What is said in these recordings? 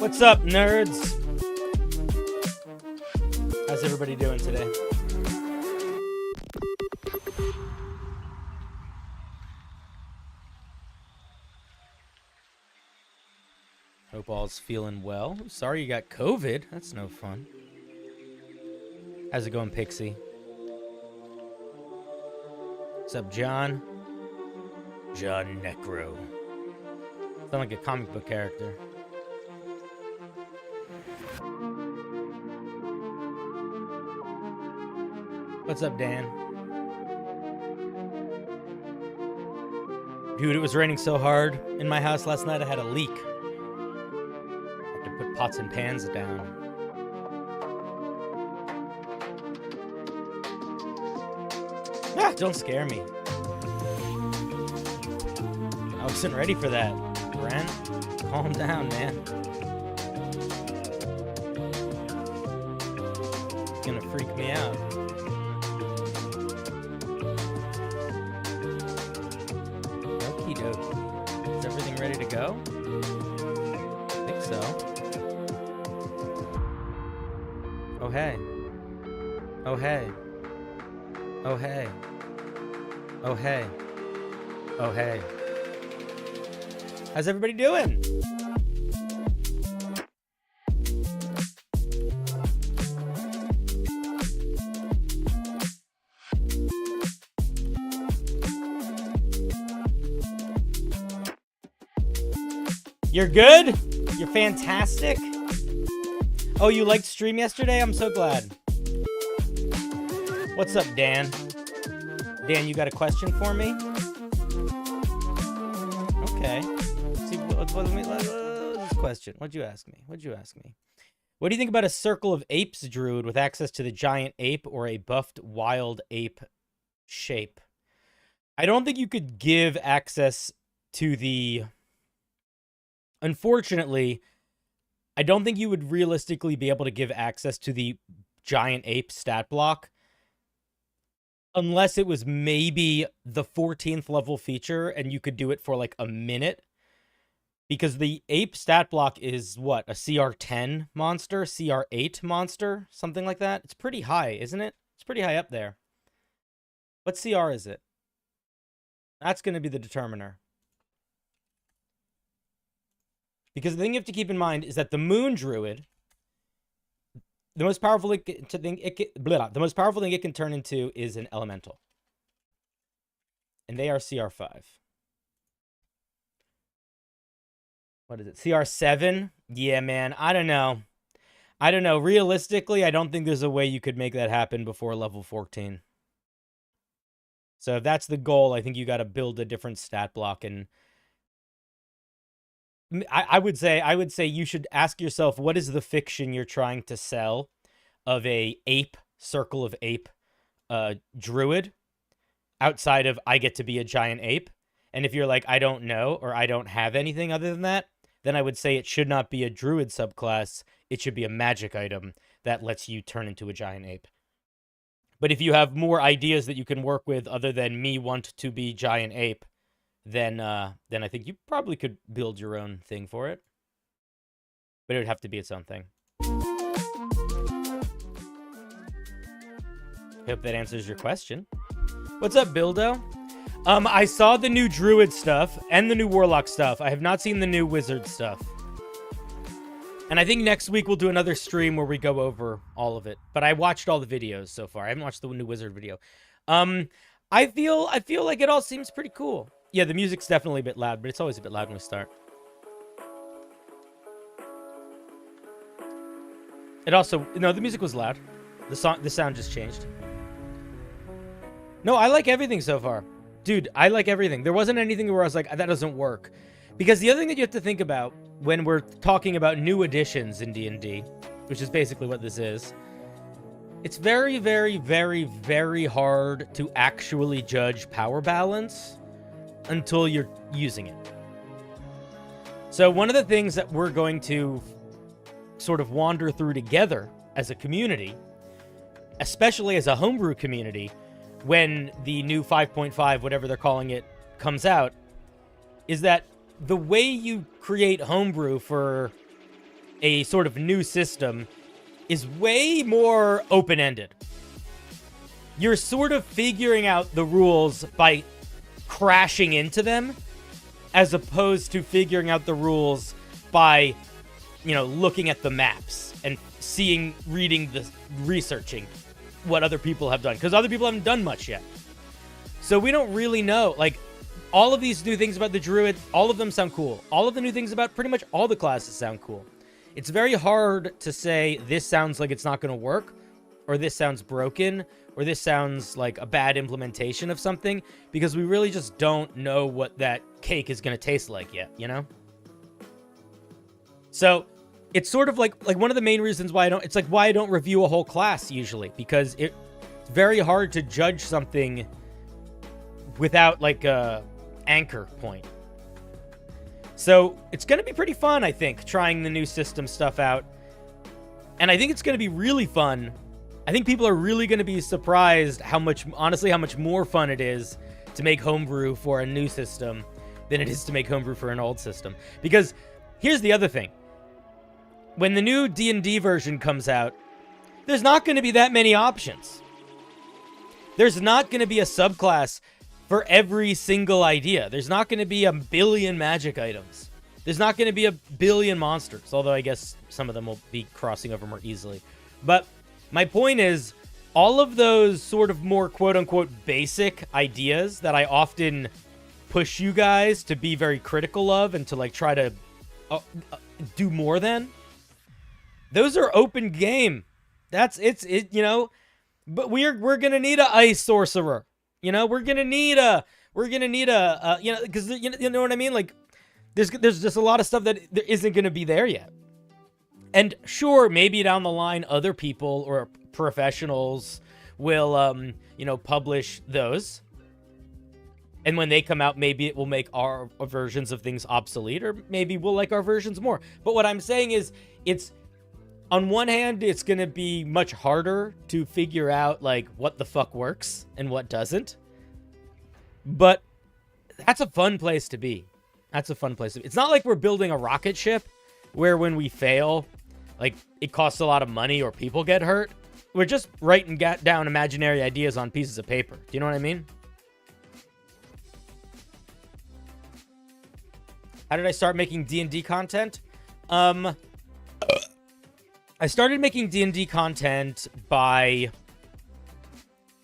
What's up, nerds? How's everybody doing today? Hope all's feeling well. Sorry you got COVID. That's no fun. How's it going, Pixie? What's up, John? John Necro. Sound like a comic book character. What's up, Dan? Dude, it was raining so hard in my house last night I had a leak. I had to put pots and pans down. Ah, don't scare me. I wasn't ready for that. Brent, calm down, man. It's gonna freak me out. Is everything ready to go? I think so. Oh, hey. Oh, hey. Oh, hey. Oh, hey. Oh, hey. How's everybody doing? You're good? You're fantastic? Oh, you liked stream yesterday? I'm so glad. What's up, Dan? Dan, you got a question for me? Okay. See, let's question? What'd you ask me? What do you think about a Circle of Apes druid with access to the giant ape or a buffed wild ape shape? I don't think you could give access to the... Unfortunately, I don't think you would realistically be able to give access to the giant ape stat block unless it was maybe the 14th level feature and you could do it for like a minute. Because the ape stat block is, what, a CR10 monster? CR8 monster? Something like that? It's pretty high, isn't it? It's pretty high up there. What CR is it? That's going to be the determiner. Because the thing you have to keep in mind is that the Moon Druid, the most powerful thing it can turn into is an elemental. And they are CR5. What is it? CR7? Yeah, man. I don't know. Realistically, I don't think there's a way you could make that happen before level 14. So if that's the goal, I think you got to build a different stat block. And I would say you should ask yourself, what is the fiction you're trying to sell of a ape, Circle of Ape druid outside of I get to be a giant ape? And if you're like, I don't know, or I don't have anything other than that, then I would say it should not be a druid subclass. It should be a magic item that lets you turn into a giant ape. But if you have more ideas that you can work with other than me want to be giant ape, then I think you probably could build your own thing for it. But it would have to be its own thing. Hope that answers your question. What's up, Bildo? I saw the new Druid stuff and the new Warlock stuff. I have not seen the new Wizard stuff. And I think next week we'll do another stream where we go over all of it. But I watched all the videos so far. I haven't watched the new Wizard video. I feel like it all seems pretty cool. Yeah, the music's definitely a bit loud, but it's always a bit loud when we start. It also... No, the music was loud. The sound just changed. No, I like everything so far. Dude, I like everything. There wasn't anything where I was like, that doesn't work. Because the other thing that you have to think about when we're talking about new additions in D&D, which is basically what this is, it's very, very, very, very hard to actually judge power balance until you're using it. So one of the things that we're going to sort of wander through together as a community, especially as a homebrew community, when the new 5.5, whatever they're calling it, comes out, is that the way you create homebrew for a sort of new system is way more open-ended. You're sort of figuring out the rules by crashing into them, as opposed to figuring out the rules by, you know, looking at the maps and researching what other people have done, because other people haven't done much yet. So we don't really know. Like, all of these new things about the Druid, all of them sound cool. All of the new things about pretty much all the classes sound cool. It's very hard to say this sounds like it's not going to work, or this sounds broken, or this sounds like a bad implementation of something, because we really just don't know what that cake is going to taste like yet, you know? So it's sort of like one of the main reasons why why I don't review a whole class usually, because it's very hard to judge something without like a anchor point. So it's going to be pretty fun, I think, trying the new system stuff out. And I think it's going to be really fun. I think people are really going to be surprised how much more fun it is to make homebrew for a new system than it is to make homebrew for an old system. Because here's the other thing. When the new D&D version comes out, there's not going to be that many options. There's not going to be a subclass for every single idea. There's not going to be a billion magic items. There's not going to be a billion monsters, although I guess some of them will be crossing over more easily. But my point is, all of those sort of more quote-unquote basic ideas that I often push you guys to be very critical of and to like try to do more than, those are open game. You know, but we're going to need a ice sorcerer. You know, we're going to need a you know, because you know what I mean? Like, there's just a lot of stuff that there isn't going to be there yet. And sure, maybe down the line, other people or professionals will, publish those. And when they come out, maybe it will make our versions of things obsolete, or maybe we'll like our versions more. But what I'm saying is, on one hand, it's going to be much harder to figure out, like, what the fuck works and what doesn't. But that's a fun place to be. It's not like we're building a rocket ship where when we fail, like, it costs a lot of money or people get hurt. We're just writing down imaginary ideas on pieces of paper. Do you know what I mean? How did I start making D&D content? I started making D&D content by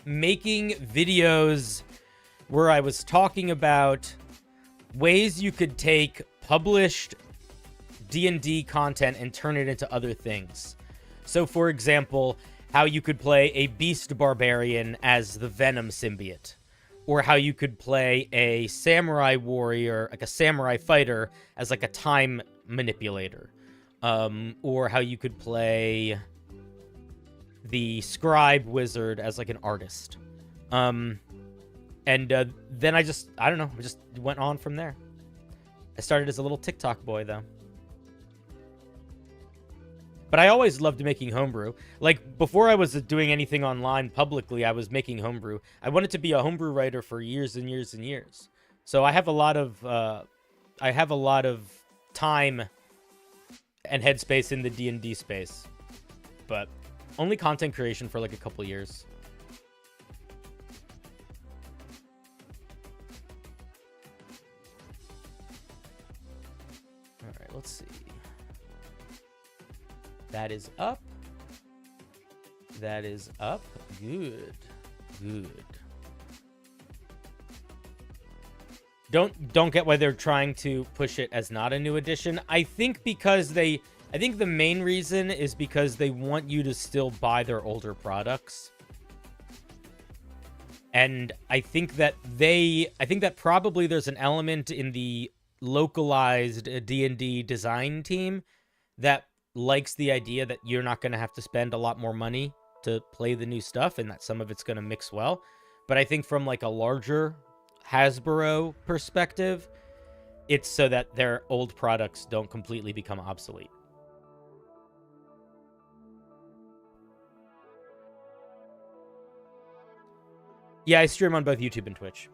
making videos where I was talking about ways you could take published D&D content and turn it into other things. So, for example, how you could play a beast barbarian as the Venom symbiote, or how you could play a samurai warrior, like a samurai fighter, as like a time manipulator, or how you could play the scribe wizard as like an artist. And then I just went on from there. I started as a little TikTok boy, though. But I always loved making homebrew. Like, before I was doing anything online publicly, I was making homebrew. I wanted to be a homebrew writer for years and years and years. So I have a lot of time and headspace in the D&D space. But only content creation for like a couple years. All right, let's see. That is up. That is up. Good. Don't get why they're trying to push it as not a new edition. I think the main reason is because they want you to still buy their older products. And I think that probably there's an element in the localized D&D design team that likes the idea that you're not going to have to spend a lot more money to play the new stuff, and that some of it's going to mix well. But I think from like a larger Hasbro perspective, it's so that their old products don't completely become obsolete. Yeah, I stream on both YouTube and Twitch.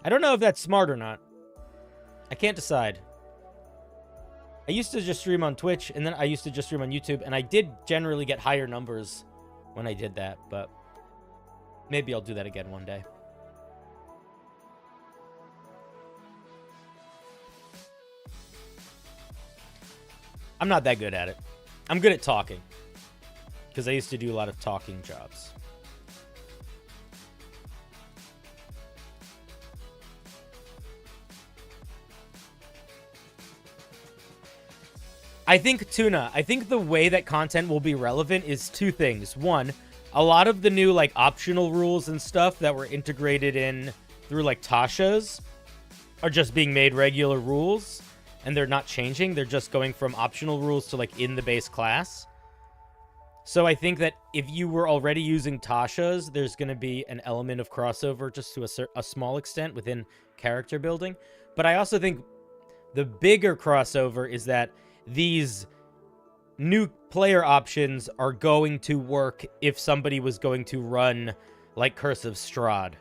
I don't know if that's smart or not. I can't decide. I used to just stream on Twitch, and then I used to just stream on YouTube, and I did generally get higher numbers when I did that, but maybe I'll do that again one day. I'm not that good at it. I'm good at talking, because I used to do a lot of talking jobs. I think the way that content will be relevant is two things. One, a lot of the new like optional rules and stuff that were integrated in through like Tasha's are just being made regular rules, and they're not changing. They're just going from optional rules to like in the base class. So I think that if you were already using Tasha's, there's going to be an element of crossover just to a small extent within character building. But I also think the bigger crossover is that these new player options are going to work if somebody was going to run like Curse of Strahd,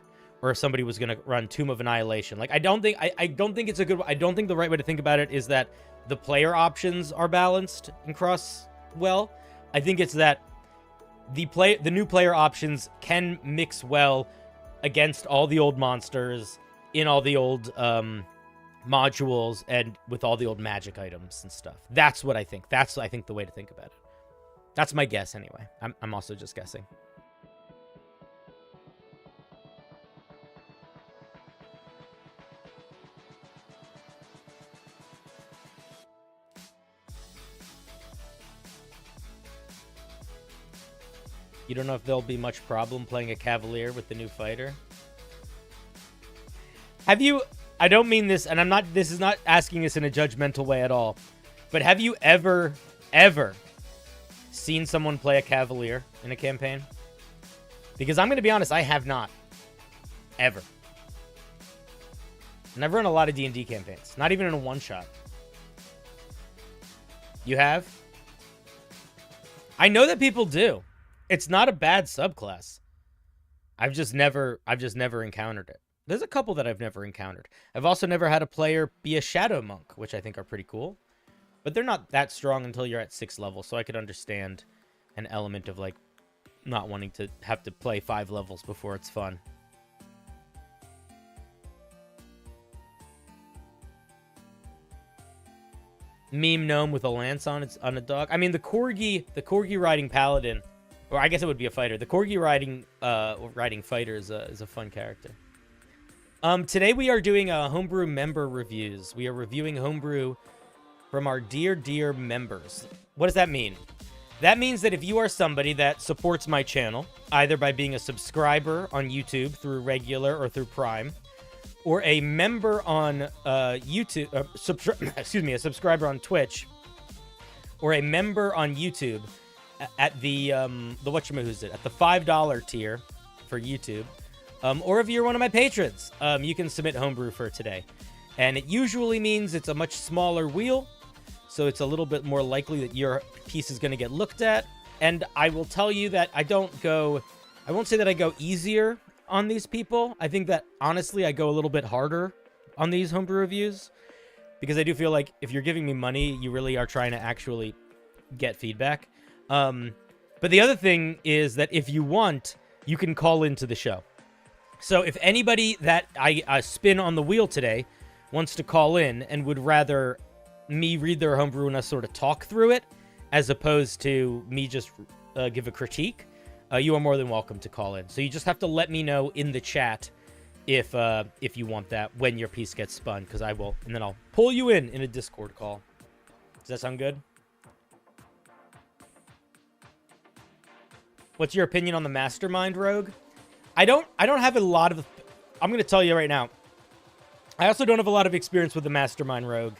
or if somebody was going to run Tomb of Annihilation. Like, I don't think the right way to think about it is that the player options are balanced and cross well. I think it's that the new player options can mix well against all the old monsters in all the old modules and with all the old magic items and stuff. That's what I think. That's, I think, the way to think about it. That's my guess anyway. I'm also just guessing. You don't know if there'll be much problem playing a Cavalier with the new fighter? Have you... I don't mean this, and this is not asking this in a judgmental way at all. But have you ever seen someone play a Cavalier in a campaign? Because I'm going to be honest, I have not. Ever. And I've run a lot of D&D campaigns. Not even in a one-shot. You have? I know that people do. It's not a bad subclass. I've just never encountered it. There's a couple that I've never encountered. I've also never had a player be a Shadow Monk, which I think are pretty cool. But they're not that strong until you're at 6th level, so I could understand an element of, like, not wanting to have to play 5 levels before it's fun. Meme gnome with a lance on a dog. I mean, the corgi riding paladin, or I guess it would be a fighter. The corgi riding fighter is a fun character. Today we are doing Homebrew member reviews. We are reviewing Homebrew from our dear members. What does that mean? That means that if you are somebody that supports my channel, either by being a subscriber on YouTube through regular or through Prime, or a member on YouTube, a subscriber on Twitch, or a member on YouTube at the whatchamahoo's it, at the $5 tier for YouTube, or if you're one of my patrons, you can submit Homebrew for today. And it usually means it's a much smaller wheel, so it's a little bit more likely that your piece is going to get looked at. And I will tell you that I won't say that I go easier on these people. I think that, honestly, I go a little bit harder on these Homebrew reviews, because I do feel like if you're giving me money, you really are trying to actually get feedback. But the other thing is that if you want, you can call into the show. So if anybody that I spin on the wheel today wants to call in and would rather me read their Homebrew and us sort of talk through it, as opposed to me just give a critique, you are more than welcome to call in. So you just have to let me know in the chat if you want that when your piece gets spun, because I will, and then I'll pull you in a Discord call. Does that sound good? What's your opinion on the Mastermind Rogue? I don't have a lot of... I'm going to tell you right now. I also don't have a lot of experience with the Mastermind Rogue.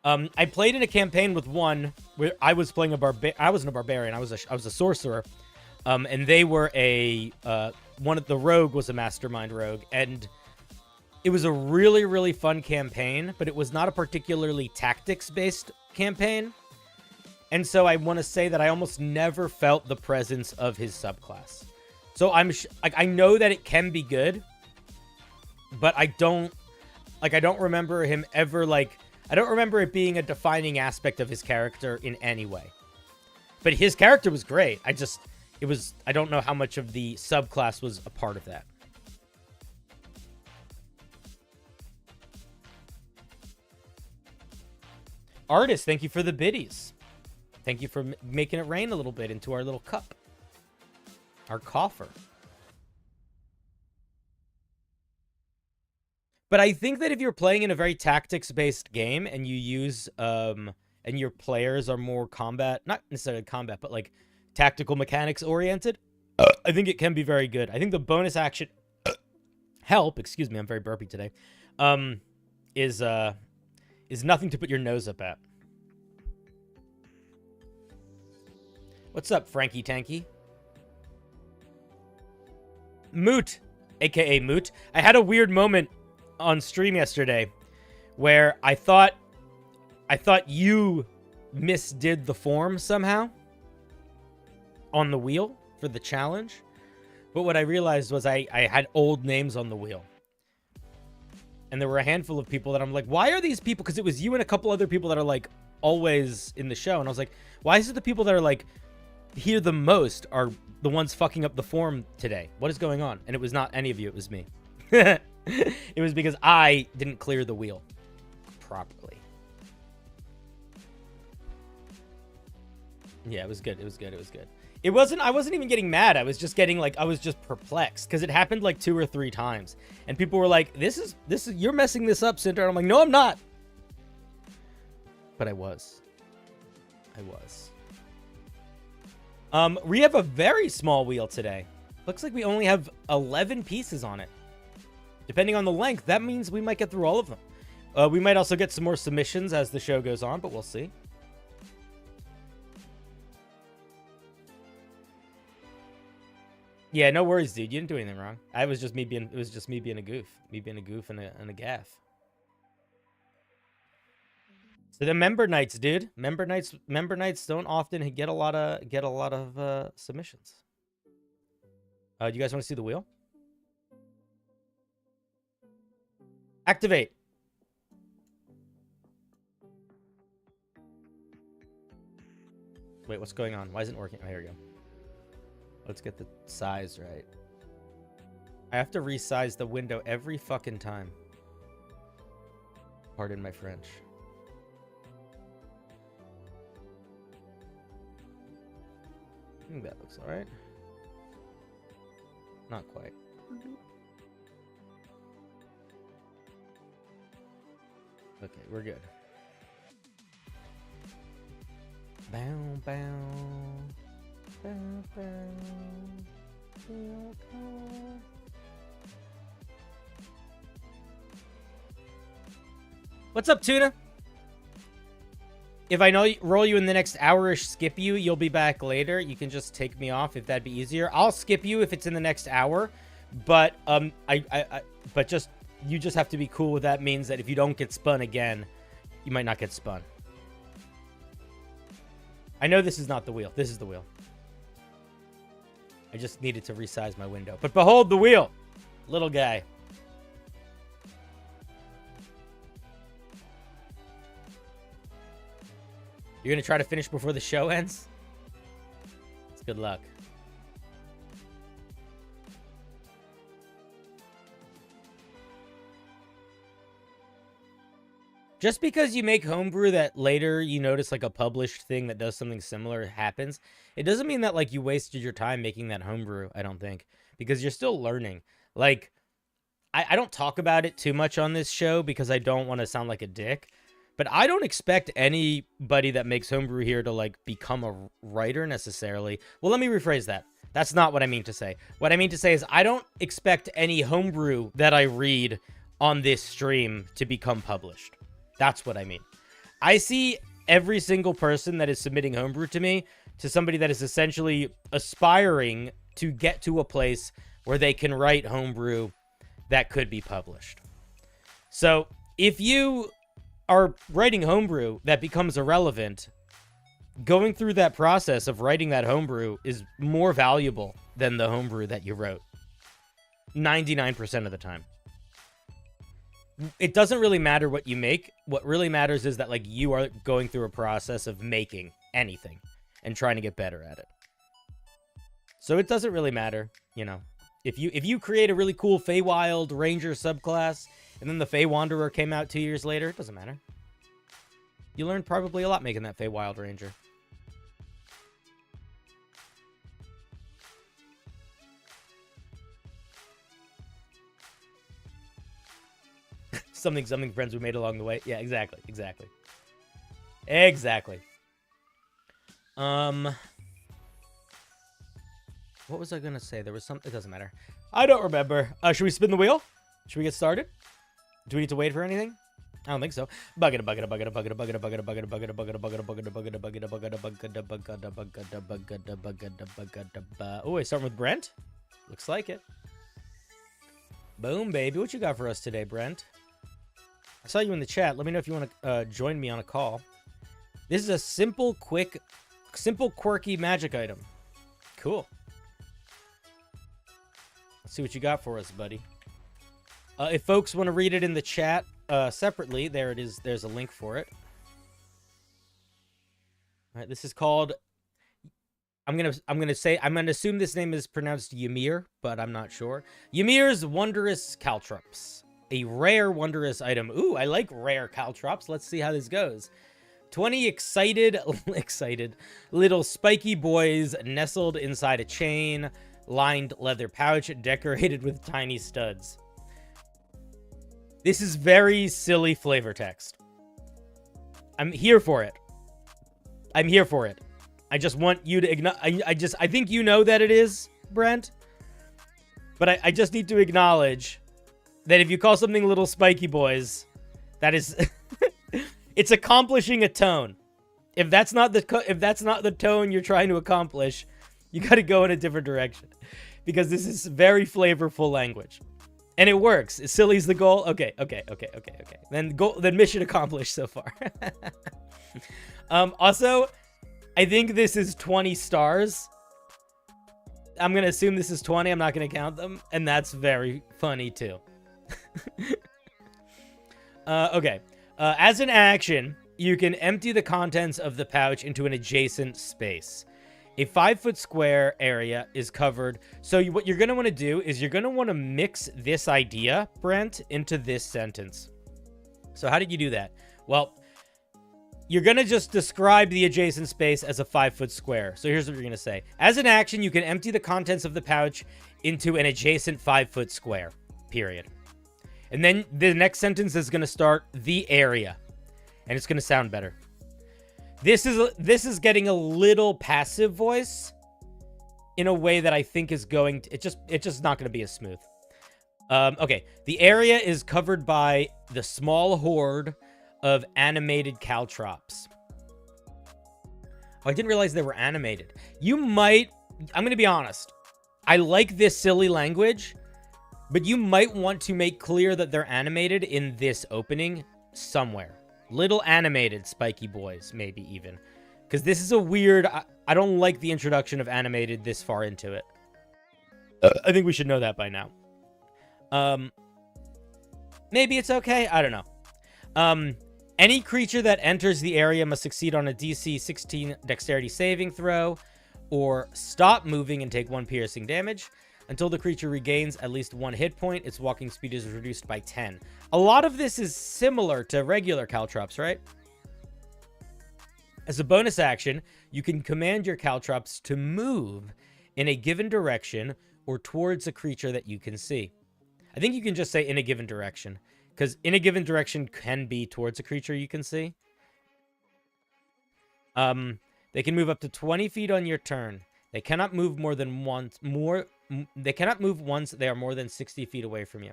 I played in a campaign with one where I was playing I wasn't a barbarian. I was a sorcerer. And they were one of the rogue was a Mastermind Rogue, and it was a really, really fun campaign, but it was not a particularly tactics-based campaign. And so I want to say that I almost never felt the presence of his subclass. So I know that it can be good, but I don't remember him ever, I don't remember it being a defining aspect of his character in any way. But his character was great. I don't know how much of the subclass was a part of that. Artist, thank you for the biddies. Thank you for making it rain a little bit into our little cup. Our coffer. But I think that if you're playing in a very tactics-based game and you use, and your players are more combat, not necessarily combat, but like tactical mechanics oriented, I think it can be very good. I think the bonus action help, excuse me, I'm very burpy today, is nothing to put your nose up at. What's up, Frankie Tanky? Moot, aka Moot. I had a weird moment on stream yesterday where I thought you misdid the form somehow on the wheel for the challenge. But what I realized was I had old names on the wheel. And there were a handful of people that I'm like, why are these people? Because it was you and a couple other people that are like always in the show. And I was like, why is it the people that are like here the most are the ones fucking up the form today? What is going on? And it was not any of you. It was me. It was because I didn't clear the wheel properly. Yeah, it was good. It was good. It was good. I wasn't even getting mad. I was just getting I was just perplexed because it happened like 2 or 3 times. And people were like, this is, you're messing this up, Cinder. And I'm like, no, I'm not. But I was. We have a very small wheel today. Looks like we only have 11 pieces on it. Depending on the length, that means we might get through all of them. We might also get some more submissions as the show goes on, but we'll see. Yeah, no worries, dude. You didn't do anything wrong. It was just me being a goof. Me being a goof and a gaff. So the member nights, dude. Member nights don't often get a lot of submissions. Do you guys want to see the wheel? Activate. Wait, what's going on? Why isn't it working? Oh, here we go. Let's get the size right. I have to resize the window every fucking time. Pardon my French. I think that looks alright. Not quite. Okay, we're good. Bow, bow. Bow, bow. What's up, Tuna? If I roll you in the next hour-ish, skip you, you'll be back later. You can just take me off if that'd be easier. I'll skip you if it's in the next hour, but but you just have to be cool with that. Means that if you don't get spun again, you might not get spun. I know this is not the wheel. This is the wheel. I just needed to resize my window. But behold the wheel, little guy. You're going to try to finish before the show ends? It's good luck. Just because you make homebrew that later you notice like a published thing that does something similar happens, it doesn't mean that like you wasted your time making that homebrew, I don't think. Because you're still learning. Like, I don't talk about it too much on this show because I don't want to sound like a dick. But I don't expect anybody that makes homebrew here to, like, become a writer necessarily. Well, let me rephrase that. That's not what I mean to say. What I mean to say is I don't expect any homebrew that I read on this stream to become published. That's what I mean. I see every single person that is submitting homebrew to me to somebody that is essentially aspiring to get to a place where they can write homebrew that could be published. So, if you are writing homebrew that becomes irrelevant, going through that process of writing that homebrew is more valuable than the homebrew that you wrote. 99% of the time. It doesn't really matter what you make. What really matters is that, like, you are going through a process of making anything and trying to get better at it. So it doesn't really matter, you know. If you create a really cool Feywild Ranger subclass, and then the Fey Wanderer came out 2 years later, it doesn't matter. You learned probably a lot making that Feywild Ranger. something friends we made along the way. Yeah, exactly. What was I gonna say? There was something. It doesn't matter. I don't remember. Should we spin the wheel? Should we get started? Do we need to wait for anything? I don't think so. Oh, I start with Brent? Looks like it. Boom, baby. What you got for us today, Brent? I saw you in the chat. Let me know if you want to join me on a call. This is a simple, quirky magic item. Cool. Let's see what you got for us, buddy. If folks want to read it in the chat separately, there it is. There's a link for it. All right, this is called. I'm gonna assume this name is pronounced Ymir, but I'm not sure. Ymir's Wondrous Caltrops, a rare wondrous item. Ooh, I like rare caltrops. Let's see how this goes. 20 excited little spiky boys nestled inside a chain lined leather pouch decorated with tiny studs. This is very silly flavor text. I'm here for it. I just want you to I think you know that it is, Brent. But I just need to acknowledge that if you call something little spiky boys, that is it's accomplishing a tone. If that's not the tone you're trying to accomplish, you got to go in a different direction, because this is very flavorful language, and it works. Silly's the goal. Okay. Then mission accomplished so far. Also, I think this is 20 stars. I'm gonna assume this is 20. I'm not gonna count them, and that's very funny too. Okay. As an action, you can empty the contents of the pouch into an adjacent space. A 5-foot square area is covered. So what you're going to want to do is you're going to want to mix this idea, Brent, into this sentence. So how did you do that? Well, you're going to just describe the adjacent space as a 5-foot square. So here's what you're going to say. As an action, you can empty the contents of the pouch into an adjacent 5-foot square, period. And then the next sentence is going to start the area, and it's going to sound better. This is getting a little passive voice in a way that I think is going to, it's just not going to be as smooth. Okay, the area is covered by the small horde of animated caltrops. Oh, I didn't realize they were animated. I'm going to be honest. I like this silly language, but you might want to make clear that they're animated in this opening somewhere. Little animated spiky boys, maybe even. Because this is a weird... I don't like the introduction of animated this far into it. I think we should know that by now. Maybe it's okay. I don't know. Any creature that enters the area must succeed on a DC 16 dexterity saving throw, or stop moving and take 1 piercing damage. Until the creature regains at least 1 hit point, its walking speed is reduced by 10. A lot of this is similar to regular caltrops, right? As a bonus action, you can command your caltrops to move in a given direction or towards a creature that you can see. I think you can just say in a given direction, because in a given direction can be towards a creature you can see. They can move up to 20 feet on your turn. They cannot move once they are more than 60 feet away from you.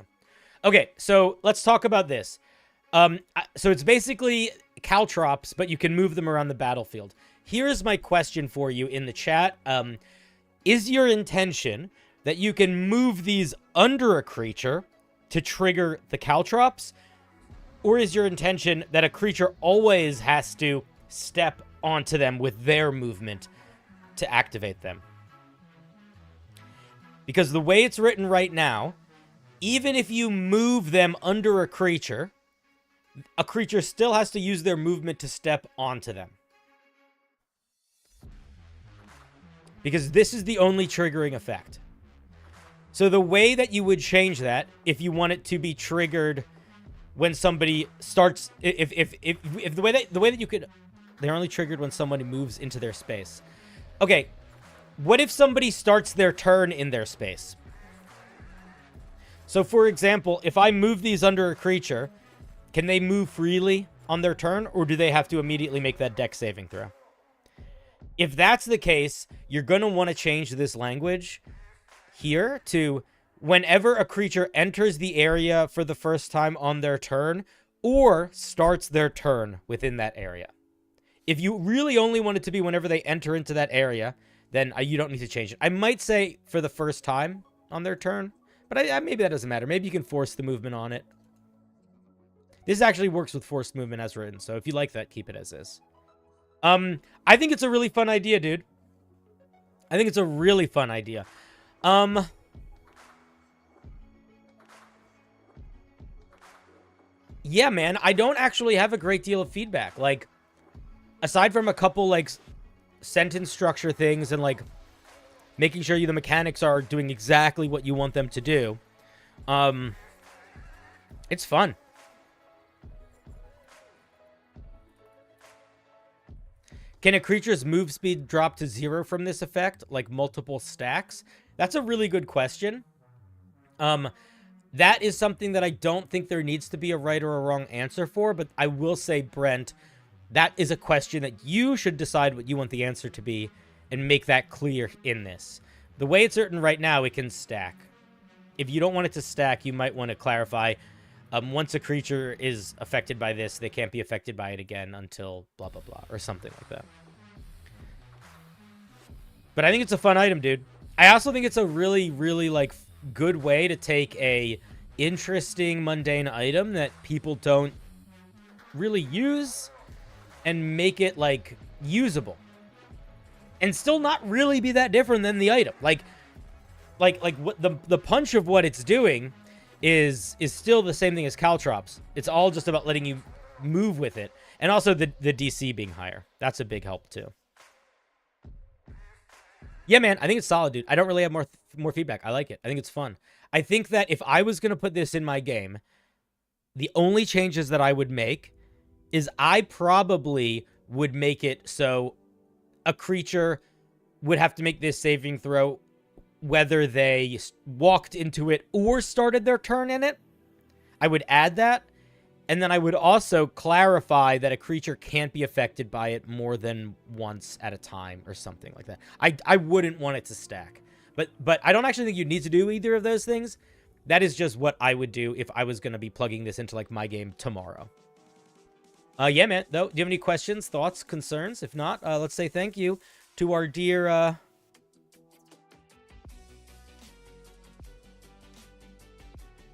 Okay, so let's talk about this. So it's basically caltrops, but you can move them around the battlefield. Here's my question for you in the chat. Is your intention that you can move these under a creature to trigger the caltrops? Or is your intention that a creature always has to step onto them with their movement to activate them? Because the way it's written right now, even if you move them under a creature still has to use their movement to step onto them. Because this is the only triggering effect. So the way that you would change that, if you want it to be triggered when somebody starts, if the way that you could, they're only triggered when somebody moves into their space. Okay, what if somebody starts their turn in their space? So for example, if I move these under a creature, can they move freely on their turn, or do they have to immediately make that dex saving throw? If that's the case, you're going to want to change this language here to whenever a creature enters the area for the first time on their turn or starts their turn within that area. If you really only want it to be whenever they enter into that area, then you don't need to change it. I might say for the first time on their turn, but maybe that doesn't matter. Maybe you can force the movement on it. This actually works with forced movement as written, so if you like that, keep it as is. I think it's a really fun idea, dude. I think it's a really fun idea. Yeah, man, I don't actually have a great deal of feedback. Like, aside from a couple, like, sentence structure things and, like, making sure the mechanics are doing exactly what you want them to do, it's fun. Can a creature's move speed drop to 0 from this effect, like multiple stacks? That's a really good question. That is something that I don't think there needs to be a right or a wrong answer for, but I will say, Brent, that is a question that you should decide what you want the answer to be and make that clear in this. The way it's written right now, it can stack. if you don't want it to stack, you might want to clarify, once a creature is affected by this, they can't be affected by it again until blah, blah, blah, or something like that. But I think it's a fun item, dude. I also think it's a really, really, like, good way to take a interesting, mundane item that people don't really use and make it, like, usable. And still not really be that different than the item. Like what the punch of what it's doing is still the same thing as Caltrops. It's all just about letting you move with it. And also the DC being higher. That's a big help, too. Yeah, man, I think it's solid, dude. I don't really have more feedback. I like it. I think it's fun. I think that if I was going to put this in my game, the only changes that I would make is I probably would make it so a creature would have to make this saving throw whether they walked into it or started their turn in it. I would add that. And then I would also clarify that a creature can't be affected by it more than once at a time or something like that. I wouldn't want it to stack. But I don't actually think you need to do either of those things. That is just what I would do if I was going to be plugging this into, like, my game tomorrow. Yeah, man. Though, do you have any questions, thoughts, concerns? If not, let's say thank you to our dear...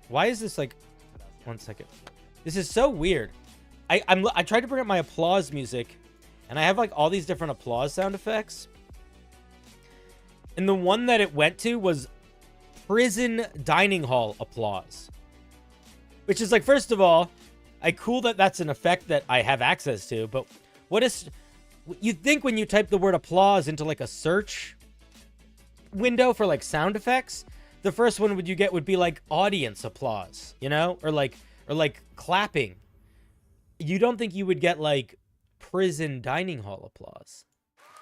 Why is this, like... 1 second. This is so weird. I tried to bring up my applause music, and I have, like, all these different applause sound effects. And the one that it went to was prison dining hall applause. Which is, like, first of all, cool that that's an effect that I have access to, but what is... You'd think when you type the word applause into, like, a search window for, like, sound effects, the first one would be, like, audience applause, you know? Or like clapping. You don't think you would get, like, prison dining hall applause.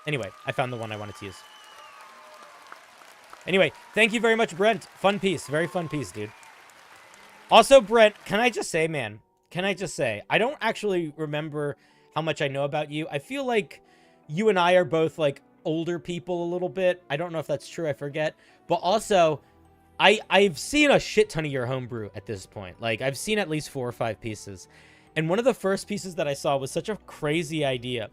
Anyway, I found the one I wanted to use. Anyway, thank you very much, Brent. Fun piece. Very fun piece, dude. Also, Brent, can I just say, man, I don't actually remember how much I know about you. I feel like you and I are both, like, older people a little bit. I don't know if that's true. I forget. But also... I've seen a shit ton of your homebrew at this point. Like, I've seen at least 4 or 5 pieces. And one of the first pieces that I saw was such a crazy idea.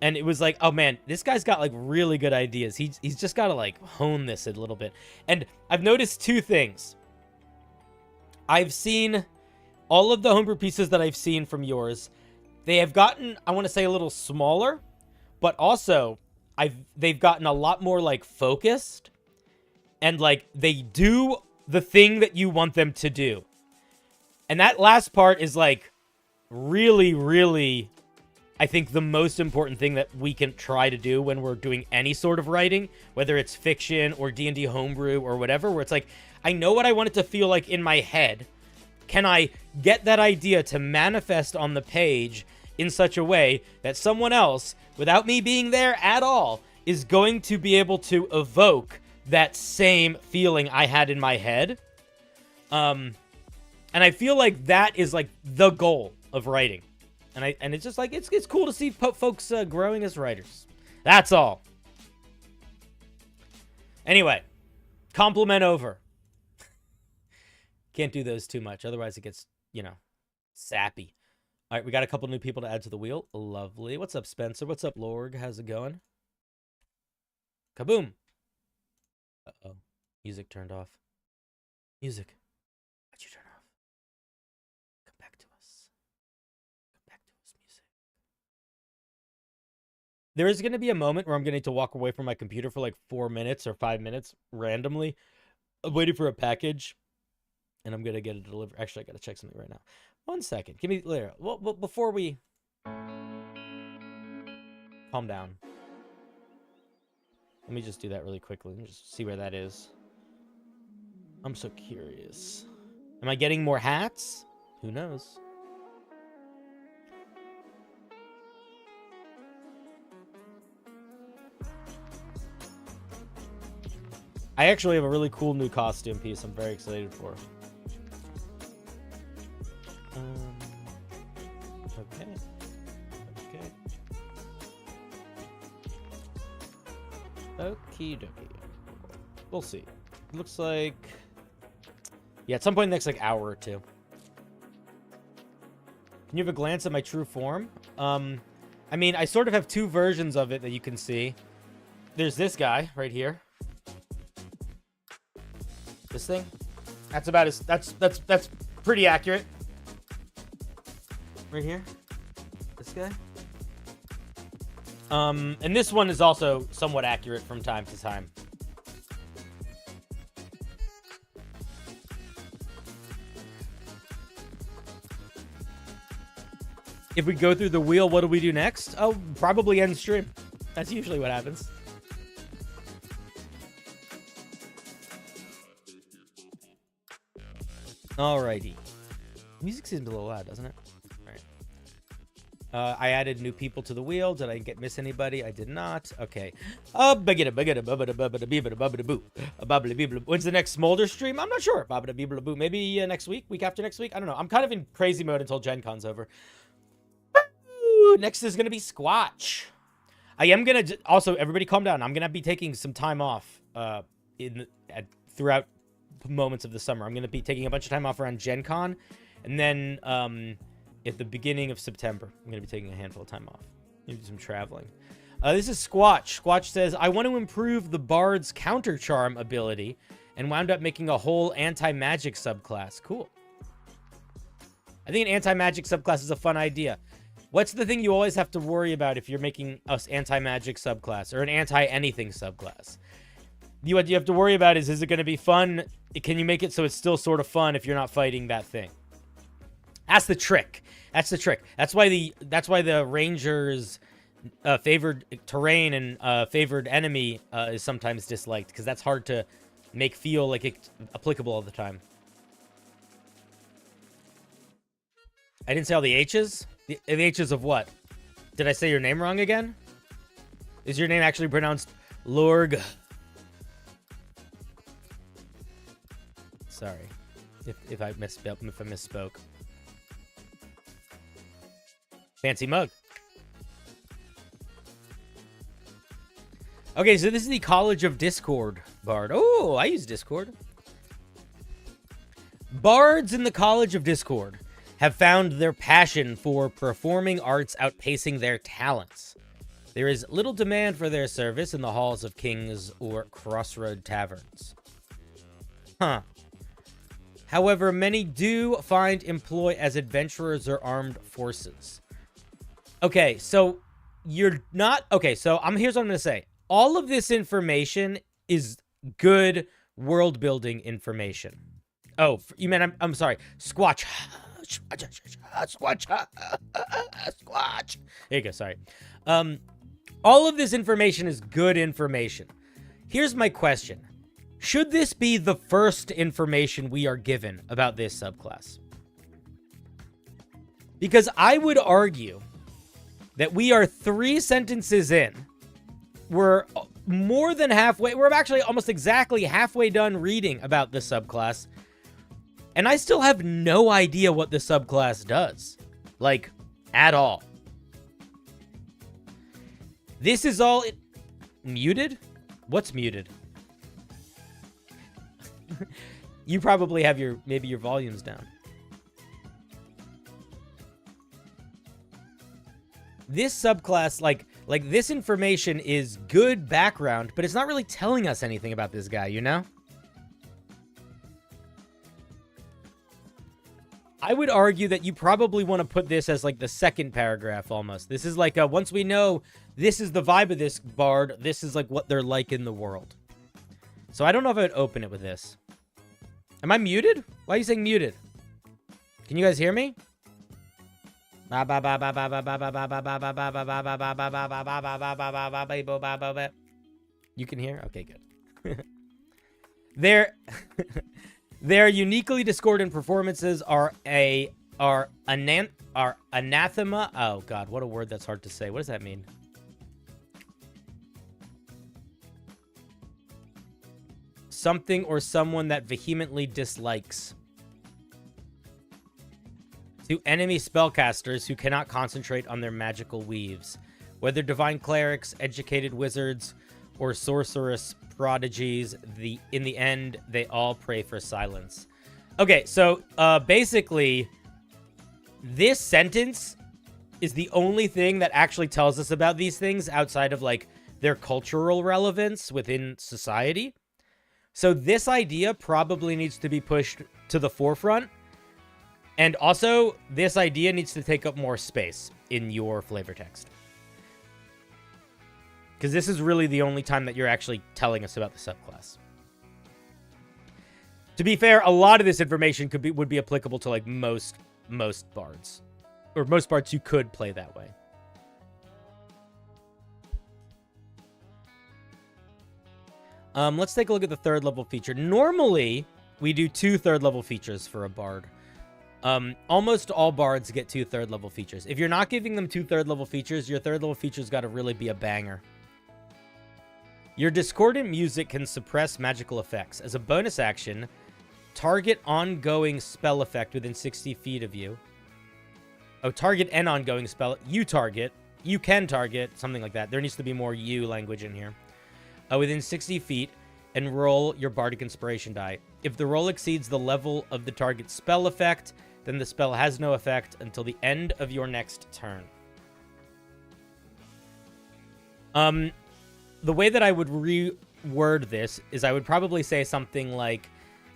And it was like, oh man, this guy's got, like, really good ideas. He's just got to, like, hone this a little bit. And I've noticed 2 things. I've seen all of the homebrew pieces that I've seen from yours. They have gotten, I want to say, a little smaller. But also, they've gotten a lot more, like, focused. And, like, they do the thing that you want them to do. And that last part is, like, really, really, I think, the most important thing that we can try to do when we're doing any sort of writing, whether it's fiction or D&D homebrew or whatever, where it's like, I know what I want it to feel like in my head. Can I get that idea to manifest on the page in such a way that someone else, without me being there at all, is going to be able to evoke that same feeling I had in my head. And I feel like that is, like, the goal of writing. And it's just, like, it's cool to see folks growing as writers. That's all. Anyway, compliment over. Can't do those too much, otherwise it gets, you know, sappy. All right, we got a couple new people to add to the wheel. Lovely. What's up, Spencer? What's up, Lorg? How's it going? Kaboom. Uh-oh. Music turned off. Music. Why'd you turn off? Come back to us. Come back to us, music. There is going to be a moment where I'm going to need to walk away from my computer for like 4 minutes or 5 minutes randomly. I'm waiting for a package. And I'm going to get it delivered. Actually, I got to check something right now. 1 second. Give me later. Well, before we... Calm down. Let me just do that really quickly. Let me just see where that is. I'm so curious. Am I getting more hats? Who knows? I actually have a really cool new costume piece I'm very excited for. Okay. Okie dokie. We'll see. Looks like Yeah, at some point in the next, like, hour or two. Can you have a glance at my true form? I mean, I sort of have two versions of it that you can see. There's this guy right here. This thing. That's about as... That's pretty accurate. Right here. This guy. And this one is also somewhat accurate from time to time. If we go through the wheel, what do we do next? Oh, probably end stream. That's usually what happens. Alrighty. Music seems a little loud, doesn't it? Alright. I added new people to the wheel. Did I miss anybody? I did not. Okay. When's the next Smolder stream? I'm not sure. Maybe next week? Week after next week? I don't know. I'm kind of in crazy mode until Gen Con's over. Next is going to be Squatch. I am going to... Also, everybody calm down. I'm going to be taking some time off throughout moments of the summer. I'm going to be taking a bunch of time off around Gen Con. And then at the beginning of September, I'm going to be taking a handful of time off. Maybe do some traveling. This is Squatch. Squatch says, I want to improve the Bard's counter charm ability and wound up making a whole anti-magic subclass. Cool. I think an anti-magic subclass is a fun idea. What's the thing you always have to worry about if you're making us anti-magic subclass or an anti-anything subclass? What you have to worry about is it going to be fun? Can you make it so it's still sort of fun if you're not fighting that thing? That's the trick. That's the trick. That's why the Rangers favored terrain and favored enemy is sometimes disliked, because that's hard to make feel like it's applicable all the time. I didn't say all the H's. The H's of what? Did I say your name wrong again? Is your name actually pronounced Lorg? Sorry, if I misspoke. Fancy mug. Okay, so this is the College of Discord Bard. Oh, I use Discord. Bards in the College of Discord have found their passion for performing arts outpacing their talents. There is little demand for their service in the halls of kings or crossroad taverns. Huh. However, many do find employ as adventurers or armed forces. Okay, so you're not... Okay, so here's what I'm going to say. All of this information is good world-building information. Oh, you meant... I'm sorry. Squatch. Squatch. Squatch. There you go, sorry. All of this information is good information. Here's my question. Should this be the first information we are given about this subclass? Because I would argue that we are 3 sentences in. We're more than halfway. We're actually almost exactly halfway done reading about the subclass. And I still have no idea what the subclass does. Like, at all. This is all... Muted? What's muted? You probably have maybe your volumes down. This subclass, like this information is good background, but it's not really telling us anything about this guy, you know? I would argue that you probably want to put this as like the second paragraph almost. This is like once we know this is the vibe of this bard, this is like what they're like in the world. So I don't know if I would open it with this. Am I muted? Why are you saying muted? Can you guys hear me? You can hear? Okay, good. Their uniquely discordant performances are anathema. Oh god, what a word that's hard to say. What does that mean? Something or someone that vehemently dislikes. To enemy spellcasters who cannot concentrate on their magical weaves. Whether divine clerics, educated wizards, or sorceress prodigies, in the end, they all pray for silence. Okay, so basically, this sentence is the only thing that actually tells us about these things outside of, like, their cultural relevance within society. So this idea probably needs to be pushed to the forefront. And also, this idea needs to take up more space in your flavor text. Because this is really the only time that you're actually telling us about the subclass. To be fair, a lot of this information would be applicable to, like, most bards. Or most bards you could play that way. Let's take a look at the third level feature. Normally, we do 2 third level features for a bard. Almost all bards get 2 third level features. If you're not giving them 2 third level features, your third level feature's got to really be a banger. Your discordant music can suppress magical effects. As a bonus action, target ongoing spell effect within 60 feet of you. Oh, target an ongoing spell. You can target, something like that. There needs to be more you language in here. Within 60 feet, and roll your bardic inspiration die. If the roll exceeds the level of the target spell effect, then the spell has no effect until the end of your next turn. The way that I would reword this is I would probably say something like,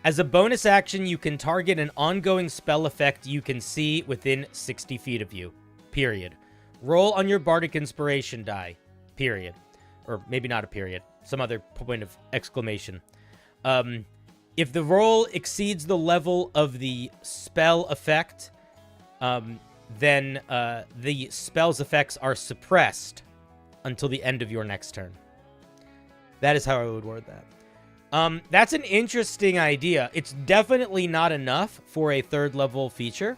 as a bonus action, you can target an ongoing spell effect you can see within 60 feet of you. Period. Roll on your bardic inspiration die. Period. Or maybe not a period. Some other point of exclamation. If the roll exceeds the level of the spell effect, then the spell's effects are suppressed until the end of your next turn. That is how I would word that. That's an interesting idea. It's definitely not enough for a third level feature.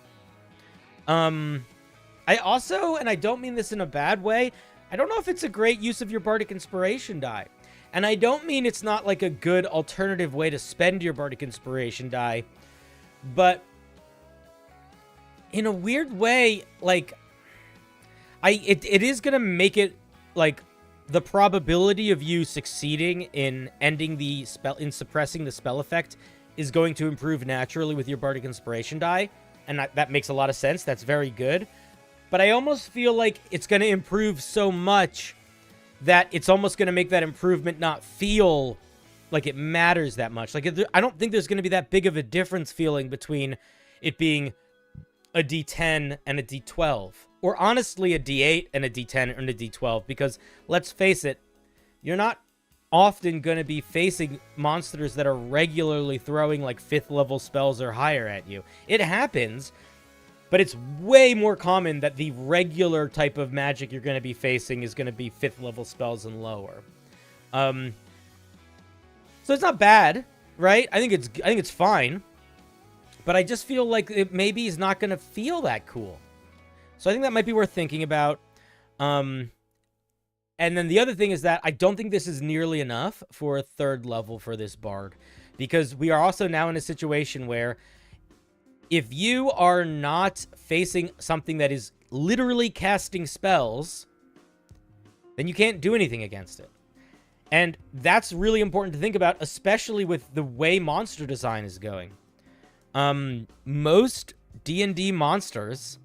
I also, and I don't mean this in a bad way, I don't know if it's a great use of your bardic inspiration die. And I don't mean it's not like a good alternative way to spend your bardic inspiration die, but in a weird way, like, it is going to make it, like, the probability of you succeeding in ending the spell, in suppressing the spell effect, is going to improve naturally with your bardic inspiration die, and that makes a lot of sense. That's very good. But I almost feel like it's going to improve so much that it's almost going to make that improvement not feel like it matters that much. Like, I don't think there's going to be that big of a difference feeling between it being a D10 and a D12. Or honestly, a D8 and a D10 and a D12. Because, let's face it, you're not often going to be facing monsters that are regularly throwing, like, 5th level spells or higher at you. It happens, but it's way more common that the regular type of magic you're going to be facing is going to be 5th level spells and lower. So it's not bad, right? I think it's fine. But I just feel like it maybe is not going to feel that cool. So I think that might be worth thinking about. And then the other thing is that I don't think this is nearly enough for a third level for this bard. Because we are also now in a situation where if you are not facing something that is literally casting spells, then you can't do anything against it. And that's really important to think about, especially with the way monster design is going. Most D&D monsters,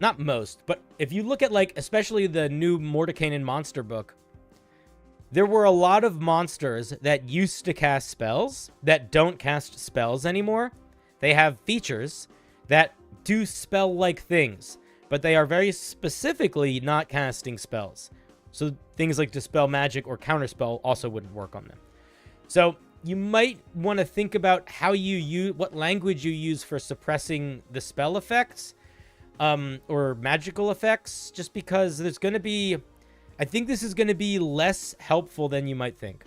not most, but if you look at, like, especially the new Mordenkainen monster book, there were a lot of monsters that used to cast spells that don't cast spells anymore. They have features that do spell-like things, but they are very specifically not casting spells. So things like Dispel Magic or Counterspell also wouldn't work on them. So you might want to think about how you use, what language you use for suppressing the spell effects, or magical effects, just because there's going to be, I think this is going to be less helpful than you might think.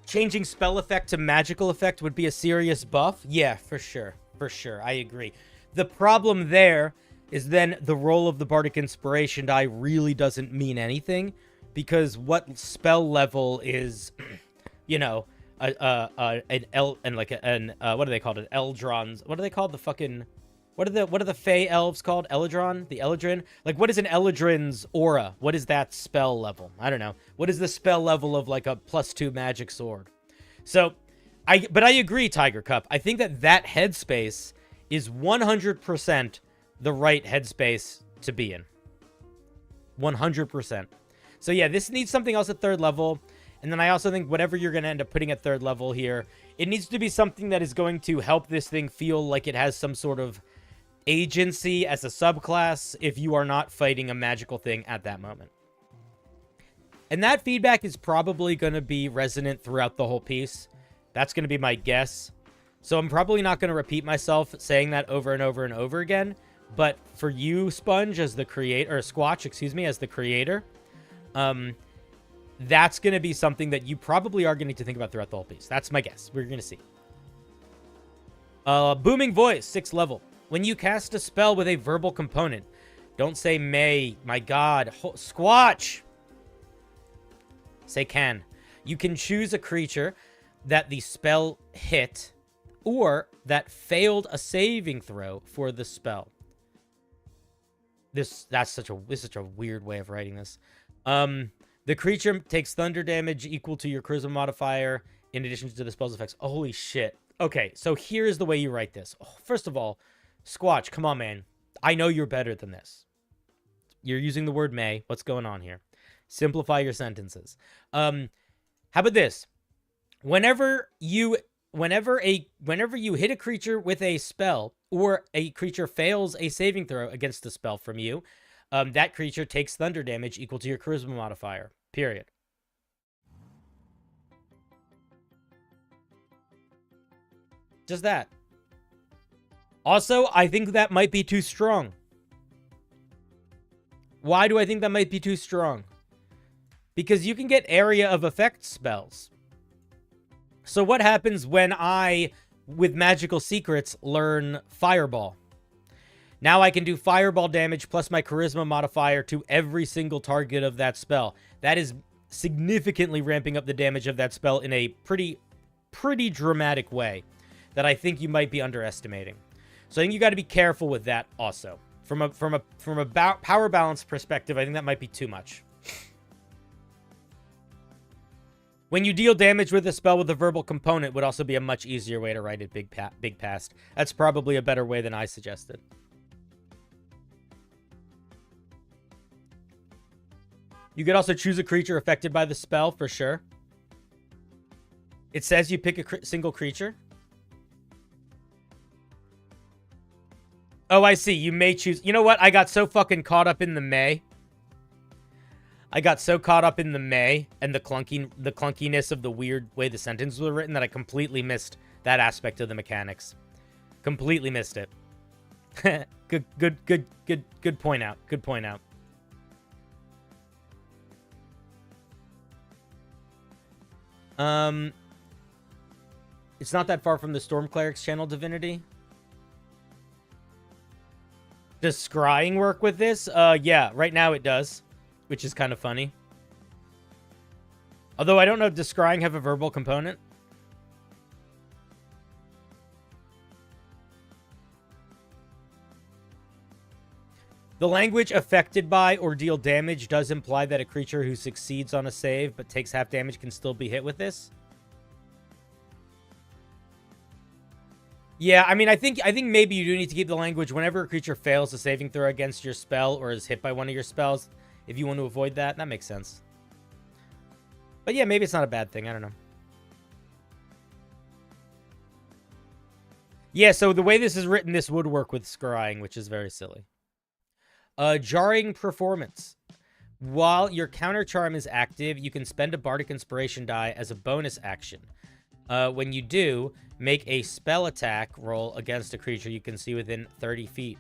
Changing spell effect to magical effect would be a serious buff. Yeah, for sure. For sure. I agree. The problem there is then the roll of the Bardic Inspiration die really doesn't mean anything, because what spell level is, you know, an L, and like an what do they call it? Eldron's. What are they called? The fucking What are the Fey elves called? Eladrin? The Eladrin? Like, what is an Eladrin's aura? What is that spell level? I don't know. What is the spell level of, like, a +2 magic sword? So, but I agree, Tiger Cup. I think that headspace is 100% the right headspace to be in. 100%. So, yeah, this needs something else at 3rd level. And then I also think whatever you're going to end up putting at 3rd level here, it needs to be something that is going to help this thing feel like it has some sort of agency as a subclass if you are not fighting a magical thing at that moment. And that feedback is probably going to be resonant throughout the whole piece. That's going to be my guess. So I'm probably not going to repeat myself saying that over and over and over again. But for you, Sponge, as the creator, or Squatch, excuse me, as the creator, that's going to be something that you probably are going to need to think about throughout the whole piece. That's my guess. We're going to see. Booming Voice, 6th level. When you cast a spell with a verbal component, don't say may, my god, Squatch. Say can. You can choose a creature that the spell hit or that failed a saving throw for the spell. This is such a weird way of writing this. The creature takes thunder damage equal to your charisma modifier in addition to the spell's effects. Oh, holy shit. Okay, so here's the way you write this. Oh, first of all, Squatch, come on, man. I know you're better than this. You're using the word may. What's going on here? Simplify your sentences. How about this? Whenever you hit a creature with a spell or a creature fails a saving throw against the spell from you, that creature takes thunder damage equal to your charisma modifier. Period. Just that. Also, I think that might be too strong. Why do I think that might be too strong? Because you can get area of effect spells. So what happens when I, with magical secrets, learn Fireball? Now I can do Fireball damage plus my charisma modifier to every single target of that spell. That is significantly ramping up the damage of that spell in a pretty dramatic way that I think you might be underestimating. So I think you got to be careful with that also. From a power balance perspective, I think that might be too much. When you deal damage with a spell with a verbal component would also be a much easier way to write it big past. That's probably a better way than I suggested. You could also choose a creature affected by the spell, for sure. It says you pick a single creature. Oh, I see. You may choose... You know what? I got so fucking caught up in the may. I got so caught up in the may and the clunkiness of the weird way the sentences were written that I completely missed that aspect of the mechanics. Completely missed it. Good point out. Good point out. It's not that far from the Storm Cleric's channel divinity. Does scrying work with this? Yeah, right now it does, which is kind of funny. Although I don't know, does scrying have a verbal component? The language affected by or deal damage does imply that a creature who succeeds on a save but takes half damage can still be hit with this. Yeah, I mean, I think maybe you do need to keep the language whenever a creature fails a saving throw against your spell or is hit by one of your spells. If you want to avoid that, that makes sense. But yeah, maybe it's not a bad thing. I don't know. Yeah, so the way this is written, this would work with scrying, which is very silly. Jarring performance. While your counter charm is active, you can spend a bardic inspiration die as a bonus action. When you do, make a spell attack roll against a creature you can see within 30 feet.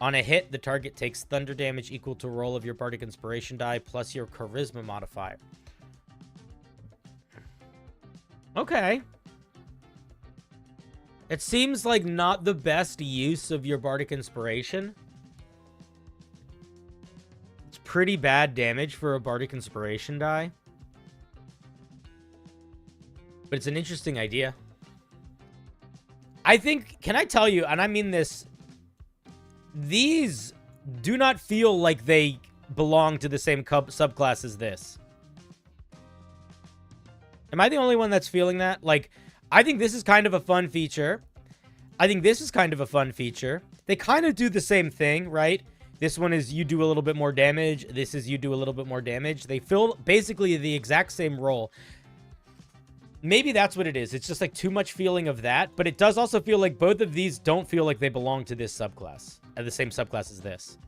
On a hit, the target takes thunder damage equal to a roll of your bardic inspiration die plus your charisma modifier. Okay. It seems like not the best use of your bardic inspiration. It's pretty bad damage for a bardic inspiration die. But it's an interesting idea. I think, can I tell you, and I mean this these do not feel like they belong to the same subclass as this. Am I the only one that's feeling that? Like, I think this is kind of a fun feature. I think this is kind of a fun feature. They kind of do the same thing, right? This one is you do a little bit more damage. This is you do a little bit more damage. They fill basically the exact same role. Maybe that's what it is. It's just like too much feeling of that. But it does also feel like both of these don't feel like they belong to this subclass. The same subclass as this.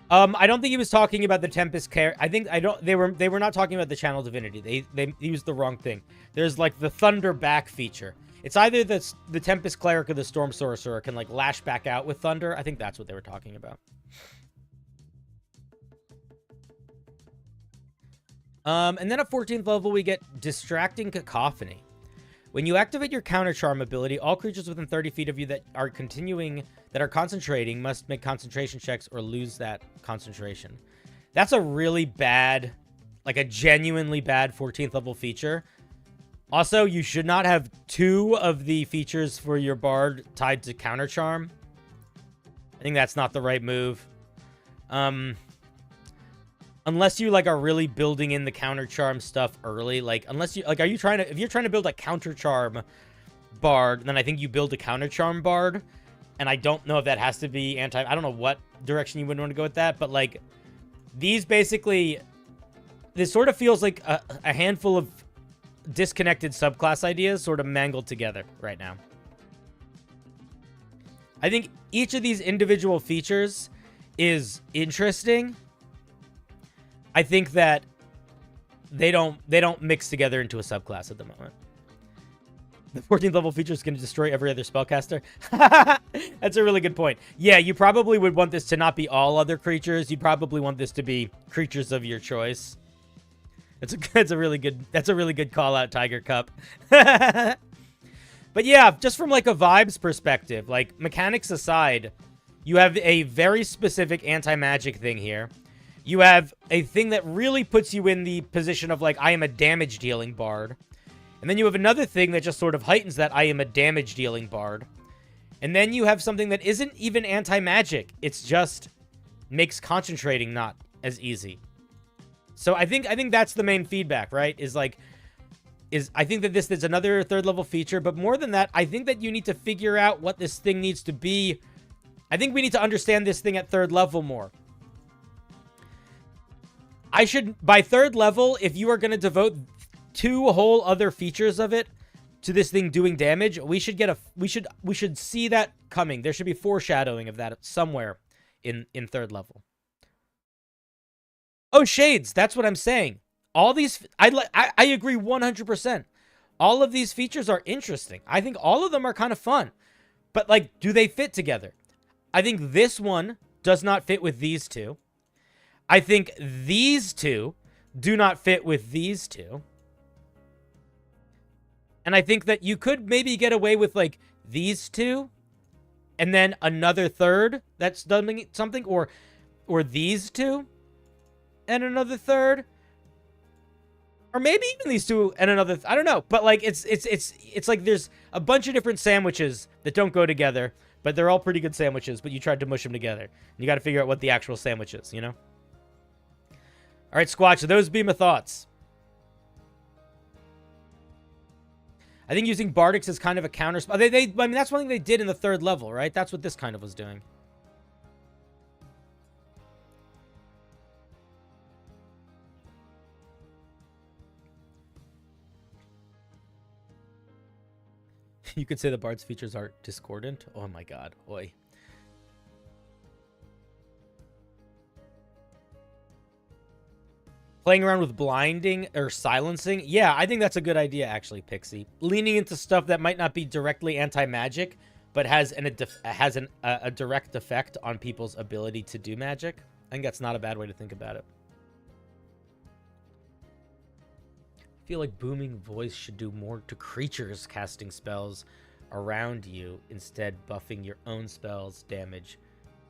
I don't think he was talking about the Tempest Care. They were not talking about the Channel Divinity. They used the wrong thing. There's like the Thunder Back feature. It's either the Tempest Cleric or the Storm Sorcerer can like lash back out with Thunder. I think that's what they were talking about. And then at 14th level, we get Distracting Cacophony. When you activate your Counter Charm ability, all creatures within 30 feet of you that are concentrating must make concentration checks or lose that concentration. That's a really bad, like a genuinely bad 14th level feature. Also, you should not have 2 of the features for your Bard tied to Counter Charm. I think that's not the right move. Unless you like are really building in the Counter Charm stuff early, like unless you like, if you're trying to build a Counter Charm Bard, then I think you build a Counter Charm Bard. And I don't know if that has to be I don't know what direction you would want to go with that, but like these basically, this sort of feels like a handful of disconnected subclass ideas sort of mangled together right now. I think each of these individual features is interesting. I think that they don't mix together into a subclass at the moment. The 14th level feature is going to destroy every other spellcaster. That's a really good point. Yeah, you probably would want this to not be all other creatures. You'd probably want this to be creatures of your choice. That's a really good call out, Tiger Cup. But yeah, just from like a vibes perspective, like mechanics aside, you have a very specific anti-magic thing here. You have a thing that really puts you in the position of like, I am a damage dealing bard. And then you have another thing that just sort of heightens that I am a damage dealing bard. And then you have something that isn't even anti-magic. It's just makes concentrating not as easy. So I think that's the main feedback, right? I think that this is another 3rd level feature, but more than that, I think that you need to figure out what this thing needs to be. I think we need to understand this thing at 3rd level more. By 3rd level, if you are going to devote 2 whole other features of it to this thing doing damage, we should see that coming. There should be foreshadowing of that somewhere in 3rd level. Oh, Shades, that's what I'm saying. All these, I agree 100%. All of these features are interesting. I think all of them are kind of fun. But, like, do they fit together? I think this one does not fit with these 2. I think these 2 do not fit with these 2. And I think that you could maybe get away with, like, these 2. And then another 3rd that's done something. Or these 2. And another 3rd. Or maybe even these 2 and another... I don't know. But, like, it's like there's a bunch of different sandwiches that don't go together. But they're all pretty good sandwiches. But you tried to mush them together. And you got to figure out what the actual sandwich is, you know? All right, Squatch, those be my thoughts. I think using Bardics as kind of a counter... I mean, that's one thing they did in the 3rd level, right? That's what this kind of was doing. You could say the Bard's features are discordant. Oh my god. Oi. Playing around with blinding or silencing. Yeah, I think that's a good idea, actually, Pixie. Leaning into stuff that might not be directly anti-magic, but has a direct effect on people's ability to do magic. I think that's not a bad way to think about it. I feel like Booming Voice should do more to creatures casting spells around you, instead buffing your own spells damage,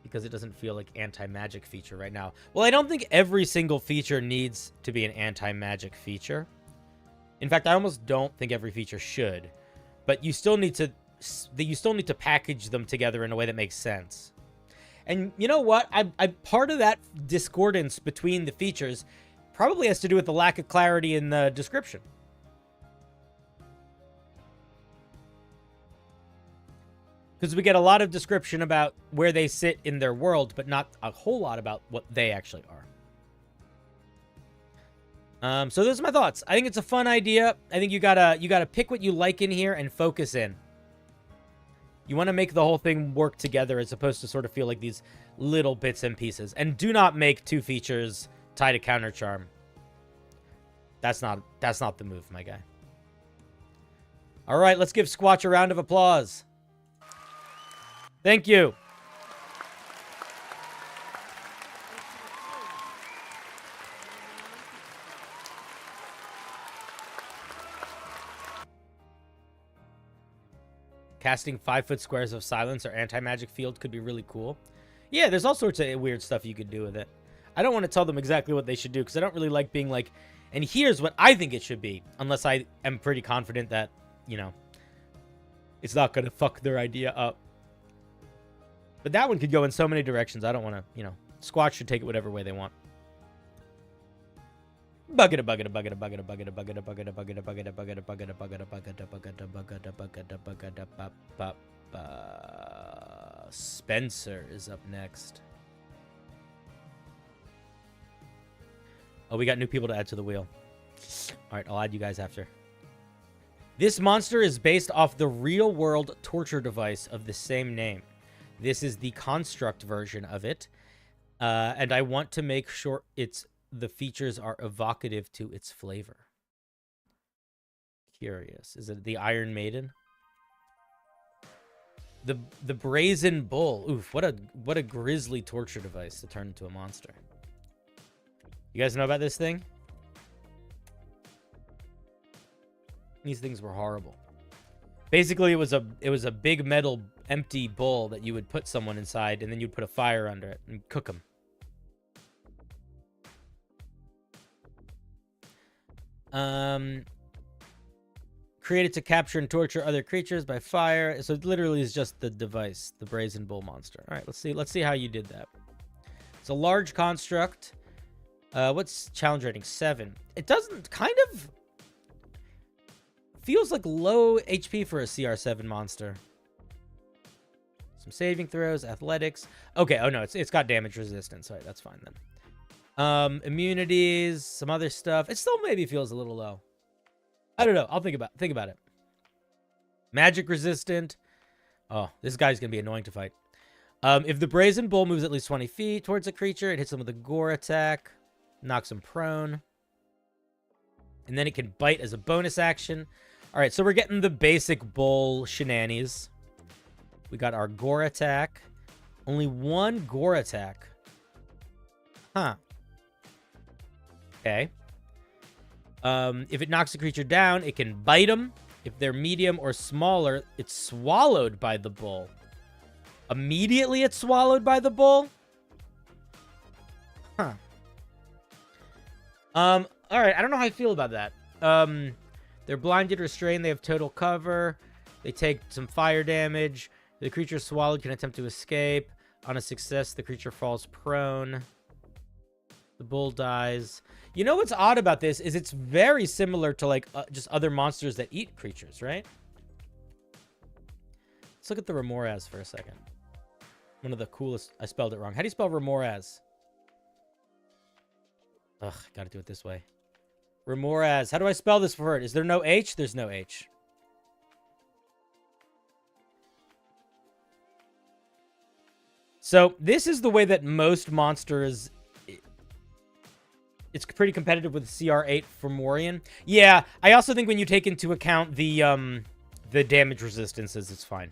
because it doesn't feel like anti-magic feature right now. Well, I don't think every single feature needs to be an anti-magic feature. In fact, I almost don't think every feature should. But you still need to package them together in a way that makes sense. And you know what? Part of that discordance between the features probably has to do with the lack of clarity in the description. Because we get a lot of description about where they sit in their world, but not a whole lot about what they actually are. So those are my thoughts. I think it's a fun idea. I think you gotta pick what you like in here and focus in. You want to make the whole thing work together as opposed to sort of feel like these little bits and pieces. And do not make 2 features tie to counter charm. That's not the move, my guy. All right, let's give Squatch a round of applause. Thank you. Casting 5-foot squares of silence or anti-magic field could be really cool. Yeah, there's all sorts of weird stuff you could do with it. I don't want to tell them exactly what they should do because I don't really like being like, and here's what I think it should be, unless I am pretty confident that, you know, it's not going to fuck their idea up. But that one could go in so many directions. I don't want to, you know, Squatch should take it whatever way they want. Bucket a bucket a bucket a bucket a bucket a bucket a bucket a bucket a bucket a bucket a bucket a bucket a bucket a bucket a bucket a bucket a bucket a bucket a Spencer is up next. Oh, we got new people to add to the wheel. All right, I'll add you guys after. This monster is based off the real-world torture device of the same name. This is the construct version of it, and I want to make sure the features are evocative to its flavor. Curious. Is it the Iron Maiden? The Brazen Bull. Oof, what a grisly torture device to turn into a monster. You guys know about this thing? These things were horrible. Basically, it was a big metal empty bowl that you would put someone inside, and then you'd put a fire under it and cook them. Created to capture and torture other creatures by fire. So it literally is just the device, the Brazen Bull monster. All right, let's see how you did that. It's a large construct. What's challenge rating? 7. It doesn't kind of feels like low HP for a CR7 monster. Some saving throws, athletics. Okay, oh no, it's got damage resistance. All right, that's fine then. Immunities, some other stuff. It still maybe feels a little low. I don't know. I'll think about it. Magic resistant. Oh, this guy's gonna be annoying to fight. If the Brazen Bull moves at least 20 feet towards a creature, it hits them with a gore attack, knocks them prone, and then it can bite as a bonus action. All right, so we're getting the basic bull shenanigans. We got our gore attack. Only 1 gore attack. Huh. Okay. If it knocks a creature down, it can bite them. If they're medium or smaller, it's swallowed by the bull. Immediately it's swallowed by the bull? Huh. All right, I don't know how I feel about that. They're blinded, restrained, they have total cover. They take some fire damage. The creature swallowed can attempt to escape. On a success, the creature falls prone. The bull dies. You know what's odd about this is it's very similar to like just other monsters that eat creatures, right? Let's look at the Remoraz for a second. One of the coolest. I spelled it wrong. How do you spell Remoraz? Ugh, gotta do it this way. Remoraz. How do I spell this word? Is there no H? There's no H. So this is the way that most monsters... It's pretty competitive with CR8 for Morian. Yeah, I also think when you take into account the damage resistances, it's fine.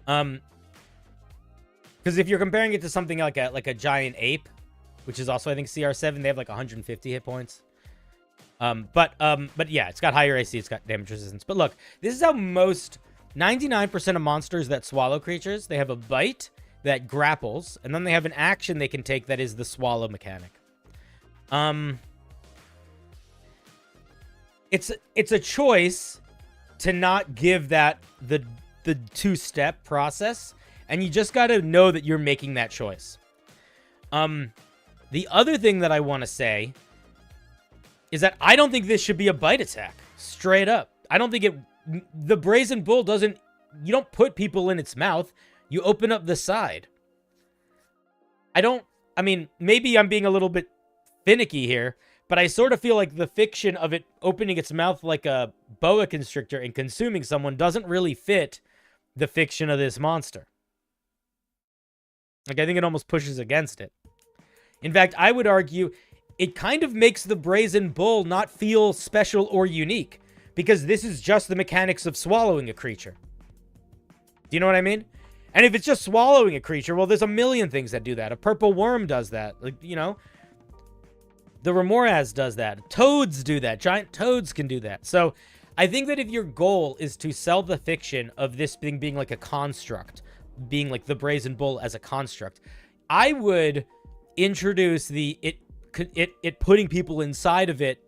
Because if you're comparing it to something like a giant ape, which is also I think CR7, they have like 150 hit points. But yeah, it's got higher AC, it's got damage resistance. But look, this is how most 99% of monsters that swallow creatures, they have a bite that grapples, and then they have an action they can take that is the swallow mechanic. it's a choice to not give that the two-step process, and you just got to know that you're making that choice. The other thing that I want to say is that I don't think this should be a bite attack. Straight up. I don't think the Brazen Bull doesn't, you don't put people in its mouth. You open up the side. I mean, maybe I'm being a little bit finicky here, but I sort of feel like the fiction of it opening its mouth like a boa constrictor and consuming someone doesn't really fit the fiction of this monster. Like, I think it almost pushes against it. In fact, I would argue it kind of makes the Brazen Bull not feel special or unique, because this is just the mechanics of swallowing a creature. Do you know what I mean? And if it's just swallowing a creature, well, there's a million things that do that. A purple worm does that. Like, you know, the Remoraz does that. Toads do that. Giant toads can do that. So I think that if your goal is to sell the fiction of this thing being like a construct, being like the Brazen Bull as a construct, I would introduce the it putting people inside of it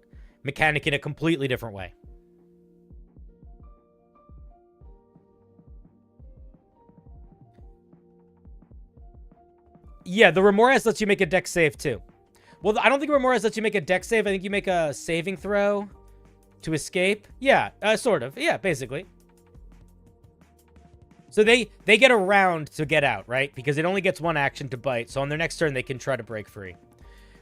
mechanic in a completely different way. Yeah, the Remoraz lets you make a dex save too. Well, I don't think Remoraz lets you make a dex save. I think you make a saving throw to escape. Yeah, sort of. Yeah, basically. So they get a round to get out, right? Because it only gets one action to bite. So on their next turn, they can try to break free.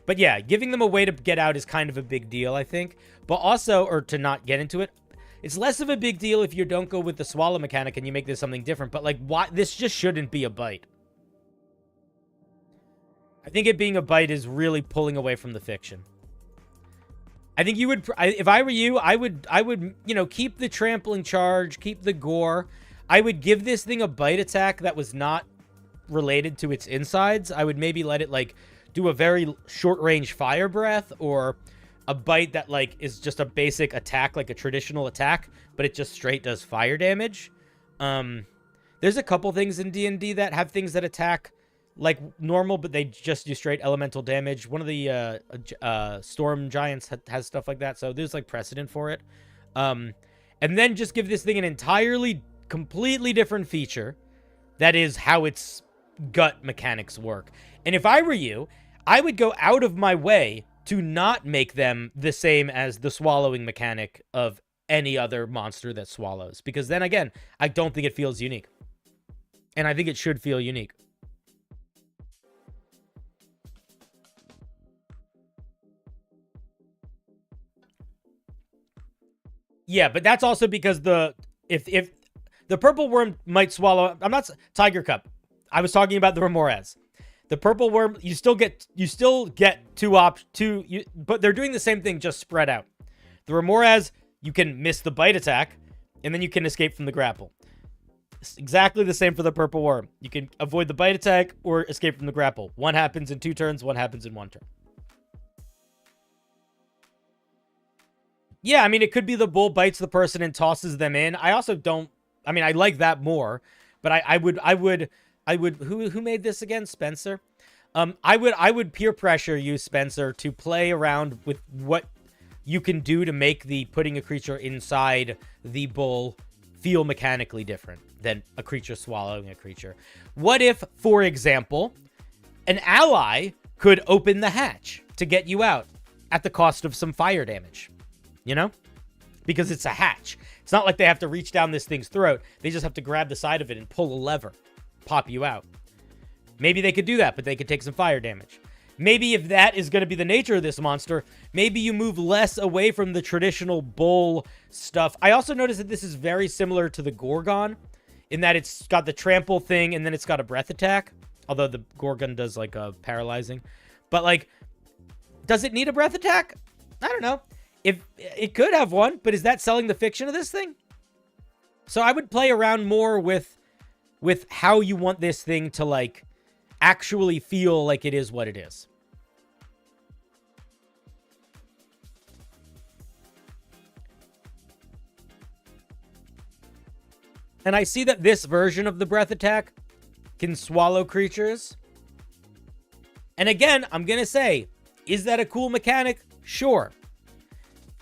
But yeah, giving them a way to get out is kind of a big deal, I think. But also, or to not get into it, it's less of a big deal if you don't go with the swallow mechanic and you make this something different. But like, why? This just shouldn't be a bite. I think it being a bite is really pulling away from the fiction. I think you would, if I were you, I would, you know, keep the trampling charge, keep the gore. I would give this thing a bite attack that was not related to its insides. I would maybe let it, like, do a very short-range fire breath, or a bite that, like, is just a basic attack, like a traditional attack, but it just straight does fire damage. There's a couple things in D&D that have things that attack like normal, but they just do straight elemental damage. One of the storm giants has stuff like that, so there's like precedent for it. And then just give this thing an entirely, completely different feature that is how its gut mechanics work. And if I were you, I would go out of my way to not make them the same as the swallowing mechanic of any other monster that swallows, because then again, I don't think it feels unique, and I think it should feel unique. Yeah, but that's also because if the purple worm might swallow, I'm not Tiger Cup. I was talking about the Remoraz. The purple worm, you still get two, but they're doing the same thing, just spread out. The Remoraz, you can miss the bite attack, and then you can escape from the grapple. It's exactly the same for the purple worm. You can avoid the bite attack or escape from the grapple. One happens in 2 turns, one happens in 1 turn. Yeah, I mean, it could be the bull bites the person and tosses them in. I also don't, I mean, I like that more, but I would, who made this again? Spencer? I would peer pressure you, Spencer, to play around with what you can do to make the putting a creature inside the bull feel mechanically different than a creature swallowing a creature. What if, for example, an ally could open the hatch to get you out at the cost of some fire damage? You know? Because it's a hatch. It's not like they have to reach down this thing's throat. They just have to grab the side of it and pull a lever. Pop you out. Maybe they could do that, but they could take some fire damage. Maybe if that is going to be the nature of this monster, maybe you move less away from the traditional bull stuff. I also noticed that this is very similar to the Gorgon, in that it's got the trample thing, and then it's got a breath attack. Although the Gorgon does, like, a paralyzing. But, like, does it need a breath attack? I don't know. If it could have one, but is that selling the fiction of this thing? So I would play around more with how you want this thing to, like, actually feel like it is what it is. And I see that this version of the breath attack can swallow creatures. And again, I'm going to say, is that a cool mechanic? Sure.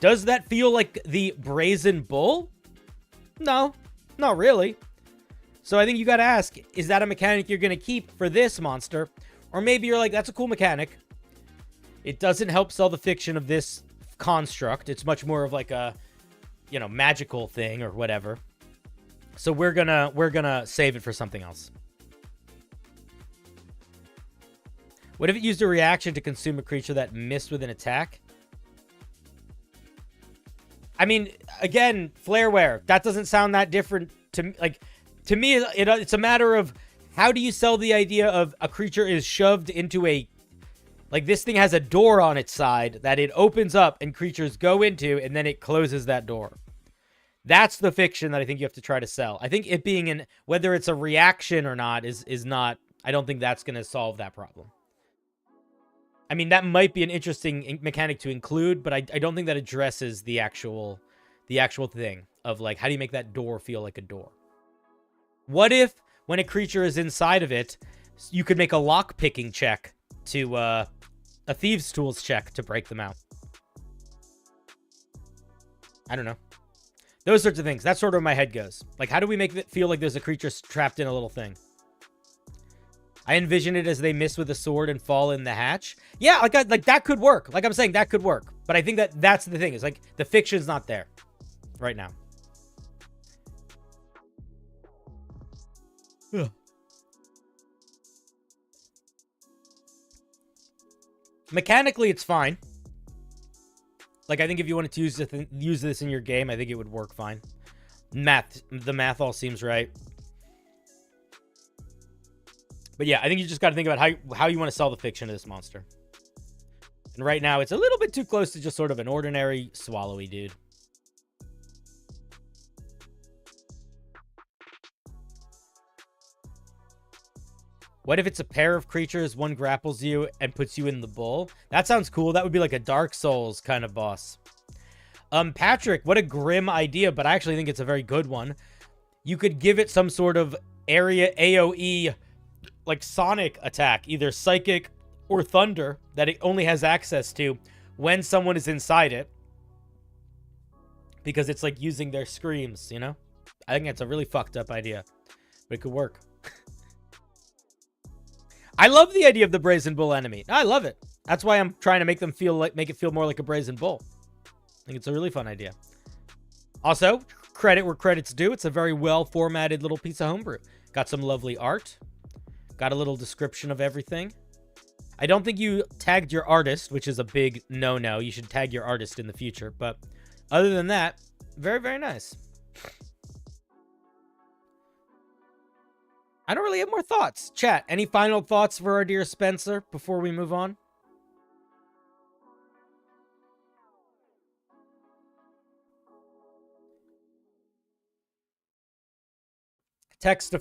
Does that feel like the Brazen Bull? No, not really. So I think you got to ask, is that a mechanic you're going to keep for this monster? Or maybe you're like, that's a cool mechanic. It doesn't help sell the fiction of this construct. It's much more of like a, you know, magical thing or whatever. So we're gonna save it for something else. What if it used a reaction to consume a creature that missed with an attack? I mean, again, Flareware, that doesn't sound that different to me. Like, to me, it's a matter of how do you sell the idea of a creature is shoved into a, like, this thing has a door on its side that it opens up and creatures go into, and then it closes that door. That's the fiction that I think you have to try to sell. I think it being whether it's a reaction or not is not, I don't think that's going to solve that problem. I mean, that might be an interesting mechanic to include, but I don't think that addresses the actual thing of, like, how do you make that door feel like a door? What if, when a creature is inside of it, you could make a lock-picking check to, a Thieves' Tools check to break them out? I don't know. Those sorts of things. That's sort of where my head goes. Like, how do we make it feel like there's a creature trapped in a little thing? I envision it as they miss with a sword and fall in the hatch. Yeah, like that could work. Like I'm saying, that could work. But I think that's the thing. Is like the fiction's not there right now. Ugh. Mechanically, it's fine. Like, I think if you wanted to use this in your game, I think it would work fine. The math all seems right. But yeah, I think you just got to think about how you want to sell the fiction of this monster. And right now, it's a little bit too close to just sort of an ordinary swallowy dude. What if it's a pair of creatures, one grapples you and puts you in the bull? That sounds cool. That would be like a Dark Souls kind of boss. Patrick, what a grim idea, but I actually think it's a very good one. You could give it some sort of area AoE, like sonic attack, either psychic or thunder, that it only has access to when someone is inside it. Because it's like using their screams, you know? I think that's a really fucked up idea, but it could work. I love the idea of the Brazen Bull enemy. I love it. That's why I'm trying to make it feel more like a Brazen Bull. I think it's a really fun idea. Also, credit where credit's due. It's a very well formatted little piece of homebrew. Got some lovely art. Got a little description of everything. I don't think you tagged your artist, which is a big no-no. You should tag your artist in the future. But other than that, very, very nice. I don't really have more thoughts. Chat, any final thoughts for our dear Spencer before we move on? Text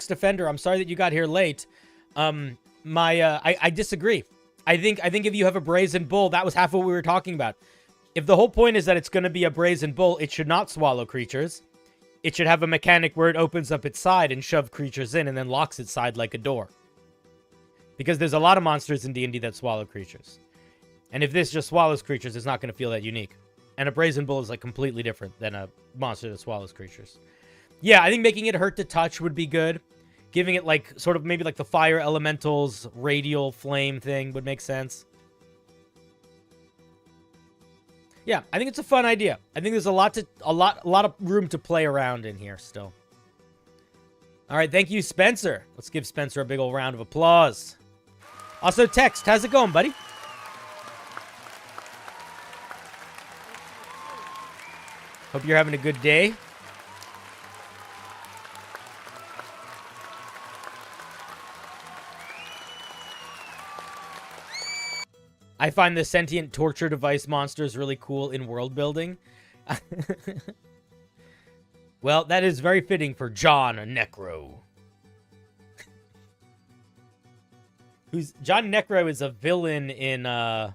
Defender, I'm sorry that you got here late. I disagree. I think if you have a Brazen Bull, that was half what we were talking about. If the whole point is that it's going to be a Brazen Bull, it should not swallow creatures. It should have a mechanic where it opens up its side and shoves creatures in and then locks its side like a door. Because there's a lot of monsters in D&D that swallow creatures. And if this just swallows creatures, it's not going to feel that unique. And a Brazen Bull is like completely different than a monster that swallows creatures. Yeah, I think making it hurt to touch would be good. Giving it like sort of maybe like the fire elementals radial flame thing would make sense. Yeah, I think it's a fun idea. I think there's a lot of room to play around in here still. All right, thank you, Spencer. Let's give Spencer a big old round of applause. Also, Text, how's it going, buddy? Hope you're having a good day. I find the sentient torture device monsters really cool in world building. Well, that is very fitting for John Necro. John Necro is a villain in I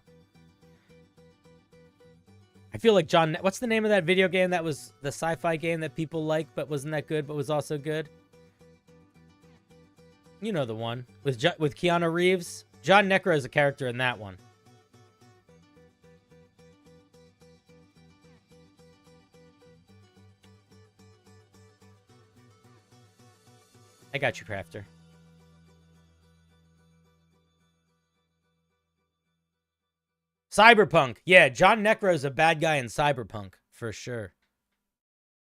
feel like what's the name of that video game that was the sci-fi game that people liked but wasn't that good but was also good? You know the one with Keanu Reeves. John Necro is a character in that one. I got you, Crafter. Cyberpunk. Yeah, John Necro's a bad guy in Cyberpunk, for sure.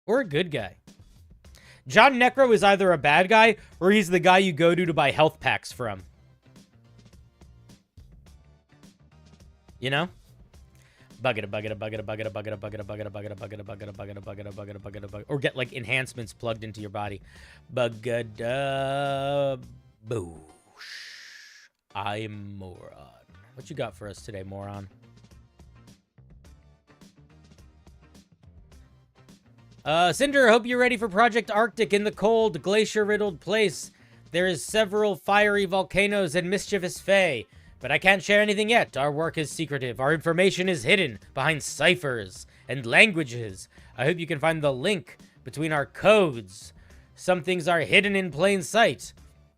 Or a good guy. John Necro is either a bad guy, or he's the guy you go to buy health packs from. You know? Or get, like, enhancements plugged into your body. Boosh. I'm moron. What you got for us today, moron? Cinder, hope you're ready for Project Arctic in the cold, glacier-riddled place. There is several fiery volcanoes and mischievous fae, but I can't share anything yet. Our work is secretive. Our information is hidden behind ciphers and languages. I hope you can find the link between our codes. Some things are hidden in plain sight.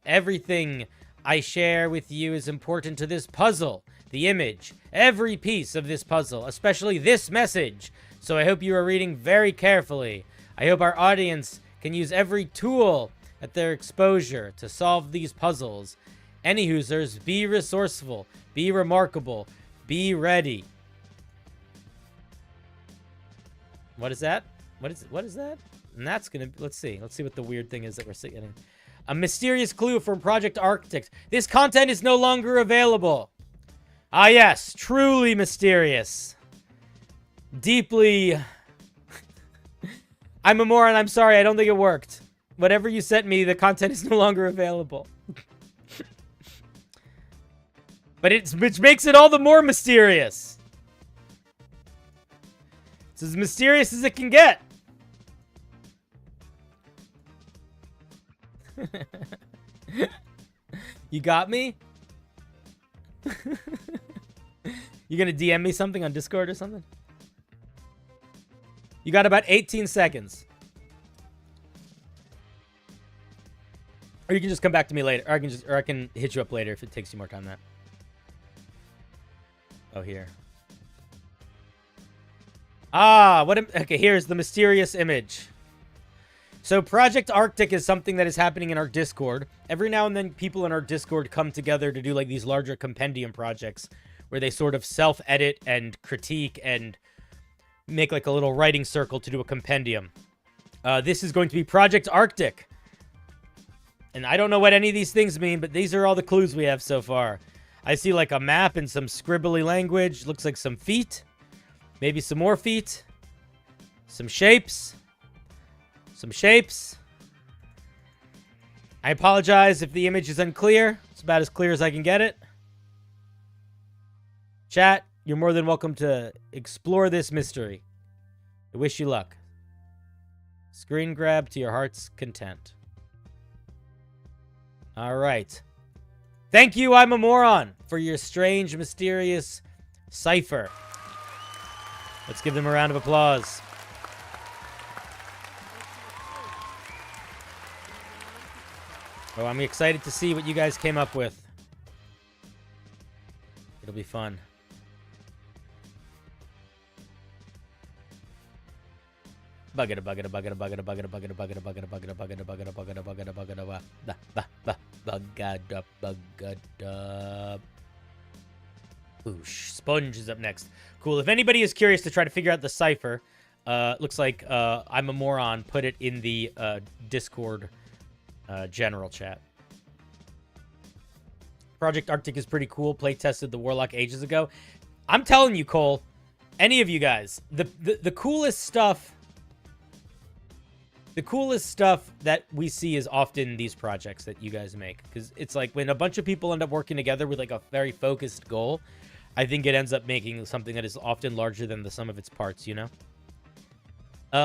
Everything I share with you is important to this puzzle. The image, every piece of this puzzle, especially this message. So I hope you are reading very carefully. I hope our audience can use every tool at their exposure to solve these puzzles. Any users, be resourceful, be remarkable, be ready. What is that? What is that? And that's gonna, let's see what the weird thing is that we're getting. A mysterious clue from Project Arctic. This content is no longer available. Ah yes, truly mysterious. Deeply... I'm a moron, I'm sorry, I don't think it worked. Whatever you sent me, the content is no longer available. But which makes it all the more mysterious. It's as mysterious as it can get. You got me? You gonna DM me something on Discord or something? You got about 18 seconds. Or you can just come back to me later. Or I can hit you up later if it takes you more time than that. Oh, here. Ah, okay, here's the mysterious image. So Project Arctic is something that is happening in our Discord. Every now and then people in our Discord come together to do like these larger compendium projects where they sort of self-edit and critique and make like a little writing circle to do a compendium. This is going to be Project Arctic. And I don't know what any of these things mean, but these are all the clues we have so far. I see like a map and some scribbly language. Looks like some feet. Maybe some more feet. Some shapes. Some shapes. I apologize if the image is unclear. It's about as clear as I can get it. Chat, you're more than welcome to explore this mystery. I wish you luck. Screen grab to your heart's content. All right. Thank you, I'm a moron, for your strange, mysterious cipher. Let's give them a round of applause. Oh, I'm excited to see what you guys came up with. It'll be fun. Bugga bugga bugga bugga bugga bugga bugga bugga bugga bugga bugga bugga bugga bugga bugga. Boosh. Sponge is up next. Cool. If anybody is curious to try to figure out the cipher, looks like I'm a moron. Put it in the Discord general chat. Project Arctic is pretty cool. Play tested the Warlock ages ago. I'm telling you, Cole, any of you guys, the coolest stuff. The coolest stuff that we see is often these projects that you guys make. Because it's like when a bunch of people end up working together with like a very focused goal, I think it ends up making something that is often larger than the sum of its parts, you know?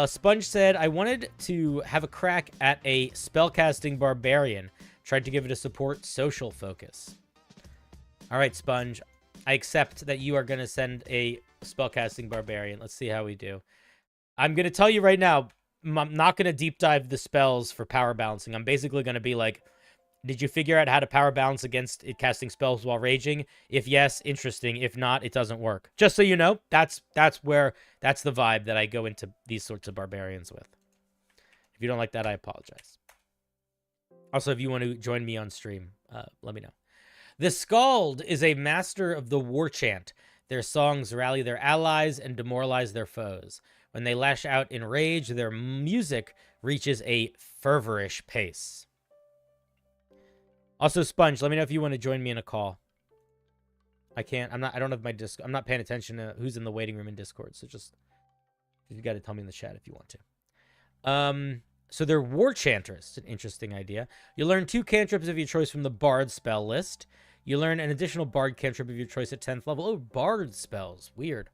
Sponge said, I wanted to have a crack at a spellcasting barbarian. Tried to give it a support social focus. All right, Sponge. I accept that you are going to send a spellcasting barbarian. Let's see how we do. I'm going to tell you right now, I'm not going to deep dive the spells for power balancing. I'm basically going to be like, did you figure out how to power balance against it casting spells while raging? If yes, interesting. If not, it doesn't work. Just so you know, that's the vibe that I go into these sorts of barbarians with. If you don't like that, I apologize. Also, if you want to join me on stream, let me know. The Skald is a master of the war chant. Their songs rally their allies and demoralize their foes. When they lash out in rage, their music reaches a fervorish pace. Also, Sponge, let me know if you want to join me in a call. I can't. I don't have my Discord. I'm not paying attention to who's in the waiting room in Discord. So just, you got to tell me in the chat if you want to. So they're war chanters. It's an interesting idea. You learn 2 cantrips of your choice from the Bard spell list. You learn an additional Bard cantrip of your choice at 10th level. Oh, Bard spells. Weird.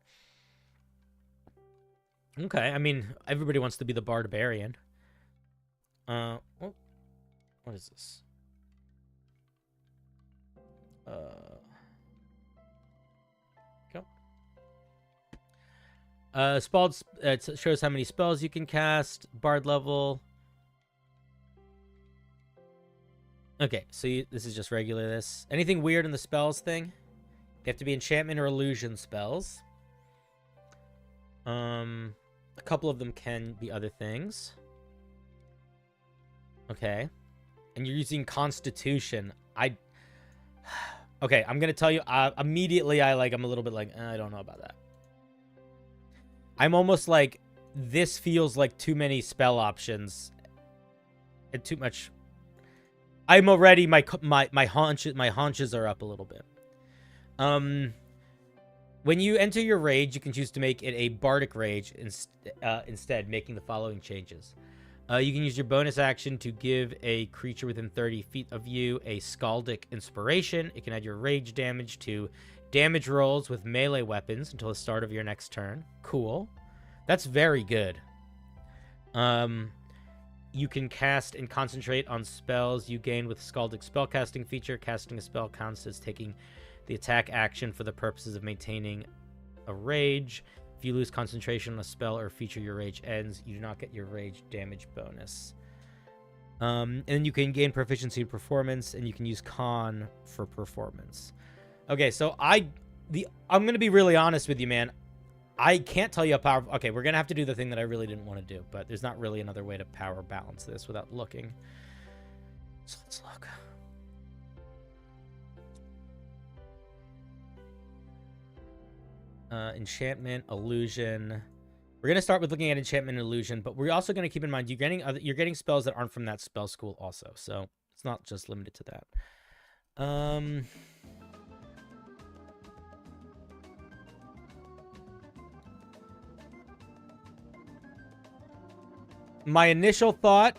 Okay, I mean, everybody wants to be the Barbarian. Oh, what is this? Spells, it shows how many spells you can cast. Bard level. Okay, so this is just regular this. Anything weird in the spells thing? They have to be enchantment or illusion spells. A couple of them can be other things. Okay. And you're using Constitution. Okay, I'm gonna tell you, immediately I'm a little bit like, I don't know about that. I'm almost like, this feels like too many spell options. And too much. I'm already, my haunches are up a little bit. When you enter your rage, you can choose to make it a bardic rage instead, making the following changes. You can use your bonus action to give a creature within 30 feet of you a Skaldic inspiration. It can add your rage damage to damage rolls with melee weapons until the start of your next turn. Cool. That's very good. You can cast and concentrate on spells you gain with Skaldic spellcasting feature. Casting a spell counts as taking the attack action for the purposes of maintaining a rage. If you lose concentration on a spell or feature, your rage ends. You do not get your rage damage bonus. And you can gain proficiency in performance, and you can use con for performance. Okay, so I'm going to be really honest with you, man. I can't tell you how powerful... Okay, we're going to have to do the thing that I really didn't want to do, but there's not really another way to power balance this without looking. So let's look. Enchantment, illusion. We're going to start with looking at enchantment and illusion, but we're also going to keep in mind you're getting spells that aren't from that spell school also, so it's not just limited to that. My initial thought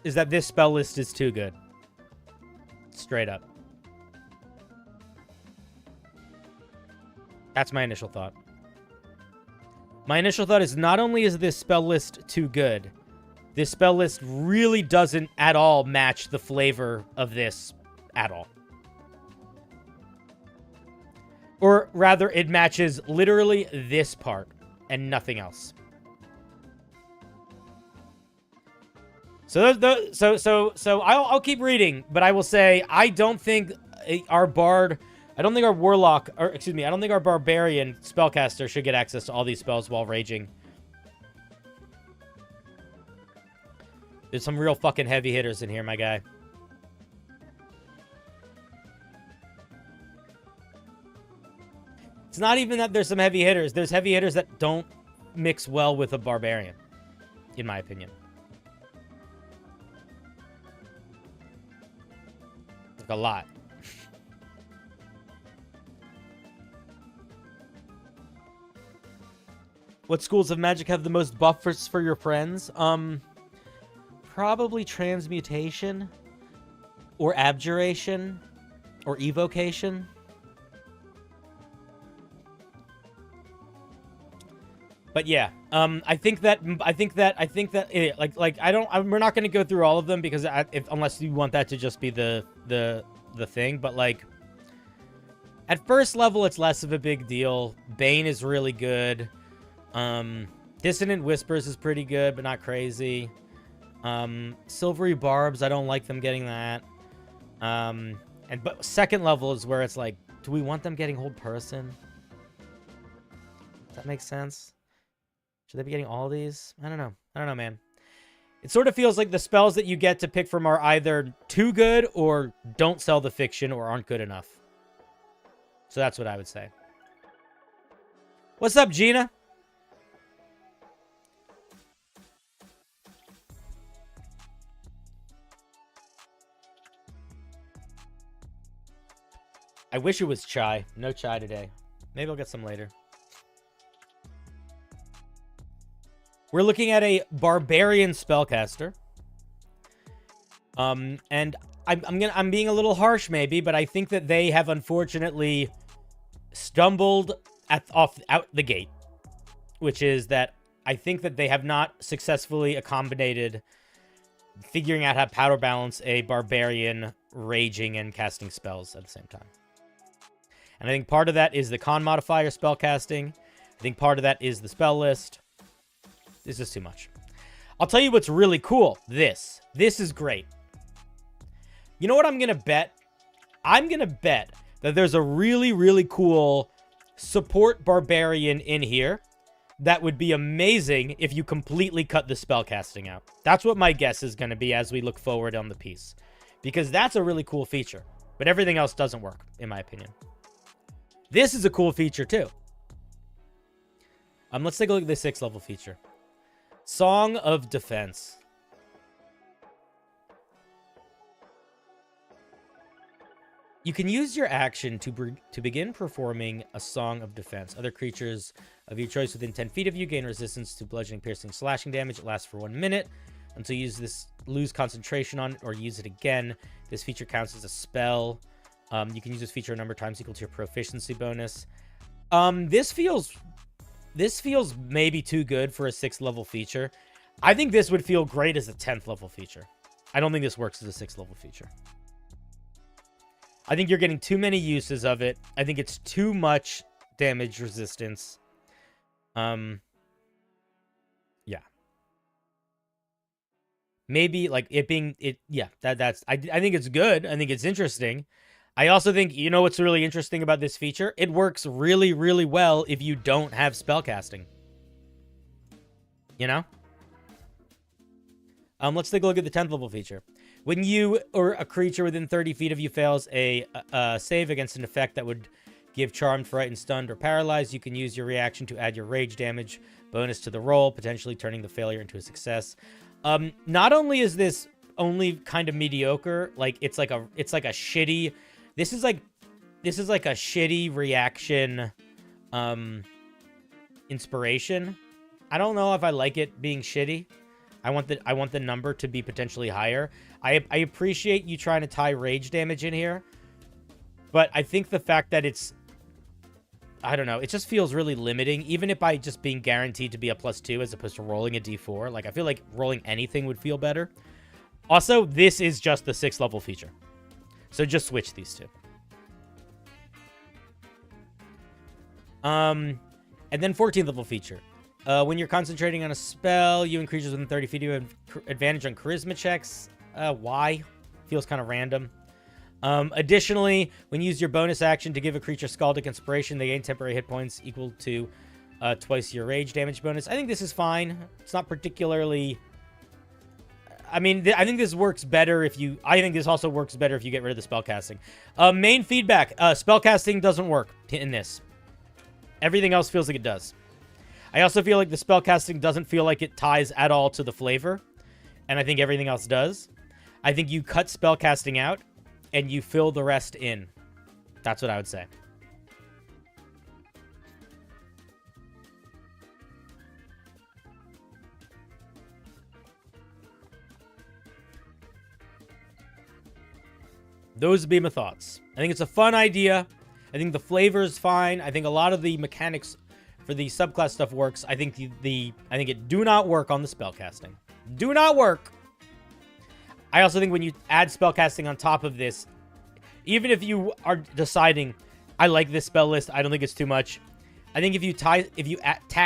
is that this spell list is too good. Straight up. That's my initial thought. My initial thought is not only is this spell list too good, this spell list really doesn't at all match the flavor of this at all. Or rather, it matches literally this part and nothing else. So I'll keep reading, but I will say I don't think our bard, I don't think our warlock, or excuse me, I don't think our barbarian spellcaster should get access to all these spells while raging. There's some real fucking heavy hitters in here, my guy. It's not even that there's some heavy hitters. There's heavy hitters that don't mix well with a barbarian, in my opinion. A lot. What schools of magic have the most buffers for your friends? Probably transmutation or abjuration or evocation. But yeah, I think that we're not going to go through all of them because unless you want that to just be the thing, but like at first level, it's less of a big deal. Bane is really good. Dissonant Whispers is pretty good, but not crazy. Silvery Barbs, I don't like them getting that. But second level is where it's like, do we want them getting Hold Person? Does that make sense? Should they be getting all these? I don't know. I don't know, man. It sort of feels like the spells that you get to pick from are either too good or don't sell the fiction or aren't good enough. So that's what I would say. What's up, Gina? I wish it was chai. No chai today. Maybe I'll get some later. We're looking at a barbarian spellcaster. And I'm being a little harsh maybe, but I think that they have unfortunately stumbled out the gate, which is that I think that they have not successfully accommodated figuring out how to power balance a barbarian raging and casting spells at the same time. And I think part of that is the con modifier spellcasting. I think part of that is the spell list. This is too much. I'll tell you what's really cool. This is great. You know what I'm going to bet? I'm going to bet that there's a really, really cool support barbarian in here that would be amazing if you completely cut the spellcasting out. That's what my guess is going to be as we look forward on the piece. Because that's a really cool feature. But everything else doesn't work, in my opinion. This is a cool feature, too. Let's take a look at the 6th level feature. Song of Defense. You can use your action to begin performing a Song of Defense. Other creatures of your choice within 10 feet of you gain resistance to bludgeoning, piercing, slashing damage. It lasts for 1 minute. Until you lose concentration on it or use it again. This feature counts as a spell. You can use this feature a number of times equal to your proficiency bonus. This feels maybe too good for a 6th level feature. I think this would feel great as a 10th level feature. I don't think this works as a 6th level feature. I think you're getting too many uses of it. I think it's too much damage resistance. Yeah. Maybe like it being yeah, that's I think it's good. I think it's interesting. I also think, you know what's really interesting about this feature? It works really, really well if you don't have spellcasting. You know? Let's take a look at the 10th level feature. When you or a creature within 30 feet of you fails a save against an effect that would give charmed, frightened, stunned, or paralyzed, you can use your reaction to add your rage damage bonus to the roll, potentially turning the failure into a success. Not only is this only kind of mediocre, like it's like a shitty. This is like a shitty reaction inspiration. I don't know if I like it being shitty. I want the number to be potentially higher. I appreciate you trying to tie rage damage in here, but I think the fact that it's, I don't know, it just feels really limiting. Even if by just being guaranteed to be a +2 as opposed to rolling a d4, like I feel like rolling anything would feel better. Also, this is just the 6th level feature, so just switch these two. And then 14th level feature. When you're concentrating on a spell, you and creatures within 30 feet, you have advantage on charisma checks. Why? Feels kind of random. Additionally, when you use your bonus action to give a creature Scaldic Inspiration, they gain temporary hit points equal to twice your rage damage bonus. I think this is fine. It's not particularly... I mean, I think this works better if you... I think this also works better if you get rid of the spellcasting. Main feedback. Spellcasting doesn't work in this. Everything else feels like it does. I also feel like the spellcasting doesn't feel like it ties at all to the flavor. And I think everything else does. I think you cut spellcasting out and you fill the rest in. That's what I would say. Those would be my thoughts. I think it's a fun idea. I think the flavor is fine. I think a lot of the mechanics for the subclass stuff works. I think I think it do not work on the spellcasting. Do not work. I also think when you add spellcasting on top of this, even if you are deciding, I like this spell list, I don't think it's too much. I think if you tack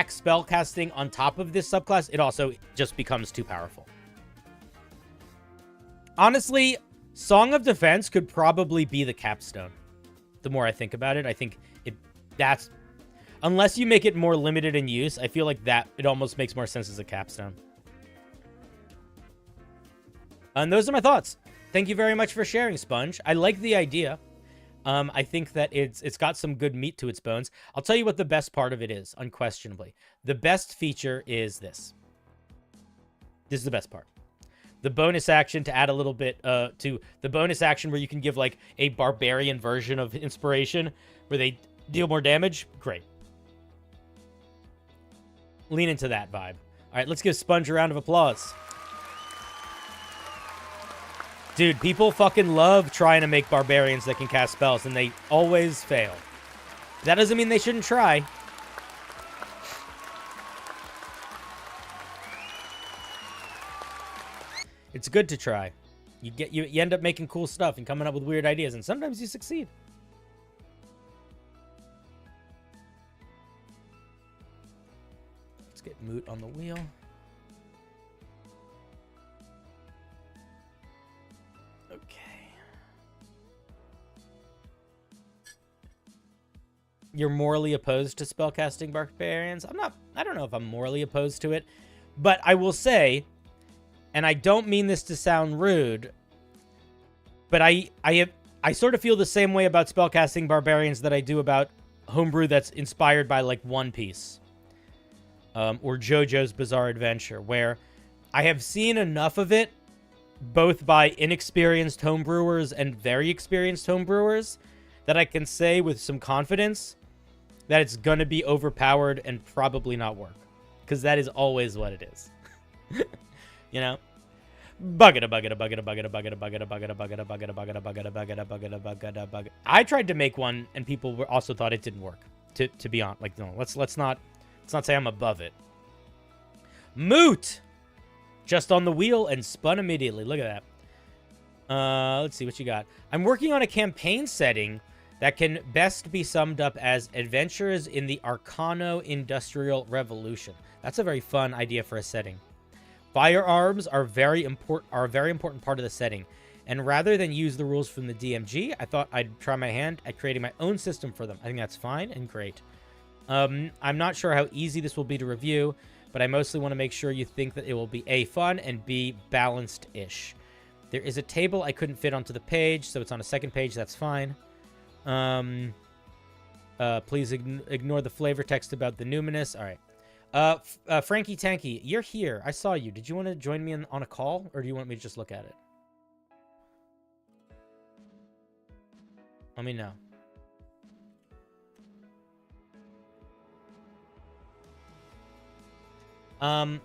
spellcasting on top of this subclass, it also just becomes too powerful. Honestly, Song of Defense could probably be the capstone. The more I think about it, I think that's... Unless you make it more limited in use, I feel like that it almost makes more sense as a capstone. And those are my thoughts. Thank you very much for sharing, Sponge. I like the idea. I think that it's got some good meat to its bones. I'll tell you what the best part of it is, unquestionably. The best feature is this. This is the best part. The bonus action to add a little bit to the bonus action where you can give like a barbarian version of inspiration where they deal more damage. Great. Lean into that vibe. All right, let's give Sponge a round of applause. Dude, people fucking love trying to make barbarians that can cast spells, and they always fail. That doesn't mean they shouldn't try. It's good to try. You end up making cool stuff and coming up with weird ideas, and sometimes you succeed. Let's get Moot on the wheel. Okay. You're morally opposed to spellcasting barbarians? I don't know if I'm morally opposed to it, but I will say, and I don't mean this to sound rude, but I sort of feel the same way about spellcasting barbarians that I do about homebrew that's inspired by like One Piece or JoJo's Bizarre Adventure, where I have seen enough of it, both by inexperienced homebrewers and very experienced homebrewers, that I can say with some confidence that it's going to be overpowered and probably not work. Because that is always what it is. You know? I tried to make one and people also thought it didn't work. To be honest, like, no, let's not say I'm above it. Moot! Just on the wheel and spun immediately. Look at that. Let's see what you got. I'm working on a campaign setting that can best be summed up as Adventures in the Arcano-Industrial Revolution. That's a very fun idea for a setting. Firearms are a very important part of the setting. And rather than use the rules from the DMG, I thought I'd try my hand at creating my own system for them. I think that's fine and great. I'm not sure how easy this will be to review, but I mostly want to make sure you think that it will be A, fun, and B, balanced-ish. There is a table I couldn't fit onto the page, so it's on a second page. That's fine. Please ignore the flavor text about the numinous. All right. Frankie Tanky, you're here. I saw you. Did you want to join me on a call, or do you want me to just look at it? Let me know. I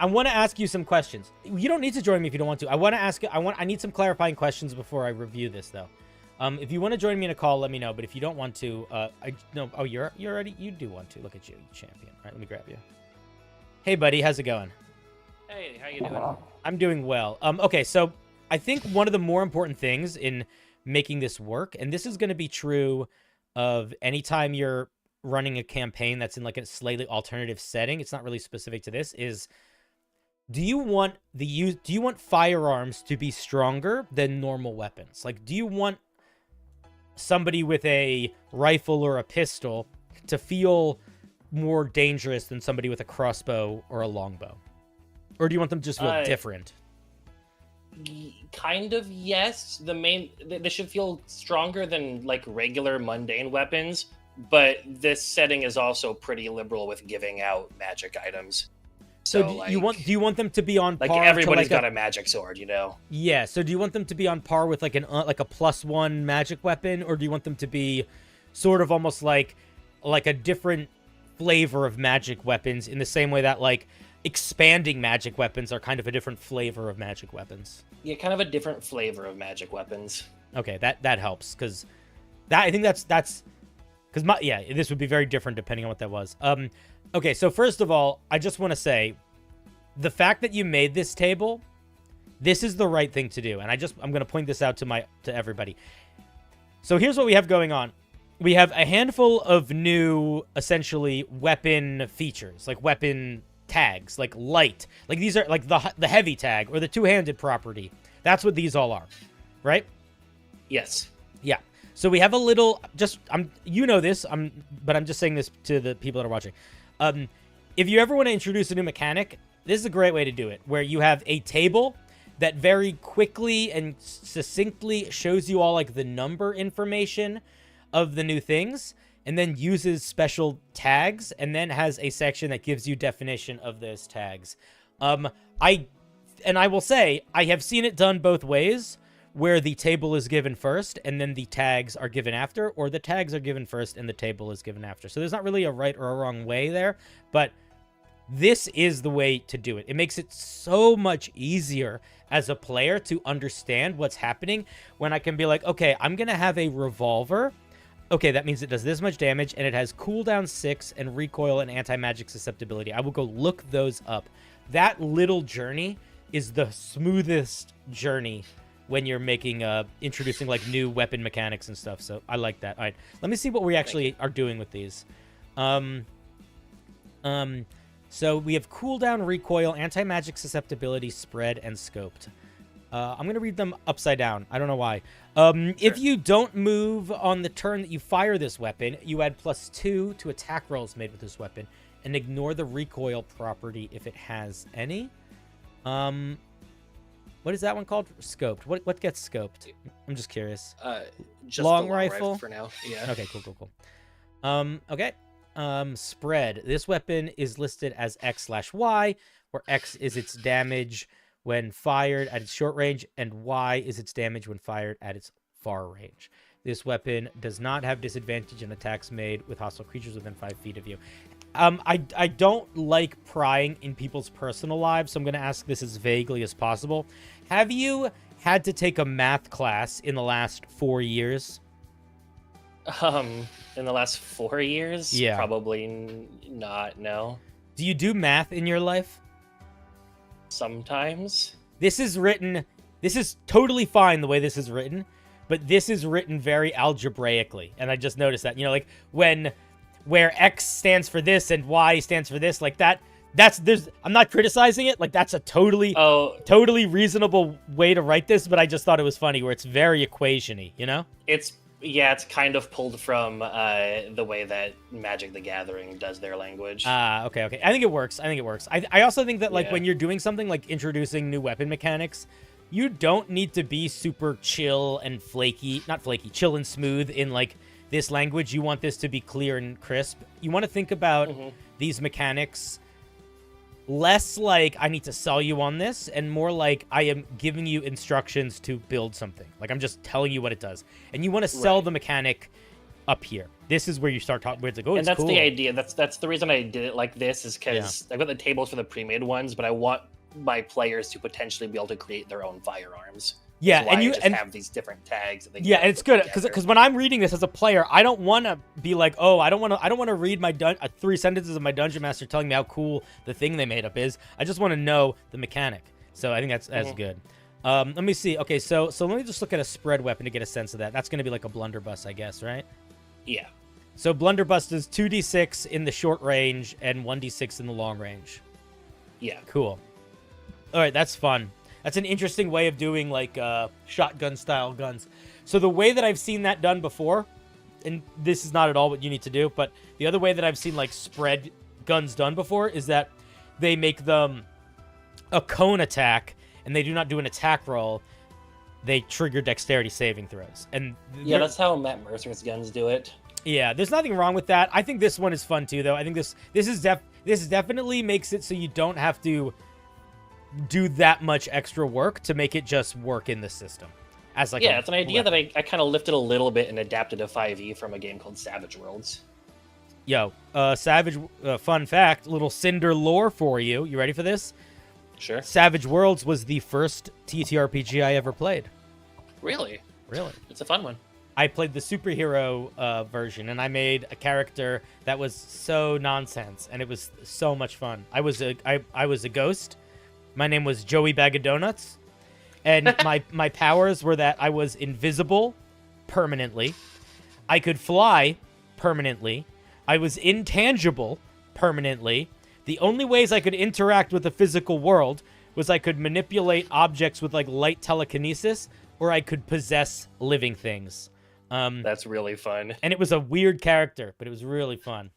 want to ask you some questions. You don't need to join me if you don't want to. I need some clarifying questions before I review this, though. If you want to join me in a call, let me know. But if you don't want to, you do want to. Look at you, champion. All right, let me grab you. Hey, buddy, how's it going? Hey, how you doing? I'm doing well. Okay, so I think one of the more important things in making this work, and this is going to be true of any time you're running a campaign that's in like a slightly alternative setting, it's not really specific to this, is do you want firearms to be stronger than normal weapons? Like, do you want somebody with a rifle or a pistol to feel more dangerous than somebody with a crossbow or a longbow? Or do you want them to just feel different? Kind of, yes. They should feel stronger than like regular mundane weapons, but this setting is also pretty liberal with giving out magic items. So do you want them to be on par? Like everybody's got a magic sword, you know? Yeah. So do you want them to be on par with like a +1 magic weapon, or do you want them to be sort of almost like a different flavor of magic weapons in the same way that like expanding magic weapons are kind of a different flavor of magic weapons? Yeah, kind of a different flavor of magic weapons. Okay, that helps because I think that's because this would be very different depending on what that was. Okay, so first of all, I just want to say, the fact that you made this table, this is the right thing to do, and I'm going to point this out to everybody. So here's what we have going on. We have a handful of new, essentially, weapon features, like weapon tags, like light. Like these are like the heavy tag or the two-handed property. That's what these all are, right? Yes. Yeah. So we have a little, you know this, but I'm just saying this to the people that are watching. If you ever want to introduce a new mechanic, this is a great way to do it, where you have a table that very quickly and succinctly shows you all like the number information of the new things, and then uses special tags, and then has a section that gives you definition of those tags. I will say, I have seen it done both ways, where the table is given first and then the tags are given after, or the tags are given first and the table is given after. So there's not really a right or a wrong way there, but this is the way to do it. It makes it so much easier as a player to understand what's happening when I can be like, okay, I'm going to have a revolver. Okay, that means it does this much damage, and it has cooldown 6 and recoil and anti-magic susceptibility. I will go look those up. That little journey is the smoothest journey when you're making, introducing, like, new weapon mechanics and stuff. So I like that. All right, let me see what we actually are doing with these. So we have cooldown, recoil, anti-magic susceptibility, spread, and scoped. I'm going to read them upside down. I don't know why. Sure. If you don't move on the turn that you fire this weapon, you add +2 to attack rolls made with this weapon, and ignore the recoil property if it has any. What is that one called? Scoped. What gets scoped? I'm just curious. Just long the rifle for now. Yeah. Okay, cool. Okay. Spread. This weapon is listed as X/Y, where X is its damage when fired at its short range, and Y is its damage when fired at its far range. This weapon does not have disadvantage in attacks made with hostile creatures within 5 feet of you. I don't like prying in people's personal lives, so I'm going to ask this as vaguely as possible. Have you had to take a math class in the last 4 years? In the last 4 years? Yeah. Probably not, no. Do you do math in your life? Sometimes. This is totally fine the way this is written, but this is written very algebraically, and I just noticed that, like where X stands for this and Y stands for this, like I'm not criticizing it, like that's a totally reasonable way to write this, but I just thought it was funny where it's very equation-y, It's kind of pulled from the way that Magic the Gathering does their language. Okay. I think it works. I also think that, like, when you're doing something like introducing new weapon mechanics, you don't need to be super chill and chill and smooth in, like, this language. You want this to be clear and crisp. You want to think about these mechanics less like I need to sell you on this, and more like I am giving you instructions to build something. Like, I'm just telling you what it does. And you want to sell the mechanic up here. This is where you start talking, where it's like, oh, it's cool. And that's the idea. That's the reason I did it like this, is because I've got the tables for the pre-made ones, but I want my players to potentially be able to create their own firearms. Yeah, and you have these different tags. That and it's good because when I'm reading this as a player, I don't want to be like, oh, I don't want to read my 3 sentences of my dungeon master telling me how cool the thing they made up is. I just want to know the mechanic. So I think that's good. Let me see. Okay, so let me just look at a spread weapon to get a sense of that. That's going to be like a blunderbuss, I guess, right? Yeah. So blunderbuss does 2d6 in the short range and 1d6 in the long range. Yeah. Cool. All right, that's fun. That's an interesting way of doing, like, shotgun-style guns. So the way that I've seen that done before, and this is not at all what you need to do, but the other way that I've seen, like, spread guns done before is that they make them a cone attack, and they do not do an attack roll. They trigger dexterity saving throws. And yeah, that's how Matt Mercer's guns do it. Yeah, there's nothing wrong with that. I think this one is fun, too, though. I think this definitely makes it so you don't have to do that much extra work to make it just work in the system. As like it's an idea that I kind of lifted a little bit and adapted to 5e from a game called Savage Worlds. Yo, fun fact, little Cinder lore for you. You ready for this? Sure. Savage Worlds was the first TTRPG I ever played. Really? Really. It's a fun one. I played the superhero version, and I made a character that was so nonsense, and it was so much fun. I was a ghost. My name was Joey Bag of Donuts, and my powers were that I was invisible permanently, I could fly permanently, I was intangible permanently. The only ways I could interact with the physical world was I could manipulate objects with, like, light telekinesis, or I could possess living things. That's really fun. And it was a weird character, but it was really fun.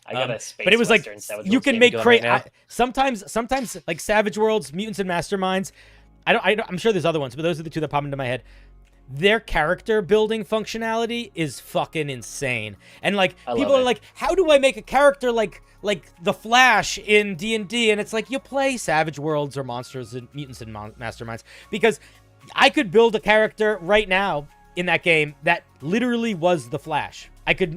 I got a space but it was Western like Savage you Worlds can game make going right now. sometimes like Savage Worlds, Mutants and Masterminds. I'm sure there's other ones, but those are the two that pop into my head. Their character building functionality is fucking insane. And like people are like, how do I make a character like the Flash in D&D? And it's like, you play Savage Worlds or Monsters and Mutants and Masterminds, because I could build a character right now in that game that literally was the Flash. They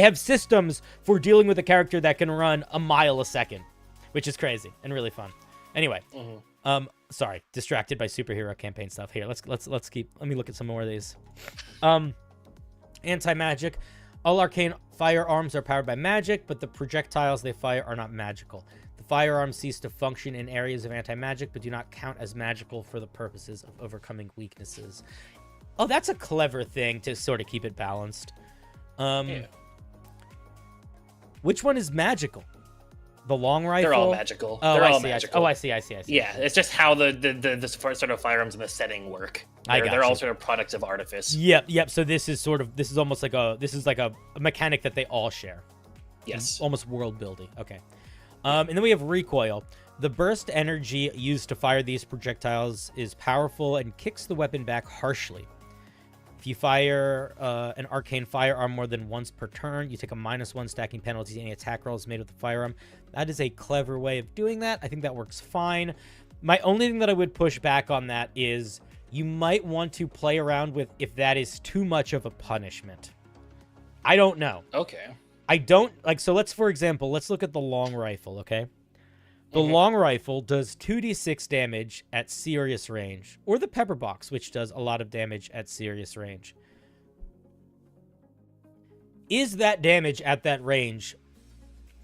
have systems for dealing with a character that can run a mile a second, which is crazy and really fun. Anyway, sorry, distracted by superhero campaign stuff. Here, let me look at some more of these. Anti-magic. All arcane firearms are powered by magic, but the projectiles they fire are not magical. The firearms cease to function in areas of anti-magic, but do not count as magical for the purposes of overcoming weaknesses. Oh, that's a clever thing to sort of keep it balanced. Yeah. Which one is magical? The long rifle? They're all magical. Oh, They're all magical. I see. Yeah, it's just how the sort of firearms in the setting work. They're all sort of products of artifice. Yep. So this is almost like a mechanic that they all share. Yes. It's almost world building. Okay. And then we have recoil. The burst energy used to fire these projectiles is powerful and kicks the weapon back harshly. If you fire an arcane firearm more than once per turn, you take a -1 stacking penalty to any attack rolls made with the firearm. That is a clever way of doing that. I think that works fine. My only thing that I would push back on that is you might want to play around with if that is too much of a punishment. I don't know. Okay. I don't like, so for example, let's look at the long rifle, okay? The long rifle does 2d6 damage at serious range, or the pepper box, which does a lot of damage at serious range. Is that damage at that range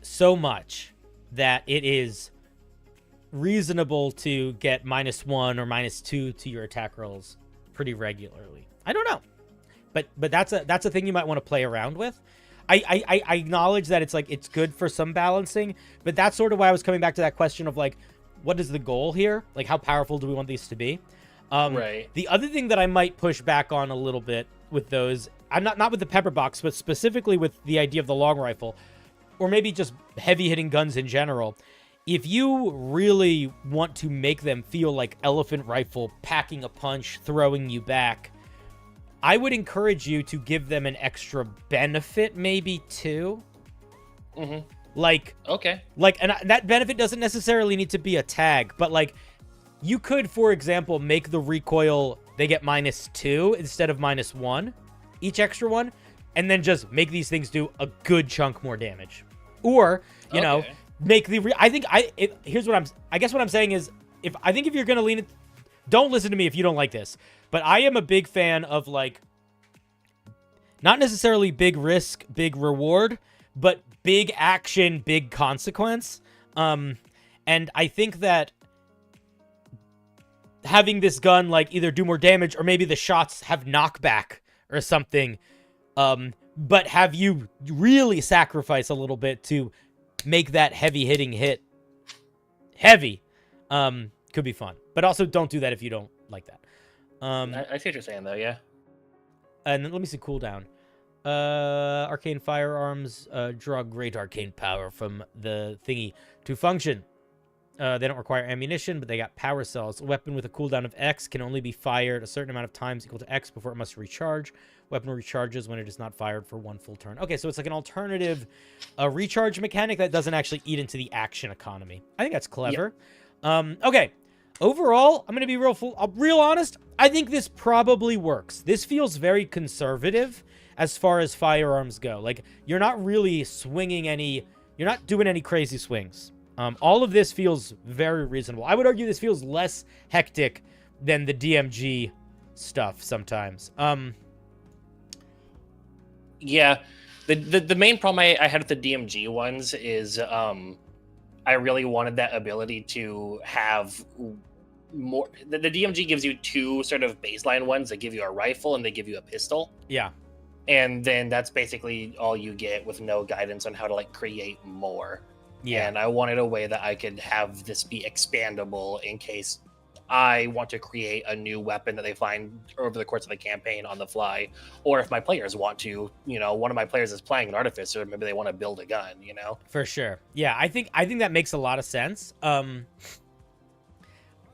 so much that it is reasonable to get -1 or -2 to your attack rolls pretty regularly? I don't know, but that's a thing you might want to play around with. I acknowledge that it's good for some balancing, but that's sort of why I was coming back to that question of like, what is the goal here? Like, how powerful do we want these to be? Right. The other thing that I might push back on a little bit with those, I'm not with the pepper box, but specifically with the idea of the long rifle, or maybe just heavy hitting guns in general. If you really want to make them feel like elephant rifle, packing a punch, throwing you back, I would encourage you to give them an extra benefit, maybe too. Mm-hmm. And that benefit doesn't necessarily need to be a tag, but like, you could, for example, make the recoil, they get -2 instead of -1, each extra one, and then just make these things do a good chunk more damage. Or, you know, make the, here's what I guess what I'm saying is, if you're going to lean it, don't listen to me if you don't like this. But I am a big fan of, like, not necessarily big risk, big reward, but big action, big consequence. And I think that having this gun, like, either do more damage or maybe the shots have knockback or something, but have you really sacrifice a little bit to make that heavy-hitting hit heavy, could be fun. But also don't do that if you don't like that. I see what you're saying, though, yeah. And then let me see cooldown. Arcane firearms draw great arcane power from the thingy to function. They don't require ammunition, but they got power cells. A weapon with a cooldown of X can only be fired a certain amount of times equal to X before it must recharge. Weapon recharges when it is not fired for 1 full turn. Okay, so it's like an alternative recharge mechanic that doesn't actually eat into the action economy. I think that's clever. Yep. Okay. Overall, I'm going to be real honest. I think this probably works. This feels very conservative as far as firearms go. Like, you're not really you're not doing any crazy swings. All of this feels very reasonable. I would argue this feels less hectic than the DMG stuff sometimes. Yeah. The main problem I had with the DMG ones is I really wanted that ability to have more. The DMG gives you 2 sort of baseline ones that give you a rifle and they give you a pistol. Yeah. And then that's basically all you get with no guidance on how to, like, create more. Yeah. And I wanted a way that I could have this be expandable in case I want to create a new weapon that they find over the course of the campaign on the fly. Or if my players want to, one of my players is playing an artificer, maybe they want to build a gun, For sure. Yeah, I think that makes a lot of sense.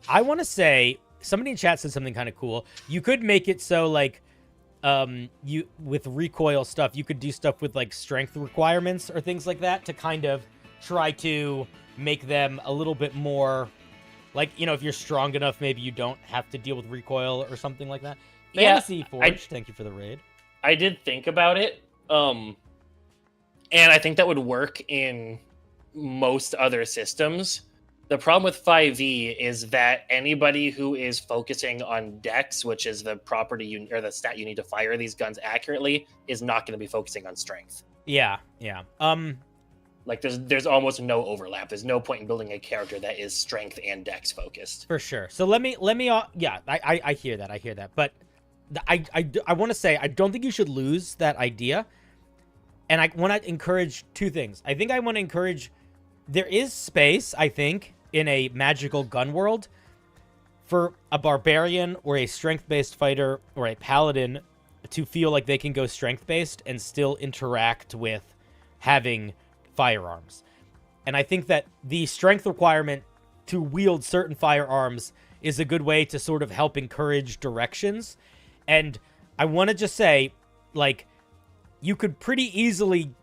I want to say somebody in chat said something kind of cool. You could make it so like you with recoil stuff, you could do stuff with like strength requirements or things like that to kind of try to make them a little bit more like, you know, if you're strong enough, maybe you don't have to deal with recoil or something like that. Fantasy Forge, thank you for the raid. I did think about it, and I think that would work in most other systems. The problem with 5e is that anybody who is focusing on dex, which is the property or the stat you need to fire these guns accurately, is not going to be focusing on strength. Yeah. Like there's almost no overlap. There's no point in building a character that is strength and dex focused. For sure. So let me yeah, I hear that. But I want to say I don't think you should lose that idea. And I want to encourage two things. I think I want to encourage there is space, I think, in a magical gun world for a barbarian or a strength-based fighter or a paladin to feel like they can go strength-based and still interact with having firearms. And I think that the strength requirement to wield certain firearms is a good way to sort of help encourage directions. And I want to just say, like, you could pretty easily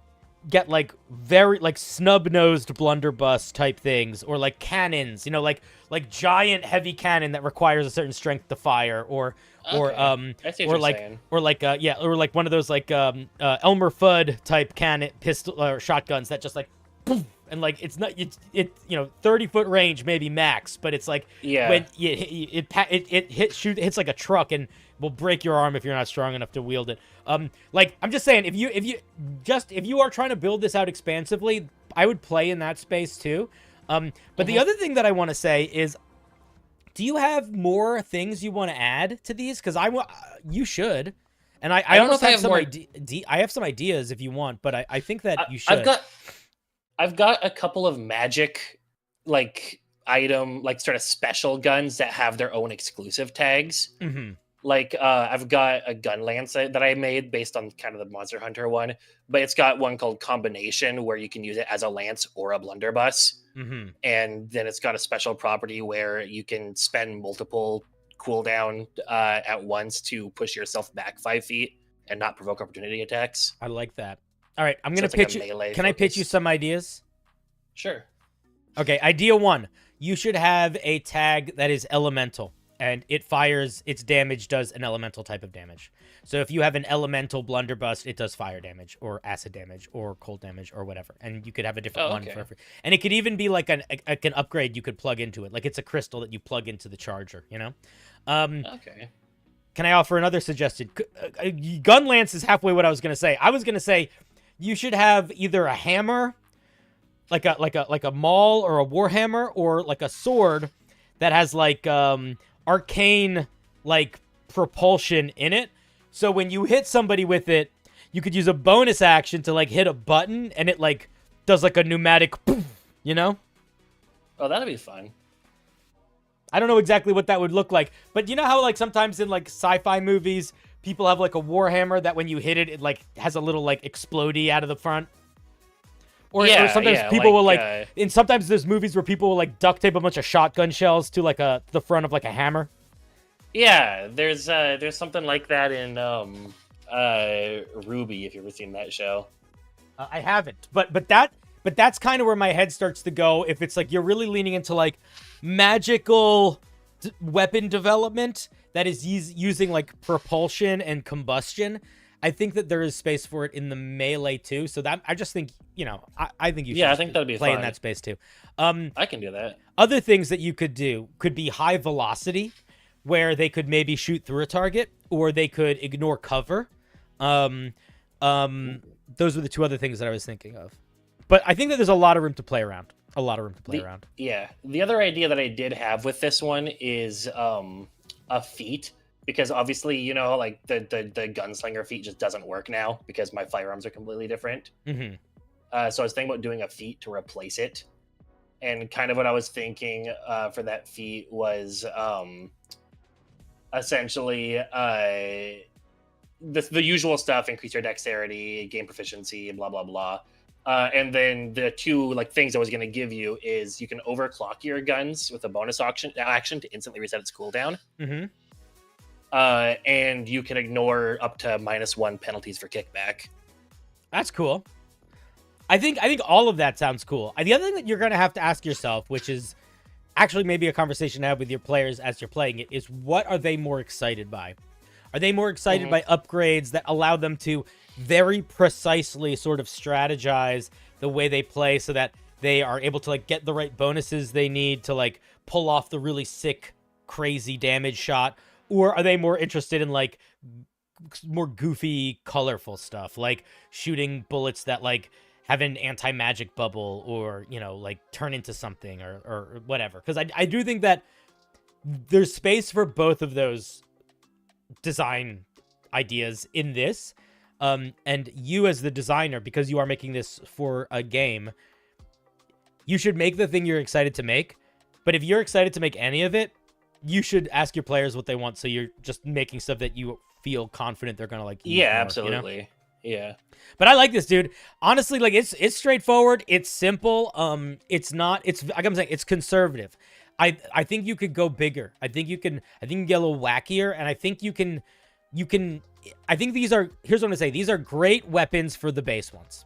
get like very like snub-nosed blunderbuss type things, or like cannons, you know, like giant heavy cannon that requires a certain strength to fire, or like one of those like Elmer Fudd type cannon pistol or shotguns that just like poof, and like it's 30-foot range maybe max, but it's like when it hits like a truck and will break your arm if you're not strong enough to wield it. Like I'm just saying, if you are trying to build this out expansively, I would play in that space too. But the other thing that I want to say is, do you have more things you want to add to these? Because you should, and I don't know if I have some I have some ideas if you want, but I think that you should. I've got a couple of magic like item like sort of special guns that have their own exclusive tags. Mm-hmm. Like, I've got a gun lance that I made based on kind of the Monster Hunter one, but it's got one called Combination where you can use it as a lance or a blunderbuss. Mm-hmm. And then it's got a special property where you can spend multiple cooldown at once to push yourself back 5 feet and not provoke opportunity attacks. I like that. All right, I'm going to pitch you. Can I pitch you some ideas? Sure. Okay, idea 1. You should have a tag that is elemental. And it fires, its damage does an elemental type of damage. So if you have an elemental blunderbuss, it does fire damage or acid damage or cold damage or whatever. And you could have a different one for every. And it could even be like an upgrade you could plug into it. Like it's a crystal that you plug into the charger, you know? Okay. Can I offer another suggestion? Gun lance is halfway what I was going to say. I was going to say you should have either a hammer, like a maul or a warhammer, or like a sword that has like arcane like propulsion in it, so when you hit somebody with it, you could use a bonus action to like hit a button and it like does like a pneumatic poof, you know? Oh, that'd be fun. I don't know exactly what that would look like, but you know how like sometimes in like sci-fi movies people have like a warhammer that when you hit it, it like has a little like explodey out of the front? Or sometimes people will like, and sometimes there's movies where people will like duct tape a bunch of shotgun shells to like the front of like a hammer. Yeah, there's something like that in Ruby, if you've ever seen that show. I haven't, but that's kind of where my head starts to go. If it's like you're really leaning into like magical weapon development that is using like propulsion and combustion, I think that there is space for it in the melee too. So that I just think, I think you should I think that'd be play fun in that space too. I can do that. Other things that you could do could be high velocity, where they could maybe shoot through a target, or they could ignore cover. Those were the two other things that I was thinking of. But I think that there's a lot of room to play around. Yeah. The other idea that I did have with this one is a feat. Because obviously, like the gunslinger feat just doesn't work now because my firearms are completely different. Mm-hmm. So I was thinking about doing a feat to replace it. And kind of what I was thinking for that feat was essentially the usual stuff: increase your dexterity, gain proficiency, blah, blah, blah. And then the two like things I was going to give you is you can overclock your guns with a bonus action to instantly reset its cooldown. Mm-hmm. And you can ignore up to -1 penalties for kickback. That's cool. I think all of that sounds cool. The other thing that you're going to have to ask yourself, which is actually maybe a conversation to have with your players as you're playing it, is what are they more excited by? Are they more excited by upgrades that allow them to very precisely sort of strategize the way they play so that they are able to like get the right bonuses they need to like pull off the really sick, crazy damage shot? Or are they more interested in like more goofy, colorful stuff, like shooting bullets that like have an anti-magic bubble or, you know, like turn into something or whatever? Because I do think that there's space for both of those design ideas in this. And you as the designer, because you are making this for a game, you should make the thing you're excited to make. But if you're excited to make any of it, you should ask your players what they want, so you're just making stuff that you feel confident they're gonna like use more, absolutely, you know? Yeah. But I like this, dude. Honestly, like it's straightforward, it's simple. It's like I'm saying, it's conservative. I think you could go bigger. I think you can get a little wackier, and I think you can I think these are, here's what I'm gonna say, these are great weapons for the base ones.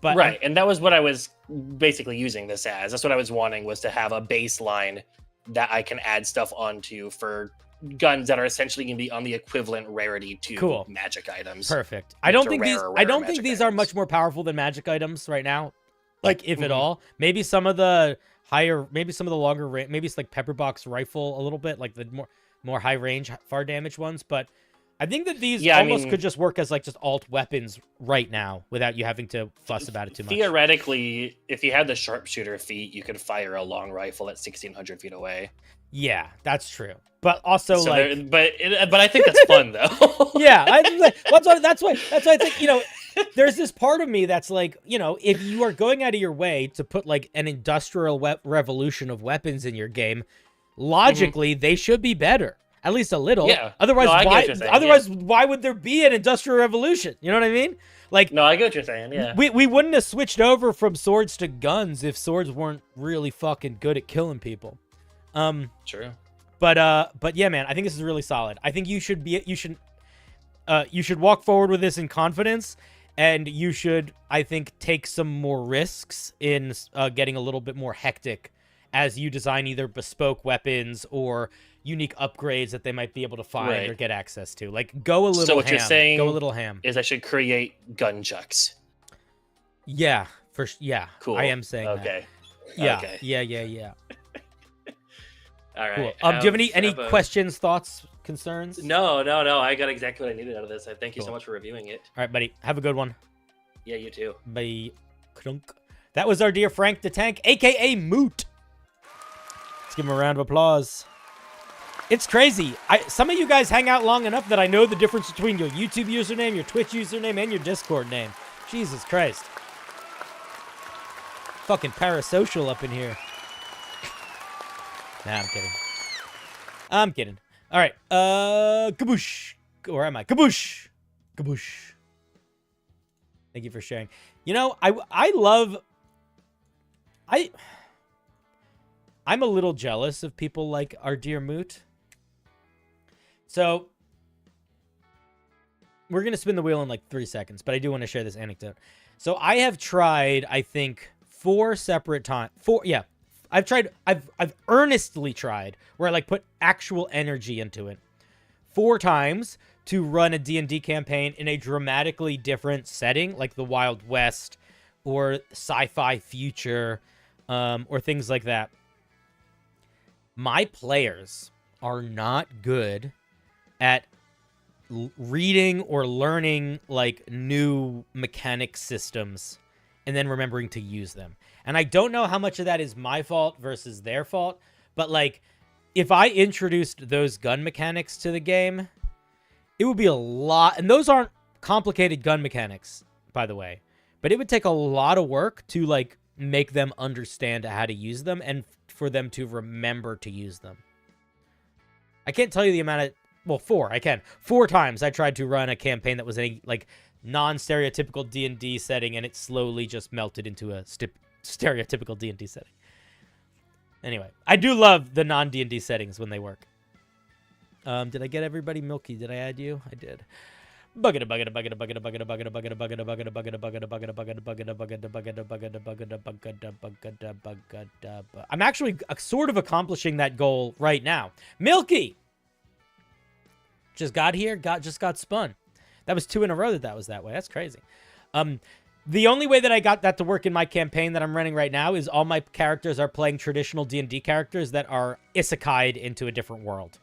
But right, and that was what I was basically using this as. That's what I was wanting, was to have a baseline that I can add stuff onto for guns that are essentially going to be on the equivalent rarity to magic items. Perfect. I don't think these are much more powerful than magic items right now. Like, if at all. Maybe some of the longer range, maybe it's like Pepperbox rifle a little bit, like the more high range, far damage ones. But I think that these could just work as like just alt weapons right now without you having to fuss about it too much. Theoretically, if you had the sharpshooter feat, you could fire a long rifle at 1,600 feet away. Yeah, that's true. But also, so like, but I think that's fun though. Yeah, that's why I think, you know, there's this part of me that's like, you know, if you are going out of your way to put like an industrial revolution of weapons in your game, logically they should be better. At least a little. Yeah. Otherwise, why would there be an industrial revolution? You know what I mean? Like, no, I get what you're saying. Yeah. We wouldn't have switched over from swords to guns if swords weren't really fucking good at killing people. True. But yeah, man, I think this is really solid. I think you should walk forward with this in confidence, and you should, I think, take some more risks in getting a little bit more hectic as you design either bespoke weapons or unique upgrades that they might be able to find or get access to. Like, go a little ham. So what you're saying is I should create gun chucks. Yeah, cool. I am saying okay. That. Yeah, okay. Yeah. All right. Cool. Do you have any questions, thoughts, concerns? No. I got exactly what I needed out of this. Thank you so much for reviewing it. All right, buddy. Have a good one. Yeah, you too. Bye. That was our dear Frank the Tank, a.k.a. Moot. Let's give him a round of applause. It's crazy. Some of you guys hang out long enough that I know the difference between your YouTube username, your Twitch username, and your Discord name. Jesus Christ. Fucking parasocial up in here. Nah, I'm kidding. All right. Kaboosh. Where am I? Kaboosh. Thank you for sharing. You know, I'm a little jealous of people like our dear Moot. So, we're going to spin the wheel in like 3 seconds, but I do want to share this anecdote. So, I have tried, I think, 4 separate times. I've earnestly tried, where I like put actual energy into it, 4 times to run a D&D campaign in a dramatically different setting, like the Wild West or sci-fi future, or things like that. My players are not good at reading or learning like new mechanic systems and then remembering to use them. And I don't know how much of that is my fault versus their fault, but like if I introduced those gun mechanics to the game, it would be a lot. And those aren't complicated gun mechanics, by the way, but it would take a lot of work to like make them understand how to use them and for them to remember to use them. I can't tell you the amount of, well, 4 times I tried to run a campaign that was a like non-stereotypical D&D setting, and it slowly just melted into a stereotypical D&D setting. Anyway, I do love the non-D&D settings when they work. Did I get everybody? Milky, did I add you? I did. I'm actually sort of accomplishing that goal right now. Milky just got here, just got spun. That was 2 in a row that was that way. That's crazy. The only way that I got that to work in my campaign that I'm running right now is all my characters are playing traditional D&D characters that are isekai'd into a different world.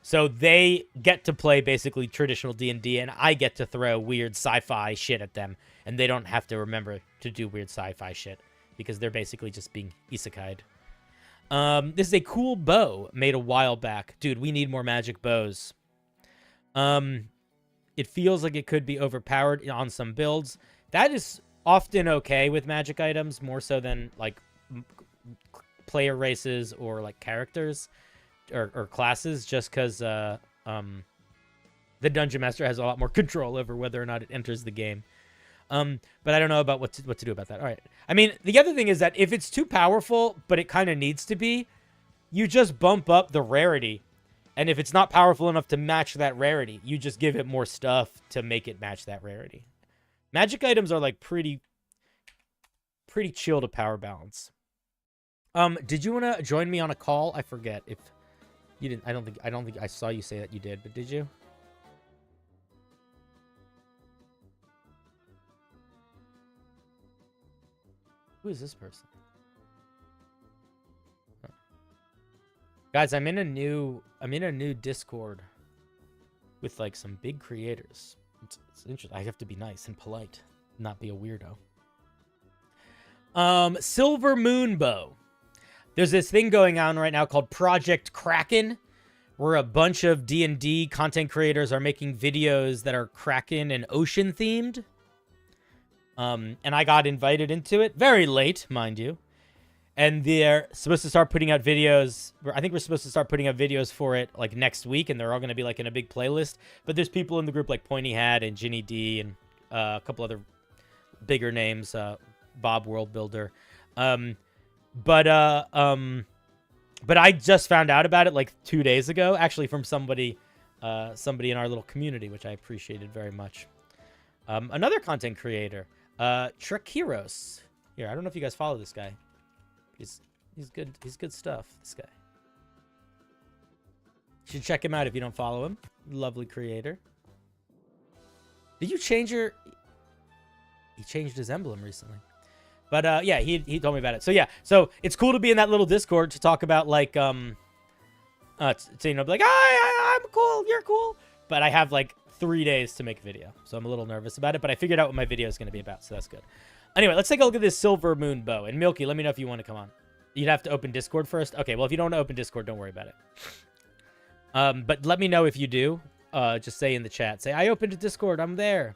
So they get to play basically traditional D&D, and I get to throw weird sci-fi shit at them, and they don't have to remember to do weird sci-fi shit because they're basically just being isekai'd. This is a cool bow made a while back. Dude, we need more magic bows. It feels like it could be overpowered on some builds. That is often okay with magic items, more so than like player races or like characters or classes, just because the Dungeon Master has a lot more control over whether or not it enters the game. But I don't know about what to do about that. All right. I mean, the other thing is that if it's too powerful, but it kind of needs to be, you just bump up the rarity. And if it's not powerful enough to match that rarity, you just give it more stuff to make it match that rarity. Magic items are like pretty chill to power balance. Did you want to join me on a call? I forget if you didn't. I don't think I saw you say that you did, but did you? Who is this person? Oh. Guys, I'm in a new Discord with like some big creators. It's interesting. I have to be nice and polite, not be a weirdo. Silver Moon Bow. There's this thing going on right now called Project Kraken, where a bunch of D&D content creators are making videos that are Kraken and ocean themed. And I got invited into it very late, mind you. And they're supposed to start putting out videos. I think we're supposed to start putting out videos for it like next week, and they're all going to be like in a big playlist. But there's people in the group like Pointy Hat and Ginny D and a couple other bigger names, Bob World Builder. But I just found out about it like 2 days ago, actually from somebody in our little community, which I appreciated very much. Another content creator, Trek Heroes. Here, I don't know if you guys follow this guy. He's good. He's good stuff. This guy. You should check him out if you don't follow him. Lovely creator. Did you change your? He changed his emblem recently. But yeah, he told me about it. So yeah, so it's cool to be in that little Discord to talk about like to be like, I'm cool, you're cool. But I have like 3 days to make a video, so I'm a little nervous about it. But I figured out what my video is going to be about, so that's good. Anyway, let's take a look at this Silver Moon Bow. And Milky, let me know if you want to come on. You'd have to open Discord first. Okay, well if you don't want to open Discord, don't worry about it. But let me know if you do. Just say in the chat, say I opened a Discord, I'm there.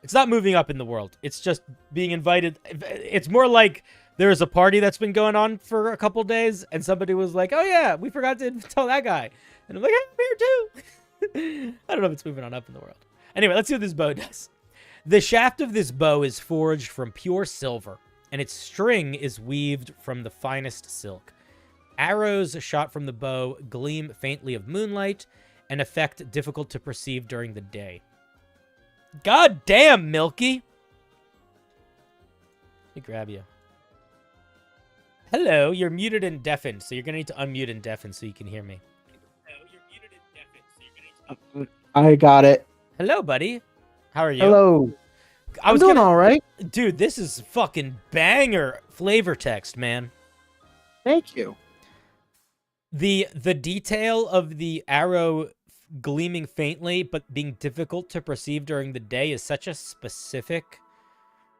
It's not moving up in the world. It's just being invited. It's more like there's a party that's been going on for a couple days, and somebody was like, oh yeah, we forgot to tell that guy. And I'm like, I'm here too. I don't know if it's moving on up in the world. Anyway, let's see what this bow does. The shaft of this bow is forged from pure silver, and its string is weaved from the finest silk. Arrows shot from the bow gleam faintly of moonlight, an effect difficult to perceive during the day. God damn, Milky. Let me grab you. Hello, you're muted and deafened, so you're going to need to unmute and deafen so you can hear me. Hello, you're muted and deafened, so you're going to need to... I got it. Hello, buddy. How are you? Hello. I'm doing all right. Dude, this is fucking banger flavor text, man. Thank you. The detail of the arrow gleaming faintly but being difficult to perceive during the day is such a specific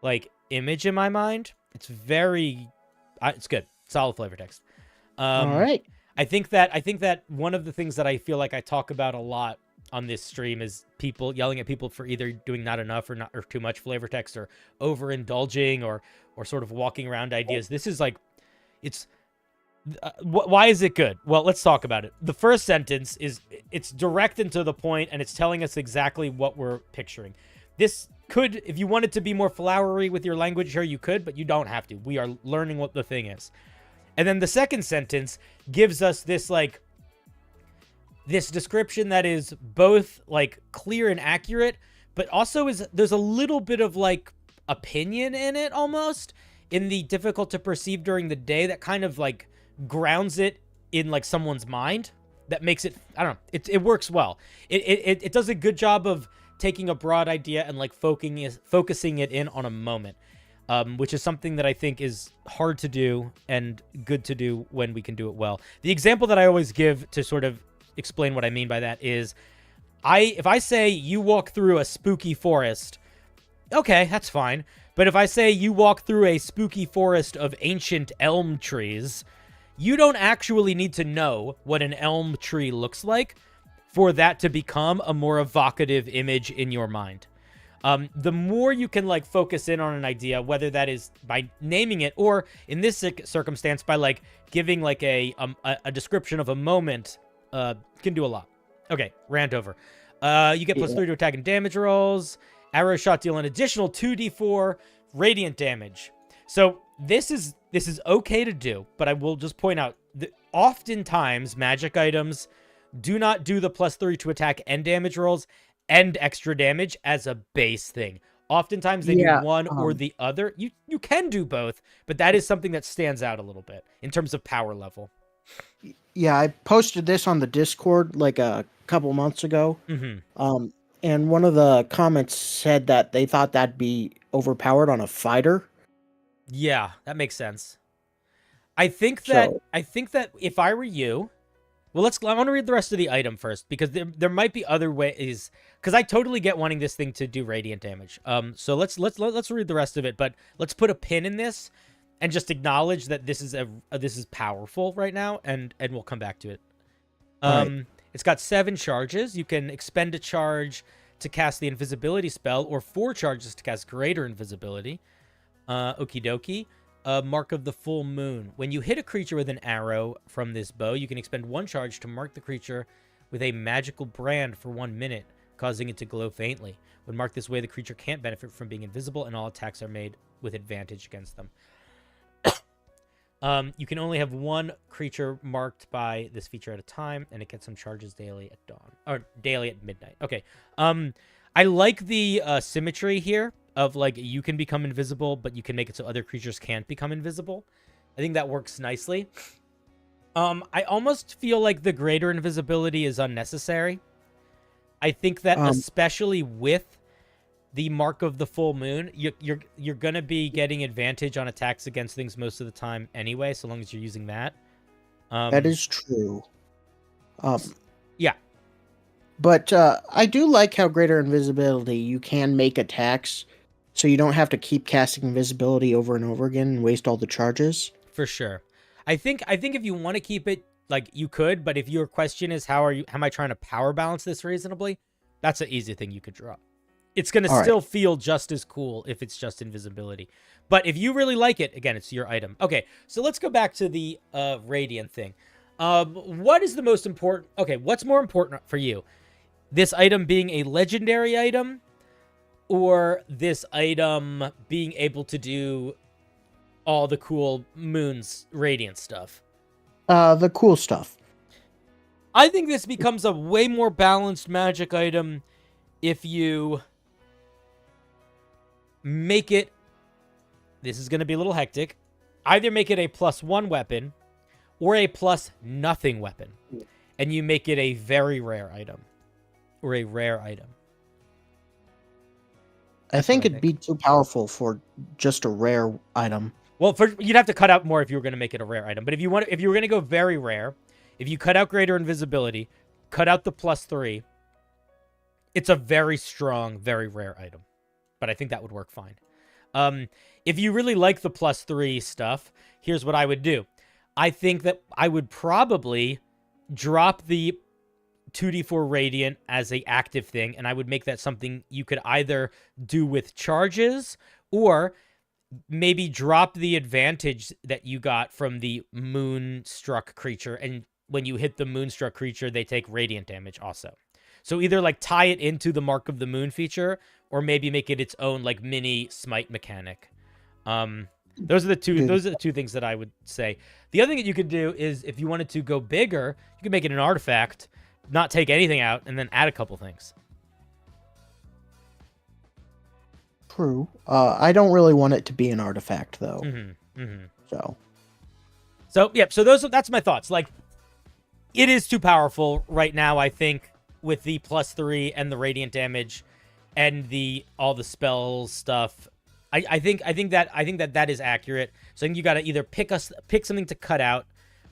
like image in my mind. It's very it's good. Solid flavor text. All right. I think that one of the things that I feel like I talk about a lot on this stream is people yelling at people for either doing not enough or too much flavor text or overindulging or sort of walking around ideas. This is like Why is it good? Well, let's talk about it. The first sentence it's direct and to the point, and it's telling us exactly what we're picturing. This could, if you wanted to be more flowery with your language here, you could, but you don't have to. We are learning what the thing is. And then the second sentence gives us this, like, this description that is both, like, clear and accurate, but also there's a little bit of, like, opinion in it, almost, in the difficult to perceive during the day, that kind of, like, grounds it in, like, someone's mind. That makes it, I don't know, it works well. It does a good job of taking a broad idea and, like, focusing it in on a moment, which is something that I think is hard to do and good to do when we can do it well. The example that I always give to sort of explain what I mean by that is, if I say you walk through a spooky forest, okay, that's fine. But if I say you walk through a spooky forest of ancient elm trees, you don't actually need to know what an elm tree looks like for that to become a more evocative image in your mind. The more you can, like, focus in on an idea, whether that is by naming it, or in this circumstance by, like, giving, like, a description of a moment, can do a lot. Okay, rant over. You get +3 to attack and damage rolls. Arrow shot deal an additional 2d4 radiant damage. So this is okay to do, but I will just point out that oftentimes magic items do not do the +3 to attack and damage rolls and extra damage as a base thing. Oftentimes they do one or the other. You can do both, but that is something that stands out a little bit in terms of power level. Yeah, I posted this on the Discord like a couple months ago. Mm-hmm. And one of the comments said that they thought that'd be overpowered on a fighter. Yeah, that makes sense. I think that if I were you, well, I want to read the rest of the item first, because there might be other ways, because I totally get wanting this thing to do radiant damage. So let's read the rest of it, but let's put a pin in this and just acknowledge that this is powerful right now, and we'll come back to it. Right. It's got 7 charges. You can expend a charge to cast the invisibility spell, or 4 charges to cast greater invisibility. Okie dokie. Mark of the full moon. When you hit a creature with an arrow from this bow, you can expend 1 charge to mark the creature with a magical brand for 1 minute, causing it to glow faintly. When marked this way, the creature can't benefit from being invisible, and all attacks are made with advantage against them. You can only have 1 creature marked by this feature at a time, and it gets some charges daily at dawn, or daily at midnight. Okay. I like the symmetry here of, like, you can become invisible, but you can make it so other creatures can't become invisible. I think that works nicely. I almost feel like the greater invisibility is unnecessary. I think that especially with the mark of the full moon, you're gonna be getting advantage on attacks against things most of the time anyway, so long as you're using that. That is true. Yeah. But I do like how greater invisibility, you can make attacks, so you don't have to keep casting invisibility over and over again and waste all the charges. For sure. I think if you want to keep it, like, you could, but if your question is how am I trying to power balance this reasonably, that's an easy thing you could drop. It's going to still feel just as cool if it's just invisibility. But if you really like it, again, it's your item. Okay, so let's go back to the Radiant thing. What is the most important? Okay, what's more important for you? This item being a legendary item, or this item being able to do all the cool Moon's Radiant stuff? The cool stuff. I think this becomes a way more balanced magic item if you make it, this is going to be a little hectic, either make it a +1 weapon or a +0 weapon, and you make it a very rare item or a rare item. I think it'd be too powerful for just a rare item. Well, you'd have to cut out more if you were going to make it a rare item. But if you were going to go very rare, if you cut out greater invisibility, cut out the +3, it's a very strong, very rare item. But I think that would work fine. If you really like the +3 stuff, here's what I would do. I think that I would probably drop the 2d4 Radiant as a active thing, and I would make that something you could either do with charges, or maybe drop the advantage that you got from the Moonstruck creature, and when you hit the Moonstruck creature, they take radiant damage also. So either like tie it into the Mark of the Moon feature, or maybe make it its own like mini smite mechanic. Those are the two things that I would say. The other thing that you could do is, if you wanted to go bigger, you could make it an artifact, not take anything out, and then add a couple things. True. I don't really want it to be an artifact, though. So yeah. So that's my thoughts. Like, it is too powerful right now, I think, with the +3 and the radiant damage, and all the spell stuff. I think that is accurate. So I think you got to either pick something to cut out,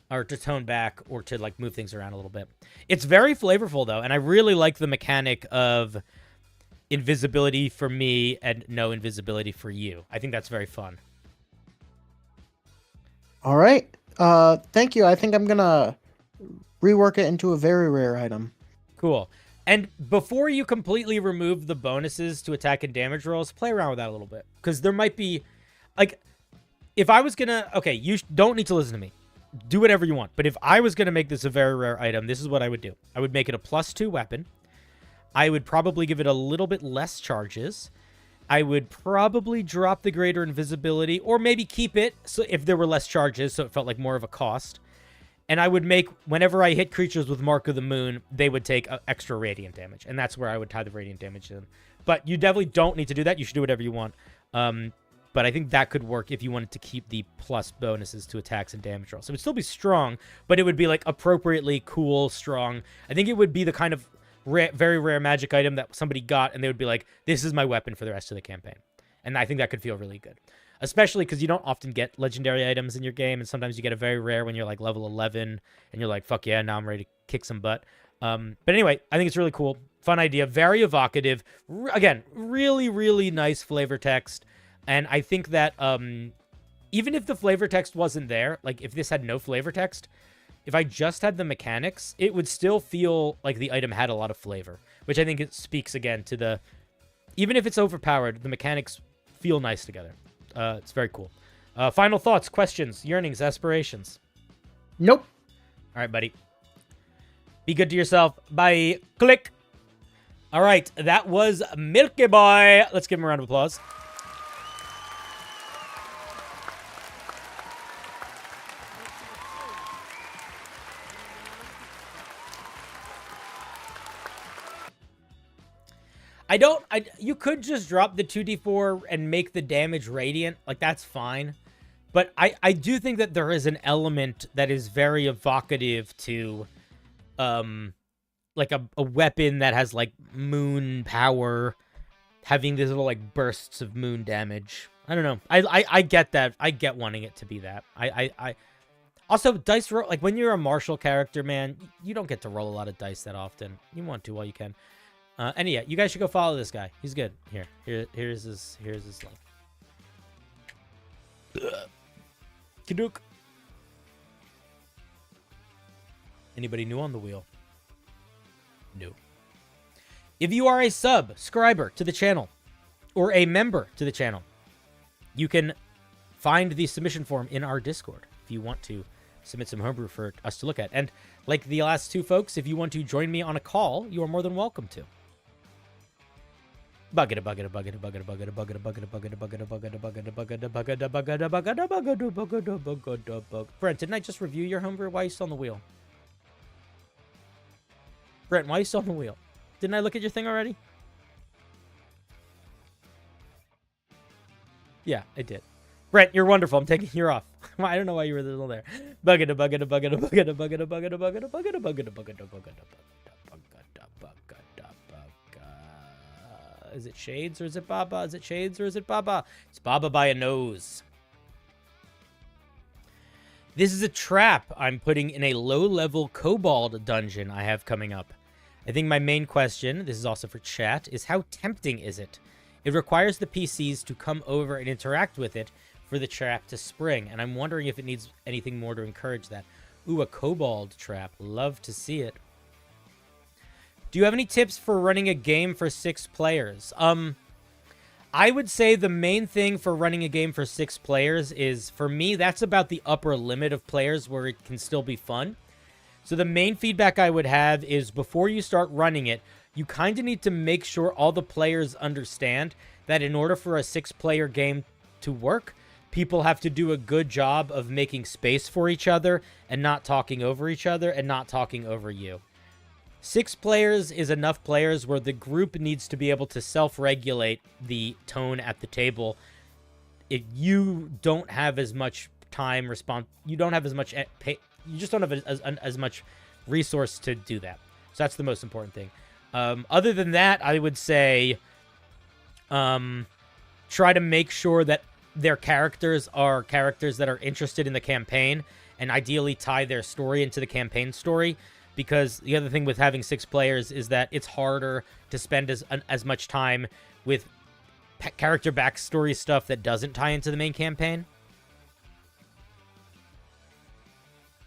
or to tone back, or to like move things around a little bit. It's very flavorful though, and I really like the mechanic of invisibility for me and no invisibility for you. I think that's very fun. All right. Thank you. I think I'm gonna rework it into a very rare item. Cool. And before you completely remove the bonuses to attack and damage rolls, play around with that a little bit. Because there might be, like, if I was gonna, okay, you don't need to listen to me. Do whatever you want. But if I was gonna make this a very rare item, this is what I would do. I would make it a +2 weapon. I would probably give it a little bit less charges. I would probably drop the greater invisibility, or maybe keep it so if there were less charges, so it felt like more of a cost. And I would make, whenever I hit creatures with Mark of the Moon, they would take extra radiant damage. And that's where I would tie the radiant damage in. But you definitely don't need to do that. You should do whatever you want. But I think that could work if you wanted to keep the plus bonuses to attacks and damage rolls. So it would still be strong, but it would be like appropriately cool, strong. I think it would be the kind of very rare magic item that somebody got, and they would be like, this is my weapon for the rest of the campaign. And I think that could feel really good. Especially because you don't often get legendary items in your game, and sometimes you get a very rare when you're like level 11, and you're like, fuck yeah, now I'm ready to kick some butt. But anyway, I think it's really cool. Fun idea. Very evocative. Again, really, really nice flavor text. And I think that even if the flavor text wasn't there, like if this had no flavor text, if I just had the mechanics, it would still feel like the item had a lot of flavor, which I think it speaks again to the, even if it's overpowered, the mechanics feel nice together. It's very cool. Final thoughts, questions, yearnings, aspirations? Nope. All right, buddy. Be good to yourself. Bye. Click. All right, that was Milky Boy. Let's give him a round of applause. You could just drop the 2d4 and make the damage radiant. Like, that's fine. But I do think that there is an element that is very evocative to, like a weapon that has, like, moon power, having these little, like, bursts of moon damage. I don't know. I get that. I get wanting it to be that. Also, dice roll, like, when you're a martial character, man, you don't get to roll a lot of dice that often. You want to while you can. And yeah, you guys should go follow this guy. He's good. Here's his link. Kaduk. Anybody new on the wheel? No. If you are a subscriber to the channel or a member to the channel, you can find the submission form in our Discord if you want to submit some homebrew for us to look at. And like the last two folks, if you want to join me on a call, you are more than welcome to. Brent, didn't I just review your homebrew? Why are you still on the wheel? Brent, why are you still on the wheel? Didn't I look at your thing already? Yeah, I did. Brent, you're wonderful. I'm taking you off. I don't know why you were still there. Is it Shades or is it Baba? Is it Shades or is it Baba? It's Baba by a nose. This is a trap I'm putting in a low-level kobold dungeon I have coming up. I think my main question, this is also for chat, is how tempting is it? It requires the PCs to come over and interact with it for the trap to spring, and I'm wondering if it needs anything more to encourage that. Ooh, a kobold trap. Love to see it. Do you have any tips for running a game for 6 players? I would say the main thing for running a game for 6 players is, for me, that's about the upper limit of players where it can still be fun. So the main feedback I would have is before you start running it, you kind of need to make sure all the players understand that in order for a 6-player game to work, people have to do a good job of making space for each other and not talking over each other and not talking over you. 6 players is enough players where the group needs to be able to self-regulate the tone at the table. If you don't have as much time you don't have as much you just don't have as much resource to do that. So that's the most important thing. Other than that, I would say try to make sure that their characters are characters that are interested in the campaign, and ideally tie their story into the campaign story. Because the other thing with having 6 players is that it's harder to spend as much time with character backstory stuff that doesn't tie into the main campaign.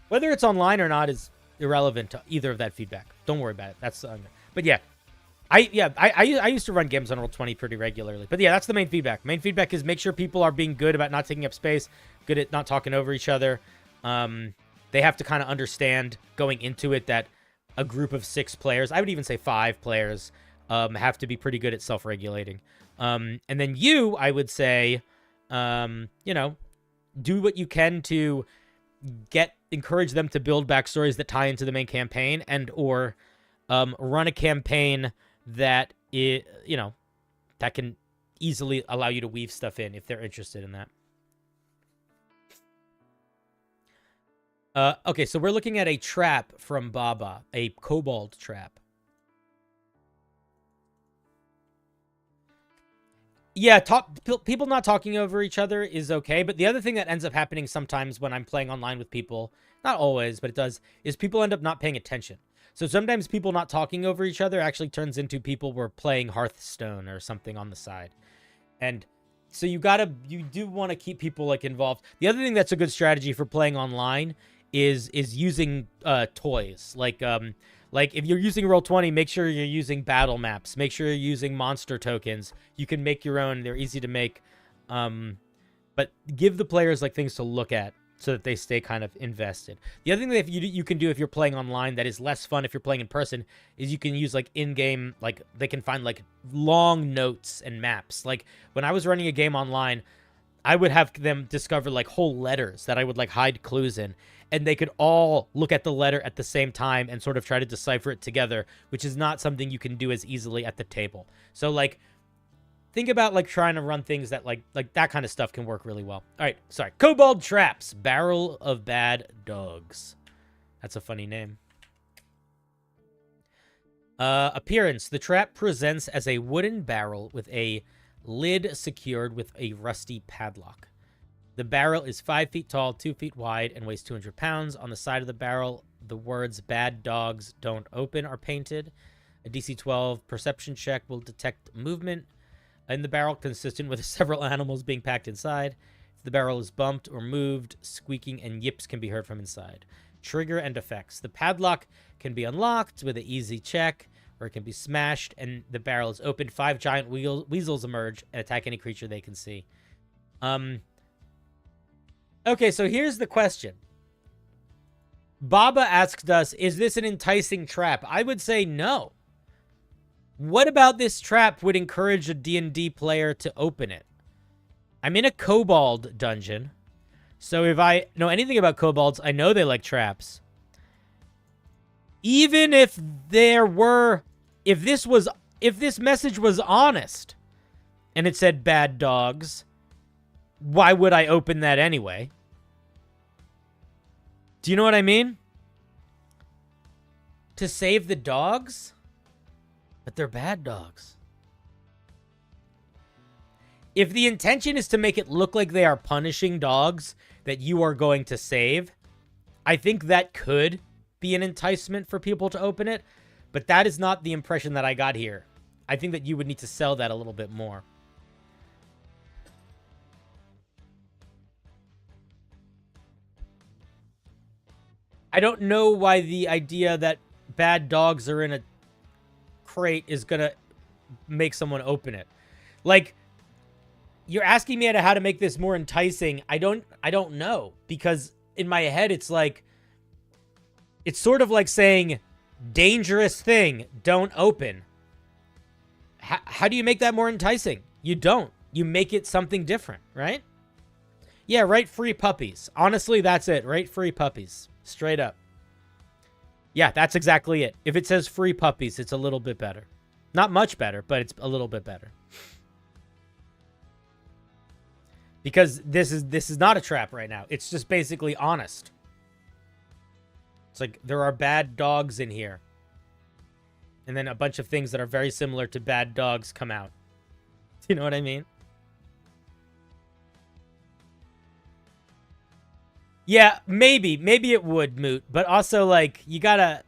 Whether it's online or not is irrelevant to either of that feedback. Don't worry about it. That's but yeah. I used to run games on Roll20 pretty regularly. But yeah, that's the main feedback. Main feedback is make sure people are being good about not taking up space, good at not talking over each other. They have to kind of understand going into it that a group of 6 players, I would even say 5 players, have to be pretty good at self-regulating. And then I would say, you know, do what you can to encourage them to build backstories that tie into the main campaign, and or run a campaign that that can easily allow you to weave stuff in if they're interested in that. Okay, so we're looking at a trap from Baba, a kobold trap. Yeah, people not talking over each other is okay, but the other thing that ends up happening sometimes when I'm playing online with people, not always, but it does, is people end up not paying attention. So sometimes people not talking over each other actually turns into people were playing Hearthstone or something on the side. And so you do want to keep people like involved. The other thing that's a good strategy for playing online is using toys. Like if you're using Roll20, make sure you're using battle maps. Make sure you're using monster tokens. You can make your own. They're easy to make. But give the players like things to look at so that they stay kind of invested. The other thing that you can do if you're playing online that is less fun if you're playing in person is you can use like in-game, like they can find like long notes and maps. Like when I was running a game online, I would have them discover like whole letters that I would like hide clues in, and they could all look at the letter at the same time and sort of try to decipher it together, which is not something you can do as easily at the table. So like think about like trying to run things that like that kind of stuff can work really well. All right, sorry. Kobold Traps, Barrel of Bad Dogs. That's a funny name. Appearance. The trap presents as a wooden barrel with a lid secured with a rusty padlock. The barrel is 5 feet tall, 2 feet wide, and weighs 200 pounds. On the side of the barrel, the words "Bad Dogs Don't Open" are painted. A DC 12 perception check will detect movement in the barrel consistent with several animals being packed inside. If the barrel is bumped or moved, squeaking and yips can be heard from inside. Trigger and effects. The padlock can be unlocked with an easy check, or it can be smashed and the barrel is opened. 5 giant weasels emerge and attack any creature they can see. Okay, so here's the question. Baba asked us, is this an enticing trap? I would say no. What about this trap would encourage a D&D player to open it? I'm in a kobold dungeon. So if I know anything about kobolds, I know they like traps. Even if if this message was honest and it said bad dogs, why would I open that anyway? Do you know what I mean? To save the dogs? But they're bad dogs. If the intention is to make it look like they are punishing dogs that you are going to save, I think that could be an enticement for people to open it, but that is not the impression that I got here. I think that you would need to sell that a little bit more. I don't know why the idea that bad dogs are in a crate is gonna make someone open it. Like, you're asking me how to make this more enticing. I don't know, because in my head it's like, it's sort of like saying, dangerous thing, don't open. How do you make that more enticing? You don't. You make it something different, right? Yeah, write free puppies. Honestly, that's it. Write free puppies. Straight up. Yeah, that's exactly it. If it says free puppies, it's a little bit better. Not much better, but it's a little bit better. Because this is not a trap right now. It's just basically honest. It's like, there are bad dogs in here. And then a bunch of things that are very similar to bad dogs come out. Do you know what I mean? Yeah, maybe. Maybe it would, Moot. But also, like, you gotta...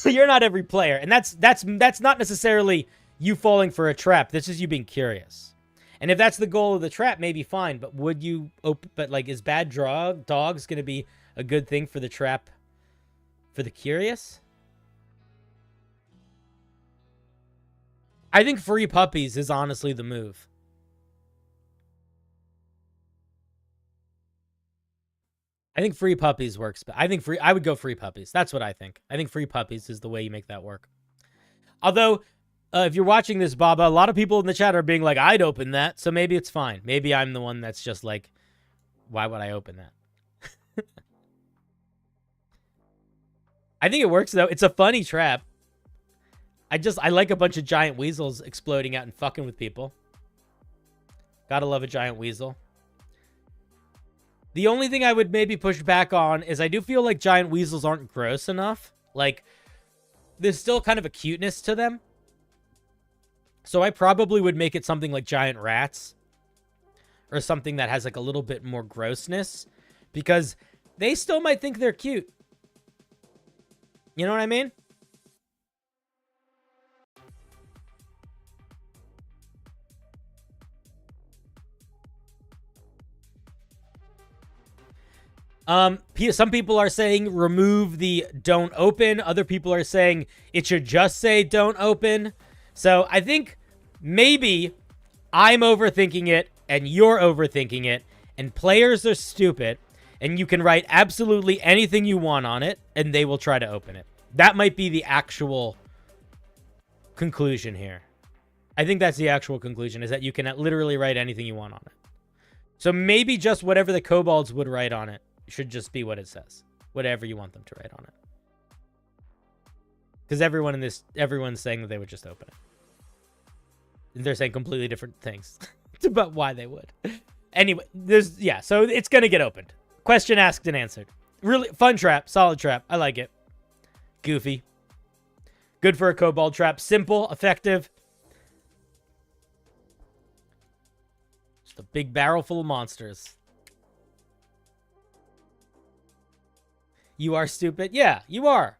You're not every player. And that's not necessarily you falling for a trap. This is you being curious. And if that's the goal of the trap, maybe fine. But would you... But, like, is bad dogs going to be a good thing for the trap for the curious? I think free puppies is honestly the move. I think free puppies works, but I would go free puppies. That's what I think. I think free puppies is the way you make that work. Although, if you're watching this, Baba, a lot of people in the chat are being like, I'd open that, so maybe it's fine. Maybe I'm the one that's just like, why would I open that? I think it works, though. It's a funny trap. I like a bunch of giant weasels exploding out and fucking with people. Gotta love a giant weasel. The only thing I would maybe push back on is I do feel like giant weasels aren't gross enough. Like, there's still kind of a cuteness to them. So I probably would make it something like giant rats. Or something that has like a little bit more grossness. Because they still might think they're cute. You know what I mean? Some people are saying remove the don't open. Other people are saying it should just say don't open. So I think maybe I'm overthinking it and you're overthinking it and players are stupid and you can write absolutely anything you want on it and they will try to open it. That might be the actual conclusion here. I think that's the actual conclusion, is that you can literally write anything you want on it. So maybe just whatever the kobolds would write on it should just be what it says. Whatever you want them to write on it. Because everyone's saying that they would just open it. They're saying completely different things about why they would. Anyway, so it's going to get opened. Question asked and answered. Really fun trap. Solid trap. I like it. Goofy. Good for a kobold trap. Simple. Effective. Just a big barrel full of monsters. You are stupid? Yeah, you are.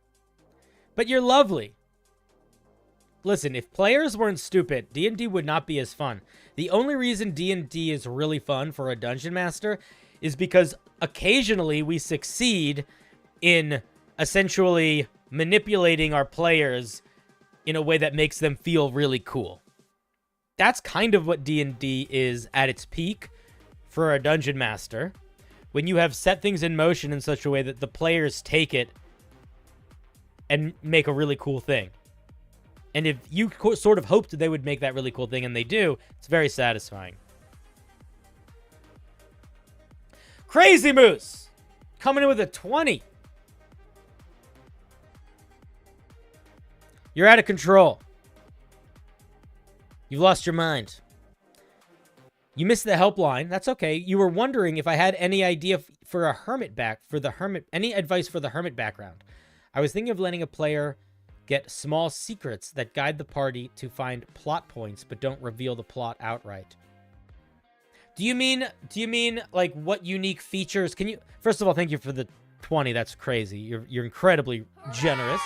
But you're lovely. Listen, if players weren't stupid, D&D would not be as fun. The only reason D&D is really fun for a dungeon master is because occasionally we succeed in essentially manipulating our players in a way that makes them feel really cool. That's kind of what D&D is at its peak for a dungeon master. When you have set things in motion in such a way that the players take it and make a really cool thing. And if you sort of hoped they would make that really cool thing and they do, it's very satisfying. Crazy Moose! Coming in with a 20. You're out of control. You've lost your mind. You missed the helpline. That's okay. You were wondering if I had any idea for any advice for the hermit background. I was thinking of letting a player get small secrets that guide the party to find plot points but don't reveal the plot outright. Do you mean like what unique features can you... First of all, thank you for the 20. That's crazy. You're incredibly generous.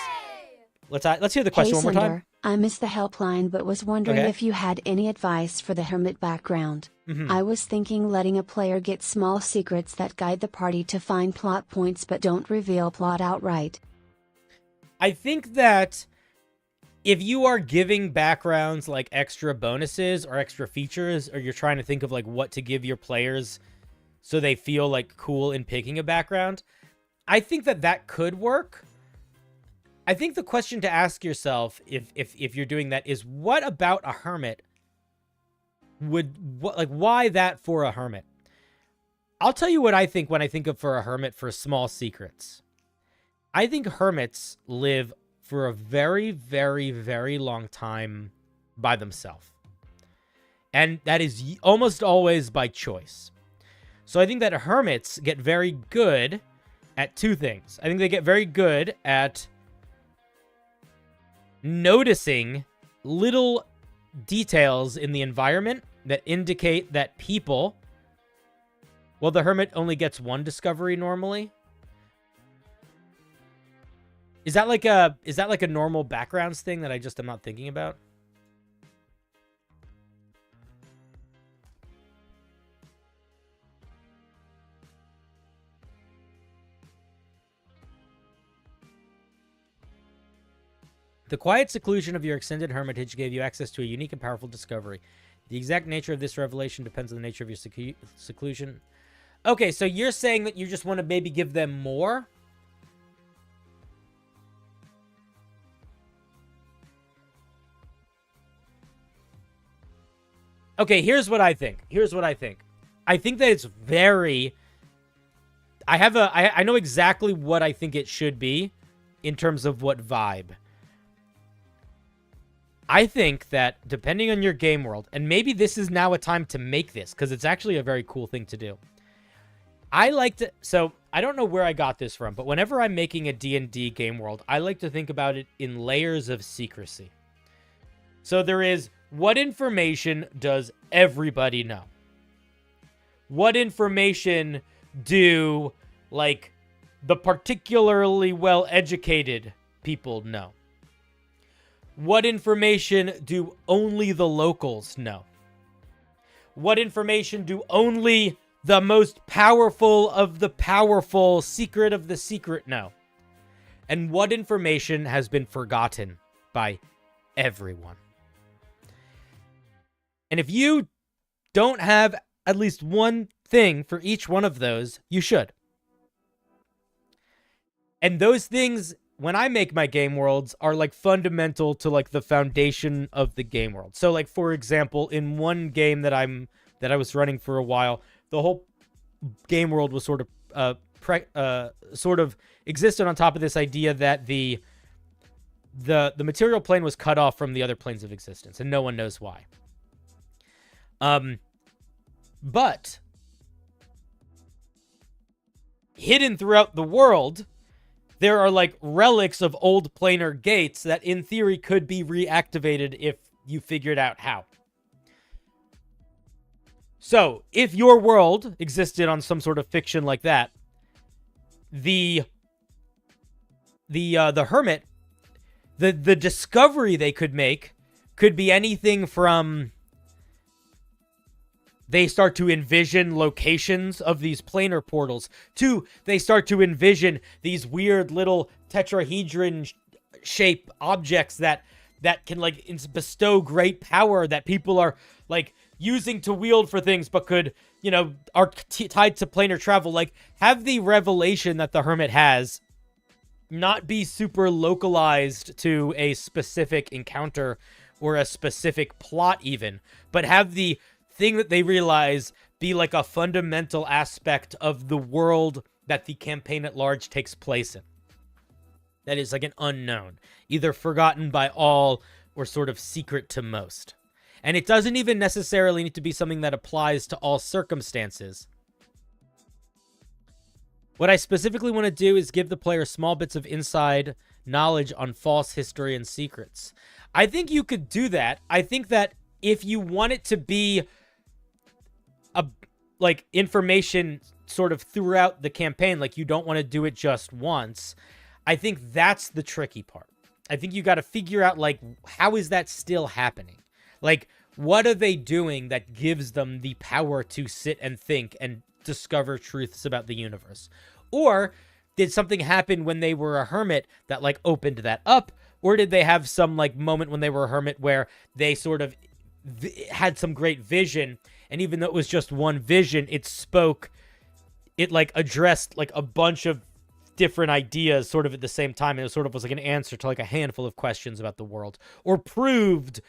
Let's hear the question one more time. I missed the helpline but was wondering if you had any advice for the hermit background. I was thinking letting a player get small secrets that guide the party to find plot points but don't reveal plot outright. I think that if you are giving backgrounds like extra bonuses or extra features, or you're trying to think of like what to give your players so they feel like cool in picking a background, I think that could work. I think the question to ask yourself if you're doing that is, what about a hermit why that for a hermit? I'll tell you what I think when I think of for a hermit for small secrets. I think hermits live for a very, very, very long time by themselves. And that is almost always by choice. So I think that hermits get very good at two things. I think they get very good at noticing little details in the environment that indicate that people... Well, the hermit only gets one discovery normally. Is that like a normal backgrounds thing that I just am not thinking about? The quiet seclusion of your extended hermitage gave you access to a unique and powerful discovery. The exact nature of this revelation depends on the nature of your seclusion. Okay, so you're saying that you just want to maybe give them more? Okay, here's what I think. I think that it's very... I know exactly what I think it should be in terms of what vibe. I think that depending on your game world, and maybe this is now a time to make this, because it's actually a very cool thing to do. I like to... So, I don't know where I got this from, but whenever I'm making a D&D game world, I like to think about it in layers of secrecy. So there is... What information does everybody know? What information do, like, the particularly well-educated people know? What information do only the locals know? What information do only the most powerful of the powerful, secret of the secret know? And what information has been forgotten by everyone? And if you don't have at least one thing for each one of those, you should. And those things, when I make my game worlds, are like fundamental to like the foundation of the game world. So like, for example, in one game that I was running for a while, the whole game world was sort of existed on top of this idea that the material plane was cut off from the other planes of existence, and no one knows why. But hidden throughout the world, there are like relics of old planar gates that in theory could be reactivated if you figured out how. So if your world existed on some sort of fiction like that, the hermit, the discovery they could make could be anything from... They start to envision locations of these planar portals. Two, they start to envision these weird little tetrahedron shape objects that can like bestow great power that people are like using to wield for things, but could, you know, are tied to planar travel. Like, have the revelation that the hermit has not be super localized to a specific encounter or a specific plot even, but have the thing that they realize be like a fundamental aspect of the world that the campaign at large takes place in. That is like an unknown, either forgotten by all or sort of secret to most. And it doesn't even necessarily need to be something that applies to all circumstances. What I specifically want to do is give the player small bits of inside knowledge on false history and secrets. I think you could do that. I think that if you want it to be like information sort of throughout the campaign, like you don't want to do it just once, I think that's the tricky part. I think you got to figure out, like, how is that still happening? Like, what are they doing that gives them the power to sit and think and discover truths about the universe? Or did something happen when they were a hermit that like opened that up? Or did they have some like moment when they were a hermit where they sort of had some great vision, and even though it was just one vision, it like addressed like a bunch of different ideas sort of at the same time, and it sort of was like an answer to like a handful of questions about the world, or proved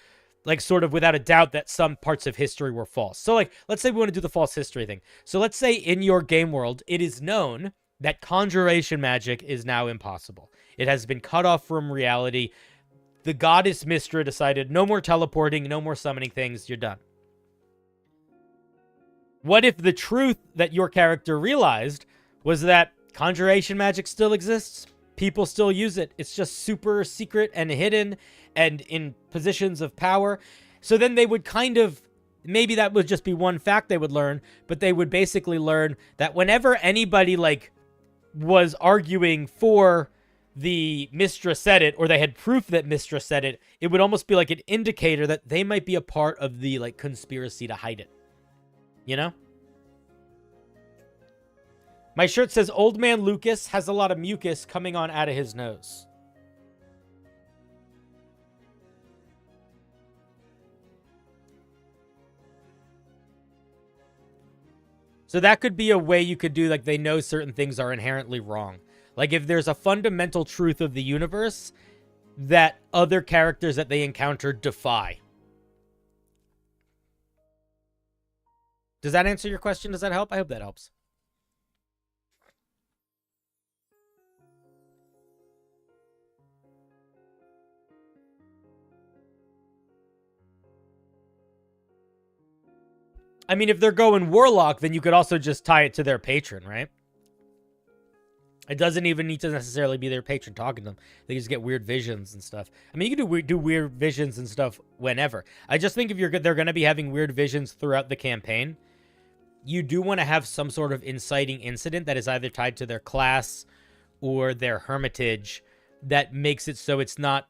like sort of without a doubt that some parts of history were false. So like, let's say we want to do the false history thing. So let's say in your game world, it is known that conjuration magic is now impossible. It has been cut off from reality. The goddess Mystra decided no more teleporting, no more summoning things, you're done. What if the truth that your character realized was that conjuration magic still exists? People still use it. It's just super secret and hidden and in positions of power. So then they would kind of, maybe that would just be one fact they would learn, but they would basically learn that whenever anybody like was arguing for the Mystra said it, or they had proof that Mystra said it, it would almost be like an indicator that they might be a part of the like conspiracy to hide it. You know? My shirt says Old Man Lucas has a lot of mucus coming on out of his nose. So that could be a way you could do, like, they know certain things are inherently wrong. Like, if there's a fundamental truth of the universe that other characters that they encounter defy. Does that answer your question? Does that help? I hope that helps. I mean, if they're going Warlock, then you could also just tie it to their patron, right? It doesn't even need to necessarily be their patron talking to them. They just get weird visions and stuff. I mean, you can do weird visions and stuff whenever. I just think if they're going to be having weird visions throughout the campaign, you do want to have some sort of inciting incident that is either tied to their class or their hermitage that makes it so it's not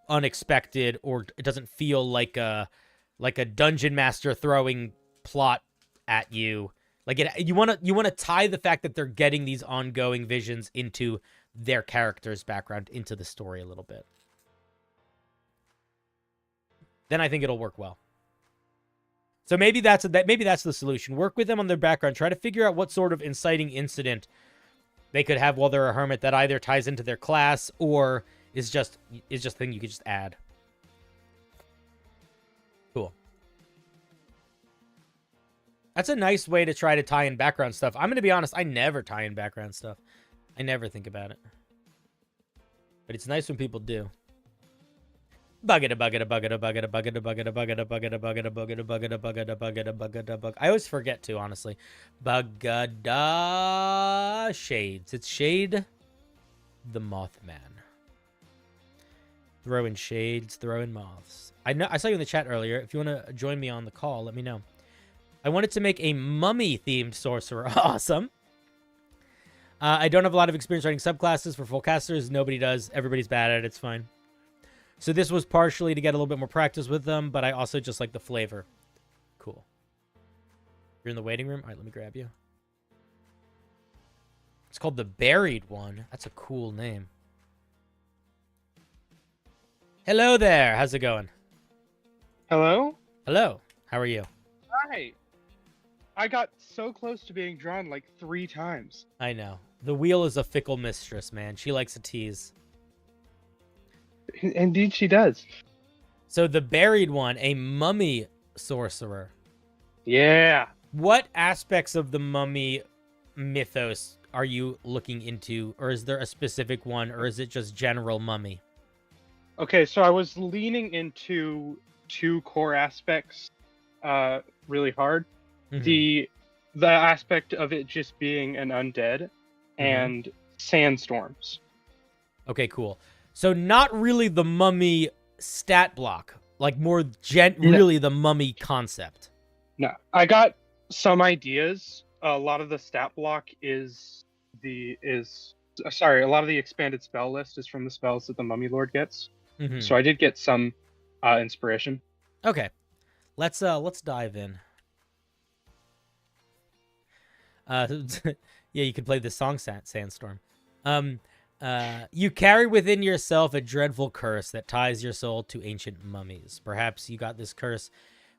unexpected, or it doesn't feel like a dungeon master throwing plot at you. Like, you want to tie the fact that they're getting these ongoing visions into their character's background, into the story a little bit. Then I think it'll work well. So maybe that's the solution. Work with them on their background. Try to figure out what sort of inciting incident they could have while they're a hermit that either ties into their class or is just a thing you could just add. Cool. That's a nice way to try to tie in background stuff. I'm going to be honest, I never tie in background stuff. I never think about it. But it's nice when people do. I always forget to, honestly. Bugada Shades. It's Shade the Mothman. Throw in shades, throw in moths. I saw you in the chat earlier. If you want to join me on the call, let me know. I wanted to make a mummy-themed sorcerer. Awesome. I don't have a lot of experience writing subclasses for full casters. Nobody does. Everybody's bad at it. It's fine. So this was partially to get a little bit more practice with them, but I also just like the flavor. Cool. You're in the waiting room? All right, let me grab you. It's called the Buried One. That's a cool name. Hello there. How's it going? Hello? Hello. How are you? Hi. I got so close to being drawn like 3 times. I know. The wheel is a fickle mistress, man. She likes a tease. Indeed she does. So the Buried One, a mummy sorcerer. Yeah. What aspects of the mummy mythos are you looking into? Or is there a specific one? Or is it just general mummy? Okay, so I was leaning into 2 core aspects really hard. Mm-hmm. The aspect of it just being an undead and sandstorms. Okay, cool. So not really the mummy stat block, like more really the mummy concept. No, I got some ideas. A lot of the stat block a lot of the expanded spell list is from the spells that the Mummy Lord gets. Mm-hmm. So I did get some inspiration. Okay, let's dive in. Yeah, you could play this song, Sandstorm. You carry within yourself a dreadful curse that ties your soul to ancient mummies. Perhaps you got this curse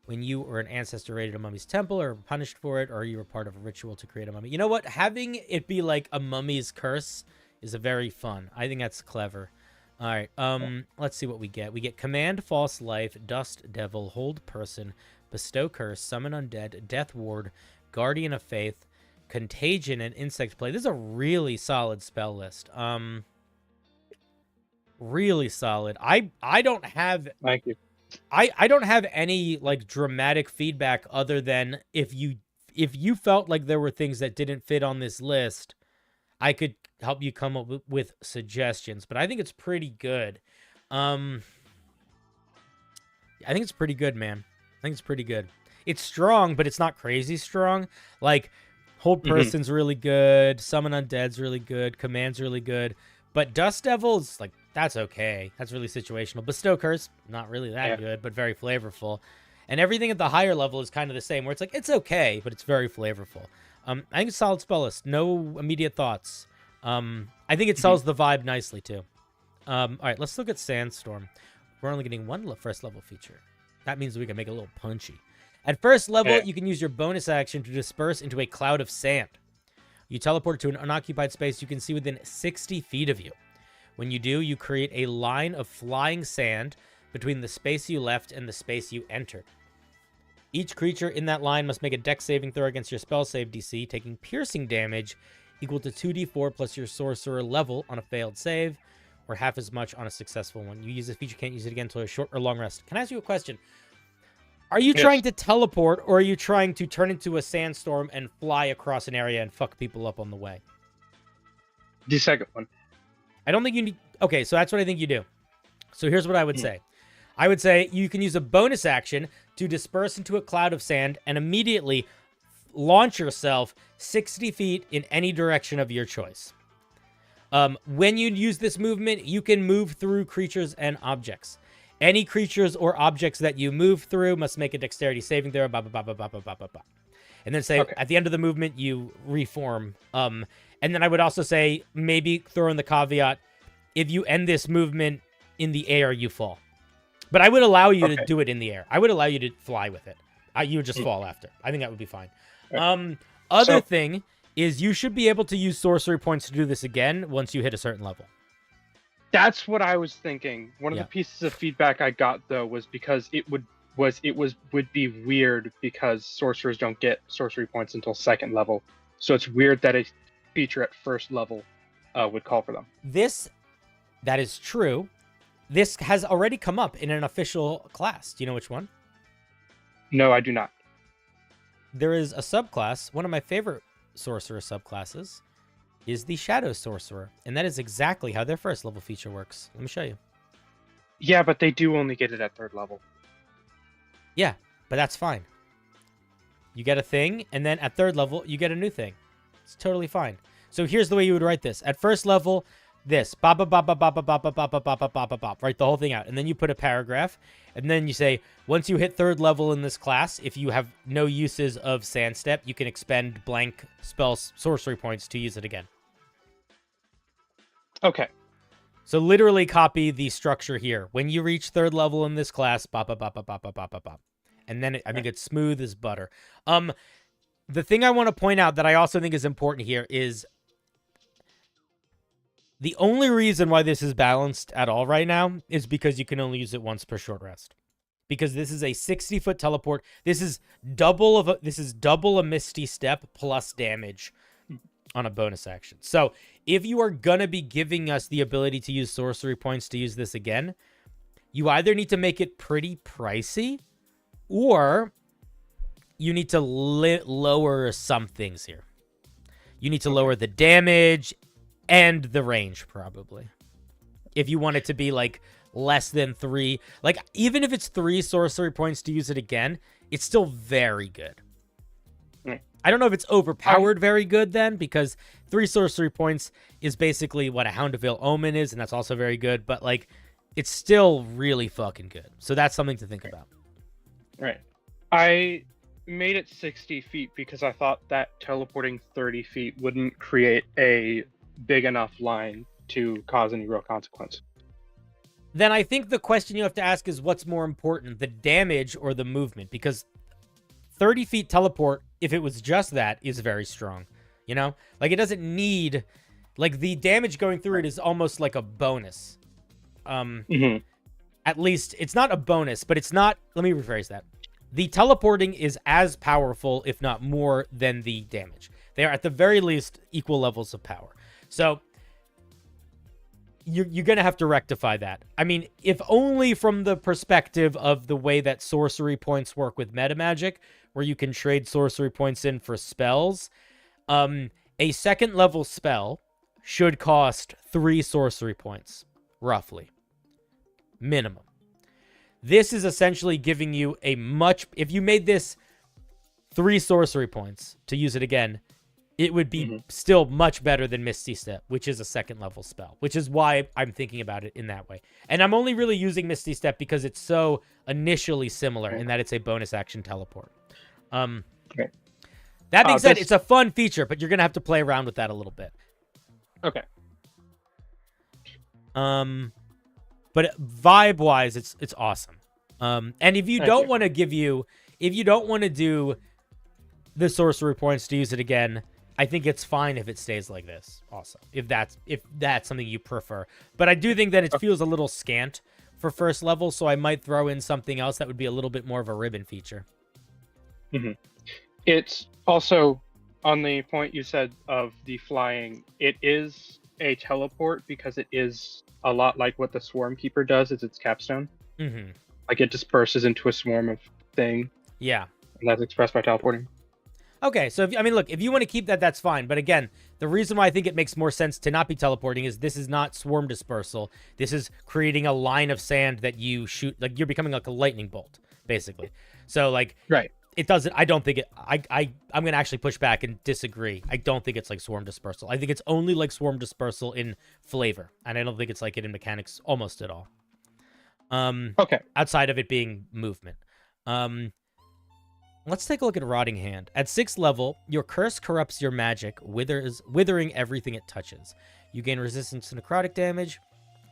when you or an ancestor raided a mummy's temple or were punished for it, or you were part of a ritual to create a mummy. You know what? Having it be like a mummy's curse is a very fun. I think that's clever. All right. Let's see what we get. We get command, false life, dust devil, hold person, bestow curse, summon undead, death ward, guardian of faith, contagion, and insect play. This is a really solid spell list. Really solid. I don't have. Thank you. I don't have any like dramatic feedback other than if you felt like there were things that didn't fit on this list, I could help you come up with suggestions. But I think it's pretty good. I think it's pretty good, man. I think it's pretty good. It's strong, but it's not crazy strong. Like hold person's really good, summon undead's really good, command's really good, but dust devil's like that's okay. That's really situational. Bestow curse, not really that good, but very flavorful. And everything at the higher level is kind of the same, where it's like, it's okay, but it's very flavorful. I think it's a solid spell list. No immediate thoughts. I think it sells the vibe nicely, too. All right, let's look at Sandstorm. We're only getting one first level feature. That means we can make it a little punchy. At first level, you can use your bonus action to disperse into a cloud of sand. You teleport to an unoccupied space you can see within 60 feet of you. When you do, you create a line of flying sand between the space you left and the space you entered. Each creature in that line must make a dex saving throw against your spell save DC, taking piercing damage equal to 2d4 plus your sorcerer level on a failed save, or half as much on a successful one. You use this feature, can't use it again until a short or long rest. Can I ask you a question? Are you trying to teleport, or are you trying to turn into a sandstorm and fly across an area and fuck people up on the way? The second one. I don't think you need... Okay, so that's what I think you do. So here's what I would say. I would say you can use a bonus action to disperse into a cloud of sand and immediately launch yourself 60 feet in any direction of your choice. When you use this movement, you can move through creatures and objects. Any creatures or objects that you move through must make a dexterity saving throw, and then say, at the end of the movement, you reform. And then I would also say, maybe throw in the caveat, if you end this movement in the air, you fall. But I would allow you to do it in the air. I would allow you to fly with it. You would just fall after. I think that would be fine. Other thing is you should be able to use sorcery points to do this again once you hit a certain level. That's what I was thinking. One of the pieces of feedback I got, though, was because it would be weird because sorcerers don't get sorcery points until second level. So it's weird that a feature at first level would call for them. That is true. This has already come up in an official class. Do you know which one? No, I do not. There is a subclass. One of my favorite sorcerer subclasses is the Shadow Sorcerer. And that is exactly how their first level feature works. Let me show you. Yeah, but they do only get it at third level. Yeah, but that's fine. You get a thing, and then at third level, you get a new thing. It's totally fine. So here's the way you would write this. At first level, this. Bop, bop, bop, bop, bop, bop, bop, bop, bop, bop, bop, bop, bop, bop. Write the whole thing out. And then you put a paragraph. And then you say, once you hit third level in this class, if you have no uses of Sand Step, you can expend blank spell sorcery points to use it again. Okay. So literally copy the structure here. When you reach third level in this class, bop, bop, bop, bop, bop, bop, bop, bop. And then I think it's smooth as butter. The thing I want to point out that I also think is important here is the only reason why this is balanced at all right now is because you can only use it once per short rest. Because this is a 60-foot teleport. This is double a Misty Step plus damage on a bonus action. So if you are gonna be giving us the ability to use sorcery points to use this again, you either need to make it pretty pricey, or you need to lower some things here. You need to lower the damage and the range, probably. If you want it to be, like, less than 3. Like, even if it's 3 sorcery points to use it again, it's still very good. I don't know if it's overpowered very good then, because 3 sorcery points is basically what a Hound of Veil Omen is, and that's also very good, but, like, it's still really fucking good. So that's something to think about. Right. I made it 60 feet because I thought that teleporting 30 feet wouldn't create a big enough line to cause any real consequence. Then I think the question you have to ask is what's more important, the damage or the movement? Because 30 feet teleport, if it was just that, is very strong. You know? Like, it doesn't need... Like, the damage going through it is almost like a bonus. At least, it's not a bonus, but it's not... Let me rephrase that. The teleporting is as powerful, if not more, than the damage. They are, at the very least, equal levels of power. So, you're going to have to rectify that. I mean, if only from the perspective of the way that sorcery points work with meta magic, where you can trade sorcery points in for spells. A second level spell should cost 3 sorcery points, roughly. Minimum. This is essentially giving you a much... If you made this 3 sorcery points, to use it again, it would be still much better than Misty Step, which is a second level spell, which is why I'm thinking about it in that way. And I'm only really using Misty Step because it's so initially similar in that it's a bonus action teleport. That being said, it's a fun feature, but you're going to have to play around with that a little bit. Okay. But vibe-wise, it's awesome. And if you don't want to do the sorcery points to use it again, I think it's fine if it stays like this. Also, if that's something you prefer. But I do think that it feels a little scant for first level, so I might throw in something else that would be a little bit more of a ribbon feature. It's also, on the point you said of the flying, it is a teleport because it is a lot like what the Swarm Keeper does as its capstone. Like, it disperses into a swarm of thing. Yeah. And that's expressed by teleporting. Okay, so, if you want to keep that, that's fine. But again, the reason why I think it makes more sense to not be teleporting is this is not swarm dispersal. This is creating a line of sand that you shoot, like, you're becoming like a lightning bolt, basically. So, like... Right. It doesn't, I don't think it, I'm going to actually push back and disagree. I don't think it's like swarm dispersal. I think it's only like swarm dispersal in flavor. And I don't think it's like it in mechanics almost at all. Okay. Outside of it being movement. Let's take a look at Rotting Hand. At 6th level, your curse corrupts your magic, withering everything it touches. You gain resistance to necrotic damage.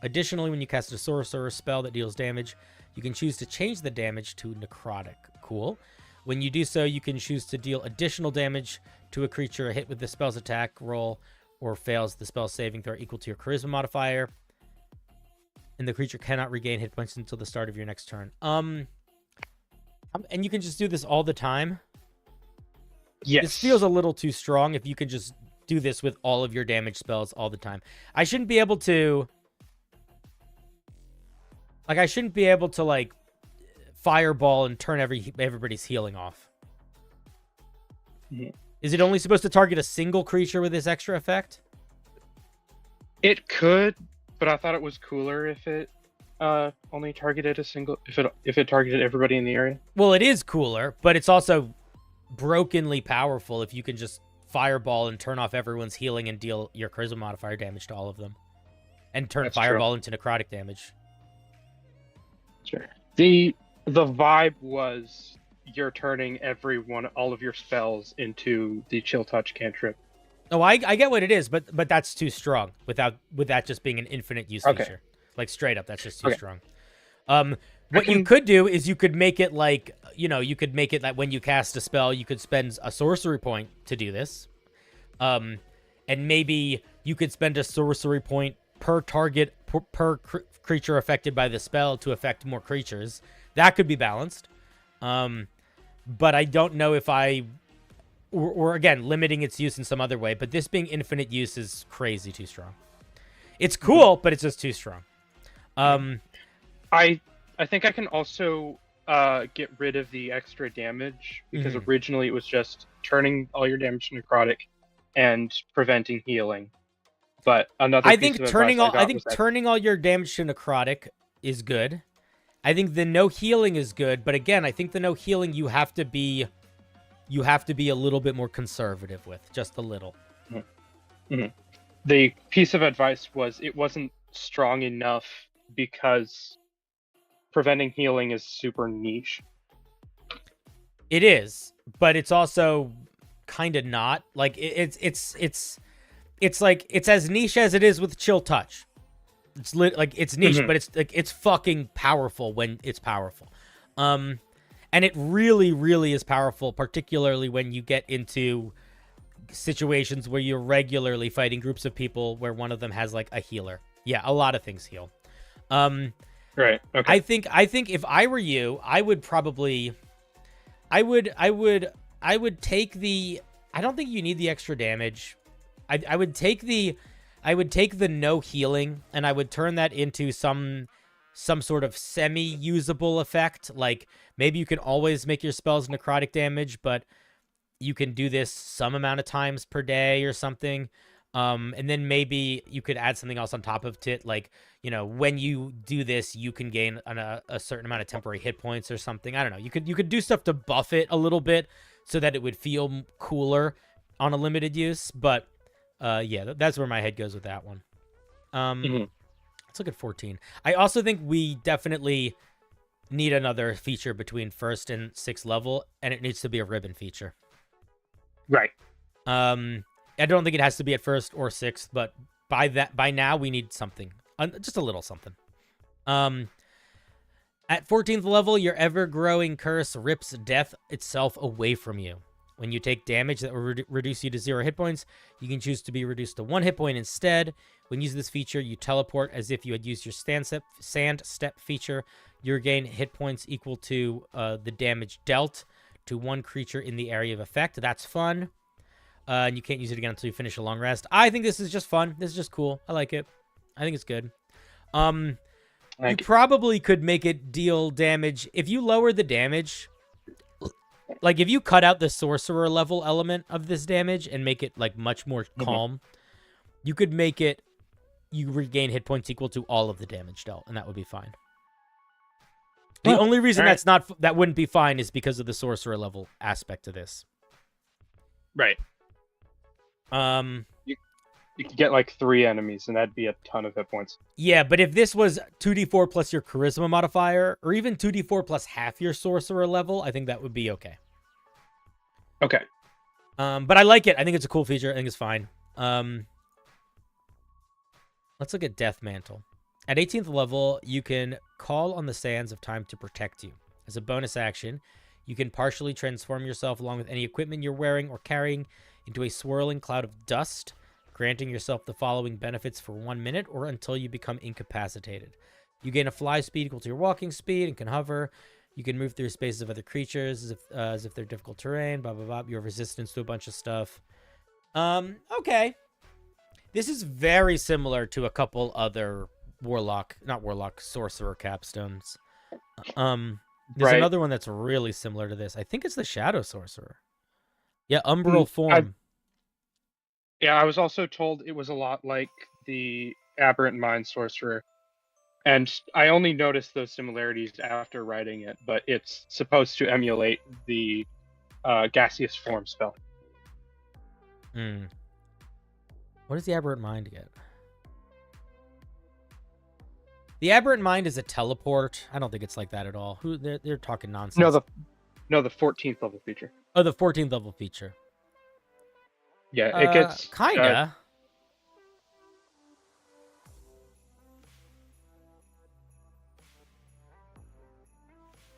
Additionally, when you cast a sorcerer spell that deals damage, you can choose to change the damage to necrotic. Cool. When you do so, you can choose to deal additional damage to a creature hit with the spell's attack roll or fails the spell saving throw equal to your charisma modifier. And the creature cannot regain hit points until the start of your next turn. And you can just do this all the time? Yes. This feels a little too strong if you could just do this with all of your damage spells all the time. I shouldn't be able to... like, fireball and turn everybody's healing off. Is it only supposed to target a single creature with this extra effect? It could, but I thought it was cooler if it only targeted a single, if it targeted everybody in the area. Well, it is cooler, but it's also brokenly powerful if you can just fireball and turn off everyone's healing and deal your charisma modifier damage to all of them. And turn fireball into necrotic damage. Sure. The vibe was you're turning all of your spells into the chill touch cantrip. Oh, I get what it is, but that's too strong with that just being an infinite use feature. Like, straight up, that's just too strong. What you could do is you could make it like, you could make it that when you cast a spell, you could spend a sorcery point to do this. And maybe you could spend a sorcery point per target, per creature affected by the spell to affect more creatures. That could be balanced. But I don't know if or again, limiting its use in some other way. But this being infinite use is crazy too strong. It's cool, but it's just too strong. I think I can also get rid of the extra damage, because originally it was just turning all your damage to necrotic and preventing healing. But another turning all your damage to necrotic is good. I think the no healing is good, but again, I think the no healing you have to be a little bit more conservative with, just a little. The piece of advice was it wasn't strong enough because preventing healing is super niche. It is, but it's also kind of not. Like, it's it's like it's as niche as it is with Chill Touch. It's it's niche, but it's fucking powerful when it's powerful. And it really, really is powerful, particularly when you get into situations where you're regularly fighting groups of people where one of them has like a healer. Yeah, a lot of things heal. Right. Okay. I think if I were you, I would probably I would take the I don't think you need the extra damage. I would take the no healing and I would turn that into some sort of semi-usable effect. Like maybe you can always make your spells necrotic damage, but you can do this some amount of times per day or something. And then maybe you could add something else on top of it. Like, you know, when you do this, you can gain a certain amount of temporary hit points or something. I don't know. You could do stuff to buff it a little bit so that it would feel cooler on a limited use. But yeah, that's where my head goes with that one. Let's look at 14. I also think we definitely need another feature between 1st and 6th level, and it needs to be a ribbon feature. Right. I don't think it has to be at 1st or 6th, but by now we need something, just a little something. At 14th level, your ever-growing curse rips death itself away from you. When you take damage that will reduce you to 0 hit points, you can choose to be reduced to 1 hit point instead. When using this feature, you teleport as if you had used your sand step feature. You regain hit points equal to the damage dealt to one creature in the area of effect. That's fun. And you can't use it again until you finish a long rest. I think this is just fun. This is just cool. I like it. I think it's good. You probably could make it deal damage. If you lower the damage, like if you cut out the sorcerer level element of this damage and make it like much more calm, you could make it, you regain hit points equal to all of the damage dealt, and that would be fine. The only reason that wouldn't be fine is because of the sorcerer level aspect to this. Right. You could get like 3 enemies, and that'd be a ton of hit points. Yeah, but if this was 2d4 plus your charisma modifier, or even 2d4 plus half your sorcerer level, I think that would be okay. Okay. But I like it. I think it's a cool feature. I think it's fine. Let's look at Death Mantle. At 18th level, you can call on the sands of time to protect you. As a bonus action, you can partially transform yourself along with any equipment you're wearing or carrying into a swirling cloud of dust, granting yourself the following benefits for 1 minute or until you become incapacitated. You gain a fly speed equal to your walking speed and can hover. You can move through spaces of other creatures as if they're difficult terrain, blah, blah, blah. You have resistance to a bunch of stuff. Okay. This is very similar to a couple other sorcerer capstones. There's another one that's really similar to this. I think it's the Shadow Sorcerer. Yeah, Umbral Form. I was also told it was a lot like the Aberrant Mind Sorcerer. And I only noticed those similarities after writing it, but it's supposed to emulate the Gaseous Form spell. What does the Aberrant Mind get? The Aberrant Mind is a teleport. I don't think it's like that at all. They're talking nonsense. No, the 14th level feature. Oh, the 14th level feature. Yeah, it gets kinda.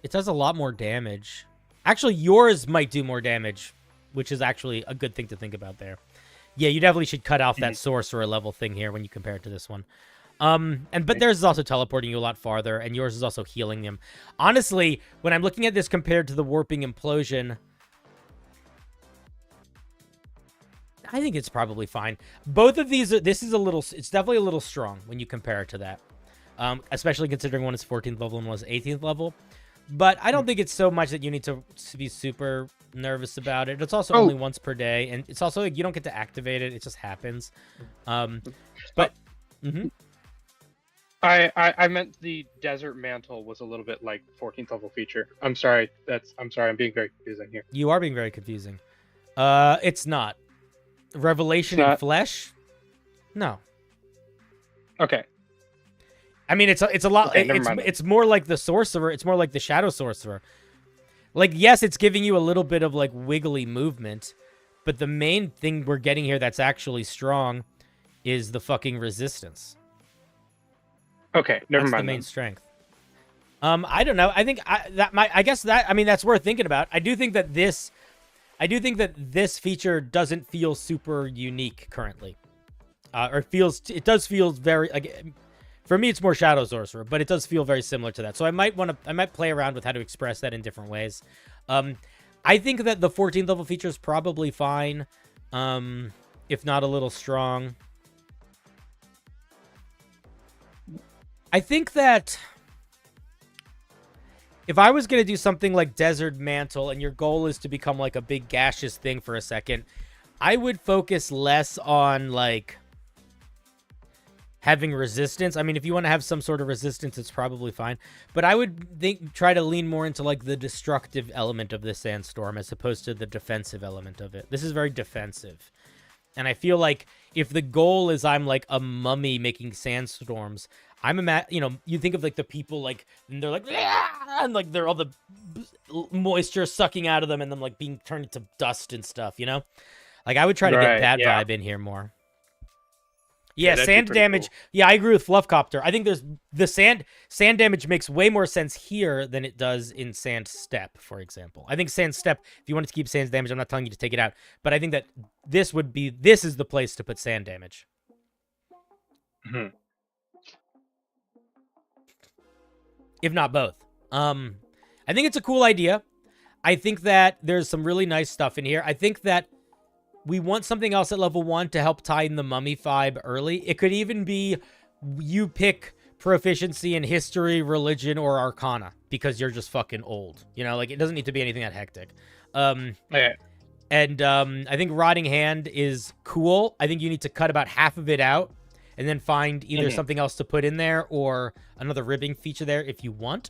It does a lot more damage. Actually, yours might do more damage, which is actually a good thing to think about there. Yeah, you definitely should cut off that sorcerer level thing here when you compare it to this one. But theirs is also teleporting you a lot farther, and yours is also healing them. Honestly, when I'm looking at this compared to the Warping Implosion, I think it's probably fine. Both of these, it's definitely a little strong when you compare it to that. Especially considering one is 14th level and one is 18th level. But I don't think it's so much that you need to be super nervous about it. It's also only once per day, and it's also like you don't get to activate it. It just happens. But I meant the Desert Mantle was a little bit like 14th level feature. I'm sorry. I'm being very confusing here. You are being very confusing. It's not. Revelation in Flesh? No. Okay. I mean, it's a lot. Okay, it's more like the Sorcerer. It's more like the Shadow Sorcerer. Like, yes, it's giving you a little bit of like wiggly movement, but the main thing we're getting here that's actually strong is the fucking resistance. Okay, never That's mind. the main strength. I don't know. I think that's worth thinking about. I do think that this feature doesn't feel super unique currently. It does feel very, like, for me it's more Shadow Sorcerer, but it does feel very similar to that. So I might play around with how to express that in different ways. I think that the 14th level feature is probably fine, if not a little strong. I think that if I was going to do something like Desert Mantle and your goal is to become like a big gaseous thing for a second, I would focus less on like having resistance. I mean, if you want to have some sort of resistance, it's probably fine. But I would try to lean more into like the destructive element of the Sandstorm as opposed to the defensive element of it. This is very defensive. And I feel like if the goal is I'm like a mummy making sandstorms, you think of like the people like, and they're like, and like they're all the moisture sucking out of them and then like being turned into dust and stuff, you know? Like I would try to get that vibe in here more. Yeah, sand damage. Cool. Yeah, I agree with Fluffcopter. I think there's the sand damage makes way more sense here than it does in Sand Step, for example. I think Sand Step, if you wanted to keep sand damage, I'm not telling you to take it out, but I think that this is the place to put sand damage. Mm-hmm. If not both. I think it's a cool idea. I think that there's some really nice stuff in here. I think that we want something else at level 1 to help tie in the mummy vibe early. It could even be you pick proficiency in history, religion, or arcana because you're just fucking old. You know, like it doesn't need to be anything that hectic. Okay. And I think Rotting Hand is cool. I think you need to cut about half of it out and then find either something else to put in there or another ribbing feature there if you want.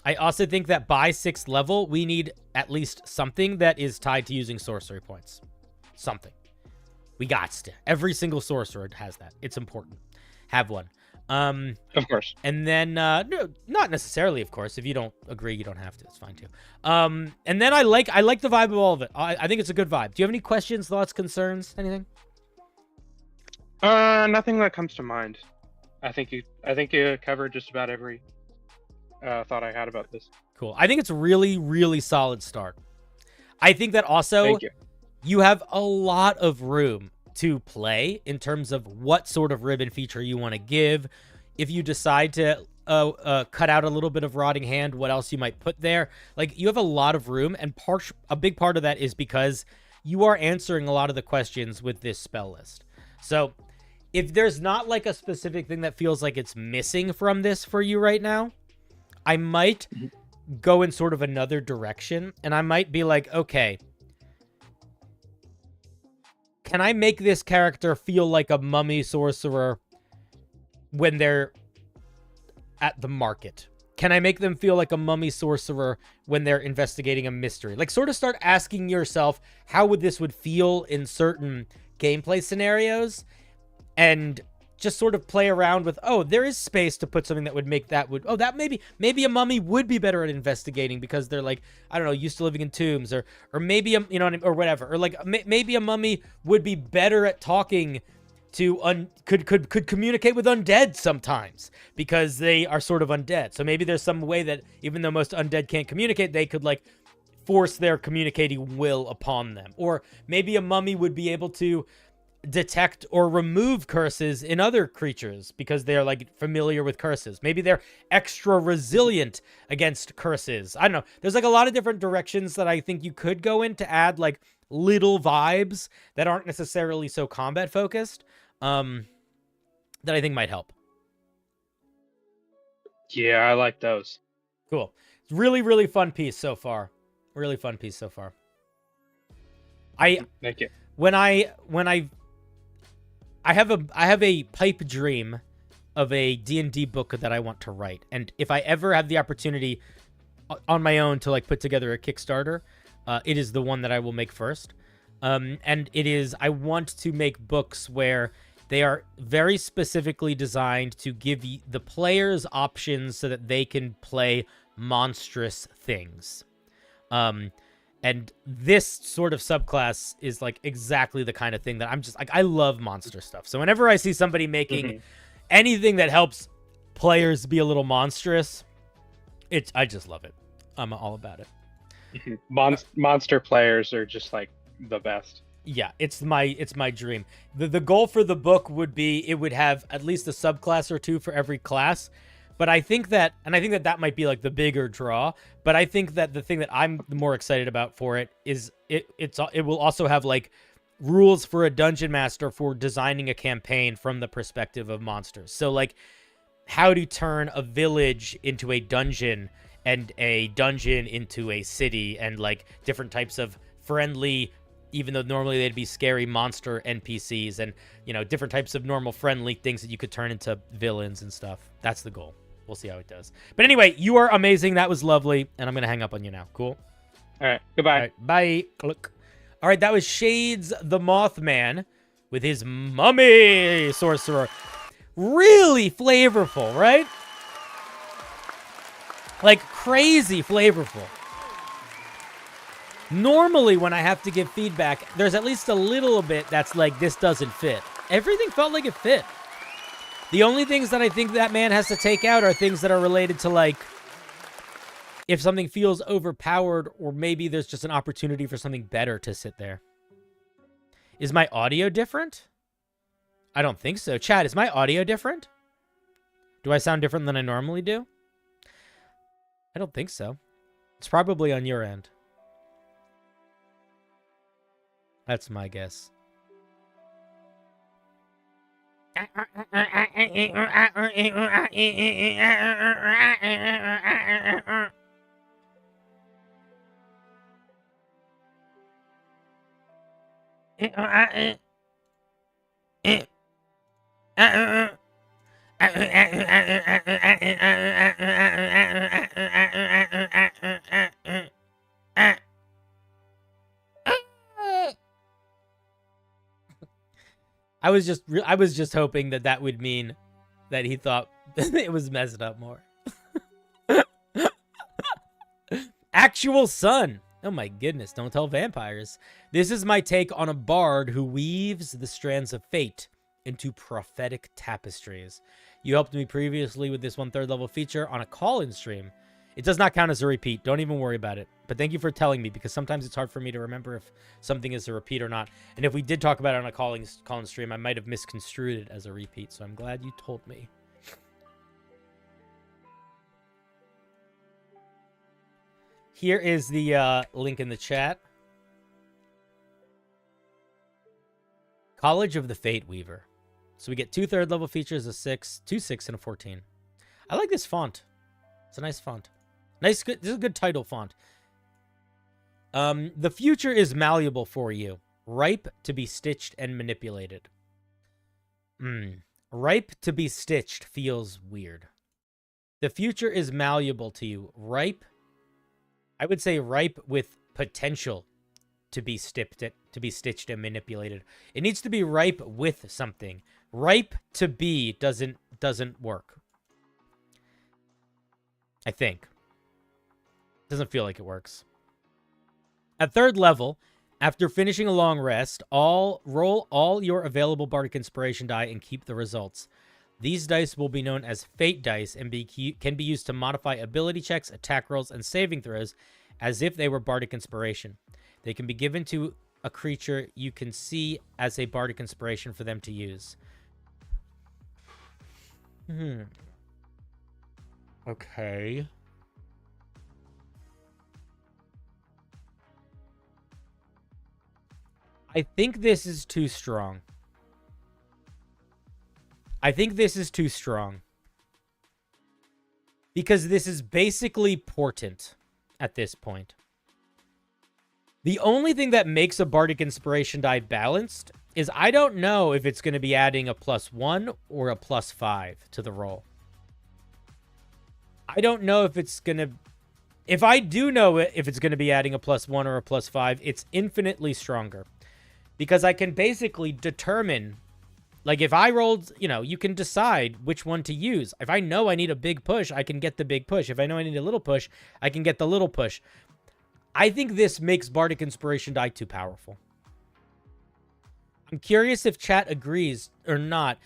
I also think that by 6th level, we need at least something that is tied to using sorcery points. Something. We got to. Every single sorcerer has that. It's important. Have one. Of course. And then, no, not necessarily, of course. If you don't agree, you don't have to. It's fine, too. And then I like the vibe of all of it. I think it's a good vibe. Do you have any questions, thoughts, concerns, anything? Nothing that comes to mind. I think you covered just about every thought I had about this. Cool. I think it's a really, really solid start. I think that also you have a lot of room to play in terms of what sort of ribbon feature you want to give. If you decide to cut out a little bit of Rotting Hand, what else you might put there. Like, you have a lot of room, and a big part of that is because you are answering a lot of the questions with this spell list. So if there's not like a specific thing that feels like it's missing from this for you right now, I might go in sort of another direction, and I might be like, okay, can I make this character feel like a mummy sorcerer when they're at the market? Can I make them feel like a mummy sorcerer when they're investigating a mystery? Like, sort of start asking yourself how this would feel in certain gameplay scenarios, and just sort of play around with, oh, there is space to put something that would make that maybe a mummy would be better at investigating because they're like, I don't know, used to living in tombs, or maybe or whatever, or like maybe a mummy would be better at talking to could communicate with undead sometimes because they are sort of undead. So maybe there's some way that even though most undead can't communicate, they could like force their communicating will upon them. Or maybe a mummy would be able to detect or remove curses in other creatures because they're like familiar with curses. Maybe they're extra resilient against curses. I don't know. There's like a lot of different directions that I think you could go in to add like little vibes that aren't necessarily so combat focused, that I think might help. Yeah, I like those. Cool. It's really, really fun piece so far. Really fun piece so far. Thank you. When I have a pipe dream of a D&D book that I want to write. And if I ever have the opportunity on my own to like put together a Kickstarter, it is the one that I will make first. And it is, I want to make books where they are very specifically designed to give the players options so that they can play monstrous things. And this sort of subclass is like exactly the kind of thing that I'm just like, I love monster stuff. So whenever I see somebody making anything that helps players be a little monstrous, I just love it. I'm all about it. Monster players are just like the best. Yeah, it's my dream. The goal for the book would be it would have at least a subclass or two for every class. But I think that that might be like the bigger draw. But I think that the thing that I'm more excited about for it is it will also have like rules for a dungeon master for designing a campaign from the perspective of monsters. So like how to turn a village into a dungeon and a dungeon into a city, and like different types of friendly, even though normally they'd be scary, monster NPCs, and, you know, different types of normal friendly things that you could turn into villains and stuff. That's the goal. We'll see how it does. But anyway, you are amazing. That was lovely. And I'm going to hang up on you now. Cool? All right. Goodbye. All right, bye. Click. All right, that was Shades the Mothman with his mummy sorcerer. Really flavorful, right? Like crazy flavorful. Normally, when I have to give feedback, there's at least a little bit that's like, this doesn't fit. Everything felt like it fit. The only things that I think that man has to take out are things that are related to, like, if something feels overpowered, or maybe there's just an opportunity for something better to sit there. Is my audio different? I don't think so. Chad, is my audio different? Do I sound different than I normally do? I don't think so. It's probably on your end. That's my guess. I was just hoping that would mean that he thought it was messed up more. Actual sun. Oh my goodness, don't tell vampires. This is my take on a bard who weaves the strands of fate into prophetic tapestries. You helped me previously with this 1/3 level feature on a call-in stream. It does not count as a repeat. Don't even worry about it. But thank you for telling me, because sometimes it's hard for me to remember if something is a repeat or not. And if we did talk about it on a call-in stream, I might have misconstrued it as a repeat. So I'm glad you told me. Here is the link in the chat. College of the Fate Weaver. So we get 2 3rd level features, a 6, 2 6, and a 14. I like this font. It's a nice font. Nice, good. This is a good title font. The future is malleable for you, ripe to be stitched and manipulated. Ripe to be stitched feels weird. The future is malleable to you, ripe. I would say ripe with potential to be stitched and manipulated. It needs to be ripe with something. Ripe to be doesn't work. I think. Doesn't feel like it works. At 3rd level, after finishing a long rest, roll all your available Bardic Inspiration die and keep the results. These dice will be known as Fate dice and can be used to modify ability checks, attack rolls, and saving throws as if they were Bardic Inspiration. They can be given to a creature you can see as a Bardic Inspiration for them to use. Okay. I think this is too strong. Because this is basically portent at this point. The only thing that makes a Bardic Inspiration die balanced is I don't know if it's going to be adding a +1 or a +5 to the roll. I don't know if it's going to... If I do know if it's going to be adding a +1 or a +5, it's infinitely stronger. Because I can basically determine, like if I rolled, you can decide which one to use. If I know I need a big push, I can get the big push. If I know I need a little push, I can get the little push. I think this makes Bardic Inspiration die too powerful. I'm curious if chat agrees or not.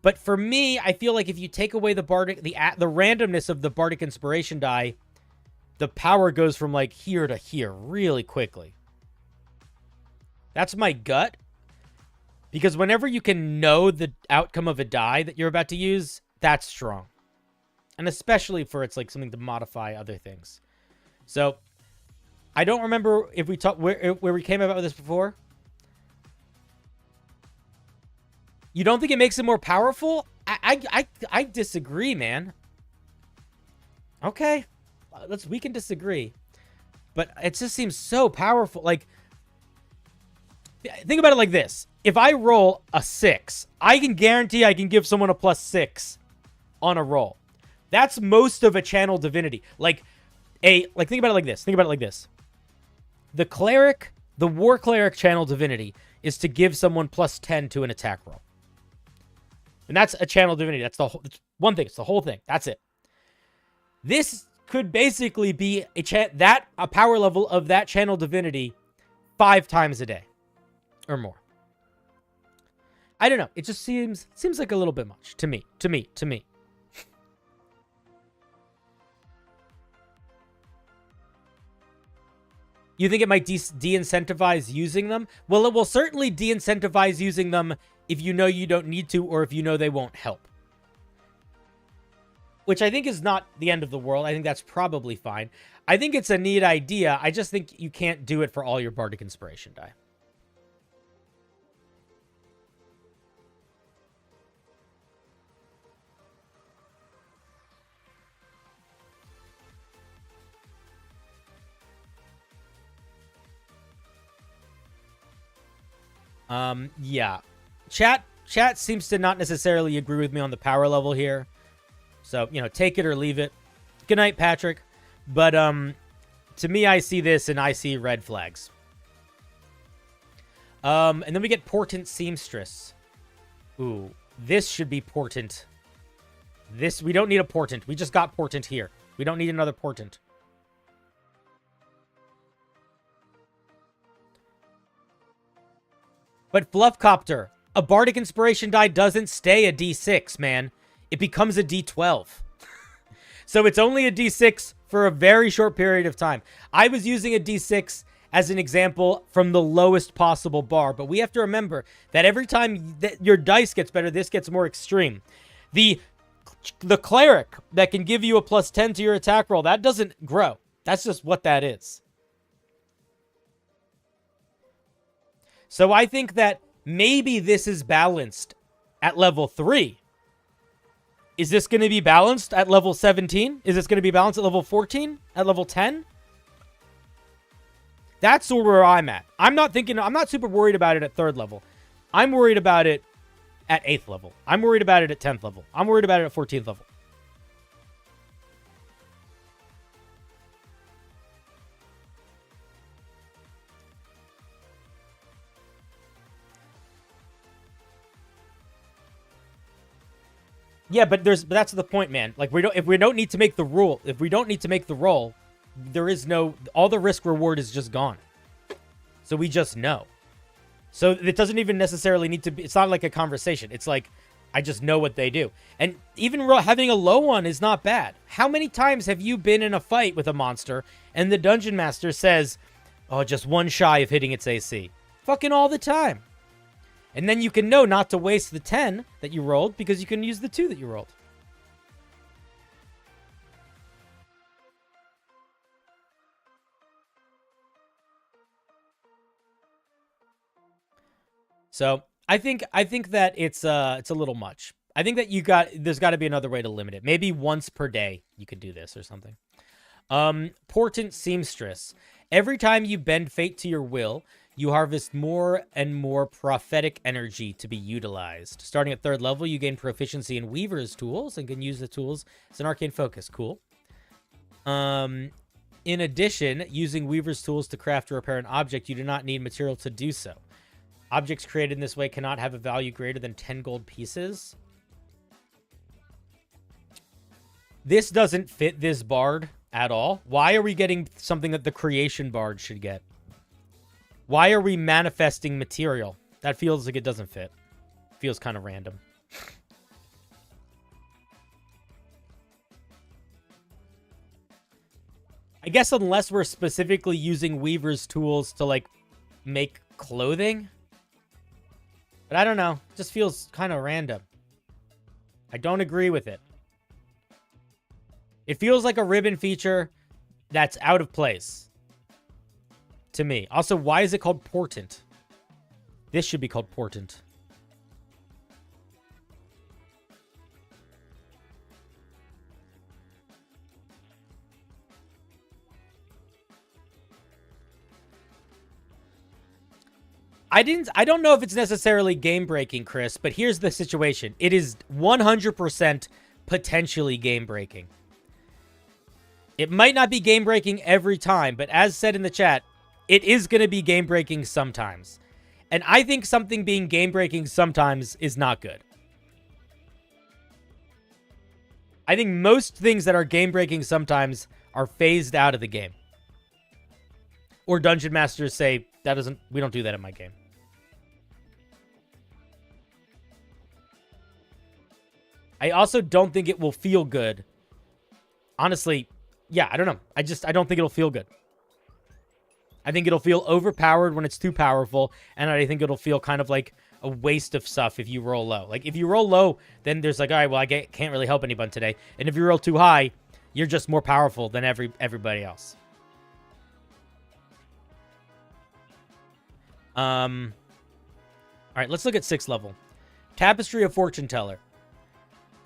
But for me, I feel like if you take away the randomness of the Bardic Inspiration die, the power goes from like here to here really quickly. That's my gut. Because whenever you can know the outcome of a die that you're about to use, that's strong. And especially for it's like something to modify other things. So, I don't remember if we talked where we came about this before. You don't think it makes it more powerful? I disagree, man. Okay, we can disagree, but it just seems so powerful. Like, think about it like this: if I roll a 6, I can guarantee I can give someone a +6 on a roll. That's most of a channel divinity. Think about it like this. Think about it like this. The cleric, the war cleric channel divinity is to give someone +10 to an attack roll. And that's a channel divinity. That's one thing. It's the whole thing. That's it. This could basically be a power level of that channel divinity 5 times a day or more. I don't know. It just seems like a little bit much to me. You think it might de-incentivize using them? Well, it will certainly de-incentivize using them if you know you don't need to, or if you know they won't help. Which I think is not the end of the world. I think that's probably fine. I think it's a neat idea. I just think you can't do it for all your Bardic Inspiration die. Yeah. Chat seems to not necessarily agree with me on the power level here. So, take it or leave it. Good night, Patrick. But, to me, I see this and I see red flags. And then we get Portent Seamstress. Ooh, this should be Portent. We don't need a Portent. We just got Portent here. We don't need another Portent. But Fluffcopter, a Bardic Inspiration die doesn't stay a D6, man. It becomes a D12. So it's only a D6 for a very short period of time. I was using a D6 as an example from the lowest possible bar, but we have to remember that every time that your dice gets better, this gets more extreme. The cleric that can give you a +10 to your attack roll, that doesn't grow. That's just what that is. So I think that maybe this is balanced at level 3. Is this going to be balanced at level 17? Is this going to be balanced at level 14? At level 10? That's sort of where I'm at. I'm not super worried about it at 3rd level. I'm worried about it at 8th level. I'm worried about it at 10th level. I'm worried about it at 14th level. Yeah, but that's the point, man. Like, if we don't need to make the rule, there is all the risk reward is just gone. So we just know. So it doesn't even necessarily need to be, it's not like a conversation. It's like, I just know what they do. And even having a low one is not bad. How many times have you been in a fight with a monster and the dungeon master says, oh, just one shy of hitting its AC? Fucking all the time. And then you can know not to waste the 10 that you rolled because you can use the 2 that you rolled. So I think that it's a little much. I think that there's got to be another way to limit it. Maybe once per day you could do this or something. Portent Seamstress. Every time you bend fate to your will, you harvest more and more prophetic energy to be utilized. Starting at 3rd level, you gain proficiency in Weaver's tools and can use the tools as an arcane focus. Cool. In addition, using Weaver's tools to craft or repair an object, you do not need material to do so. Objects created in this way cannot have a value greater than 10 gold pieces. This doesn't fit this bard. at all. Why are we getting something that the creation bard should get? Why are we manifesting material? That feels like it doesn't fit. Feels kind of random. I guess unless we're specifically using Weaver's tools to, like, make clothing. But I don't know. It just feels kind of random. I don't agree with it. It feels like a ribbon feature that's out of place. To me. Also, why is it called Portent? This should be called Portent. I don't know if it's necessarily game breaking, Chris, but here's the situation. It is 100% potentially game breaking. It might not be game breaking every time, but as said in the chat, it is going to be game breaking sometimes. And I think something being game breaking sometimes is not good. I think most things that are game breaking sometimes are phased out of the game. Or dungeon masters say, we don't do that in my game. I also don't think it will feel good. Honestly, yeah, I don't know. I don't think it'll feel good. I think it'll feel overpowered when it's too powerful, and I think it'll feel kind of like a waste of stuff if you roll low. Like, if you roll low, then there's like, all right, well, I can't really help anyone today. And if you roll too high, you're just more powerful than everybody else. All right, let's look at 6th level. Tapestry of Fortune Teller.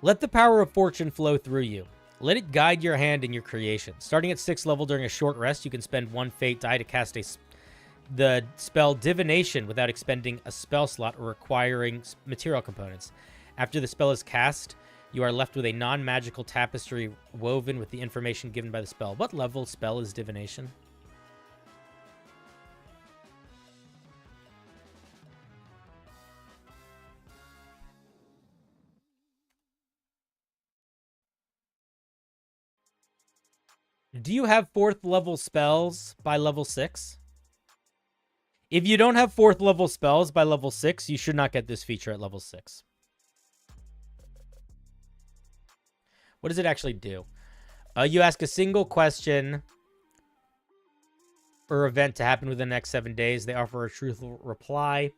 Let the power of fortune flow through you. Let it guide your hand in your creation. Starting at 6th level during a short rest, you can spend 1 fate die to cast the spell Divination without expending a spell slot or requiring material components. After the spell is cast, you are left with a non-magical tapestry woven with the information given by the spell. What level spell is Divination? Do you have 4th level spells by level 6? If you don't have 4th level spells by level 6, you should not get this feature at level 6. What does it actually do? You ask a single question or event to happen within the next 7 days. They offer a truthful reply.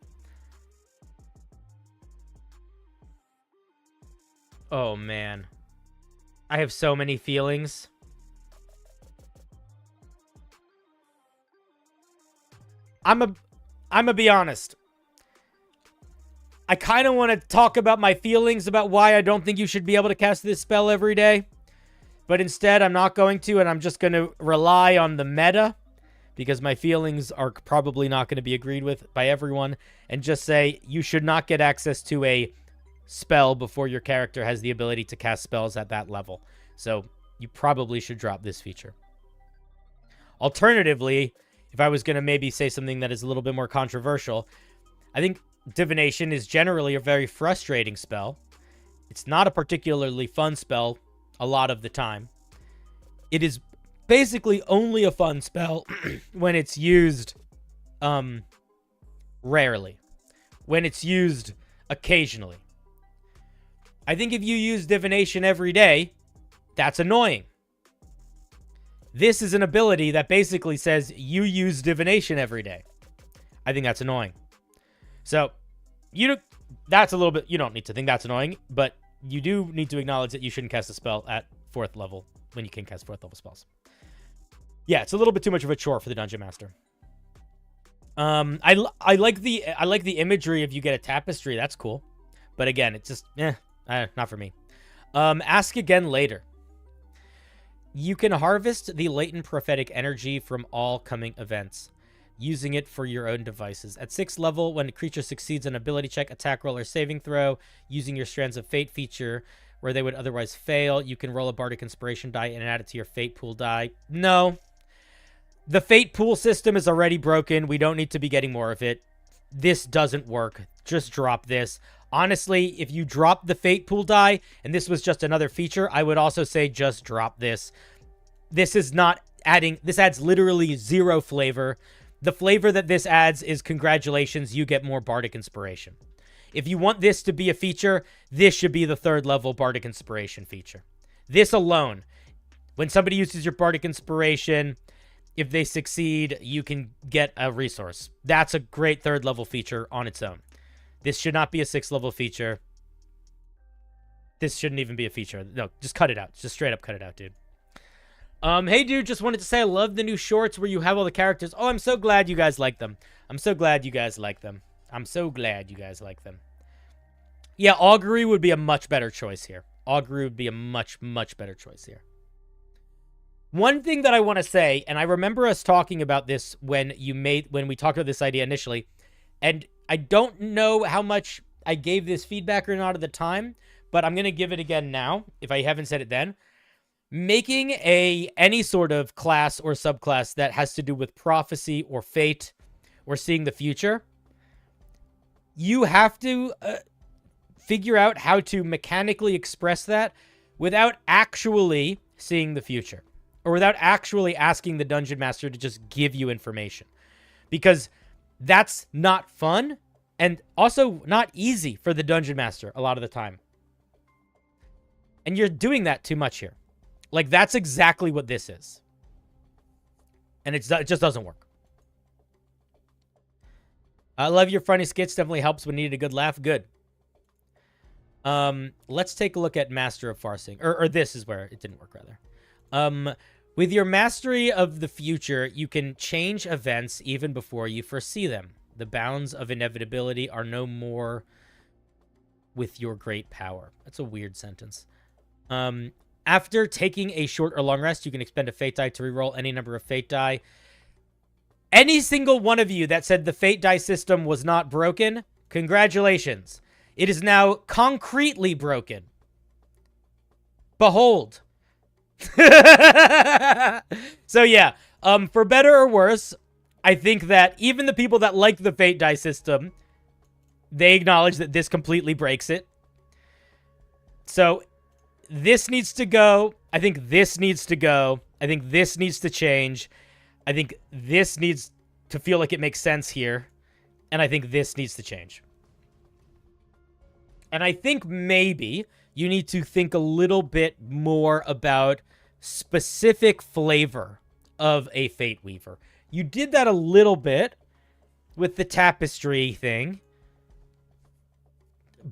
Oh, man. I have so many feelings. I'm gonna be honest. I kind of want to talk about my feelings about why I don't think you should be able to cast this spell every day. But instead, I'm not going to, and I'm just going to rely on the meta, because my feelings are probably not going to be agreed with by everyone, and just say you should not get access to a spell before your character has the ability to cast spells at that level. So you probably should drop this feature. Alternatively, if I was going to maybe say something that is a little bit more controversial, I think Divination is generally a very frustrating spell. It's not a particularly fun spell a lot of the time. It is basically only a fun spell when it's used rarely. When it's used occasionally. I think if you use Divination every day, that's annoying. This is an ability that basically says you use Divination every day. I think that's annoying. So, that's a little bit, you don't need to think that's annoying, but you do need to acknowledge that you shouldn't cast a spell at 4th level when you can cast 4th level spells. Yeah, it's a little bit too much of a chore for the Dungeon Master. I like the imagery if you get a tapestry, that's cool. But again, it's just, not for me. Ask again later. You can harvest the latent prophetic energy from all coming events, using it for your own devices. At 6th level, when a creature succeeds an ability check, attack roll, or saving throw, using your Strands of Fate feature where they would otherwise fail, you can roll a Bardic Inspiration die and add it to your Fate pool die. No. The Fate pool system is already broken. We don't need to be getting more of it. This doesn't work. Just drop this. Honestly, if you drop the Fate pool die, and this was just another feature, I would also say just drop this. this is not adding, this adds literally 0 flavor. The flavor that this adds is congratulations, you get more Bardic Inspiration. If you want this to be a feature, this should be the 3rd level Bardic Inspiration feature. This alone, when somebody uses your Bardic Inspiration, if they succeed, you can get a resource. That's a great 3rd level feature on its own. This should not be a 6th level feature. This shouldn't even be a feature. No, just cut it out. Just straight up cut it out, dude. Hey, dude, just wanted to say I love the new shorts where you have all the characters. Oh, I'm so glad you guys like them. I'm so glad you guys like them. I'm so glad you guys like them. Yeah, Augury would be a much better choice here. Augury would be a much, much better choice here. One thing that I want to say, and I remember us talking about this when we talked about this idea initially, and I don't know how much I gave this feedback or not at the time, but I'm going to give it again now, if I haven't said it then. Making any sort of class or subclass that has to do with prophecy or fate or seeing the future, you have to figure out how to mechanically express that without actually seeing the future, or without actually asking the dungeon master to just give you information, because that's not fun and also not easy for the dungeon master a lot of the time. And you're doing that too much here. Like, that's exactly what this is. And it just doesn't work. I love your funny skits. Definitely helps when needed a good laugh. Good. Let's take a look at Master of Farsing. Or this is where it didn't work, rather. With your mastery of the future, you can change events even before you foresee them. The bounds of inevitability are no more with your great power. That's a weird sentence. After taking a short or long rest, you can expend a fate die to reroll any number of fate die. Any single one of you that said the fate die system was not broken, congratulations. It is now concretely broken. Behold. So yeah, for better or worse, I think that even the people that like the fate die system, they acknowledge that this completely breaks it. So this needs to go. I think this needs to go. I think this needs to change. I think this needs to feel like it makes sense here. And I think this needs to change. And I think maybe you need to think a little bit more about specific flavor of a Fate Weaver. You did that a little bit with the tapestry thing.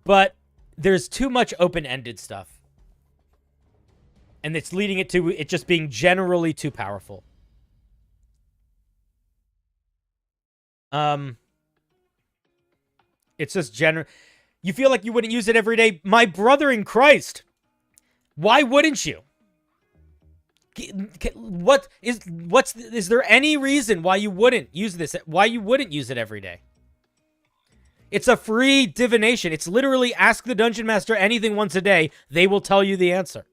But there's too much open-ended stuff. And it's leading it to it just being generally too powerful. It's just you feel like you wouldn't use it every day. My brother in Christ. Why wouldn't you? Is there any reason why you wouldn't use this? Why you wouldn't use it every day? It's a free divination. It's literally ask the dungeon master anything once a day. They will tell you the answer.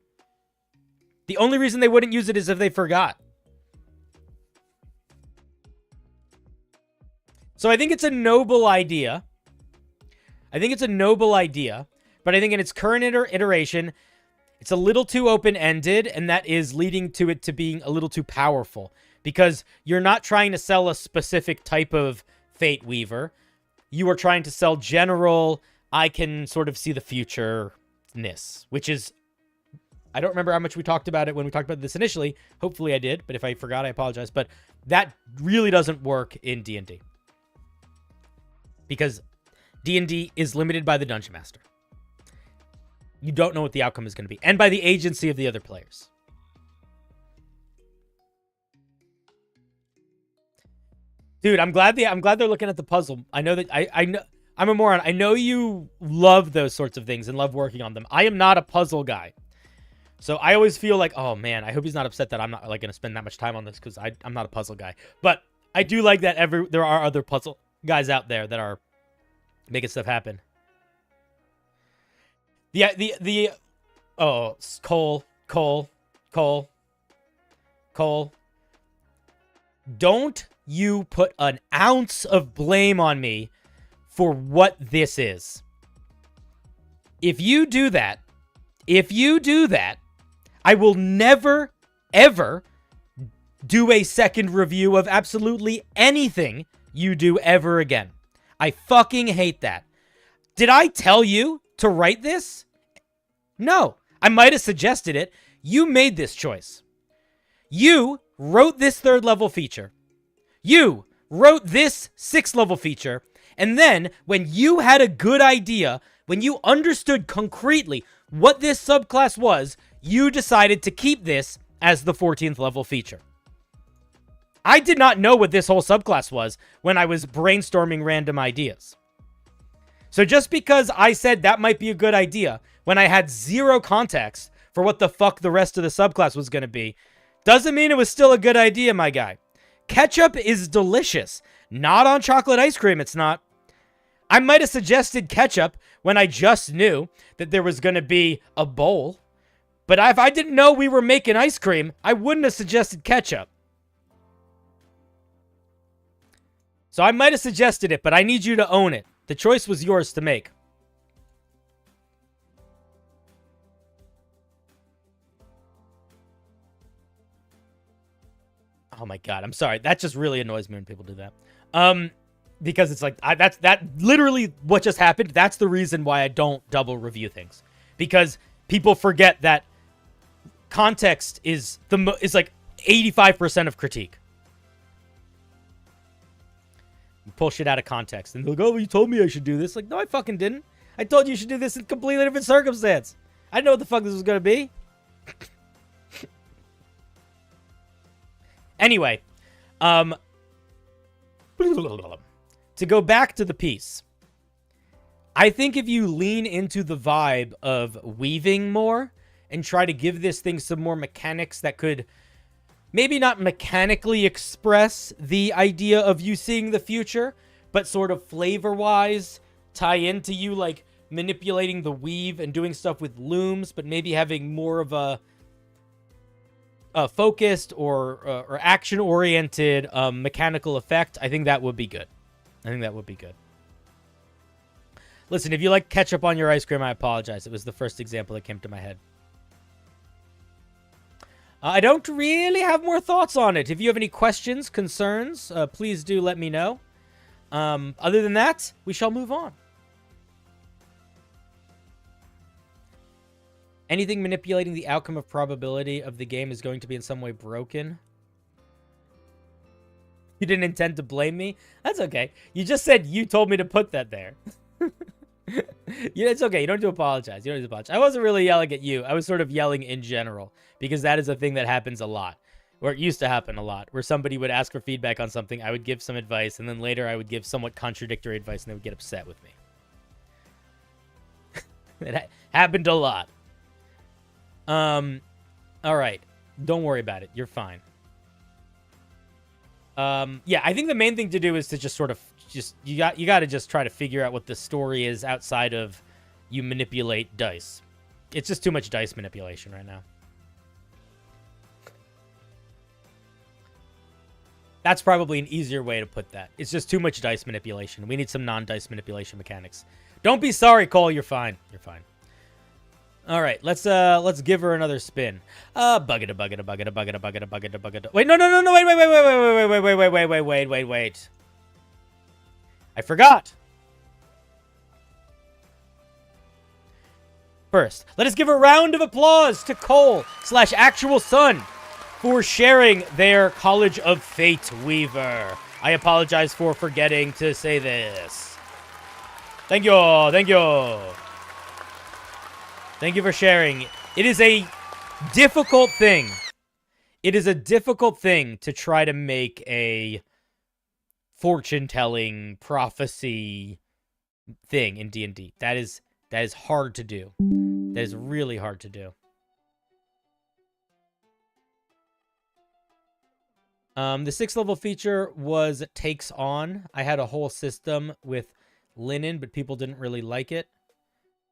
The only reason they wouldn't use it is if they forgot. So I think it's a noble idea. But I think in its current iteration, it's a little too open-ended, and that is leading to it to being a little too powerful. Because you're not trying to sell a specific type of Fate Weaver. You are trying to sell general, I can sort of see the future-ness, which is... I don't remember how much we talked about it when we talked about this initially. Hopefully I did, but if I forgot, I apologize. But that really doesn't work in D&D. Because D&D is limited by the Dungeon Master. You don't know what the outcome is going to be. And by the agency of the other players. Dude, I'm glad they're looking at the puzzle. I know that I know I'm a moron. I know you love those sorts of things and love working on them. I am not a puzzle guy. So I always feel like, oh man, I hope he's not upset that I'm not like going to spend that much time on this because I'm not a puzzle guy. But I do like that there are other puzzle guys out there that are making stuff happen. Cole. Don't you put an ounce of blame on me for what this is. If you do that, I will never, ever do a second review of absolutely anything you do ever again. I fucking hate that. Did I tell you to write this? No. I might have suggested it. You made this choice. You wrote this 3rd level feature. You wrote this 6th level feature. And then, when you had a good idea, when you understood concretely what this subclass was, you decided to keep this as the 14th level feature. I did not know what this whole subclass was when I was brainstorming random ideas. So just because I said that might be a good idea when I had zero context for what the fuck the rest of the subclass was going to be, doesn't mean it was still a good idea, my guy. Ketchup is delicious. Not on chocolate ice cream, it's not. I might have suggested ketchup when I just knew that there was going to be a bowl. But if I didn't know we were making ice cream, I wouldn't have suggested ketchup. So I might have suggested it, but I need you to own it. The choice was yours to make. Oh my god, I'm sorry. That just really annoys me when people do that. Because it's like, that literally what just happened. That's the reason why I don't double review things. Because people forget that context is like 85% of critique. You pull shit out of context. And they're like, oh, you told me I should do this. Like, no, I fucking didn't. I told you you should do this in a completely different circumstance. I didn't know what the fuck this was going to be. Anyway, to go back to the piece, I think if you lean into the vibe of weaving more and try to give this thing some more mechanics that could maybe not mechanically express the idea of you seeing the future, but sort of flavor-wise tie into you, like, manipulating the weave and doing stuff with looms, but maybe having more of a focused or action-oriented mechanical effect, I think that would be good. I think that would be good. Listen, if you like ketchup on your ice cream, I apologize. It was the first example that came to my head. I don't really have more thoughts on it. If you have any questions, concerns, please do let me know. Other than that, we shall move on. Anything manipulating the outcome of probability of the game is going to be in some way broken. You didn't intend to blame me? That's okay. You just said you told me to put that there. Yeah, it's okay. You don't have to apologize. You don't have to apologize. I wasn't really yelling at you. I was sort of yelling in general, because that is a thing that happens a lot. Or it used to happen a lot, where somebody would ask for feedback on something, I would give some advice, and then later I would give somewhat contradictory advice, and they would get upset with me. It happened a lot. All right. Don't worry about it. You're fine. Yeah, I think the main thing to do is to just sort of you got to just try to figure out what the story is outside of you manipulate dice. It's just too much dice manipulation right now. That's probably an easier way to put that. It's just too much dice manipulation. We need some non-dice manipulation mechanics. Don't be sorry, Cole. You're fine. You're fine. All right, let's give her another spin. Wait, no. Wait. I forgot. First, let us give a round of applause to Cole/Actual Son for sharing their College of Fate Weaver. I apologize for forgetting to say this. Thank you. Thank you. Thank you for sharing. It is a difficult thing. It is a difficult thing to try to make a fortune-telling prophecy thing in D&D. That is hard to do. That is really hard to do. The 6th level feature was Takes On. I had a whole system with linen, but people didn't really like it.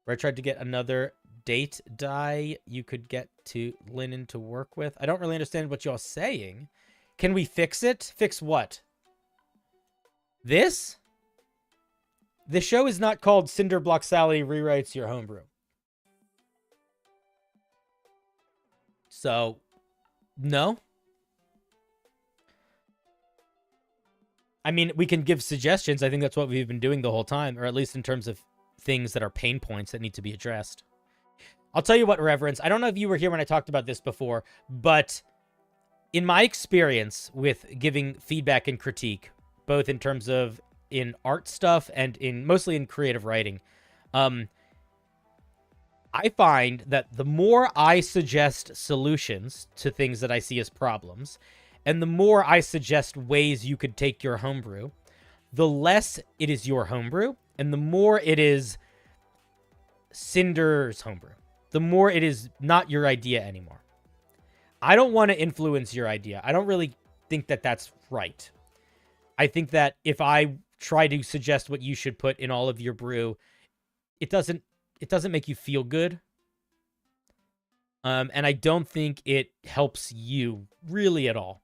Where I tried to get another date die you could get to linen to work with. I don't really understand what y'all saying. Can we fix it? Fix what? This? The show is not called CinderBlocksally Rewrites Your Homebrew. So, no. I mean, we can give suggestions. I think that's what we've been doing the whole time, or at least in terms of things that are pain points that need to be addressed. I'll tell you what, Reverence, I don't know if you were here when I talked about this before, but in my experience with giving feedback and critique, both in terms of in art stuff and mostly in creative writing, I find that the more I suggest solutions to things that I see as problems, and the more I suggest ways you could take your homebrew, the less it is your homebrew, and the more it is Cinder's homebrew. The more it is not your idea anymore. I don't want to influence your idea. I don't really think that that's right. I think that if I try to suggest what you should put in all of your brew, it doesn't make you feel good. And I don't think it helps you really at all.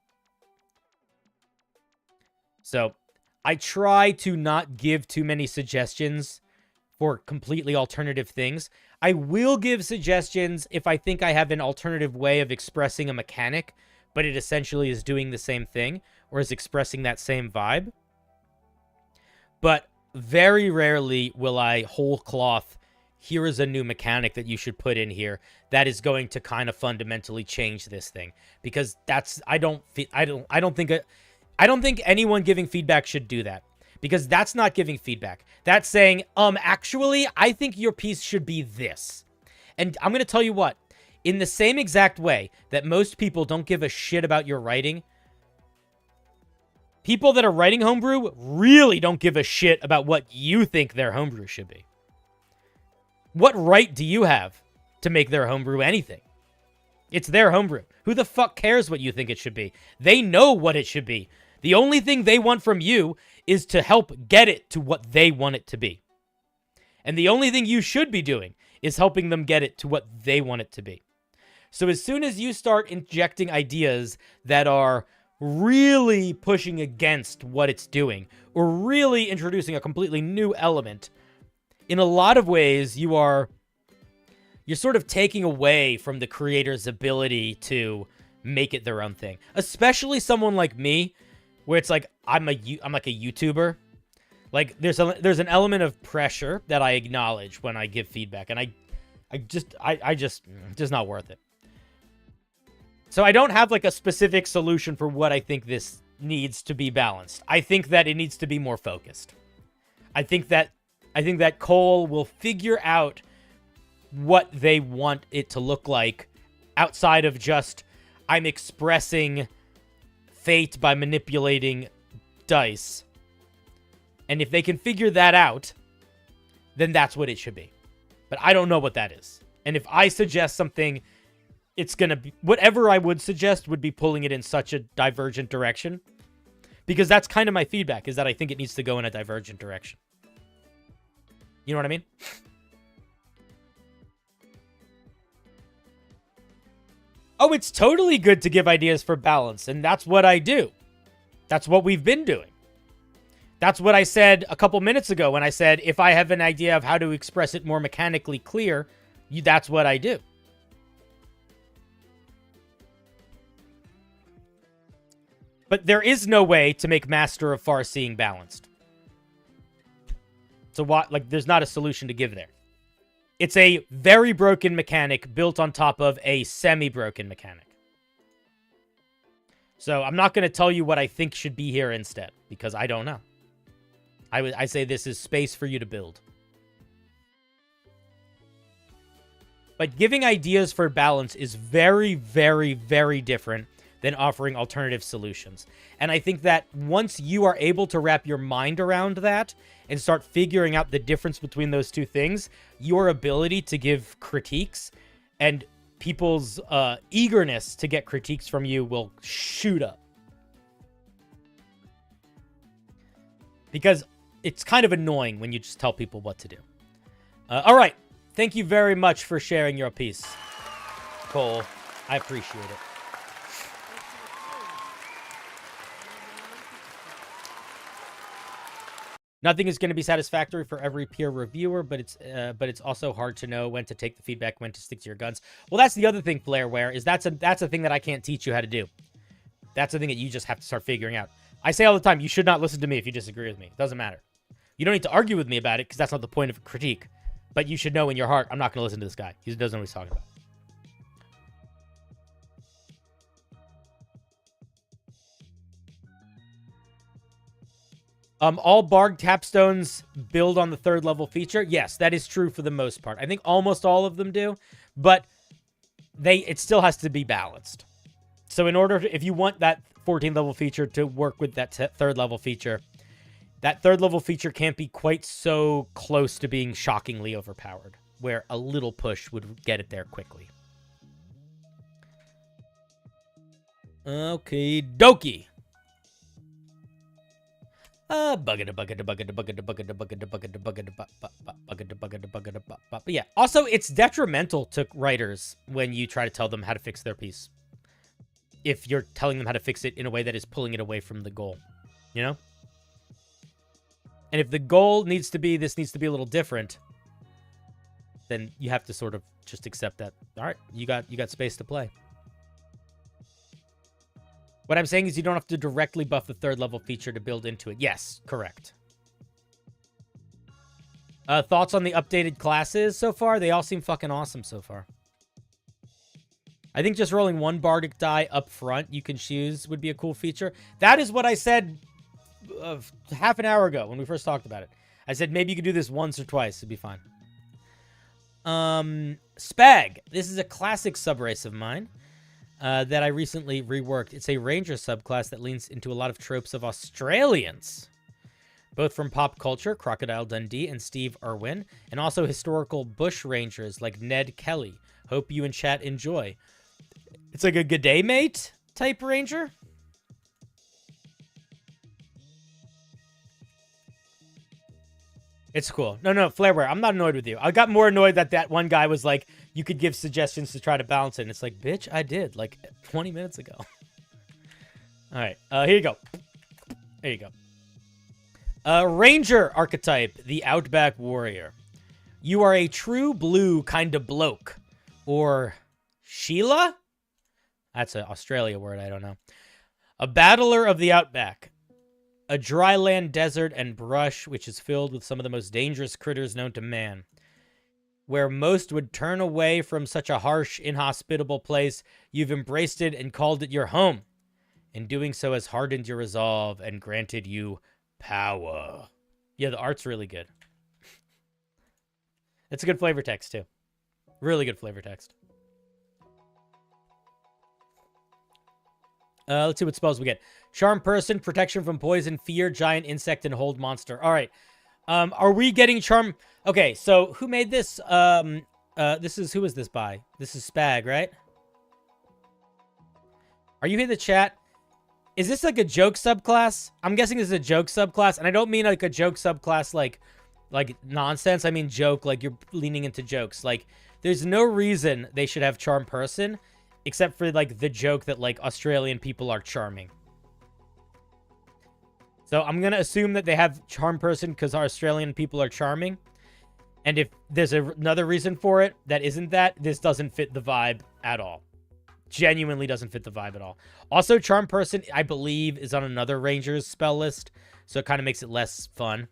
So I try to not give too many suggestions for completely alternative things. I will give suggestions if I think I have an alternative way of expressing a mechanic, but it essentially is doing the same thing or is expressing that same vibe. But very rarely will I whole cloth, here is a new mechanic that you should put in here that is going to kind of fundamentally change this thing, because that's I don't think anyone giving feedback should do that. Because that's not giving feedback. That's saying, actually, I think your piece should be this. And I'm going to tell you what. In the same exact way that most people don't give a shit about your writing, people that are writing homebrew really don't give a shit about what you think their homebrew should be. What right do you have to make their homebrew anything? It's their homebrew. Who the fuck cares what you think it should be? They know what it should be. The only thing they want from you is to help get it to what they want it to be. And the only thing you should be doing is helping them get it to what they want it to be. So as soon as you start injecting ideas that are really pushing against what it's doing, or really introducing a completely new element, in a lot of ways you're sort of taking away from the creator's ability to make it their own thing. Especially someone like me, where it's like I'm like a YouTuber. Like there's an element of pressure that I acknowledge when I give feedback, and I just not worth it. So I don't have like a specific solution for what I think this needs to be balanced. I think that it needs to be more focused. I think that Cole will figure out what they want it to look like outside of just I'm expressing fate by manipulating dice. And if they can figure that out, then that's what it should be. But I don't know what that is. And if I suggest something, it's going to be whatever I would suggest would be pulling it in such a divergent direction. Because that's kind of my feedback, is that I think it needs to go in a divergent direction. You know what I mean? Oh, it's totally good to give ideas for balance, and that's what I do. That's what we've been doing. That's what I said a couple minutes ago when I said, if I have an idea of how to express it more mechanically clear, that's what I do. But there is no way to make Master of Farseeing balanced. So what? Like, there's not a solution to give there. It's a very broken mechanic built on top of a semi-broken mechanic. So I'm not going to tell you what I think should be here instead, because I don't know. I say this is space for you to build. But giving ideas for balance is very, very, very different than offering alternative solutions. And I think that once you are able to wrap your mind around that and start figuring out the difference between those two things, your ability to give critiques and people's eagerness to get critiques from you will shoot up. Because it's kind of annoying when you just tell people what to do. All right. Thank you very much for sharing your piece, Cole. I appreciate it. Nothing is going to be satisfactory for every peer reviewer, but it's also hard to know when to take the feedback, when to stick to your guns. Well, that's the other thing, Flareware, is that's a thing that I can't teach you how to do. That's the thing that you just have to start figuring out. I say all the time, you should not listen to me if you disagree with me. It doesn't matter. You don't need to argue with me about it because that's not the point of critique. But you should know in your heart, I'm not going to listen to this guy. He doesn't know what he's talking about. All Bard capstones build on the 3rd level feature. Yes, that is true for the most part. I think almost all of them do, but it still has to be balanced. So in order to, if you want that 14th level feature to work with that 3rd level feature, that 3rd level feature can't be quite so close to being shockingly overpowered, where a little push would get it there quickly. Okay, dokie. Yeah. Also, it's detrimental to writers when you try to tell them how to fix their piece. If you're telling them how to fix it in a way that is pulling it away from the goal, you know? And if the goal needs to be, this needs to be a little different, then you have to sort of just accept that. All right, you got space to play. What I'm saying is you don't have to directly buff the 3rd level feature to build into it. Yes, correct. Thoughts on the updated classes so far? They all seem fucking awesome so far. I think just rolling 1 bardic die up front you can choose would be a cool feature. That is what I said half an hour ago when we first talked about it. I said maybe you could do this once or twice. It'd be fine. Spag. This is a classic subrace of mine. That I recently reworked. It's a ranger subclass that leans into a lot of tropes of Australians, both from pop culture, Crocodile Dundee and Steve Irwin, and also historical bush rangers like Ned Kelly. Hope you and chat enjoy. It's like a good day, mate type ranger. It's cool. No, Flareware, I'm not annoyed with you. I got more annoyed that one guy was like, you could give suggestions to try to balance it. And it's like, bitch, I did, like, 20 minutes ago. All right, here you go. There you go. Ranger archetype, the Outback Warrior. You are a true blue kind of bloke. Or Sheila? That's an Australia word, I don't know. A battler of the Outback. A dry land, desert, and brush, which is filled with some of the most dangerous critters known to man. Where most would turn away from such a harsh, inhospitable place, you've embraced it and called it your home. In doing so has hardened your resolve and granted you power. Yeah, the art's really good. It's a good flavor text, too. Really good flavor text. Let's see what spells we get. Charm Person, Protection from Poison, Fear, Giant Insect, and Hold Monster. All right. Are we getting Charm? Okay, so who made this? Who is this by? This is Spag, right? Are you in the chat? Is this like a joke subclass? I'm guessing this is a joke subclass, and I don't mean like a joke subclass like nonsense. I mean joke, like you're leaning into jokes. Like, there's no reason they should have Charm Person, except for like the joke that like Australian people are charming. So I'm going to assume that they have Charm Person because our Australian people are charming. And if there's another reason for it that isn't that, this doesn't fit the vibe at all. Genuinely doesn't fit the vibe at all. Also, Charm Person, I believe, is on another Ranger's spell list. So it kind of makes it less fun.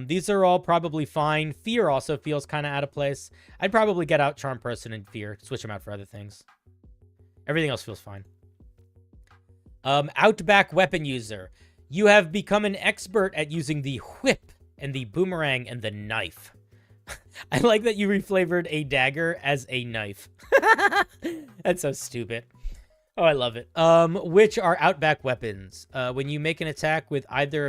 These are all probably fine. Fear also feels kind of out of place. I'd probably get out Charm Person and Fear. Switch them out for other things. Everything else feels fine. Outback Weapon User. You have become an expert at using the whip and the boomerang and the knife. I like that you reflavored a dagger as a knife. That's so stupid. Oh, I love it. Which are Outback weapons. When you make an attack with one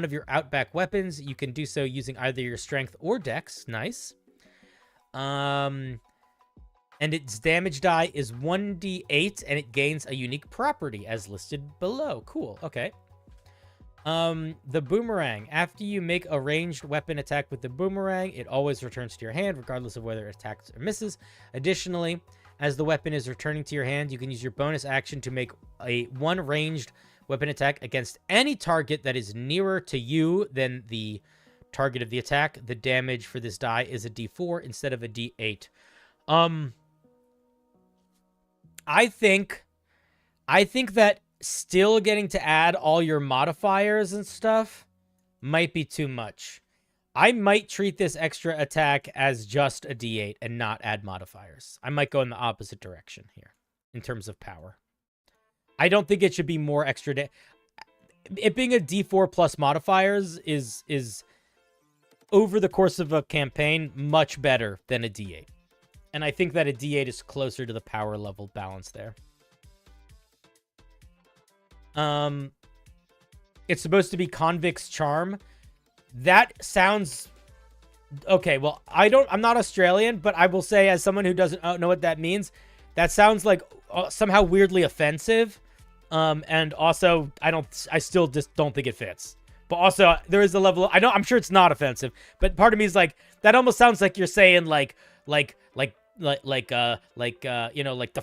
of your Outback weapons, you can do so using either your strength or dex. Nice. And its damage die is 1d8, and it gains a unique property as listed below. Cool. Okay. The boomerang. After you make a ranged weapon attack with the boomerang, it always returns to your hand, regardless of whether it attacks or misses. Additionally, as the weapon is returning to your hand, you can use your bonus action to make one ranged weapon attack against any target that is nearer to you than the target of the attack. The damage for this die is a d4 instead of a d8. I think I think that still getting to add all your modifiers and stuff might be too much. I might treat this extra attack as just a D8 and not add modifiers. I might go in the opposite direction here in terms of power. I don't think it should be more extra. It being a D4 plus modifiers is over the course of a campaign much better than a D8. And I think that a D8 is closer to the power level balance there. It's supposed to be Convict's Charm. That sounds okay. Well, I'm not Australian, but I will say, as someone who doesn't know what that means, that sounds like somehow weirdly offensive. And also, I still just don't think it fits. But also, there is a level. I'm sure it's not offensive, but part of me is like, that almost sounds like you're saying like the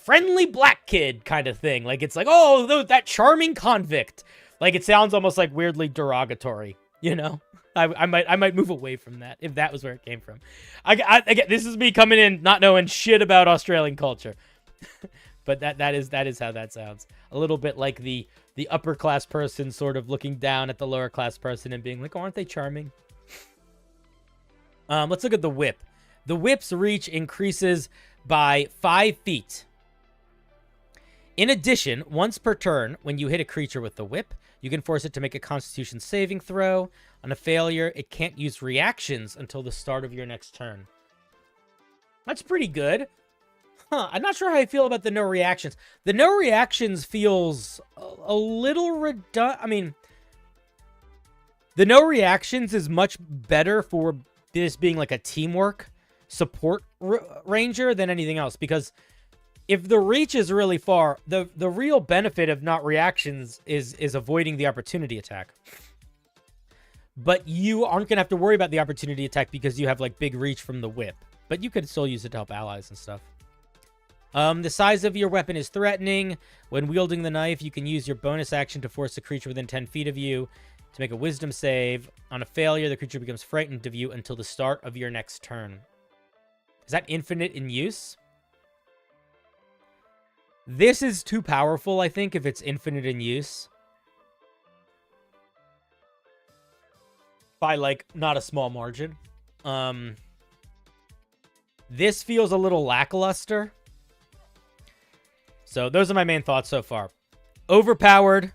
friendly black kid kind of thing. Like, it's like, oh, that charming convict. Like, it sounds almost like weirdly derogatory, you know? I might move away from that if that was where it came from. Again, this is me coming in not knowing shit about Australian culture. But that is how that sounds. A little bit like the upper class person sort of looking down at the lower class person and being like, oh, aren't they charming? Let's look at the whip. The whip's reach increases by 5 feet. In addition, once per turn, when you hit a creature with the whip, you can force it to make a Constitution saving throw. On a failure, it can't use reactions until the start of your next turn. That's pretty good. Huh, I'm not sure how I feel about the no reactions. The no reactions feels a little redundant. I mean, the no reactions is much better for this being like a teamwork support ranger than anything else, because if the reach is really far, the real benefit of not reactions is avoiding the opportunity attack. But you aren't going to have to worry about the opportunity attack because you have like big reach from the whip. But you could still use it to help allies and stuff. The size of your weapon is threatening. When wielding the knife, you can use your bonus action to force a creature within 10 feet of you to make a wisdom save. On a failure, the creature becomes frightened of you until the start of your next turn. Is that infinite in use? This is too powerful, I think, if it's infinite in use. By, like, not a small margin. This feels a little lackluster. So those are my main thoughts so far. Overpowered,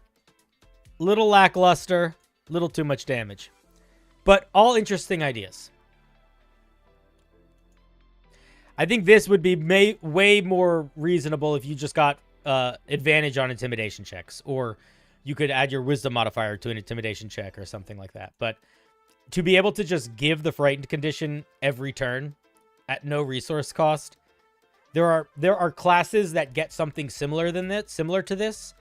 little lackluster, little too much damage. But all interesting ideas. I think this would be way more reasonable if you just got advantage on intimidation checks. Or you could add your wisdom modifier to an intimidation check or something like that. But to be able to just give the frightened condition every turn at no resource cost. There are classes that get something similar to this,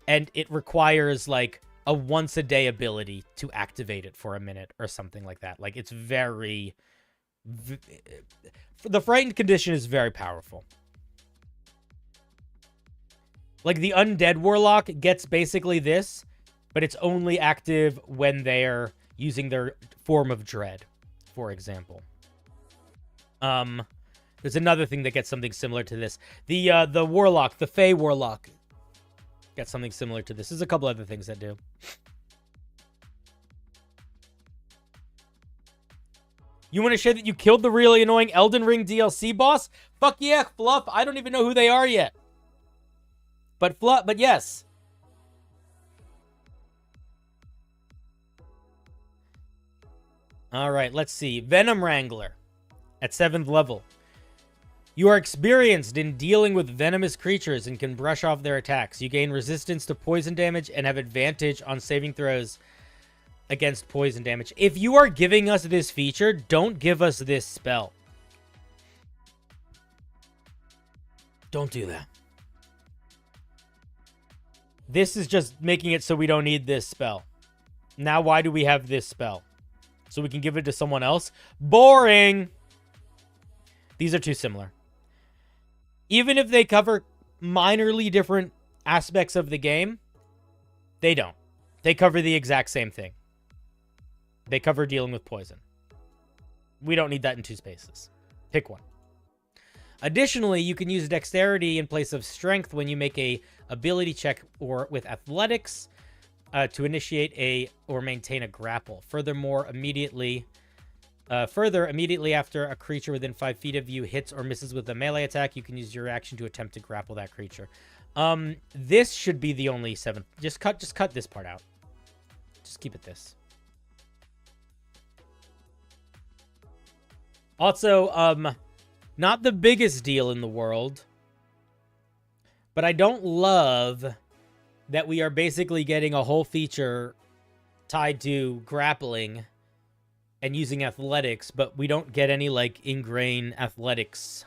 and it requires like a once a day ability to activate it for a minute or something like that. Like, it's the frightened condition is very powerful. Like, the undead warlock gets basically this, but it's only active when they're using their form of dread, for example. There's another thing that gets something similar to this. The warlock, the Fey warlock, gets something similar to this. There's a couple other things that do. You want to share that you killed the really annoying Elden Ring DLC boss? Fuck yeah, Fluff. I don't even know who they are yet. But yes. All right, let's see. Venom Wrangler at 7th level. You are experienced in dealing with venomous creatures and can brush off their attacks. You gain resistance to poison damage and have advantage on saving throws against poison damage. If you are giving us this feature, don't give us this spell. Don't do that. This is just making it so we don't need this spell. Now, why do we have this spell? So we can give it to someone else? Boring! These are too similar. Even if they cover minorly different aspects of the game, they don't. They cover the exact same thing. They cover dealing with poison. We don't need that in 2 spaces. Pick one. Additionally, you can use dexterity in place of strength when you make a ability check or with athletics to initiate or maintain a grapple. Furthermore, immediately after a creature within 5 feet of you hits or misses with a melee attack, you can use your action to attempt to grapple that creature. This should be the only 7th. Just cut this part out. Just keep it this. Also, not the biggest deal in the world, but I don't love that we are basically getting a whole feature tied to grappling and using athletics, but we don't get any, like, ingrain athletics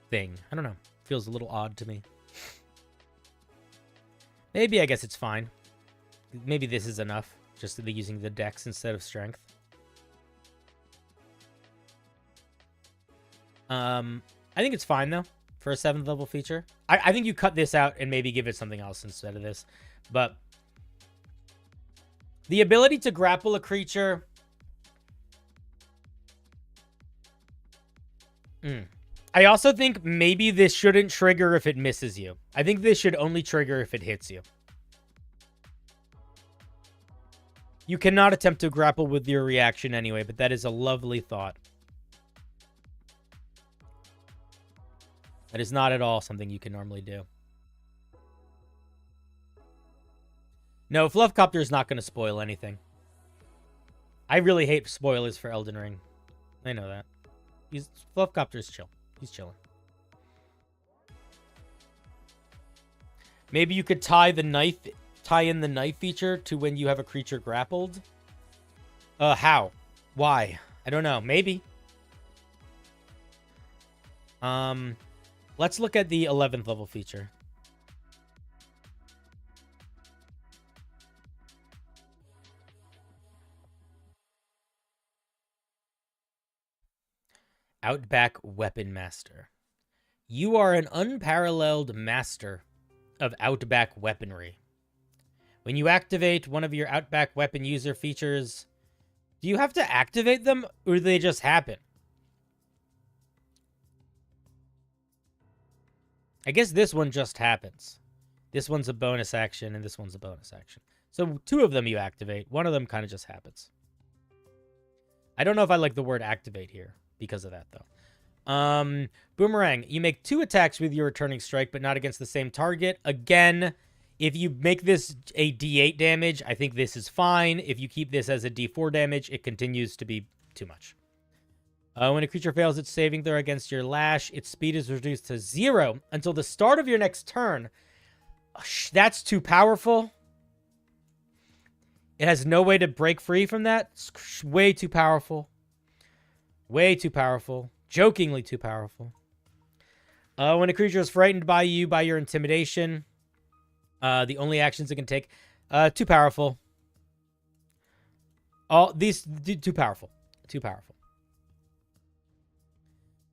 thing. I don't know. Feels a little odd to me. Maybe, I guess it's fine. Maybe this is enough, just to be using the dex instead of strength. I think it's fine, though, for a 7th level feature. I think you cut this out and maybe give it something else instead of this. But the ability to grapple a creature... I also think maybe this shouldn't trigger if it misses you. I think this should only trigger if it hits you. You cannot attempt to grapple with your reaction anyway, but that is a lovely thought. That is not at all something you can normally do. No, Fluffcopter is not going to spoil anything. I really hate spoilers for Elden Ring. I know that. Fluffcopter's chill. He's chilling. Maybe you could tie in the knife feature to when you have a creature grappled. How? Why? I don't know. Maybe. Let's look at the 11th level feature. Outback Weapon Master. You are an unparalleled master of Outback weaponry. When you activate one of your Outback weapon user features, do you have to activate them or do they just happen? I guess this one just happens. This one's a bonus action and this one's a bonus action. So 2 of them you activate. One of them kind of just happens. I don't know if I like the word activate here because of that, though. Boomerang. You make 2 attacks with your returning strike, but not against the same target. Again, if you make this a D8 damage, I think this is fine. If you keep this as a D4 damage, it continues to be too much. When a creature fails its saving throw against your lash, its speed is reduced to 0 until the start of your next turn. That's too powerful. It has no way to break free from that. It's way too powerful. Way too powerful. Jokingly too powerful. When a creature is frightened by you, by your intimidation, the only actions it can take, too powerful. All these, too powerful. Too powerful.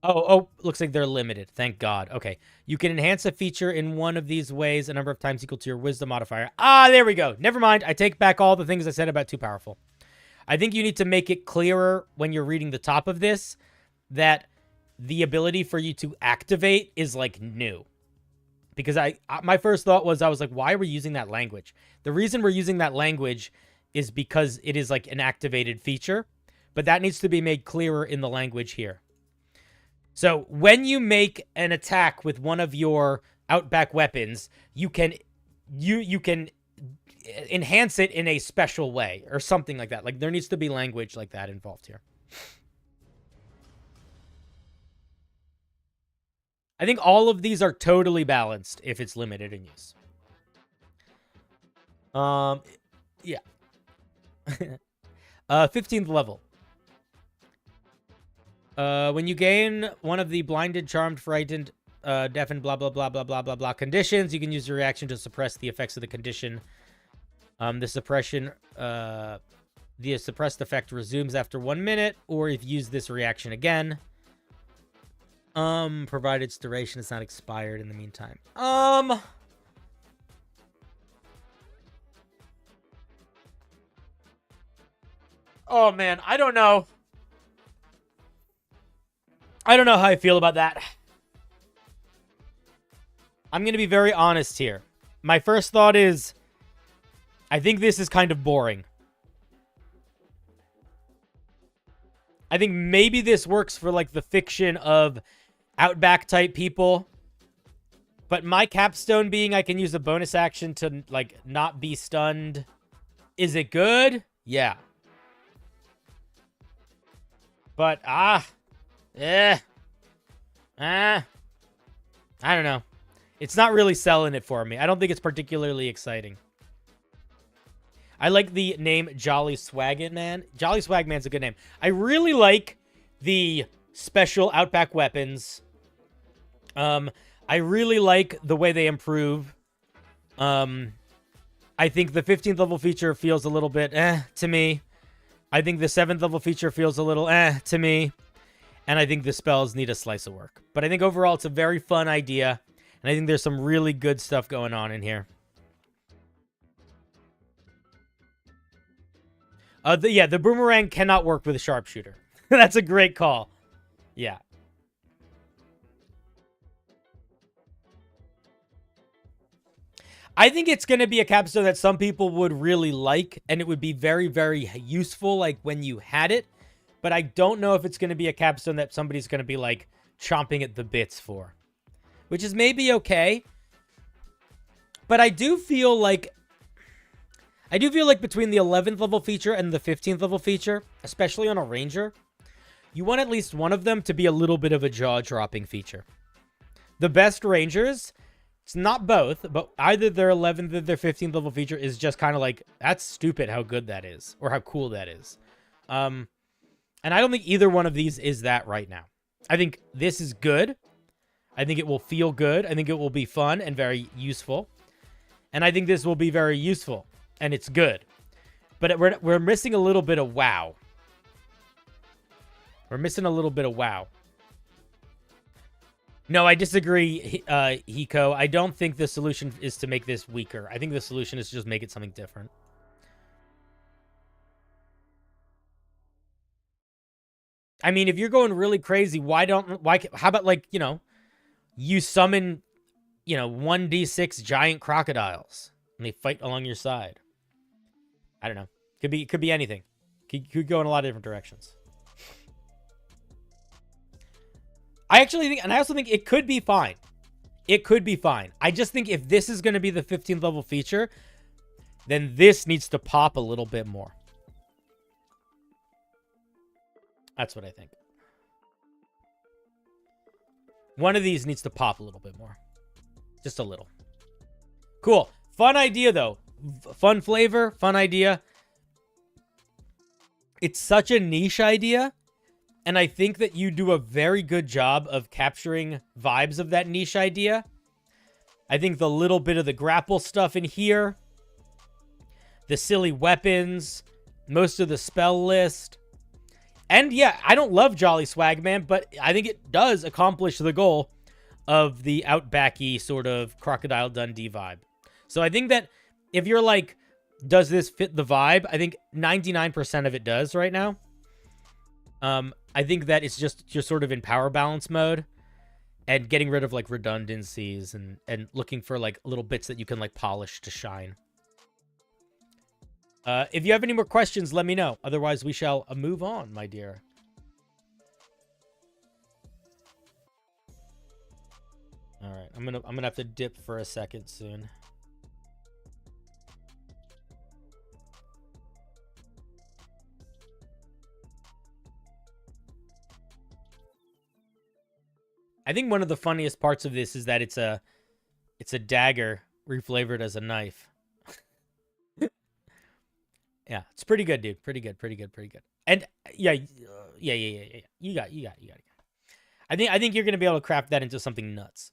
Oh, looks like they're limited. Thank God. Okay. You can enhance a feature in one of these ways a number of times equal to your wisdom modifier. Ah, there we go. Never mind. I take back all the things I said about too powerful. I think you need to make it clearer when you're reading the top of this that the ability for you to activate is, like, new. Because my first thought was, I was like, why are we using that language? The reason we're using that language is because it is, like, an activated feature. But that needs to be made clearer in the language here. So when you make an attack with one of your Outback weapons, you can enhance it in a special way or something like that. Like, there needs to be language like that involved here. I think all of these are totally balanced if it's limited in use. Yeah. 15th level. When you gain one of the blinded, charmed, frightened, deafened, blah, blah, blah, blah, blah, blah, blah conditions, you can use your reaction to suppress the effects of the condition. The suppressed effect resumes after 1 minute, or if you use this reaction again. Provided its duration is not expired in the meantime. Oh, man, I don't know. I don't know how I feel about that. I'm going to be very honest here. My first thought is, I think this is kind of boring. I think maybe this works for, like, the fiction of Outback type people. But my capstone being I can use a bonus action to, like, not be stunned. Is it good? Yeah. But, I don't know. It's not really selling it for me. I don't think it's particularly exciting. I like the name Jolly Swagman Man. Jolly Swagman's a good name. I really like the special Outback weapons. I really like the way they improve. I think the 15th level feature feels a little bit to me. I think the 7th level feature feels a little to me. And I think the spells need a slice of work. But I think overall it's a very fun idea. And I think there's some really good stuff going on in here. The boomerang cannot work with a sharpshooter. That's a great call. Yeah. I think it's going to be a capstone that some people would really like, and it would be very, very useful, like, when you had it. But I don't know if it's going to be a capstone that somebody's going to be, like, chomping at the bits for. Which is maybe okay. But I do feel like between the 11th level feature and the 15th level feature, especially on a ranger, you want at least one of them to be a little bit of a jaw-dropping feature. The best rangers, it's not both, but either their 11th or their 15th level feature is just kind of like, that's stupid how good that is, or how cool that is. And I don't think either one of these is that right now. I think this is good. I think it will feel good. I think it will be fun and very useful. And I think this will be very useful. And it's good. But we're missing a little bit of wow. We're missing a little bit of wow. No, I disagree, Hiko. I don't think the solution is to make this weaker. I think the solution is to just make it something different. I mean, if you're going really crazy, how about, like, you know, you summon, you know, 1d6 giant crocodiles and they fight along your side. I don't know. Could be anything. Could go in a lot of different directions. I actually think, and I also think it could be fine. It could be fine. I just think if this is going to be the 15th level feature, then this needs to pop a little bit more. That's what I think. One of these needs to pop a little bit more. Just a little. Cool. Fun idea, though. Fun flavor. Fun idea. It's such a niche idea. And I think that you do a very good job of capturing vibes of that niche idea. I think the little bit of the grapple stuff in here, the silly weapons, most of the spell list. And yeah, I don't love Jolly Swagman, but I think it does accomplish the goal of the Outbacky sort of Crocodile Dundee vibe. So I think that if you're like, does this fit the vibe? I think 99% of it does right now. I think that it's just you're sort of in power balance mode and getting rid of like redundancies and looking for like little bits that you can like polish to shine. If you have any more questions, let me know. Otherwise, we shall move on, my dear. All right, I'm gonna have to dip for a second soon. I think one of the funniest parts of this is that it's a dagger reflavored as a knife. Yeah, it's pretty good, dude. Pretty good. And yeah. You got it. I think you're gonna be able to craft that into something nuts.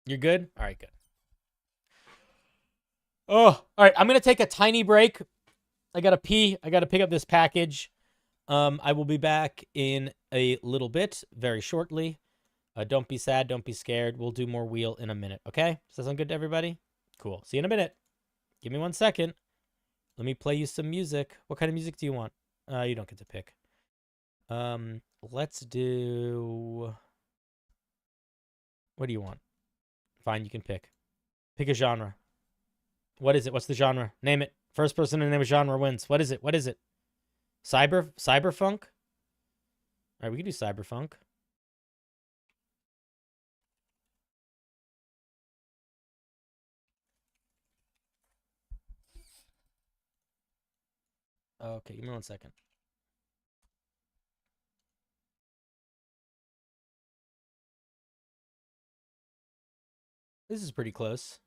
You're good? All right, good. Oh, all right. I'm gonna take a tiny break. I gotta pee. I gotta pick up this package. I will be back in a little bit, very shortly. Don't be sad. Don't be scared. We'll do more wheel in a minute. Okay? Does that sound good to everybody? Cool. See you in a minute. Give me 1 second. Let me play you some music. What kind of music do you want? You don't get to pick. Let's do... What do you want? Fine, you can pick. Pick a genre. What is it? What's the genre? Name it. First person to name a genre wins. What is it? What is it? Cyberpunk? All right, we can do cyberpunk. Okay, give me 1 second. This is pretty close.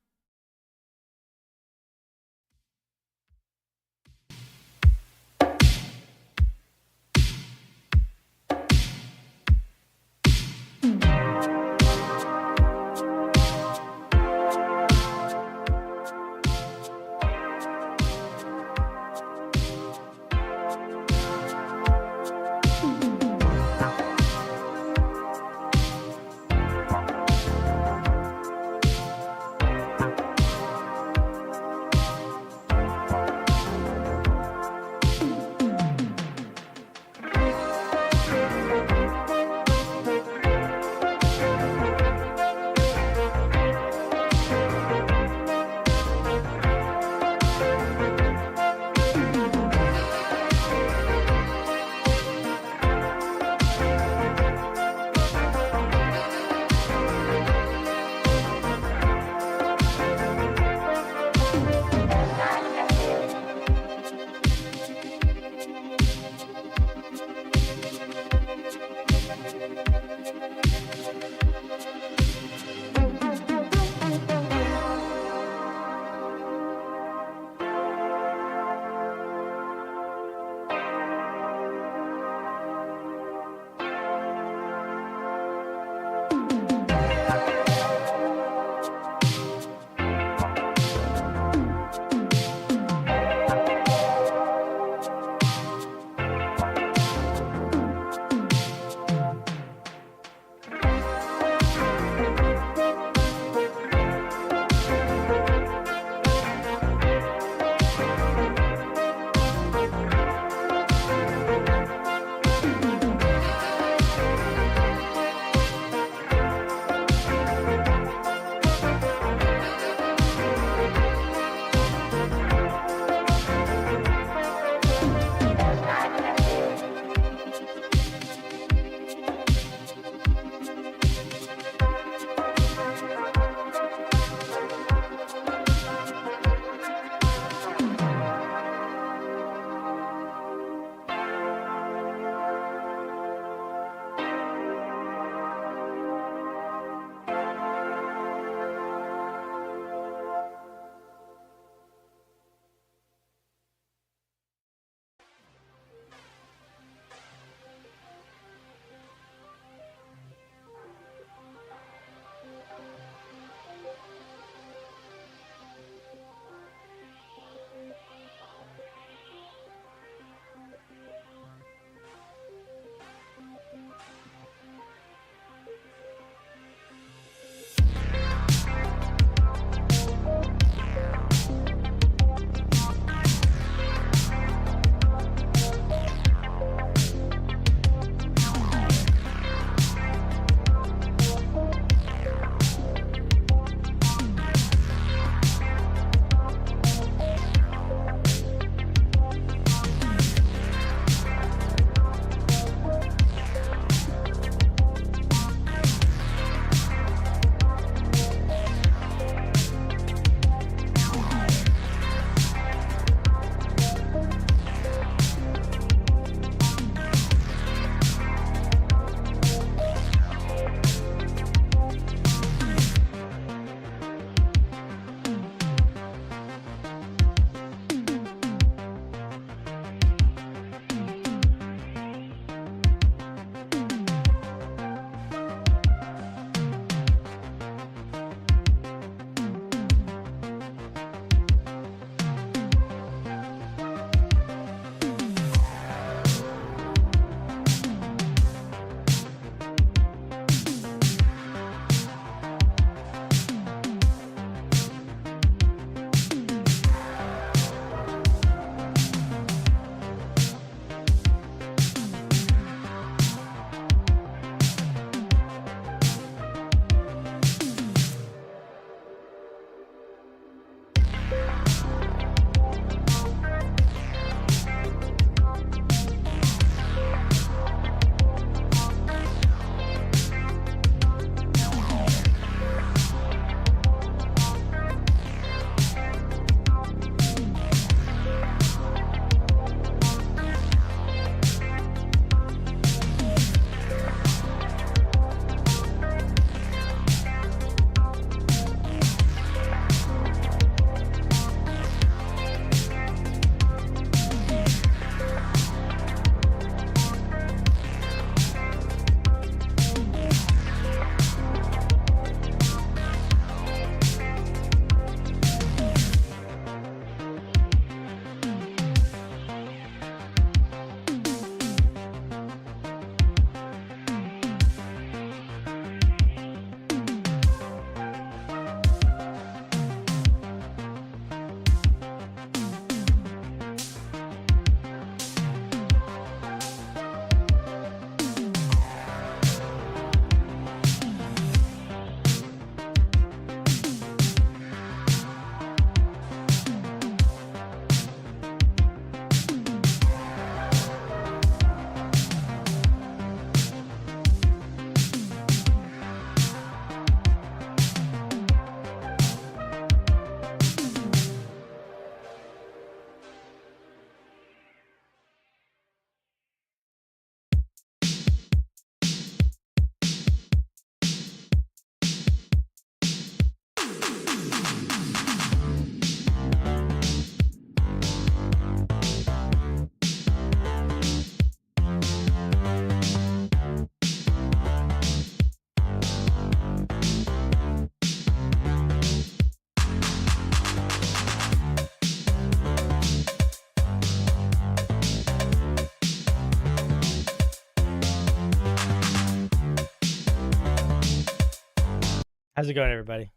How's it going, everybody?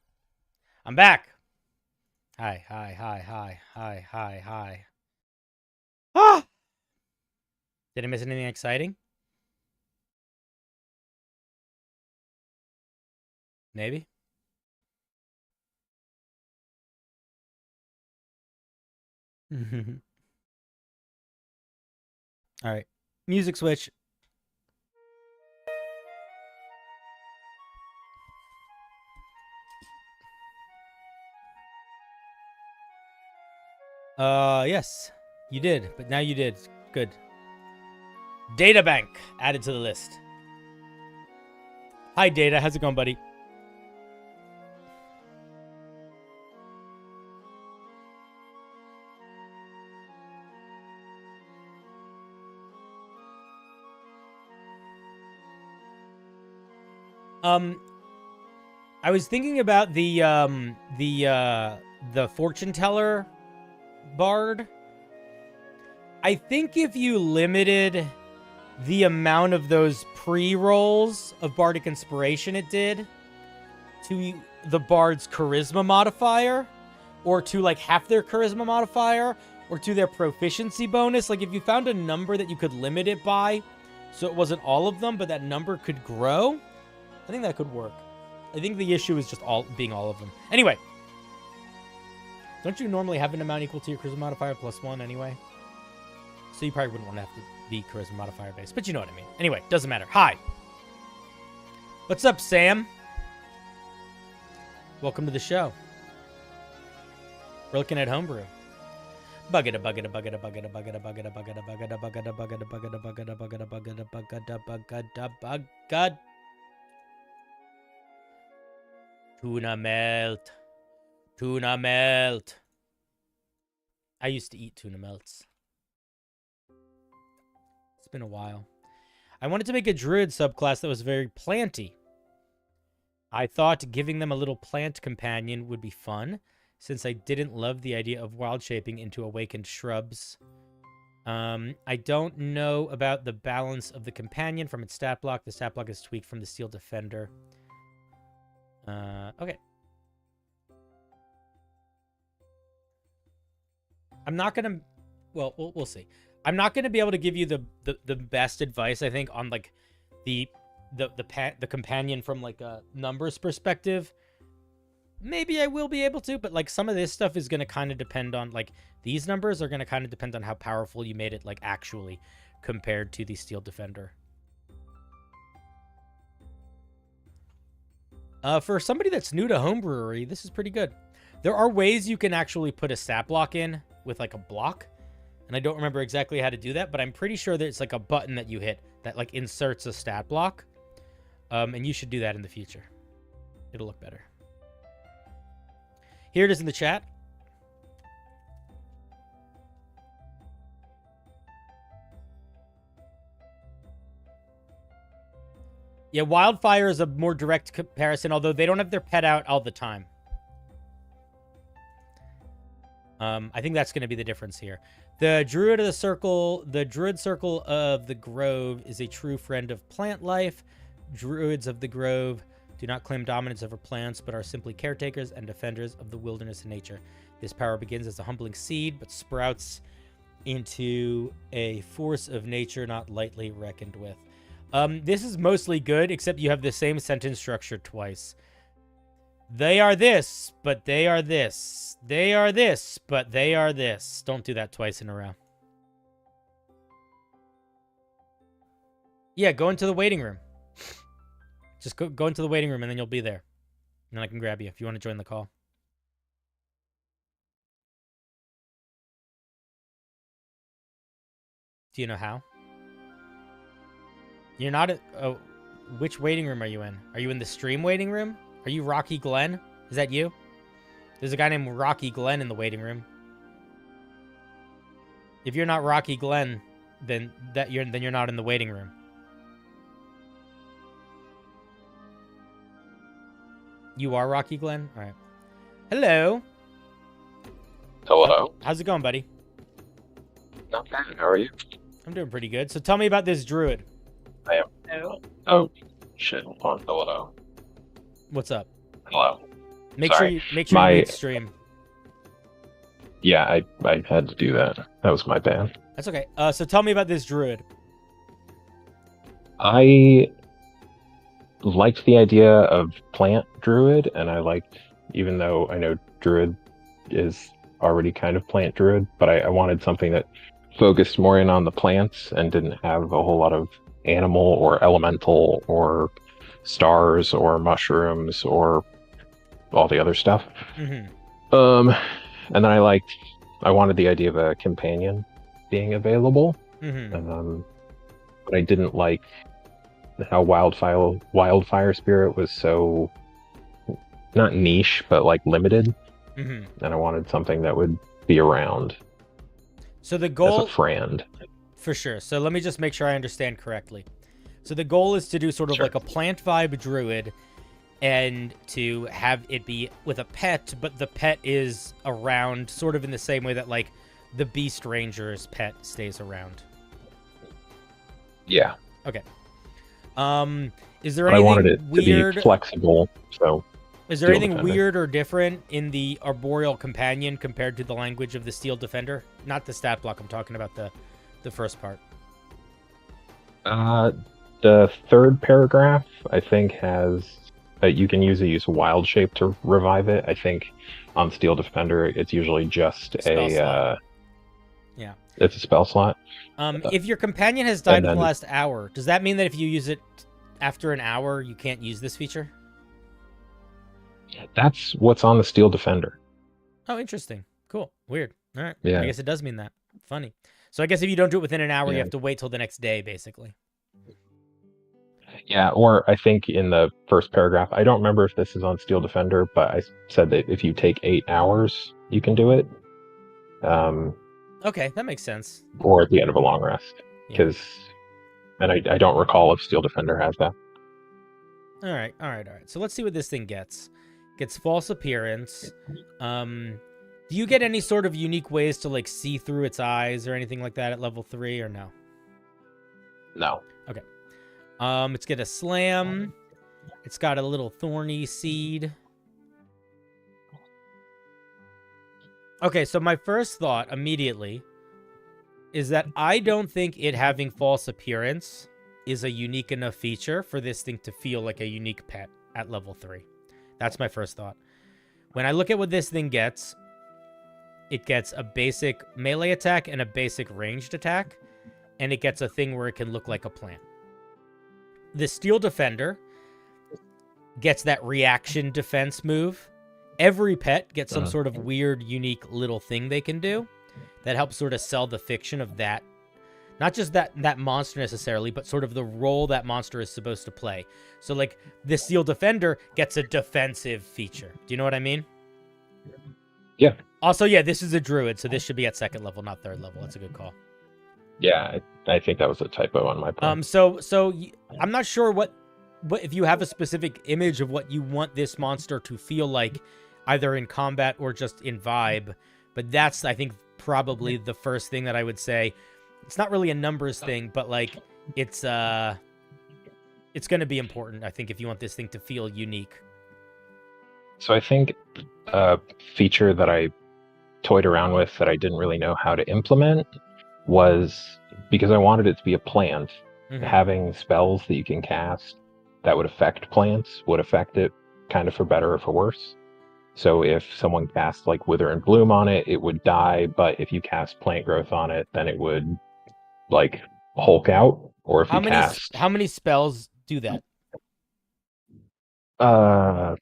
I'm back. Hi. Ah! Did I miss anything exciting? Maybe. All right. Music switch. Yes. You did, but now you did. Good. Data bank added to the list. Hi, Data. How's it going, buddy? I was thinking about the fortune teller bard. I think if you limited the amount of those pre-rolls of bardic inspiration it did to the bard's charisma modifier, or to like half their charisma modifier, or to their proficiency bonus, like if you found a number that you could limit it by so it wasn't all of them but that number could grow, I think that could work. I think the issue is just being all of them. Anyway, don't you normally have an amount equal to your charisma modifier plus 1 anyway? So you probably wouldn't want to have to be charisma modifier based, but you know what I mean. Anyway, doesn't matter. Hi. What's up, Sam? Welcome to the show. We're looking at Homebrew. Buggada buggada buggada buggada buggada buggada buggada buggada buggada buggada buggada buggada buggada buggada buggada buggada buggada. Tuna melt. Tuna melt. I used to eat tuna melts. It's been a while. I wanted to make a druid subclass that was very planty. I thought giving them a little plant companion would be fun, since I didn't love the idea of wild shaping into awakened shrubs. I don't know about the balance of the companion from its stat block. The stat block is tweaked from the Steel Defender. Okay. I'm not gonna... Well, we'll see. I'm not gonna be able to give you the best advice, I think, on like the companion from like a numbers perspective. Maybe I will be able to, but like some of this stuff is gonna kind of depend on like these numbers are gonna kind of depend on how powerful you made it like actually compared to the Steel Defender. For somebody that's new to homebrewery, this is pretty good. There are ways you can actually put a stat block in with like a block, and I don't remember exactly how to do that, but I'm pretty sure there's like a button that you hit that like inserts a stat block, and you should do that in the future. It'll look better. Here it is in the chat. Yeah, Wildfire is a more direct comparison, although they don't have their pet out all the time. I think that's going to be the difference here. The Druid Circle of the Grove is a true friend of plant life. Druids of the Grove do not claim dominance over plants, but are simply caretakers and defenders of the wilderness and nature. This power begins as a humbling seed, but sprouts into a force of nature not lightly reckoned with. This is mostly good, except you have the same sentence structure twice. They are this, but they are this. They are this, but they are this. Don't do that twice in a row. Yeah, go into the waiting room. Just go into the waiting room, and then you'll be there. And then I can grab you if you want to join the call. Do you know how? You're not at... Oh, which waiting room are you in? Are you in the stream waiting room? Are you Rocky Glenn? Is that you? There's a guy named Rocky Glenn in the waiting room. If you're not Rocky Glenn, then you're not in the waiting room. You are Rocky Glenn? All right. Hello. Hello. How's it going, buddy? Not bad. How are you? I'm doing pretty good. So tell me about this druid. I am. Oh, shit. Hold on. Hello. What's up? Hello. Make Sorry. sure you mute stream. Yeah, I had to do that. That was my bad. That's okay. So tell me about this druid. I liked the idea of plant druid, and I liked, even though I know druid is already kind of plant druid, but I wanted something that focused more in on the plants and didn't have a whole lot of animal or elemental or stars or mushrooms or all the other stuff. Mm-hmm. And then I wanted the idea of a companion being available. Mm-hmm. But I didn't like how Wildfire Spirit was so not niche, but like limited. Mm-hmm. And I wanted something that would be around. So the goal, as a friend, for sure. So let me just make sure I understand correctly. So the goal is to do sort of like a plant vibe druid, and to have it be with a pet, but the pet is around sort of in the same way that like the Beast Ranger's pet stays around. Yeah. Okay. Is there but anything I wanted it weird? to be flexible, so. Is there anything weird or different in the Arboreal Companion compared to the language of the Steel Defender? Not the stat block, I'm talking about the first part. The third paragraph, I think, has... you can use Wild Shape to revive it. I think on Steel Defender, it's usually just yeah. It's a spell slot. If your companion has died in the last hour, does that mean that if you use it after an hour, you can't use this feature? That's what's on the Steel Defender. Oh, interesting. Cool. Weird. All right. Yeah. I guess it does mean that. Funny. So I guess if you don't do it within an hour, you have to wait till the next day, basically. Yeah, or I think in the first paragraph, I don't remember if this is on Steel Defender, but I said that if you take 8 hours, you can do it. Okay, that makes sense. Or at the end of a long rest. Because, and I don't recall if Steel Defender has that. All right. So let's see what this thing gets. Gets false appearance. Do you get any sort of unique ways to like see through its eyes or anything like that at level 3 or no? No. Okay. It's got a slam. It's got a little thorny seed. Okay, so my first thought immediately is that I don't think it having false appearance is a unique enough feature for this thing to feel like a unique pet at level 3. That's my first thought. When I look at what this thing gets, it gets a basic melee attack and a basic ranged attack, and it gets a thing where it can look like a plant. The Steel Defender gets that reaction defense move. Every pet gets some sort of weird, unique little thing they can do that helps sort of sell the fiction of that. Not just that monster necessarily, but sort of the role that monster is supposed to play. So, like, the Steel Defender gets a defensive feature. Do you know what I mean? Yeah. Also, yeah, this is a druid, so this should be at 2nd level, not 3rd level. That's a good call. Yeah, I think that was a typo on my part. So I'm not sure what if you have a specific image of what you want this monster to feel like, either in combat or just in vibe. But that's, I think, probably the first thing that I would say. It's not really a numbers thing, but like it's going to be important, I think, if you want this thing to feel unique. So I think a feature that I toyed around with that I didn't really know how to implement was, because I wanted it to be a plant, having spells that you can cast that would affect plants would affect it kind of for better or for worse. So if someone cast like Wither and Bloom on it, it would die, but if you cast Plant Growth on it, then it would like Hulk out. Or if how many spells do that? I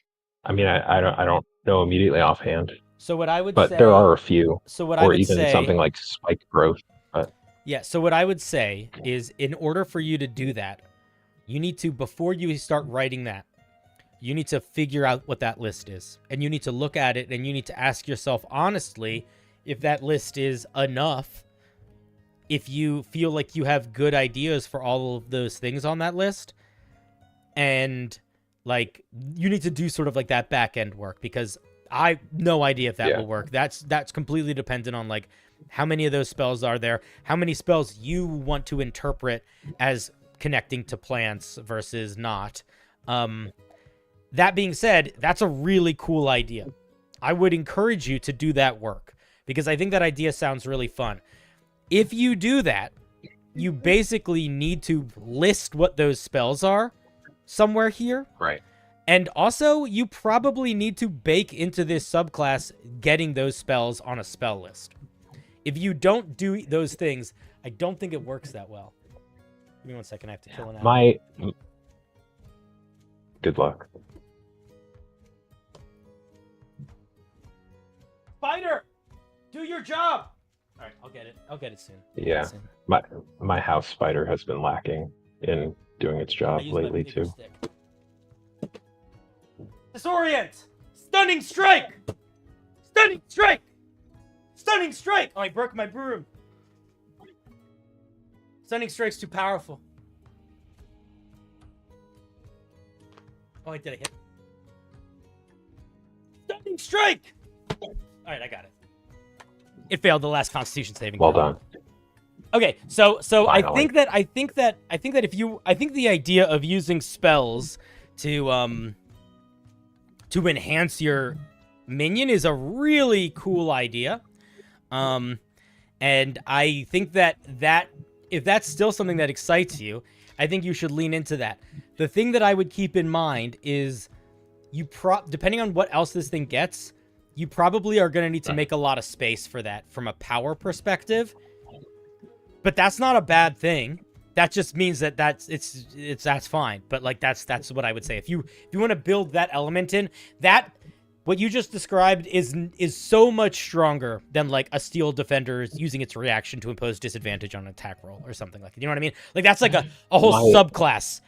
mean, I don't know immediately offhand. So what I would say, but there are a few. So what I would say, something like Spike Growth. But yeah. So what I would say is, in order for you to do that, you need to, before you start writing that, you need to figure out what that list is, and you need to look at it, and you need to ask yourself honestly if that list is enough. If you feel like you have good ideas for all of those things on that list, and like you need to do sort of like that back end work, because I have no idea if that will work. That's completely dependent on like how many of those spells are there, how many spells you want to interpret as connecting to plants versus not. That being said, that's a really cool idea. I would encourage you to do that work because I think that idea sounds really fun. If you do that, you basically need to list what those spells are somewhere here. Right. And also, you probably need to bake into this subclass getting those spells on a spell list. If you don't do those things, I don't think it works that well. Give me 1 second, I have to kill an animal. Good luck. Spider! Do your job! Alright, I'll get it. I'll get it soon. Yeah. My house spider has been lacking in doing its job lately too. Stick. Disorient! Stunning strike! Stunning strike! Stunning strike! Oh, I broke my broom. Stunning strike's too powerful. Oh, I did a hit. Stunning strike! Alright, I got it. It failed the last Constitution saving. Well done. Okay, so Finally. I think the idea of using spells to enhance your minion is a really cool idea. And I think that if that's still something that excites you, I think you should lean into that. The thing that I would keep in mind is depending on what else this thing gets, you probably are going to need to make a lot of space for that from a power perspective. But that's not a bad thing. That just means that that's fine. But like that's what I would say. If you want to build that element in, that what you just described is so much stronger than like a steel defender using its reaction to impose disadvantage on an attack roll or something like that. You know what I mean? Like that's like a whole subclass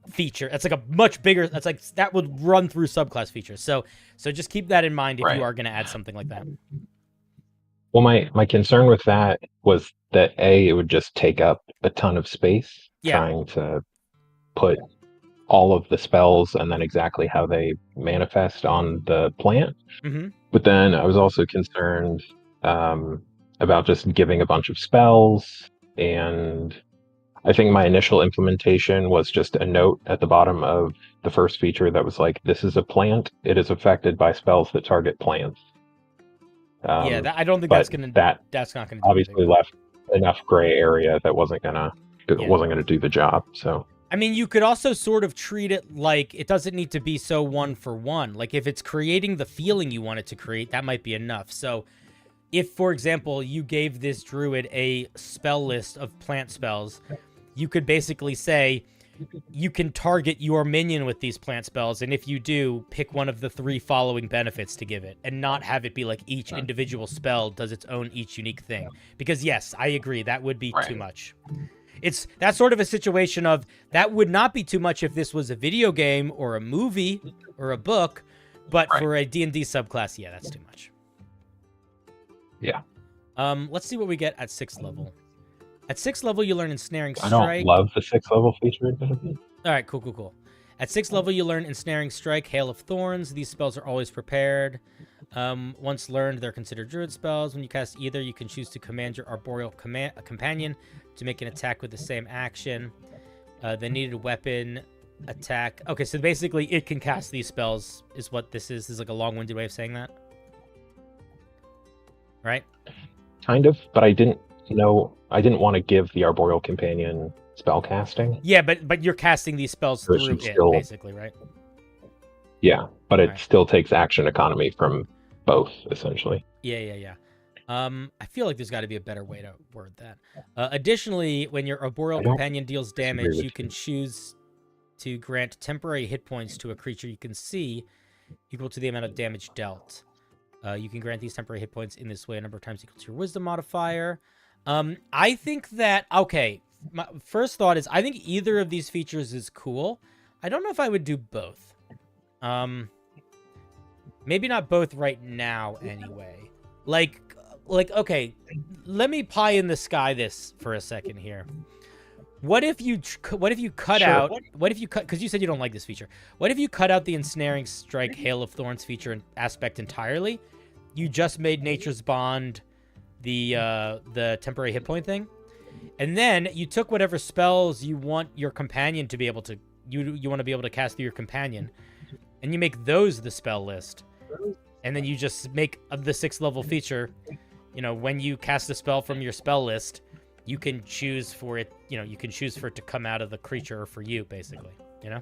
feature. That's like a much bigger. That's like that would run through subclass features. So just keep that in mind if you are going to add something like that. Well, my concern with that was that it would just take up a ton of space trying to put all of the spells and then exactly how they manifest on the plant. Mm-hmm. But then I was also concerned about just giving a bunch of spells, and I think my initial implementation was just a note at the bottom of the first feature that was like, this is a plant. It is affected by spells that target plants. I don't think that's not gonna obviously left enough gray area that wasn't gonna do the job. So I mean, you could also sort of treat it like it doesn't need to be so one for one. Like if it's creating the feeling you want it to create, that might be enough. So if, for example, you gave this druid a spell list of plant spells, you could basically say you can target your minion with these plant spells, and if you do, pick one of the 3 following benefits to give it, and not have it be like each individual spell does its own each unique thing. Because yes, I agree, that would be too much. That's sort of a situation of that would not be too much if this was a video game or a movie or a book, but for a D&D subclass, yeah, that's too much. Yeah. Let's see what we get at 6th level. At 6th level, you learn Ensnaring Strike. I don't love the 6th level feature. All right, cool. At 6th level, you learn Ensnaring Strike, Hail of Thorns. These spells are always prepared. Once learned, they're considered druid spells. When you cast either, you can choose to command your arboreal companion to make an attack with the same action. The needed weapon attack. Okay, so basically, it can cast these spells, is what this is. This is like a long-winded way of saying that. Right? Kind of, but I didn't want to give the arboreal companion spell casting. Yeah, but you're casting these spells through it, basically, right? Yeah, but it still takes action economy from both, essentially. Yeah. I feel like there's got to be a better way to word that. Additionally, when your arboreal companion deals damage, you can choose to grant temporary hit points to a creature you can see equal to the amount of damage dealt. You can grant these temporary hit points in this way a number of times equal to your wisdom modifier. I think that, okay, my first thought is I think either of these features is cool. I don't know if I would do both. Maybe not both right now anyway. Like, okay, let me pie in the sky this for a second here. What if you cut out, because you said you don't like this feature. What if you cut out the Ensnaring Strike Hail of Thorns feature and aspect entirely? You just made Nature's Bond the temporary hit point thing, and then you took whatever spells you want your companion to be able to you want to be able to cast through your companion, and you make those the spell list, and then you just make the 6th level feature. You know, when you cast a spell from your spell list, you can choose for it. You know, you can choose for it to come out of the creature or for you, basically. You know.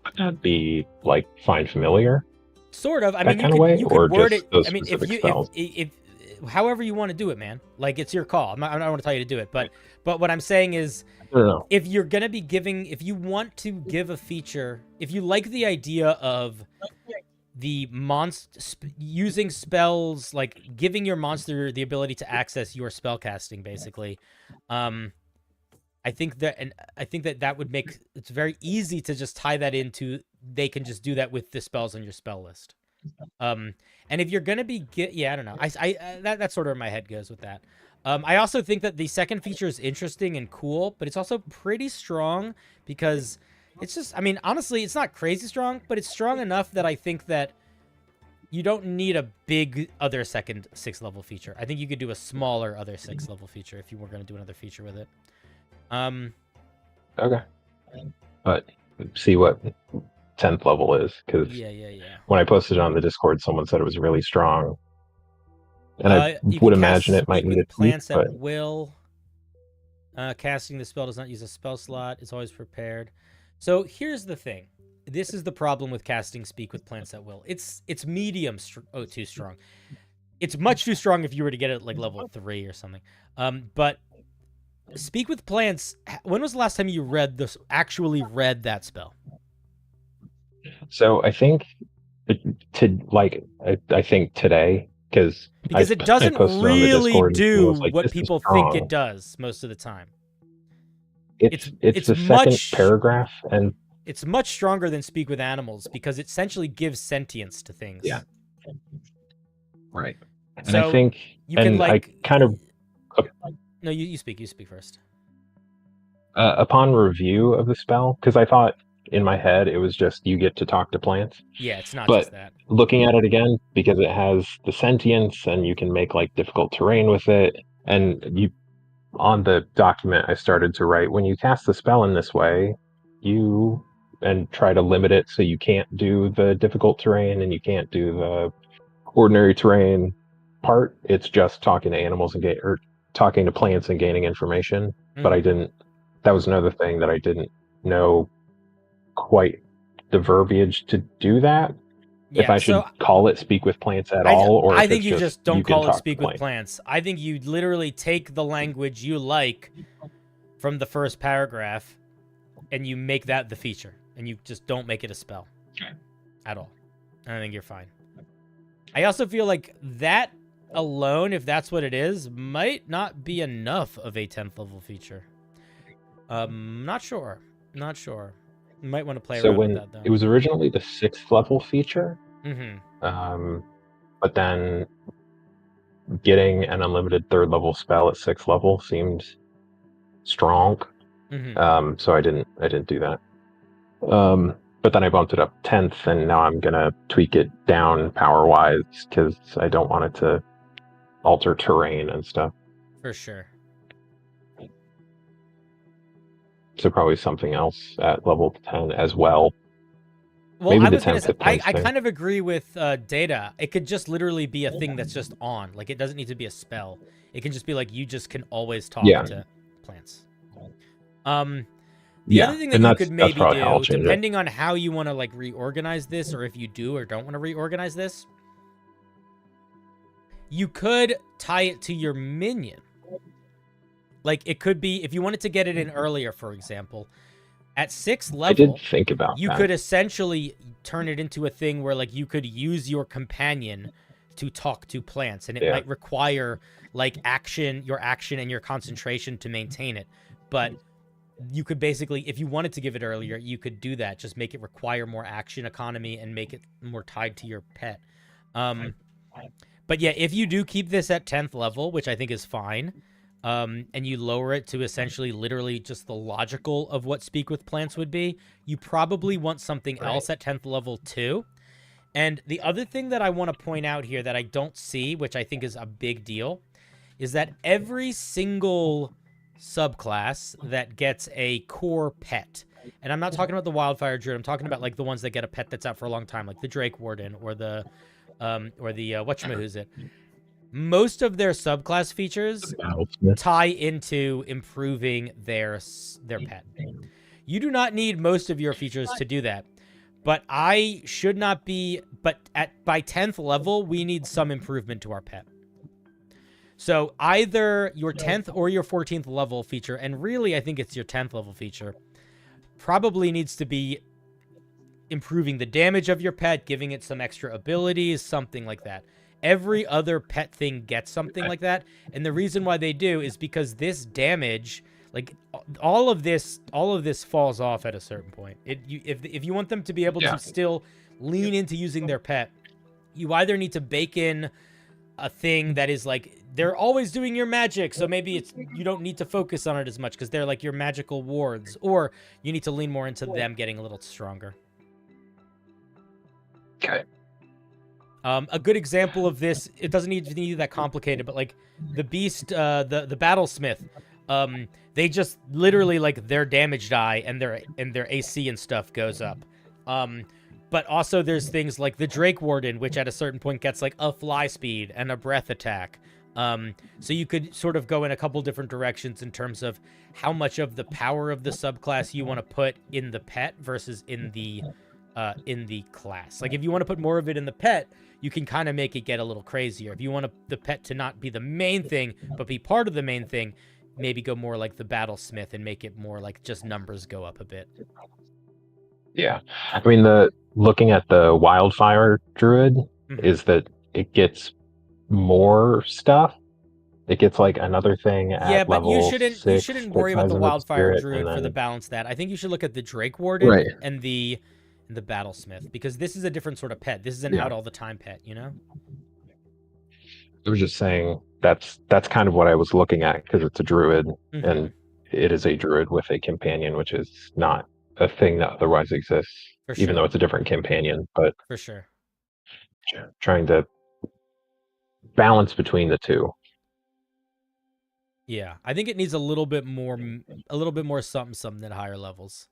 Would that be like find familiar? Sort of. I That mean, kind of way, you or could word just it. those I mean, specific spells? if however you want to do it, man. Like, it's your call. I don't want to tell you to do it, but what I'm saying is, I don't know. if you're gonna be giving, if you want to give a feature, if you like the idea of the using spells, like giving your monster the ability to access your spell casting, basically, I think that would make it's very easy to just tie that into, they can just do that with the spells on your spell list. And if you're gonna be I don't know. That's sort of where my head goes with that. I also think that the second feature is interesting and cool, but it's also pretty strong because it's just, I mean, honestly, it's not crazy strong, but it's strong enough that I think that you don't need a big other second 6th level feature. I think you could do a smaller other 6th level feature if you were going to do another feature with it. Okay. But see what 10th level is, because when I posted it on the Discord, someone said it was really strong. And I would imagine it might need a tweak, plants but... at will. Casting the spell does not use a spell slot. It's always prepared. So here's the thing. This is the problem with casting Speak with Plants at will. It's medium too strong. It's much too strong if you were to get it like level 3 or something. But Speak with Plants, when was the last time you actually read that spell? So I think I think today, because it doesn't really do what people think it does most of the time. It's the second paragraph, and it's much stronger than Speak with Animals because it essentially gives sentience to things. Yeah. Right. And so I think you can like I kind of no, you speak first. Upon review of the spell, because I thought in my head it was just you get to talk to plants. Yeah, it's not but just that. Looking at it again, because it has the sentience and you can make like difficult terrain with it, and you on the document I started to write, when you cast the spell in this way, and try to limit it so you can't do the difficult terrain and you can't do the ordinary terrain part. It's just talking to animals or talking to plants and gaining information. But I didn't. That was another thing that I didn't know quite the verbiage to do that. Yeah, if I should call it Speak with Plants at all, or I think you just don't call it Speak with plants. Plants. I think you literally take the language you like from the first paragraph and you make that the feature, and you just don't make it a spell at all. I think you're fine. I also feel like that alone, if that's what it is, might not be enough of a 10th level feature. Not sure. You might want to play around with that, though. It was originally the 6th level feature, but then getting an unlimited 3rd level spell at 6th level seemed strong. So I didn't do that. But then I bumped it up 10th, and now I'm gonna tweak it down power wise because I don't want it to alter terrain and stuff. For sure. So probably something else at level 10 as well. Well, maybe the 10th. I kind of agree with Data. It could just literally be a thing that's just on. Like, it doesn't need to be a spell. It can just be like you just can always talk to plants. The other thing that you could maybe do, depending on how you want to like reorganize this, or if you do or don't want to reorganize this, you could tie it to your minion. Like, it could be, if you wanted to get it in earlier, for example, at 6th level, I did think about you could essentially turn it into a thing where like you could use your companion to talk to plants, and it might require like your action and your concentration to maintain it. But you could basically, if you wanted to give it earlier, you could do that. Just make it require more action economy and make it more tied to your pet. But yeah, if you do keep this at 10th level, which I think is fine, and you lower it to essentially literally just the logical of what Speak with Plants would be, you probably want something else at 10th level too. And the other thing that I want to point out here that I don't see, which I think is a big deal, is that every single subclass that gets a core pet and I'm not talking about the Wildfire Druid. I'm talking about like the ones that get a pet that's out for a long time, like the Drake Warden or the whatchamahoosit. Most of their subclass features tie into improving their pet. You do not need most of your features to do that, but I should not be. But by 10th level, we need some improvement to our pet. So either your 10th or your 14th level feature, and really I think it's your 10th level feature, probably needs to be improving the damage of your pet, giving it some extra abilities, something like that. Every other pet thing gets something like that, and the reason why they do is because this damage, like all of this falls off at a certain point. If you want them to be able to still lean into using their pet, you either need to bake in a thing that is like they're always doing your magic, so maybe you don't need to focus on it as much because they're like your magical wards, or you need to lean more into them getting a little stronger. Okay. A good example of this, it doesn't need to be that complicated, but like the beast, the battlesmith, they just literally like their damage die and their AC and stuff goes up. But also there's things like the Drake Warden, which at a certain point gets like a fly speed and a breath attack. So you could sort of go in a couple different directions in terms of how much of the power of the subclass you want to put in the pet versus in the class. Like if you want to put more of it in the pet, you can kind of make it get a little crazier. If you want the pet to not be the main thing, but be part of the main thing, maybe go more like the Battlesmith and make it more like just numbers go up a bit. Yeah. I mean, looking at the Wildfire Druid is that it gets more stuff. It gets like another thing at level you shouldn't worry about the Wildfire Druid for the balance that. I think you should look at the Drake Warden and the Battlesmith, because this is a different sort of pet. This is an out all the time pet, you know? I was just saying that's kind of what I was looking at, because it's a druid and it is a druid with a companion, which is not a thing that otherwise exists, even though it's a different companion. But for sure, trying to balance between the two. Yeah, I think it needs a little bit more something at higher levels.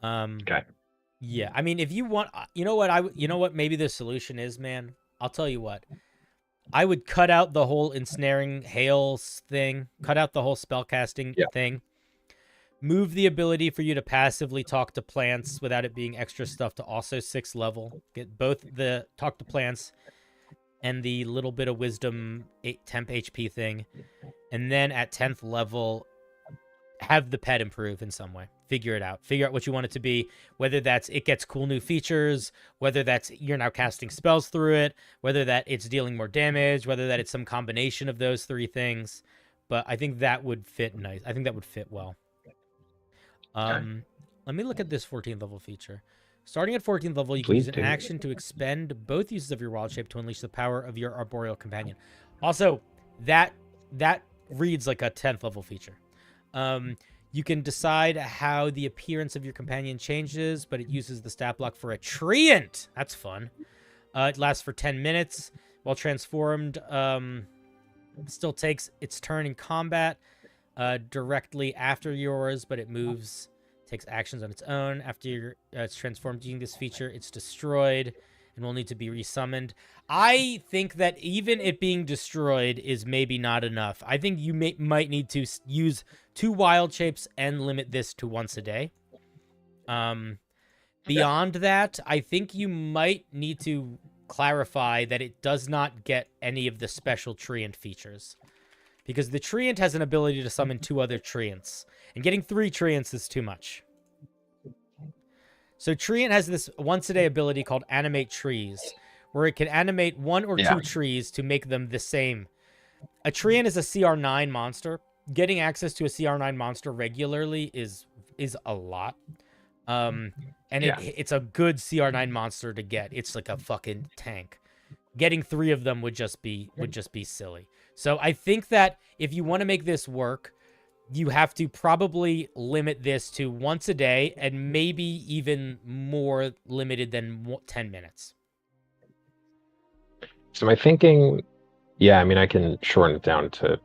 Okay. Yeah, I mean, if you want, you know what maybe the solution is, man? I'll tell you what. I would cut out the whole ensnaring hail thing, cut out the whole spellcasting thing, move the ability for you to passively talk to plants without it being extra stuff to also 6th level. Get both the talk to plants and the little bit of wisdom temp HP thing. And then at 10th level, have the pet improve in some way. Figure it out. Figure out what you want it to be, whether that's it gets cool new features, whether that's you're now casting spells through it, whether that it's dealing more damage, whether that it's some combination of those three things. But I think that would fit nice. I think that would fit well. Let me look at this 14th level feature. Starting at 14th level, you can use an action to expend both uses of your wild shape to unleash the power of your arboreal companion. Also, that reads like a 10th level feature. You can decide how the appearance of your companion changes, but it uses the stat block for a treant. That's fun. It lasts for 10 minutes. While transformed, still takes its turn in combat directly after yours, but it moves, takes actions on its own. After it's transformed using this feature, it's destroyed and will need to be resummoned. I think that even it being destroyed is maybe not enough. I think you might need to use 2 wild shapes and limit this to once a day. Beyond that, I think you might need to clarify that it does not get any of the special treant features. Because the treant has an ability to summon 2 other treants. And getting 3 treants is too much. So treant has this once-a-day ability called Animate Trees, where it can animate 1 or 2 trees to make them the same. A treant is a CR9 monster. Getting access to a CR9 monster regularly is a lot. It's a good CR9 monster to get. It's like a fucking tank. Getting 3 of them would just be silly. So I think that if you want to make this work, you have to probably limit this to once a day and maybe even more limited than 10 minutes. So my thinking, I mean, I can shorten it down to,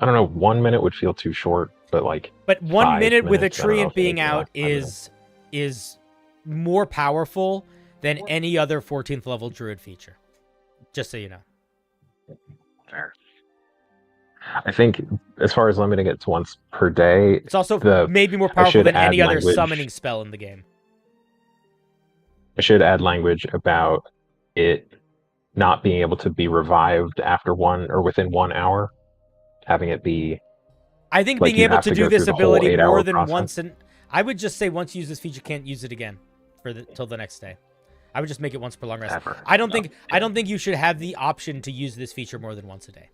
I don't know, 1 minute would feel too short but like. But 1 minute with a minutes, I don't know treant if you being need out that. is more powerful than any other 14th level druid feature. Just so you know. Fair. I think as far as limiting it to once per day, it's also maybe more powerful than any other summoning spell in the game. I should add language about it not being able to be revived after 1 or within 1 hour, having it be. I think like being able to do this ability more than once, and I would just say once you use this feature, can't use it again till the next day. I would just make it once per long rest. Ever. I don't think you should have the option to use this feature more than once a day.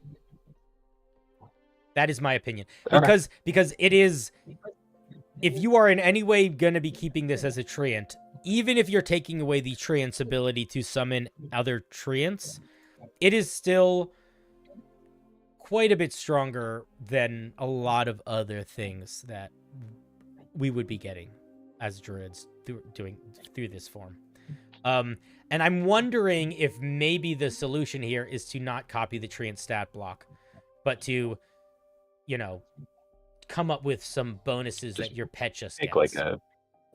That is my opinion. Because it is, if you are in any way going to be keeping this as a treant, even if you're taking away the treant's ability to summon other treants, it is still quite a bit stronger than a lot of other things that we would be getting as druids through this form. And I'm wondering if maybe the solution here is to not copy the treant stat block, but to, come up with some bonuses that your pet just gets. Like a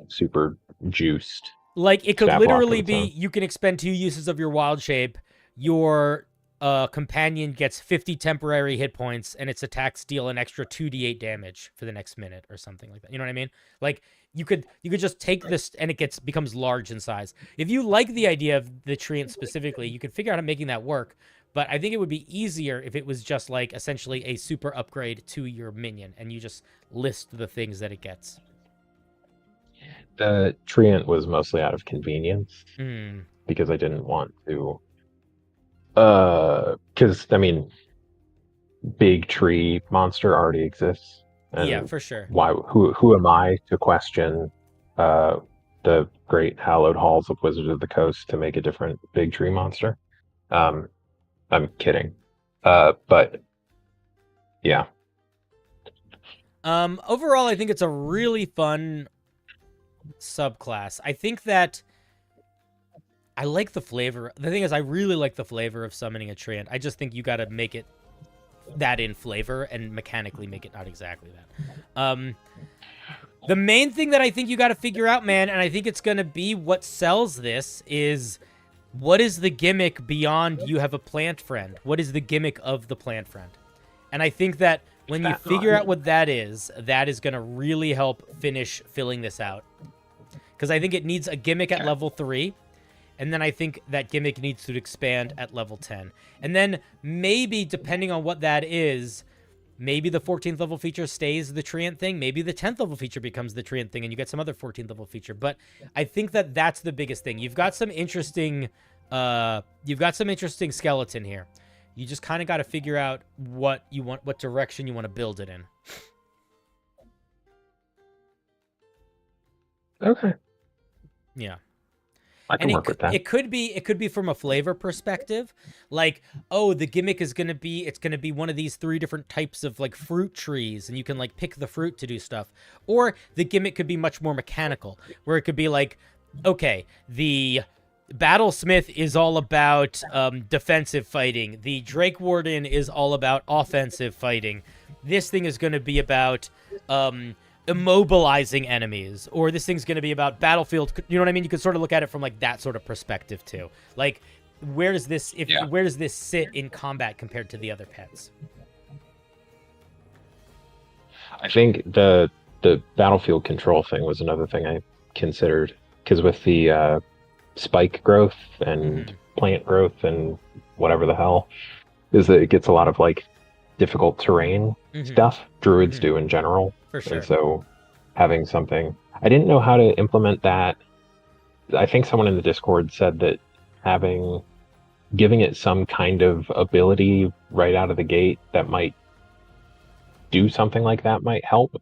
super juiced. Like it could literally be, you can expend 2 uses of your wild shape. Your companion gets 50 temporary hit points, and its attacks deal an extra 2d8 damage for the next minute or something like that. You know what I mean? Like you could just take this and it becomes large in size. If you like the idea of the treant specifically, you could figure out how making that work. But I think it would be easier if it was just like essentially a super upgrade to your minion, and you just list the things that it gets. The treant was mostly out of convenience because I didn't want to. Because I mean, big tree monster already exists. And yeah, for sure. Why? Who am I to question the great hallowed halls of Wizards of the Coast to make a different big tree monster? I'm kidding. But yeah. Overall, I think it's a really fun subclass. I think that I like the flavor. The thing is, I really like the flavor of summoning a treant. I just think you got to make it that in flavor and mechanically make it not exactly that. The main thing that I think you got to figure out, man, and I think it's going to be what sells this, is what is the gimmick beyond you have a plant friend? What is the gimmick of the plant friend? And I think that when you figure out what that is going to really help finish filling this out. Because I think it needs a gimmick at level 3. And then I think that gimmick needs to expand at level 10. And then maybe, depending on what that is, maybe the 14th level feature stays the treant thing. Maybe the 10th level feature becomes the treant thing and you get some other 14th level feature. But I think that that's the biggest thing. You've got some interesting skeleton here. You just kind of got to figure out what you want, what direction you want to build it in. Okay. Yeah. I can work with that. It could be from a flavor perspective, like, oh, the gimmick is going to be one of these 3 different types of like fruit trees, and you can like pick the fruit to do stuff. Or the gimmick could be much more mechanical, where it could be like, okay, the Battlesmith is all about defensive fighting. The Drake Warden is all about offensive fighting. This thing is going to be about immobilizing enemies, or this thing's going to be about battlefield. You know what I mean? You could sort of look at it from like that sort of perspective too. Like, where does this sit in combat compared to the other pets? I think the battlefield control thing was another thing I considered, because with the spike growth and plant growth and whatever the hell, is that it gets a lot of like difficult terrain stuff. Druids do in general. For sure. And so having something, I didn't know how to implement that. I think someone in the Discord said that giving it some kind of ability right out of the gate that might do something like that might help.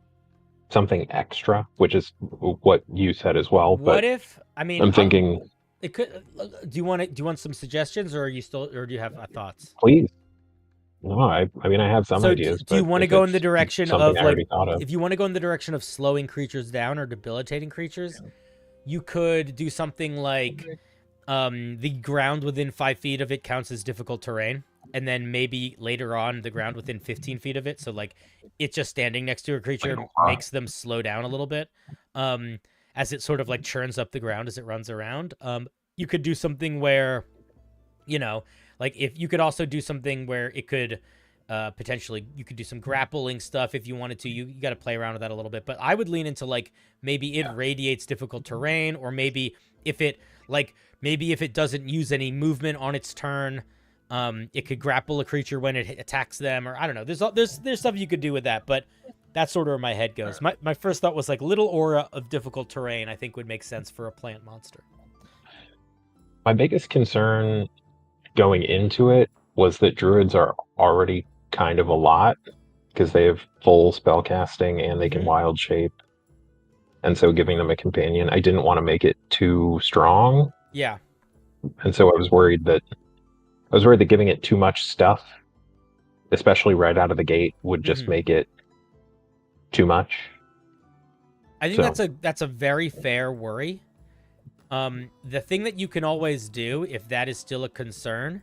Something extra, which is what you said as well. What if, I mean, I'm thinking it could. Do you want some suggestions, or do you have thoughts? Please. No, I mean, I have some ideas. Do you want to go in the direction of like, of. if you want to go in the direction of slowing creatures down or debilitating creatures, you could do something like the ground within 5 feet of it counts as difficult terrain, and then maybe later on the ground within 15 feet of it. So like it just standing next to a creature makes them slow down a little bit as it sort of like churns up the ground as it runs around. You could do something where, you know, like if you could also do something where it could potentially, you could do some grappling stuff if you wanted to. You got to play around with that a little bit. But I would lean into like maybe it radiates difficult terrain, or maybe if it doesn't use any movement on its turn, it could grapple a creature when it attacks them, or I don't know. There's stuff you could do with that, but that's sort of where my head goes. My first thought was like little aura of difficult terrain. I think would make sense for a plant monster. My biggest concern going into it was that druids are already kind of a lot because they have full spell casting and they can wild shape, and so giving them a companion, I didn't want to make it too strong. Yeah. And so I was worried that giving it too much stuff, especially right out of the gate, would just make it too much. I think that's a very fair worry. The thing that you can always do, if that is still a concern,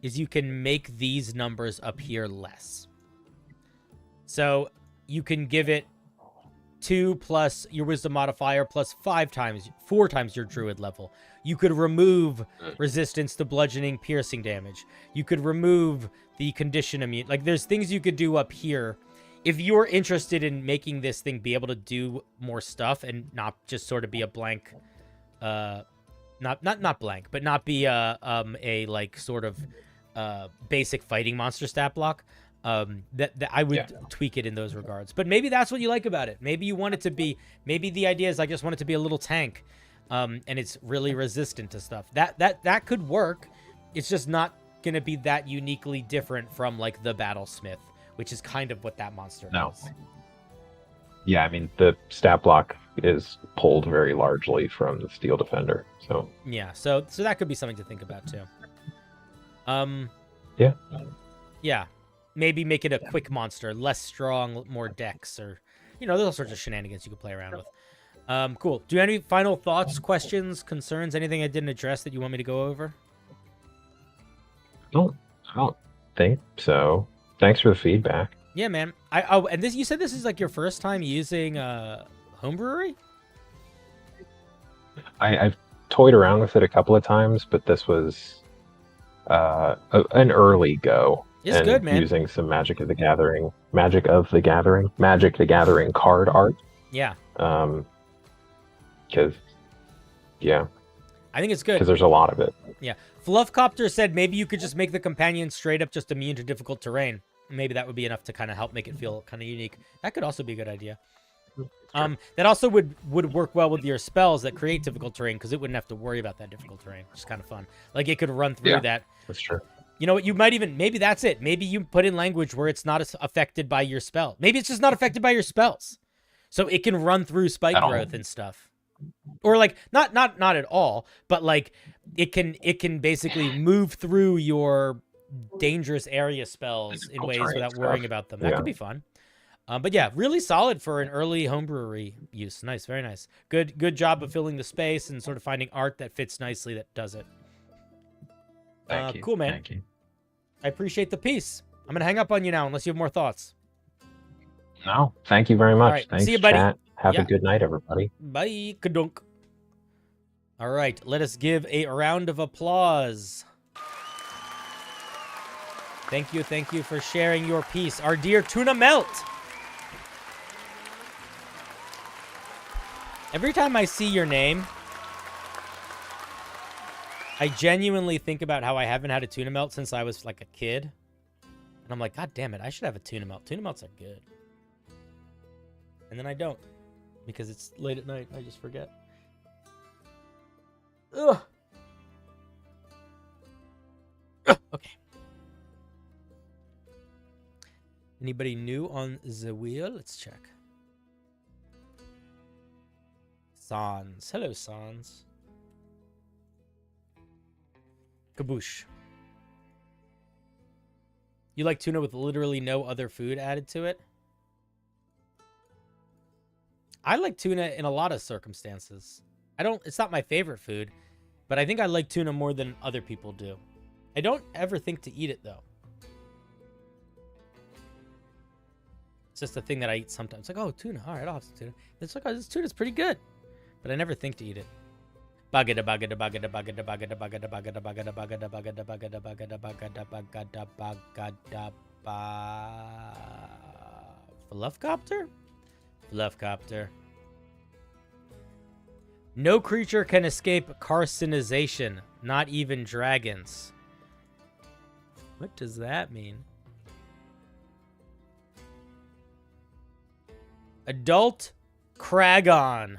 is you can make these numbers appear less. So you can give it 2 plus your wisdom modifier plus 4 times your druid level. You could remove resistance to bludgeoning piercing damage. You could remove the condition immune. Like there's things you could do up here. If you're interested in making this thing be able to do more stuff and not just sort of be a blank, not blank, but not be a like sort of basic fighting monster stat block, that I would tweak it in those regards. But maybe that's what you like about it. Maybe you want it to be, maybe the idea is I just want it to be a little tank, and it's really resistant to stuff. That could work. It's just not gonna be that uniquely different from like the Battlesmith, which is kind of what that monster is. Yeah, I mean the stat block is pulled very largely from the Steel Defender. So yeah, so that could be something to think about too. Yeah. Maybe make it a quick monster, less strong, more dex, or, you know, there's all sorts of shenanigans you could play around with. Cool. Do you have any final thoughts, questions, concerns, anything I didn't address that you want me to go over? I don't think so. Thanks for the feedback. Yeah, man. And you said this is like your first time using Homebrewery? I've toyed around with it a couple of times, but this was an early go. It's good, man. Using some Magic the Gathering card art. Yeah. Because, yeah. I think it's good. Because there's a lot of it. Yeah. Fluffcopter said maybe you could just make the companion straight up just immune to difficult terrain. Maybe that would be enough to kind of help make it feel kind of unique. That could also be a good idea. That also would work well with your spells that create difficult terrain, because it wouldn't have to worry about that difficult terrain, which is kind of fun. Like it could run through that. That's true. You know what? You might even, maybe that's it. Maybe you put in language where it's not affected by your spell. Maybe it's just not affected by your spells, so it can run through spike growth and stuff. Or like not at all, but like it can basically move through your dangerous area spells in ways without worrying about them. That could be fun. But yeah, really solid for an early homebrewery use. Nice, very nice. Good job of filling the space and sort of finding art that fits nicely that does it. Thank you. Cool, man. Thank you. I appreciate the piece. I'm gonna hang up on you now unless you have more thoughts. No, thank you very much. All right. Thanks, See you, buddy. chat. Have a good night, everybody. Bye. Kadunk. All right, let us give a round of applause. Thank you for sharing your piece. Our dear Tuna Melt. Every time I see your name, I genuinely think about how I haven't had a tuna melt since I was like a kid. And I'm like, God damn it, I should have a tuna melt. Tuna melts are good. And then I don't, because it's late at night. I just forget. Ugh. Okay. Anybody new on the wheel? Let's check. Sans. Hello, Sans. Kaboosh. You like tuna with literally no other food added to it? I like tuna in a lot of circumstances. It's not my favorite food, but I think I like tuna more than other people do. I don't ever think to eat it though. It's just a thing that I eat sometimes. Like, oh, tuna. All right, I'll have some tuna. It's like, oh, this tuna's pretty good. But I never think to eat it. Bagada bagada bagada bagada bagada bagada bagada bagada bagada bagada bagada bagada bagada bagada bagada Fluffcopter? Fluffcopter. No creature can escape carcinization, not even dragons. What does that mean? Adult Kragon.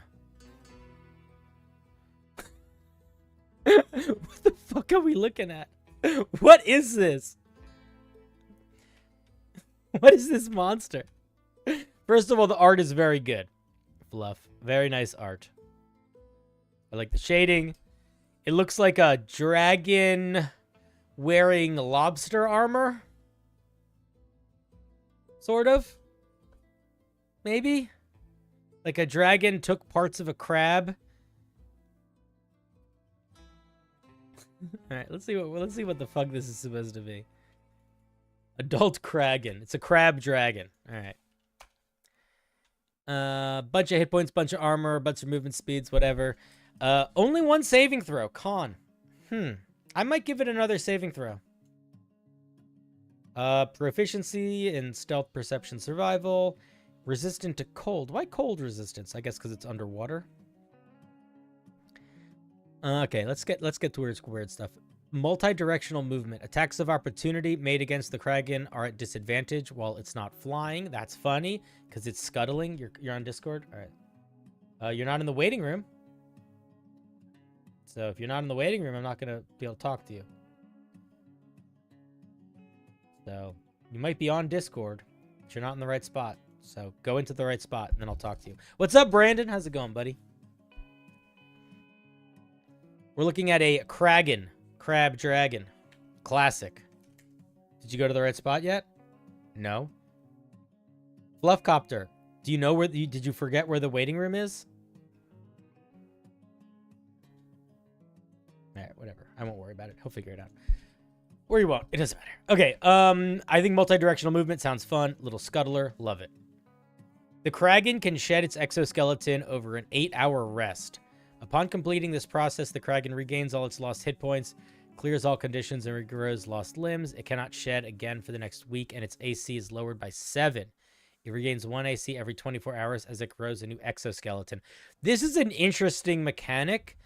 What the fuck are we looking at? What is this? What is this monster? First of all, the art is very good. Fluff. Very nice art. I like the shading. It looks like a dragon wearing lobster armor. Sort of. Maybe. Like a dragon took parts of a crab. All right, let's see what the fuck this is supposed to be. Adult Kragan. It's a crab dragon. All right. Bunch of hit points, bunch of armor, bunch of movement speeds, whatever. Only one saving throw. Con. I might give it another saving throw. Proficiency in stealth, perception, survival. Resistant to cold. Why cold resistance? I guess because it's underwater. Okay, let's get to weird stuff. Multi-directional movement. Attacks of opportunity made against the Kragan are at disadvantage while it's not flying. That's funny because it's scuttling. You're on Discord. All right. You're not in the waiting room. So if you're not in the waiting room, I'm not gonna be able to talk to you. So you might be on Discord, but you're not in the right spot. So go into the right spot and then I'll talk to you. What's up, Brandon? How's it going, buddy? We're looking at a Kragan. Crab Dragon. Classic. Did you go to the right spot yet? No. Fluffcopter. Do you know where... Did you forget where the waiting room is? Alright, whatever. I won't worry about it. He'll figure it out. Or you won't. It doesn't matter. Okay, I think multi-directional movement sounds fun. Little scuttler. Love it. The Kragan can shed its exoskeleton over an 8-hour rest. Upon completing this process, the Kragan regains all its lost hit points, clears all conditions, and regrows lost limbs. It cannot shed again for the next week, and its AC is lowered by 7. It regains 1 AC every 24 hours as it grows a new exoskeleton. This is an interesting mechanic.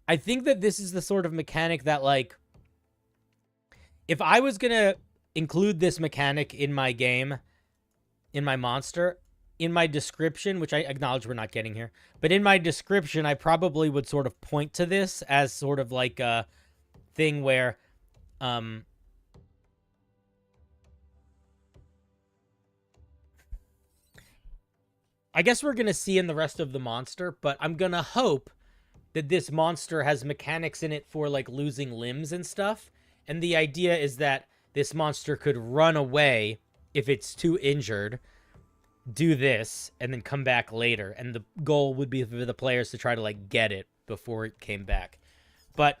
I think that this is the sort of mechanic that, like, if I was going to include this mechanic in my game, in my monster, in my description, which I acknowledge we're not getting here, but in my description, I probably would sort of point to this as sort of like a thing where, I guess we're going to see in the rest of the monster, but I'm going to hope that this monster has mechanics in it for like losing limbs and stuff. And the idea is that this monster could run away if it's too injured, do this, and then come back later. And the goal would be for the players to try to, like, get it before it came back. But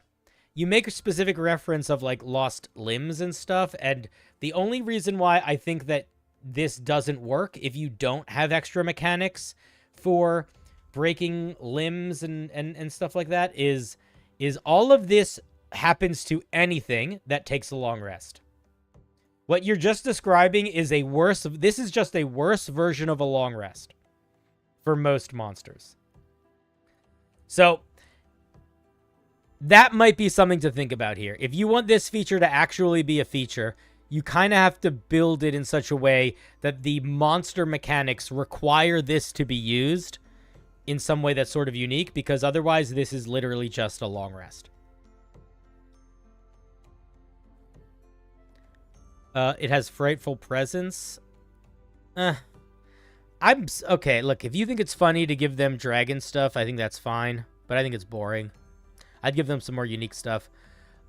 you make a specific reference of, like, lost limbs and stuff, and the only reason why I think that this doesn't work if you don't have extra mechanics for breaking limbs and stuff like that is all of this happens to anything that takes a long rest. What you're just describing is this is just a worse version of a long rest for most monsters. So that might be something to think about here. If you want this feature to actually be a feature, you kind of have to build it in such a way that the monster mechanics require this to be used in some way that's sort of unique, because otherwise this is literally just a long rest. It has frightful presence. Okay, look, if you think it's funny to give them dragon stuff, I think that's fine. But I think it's boring. I'd give them some more unique stuff.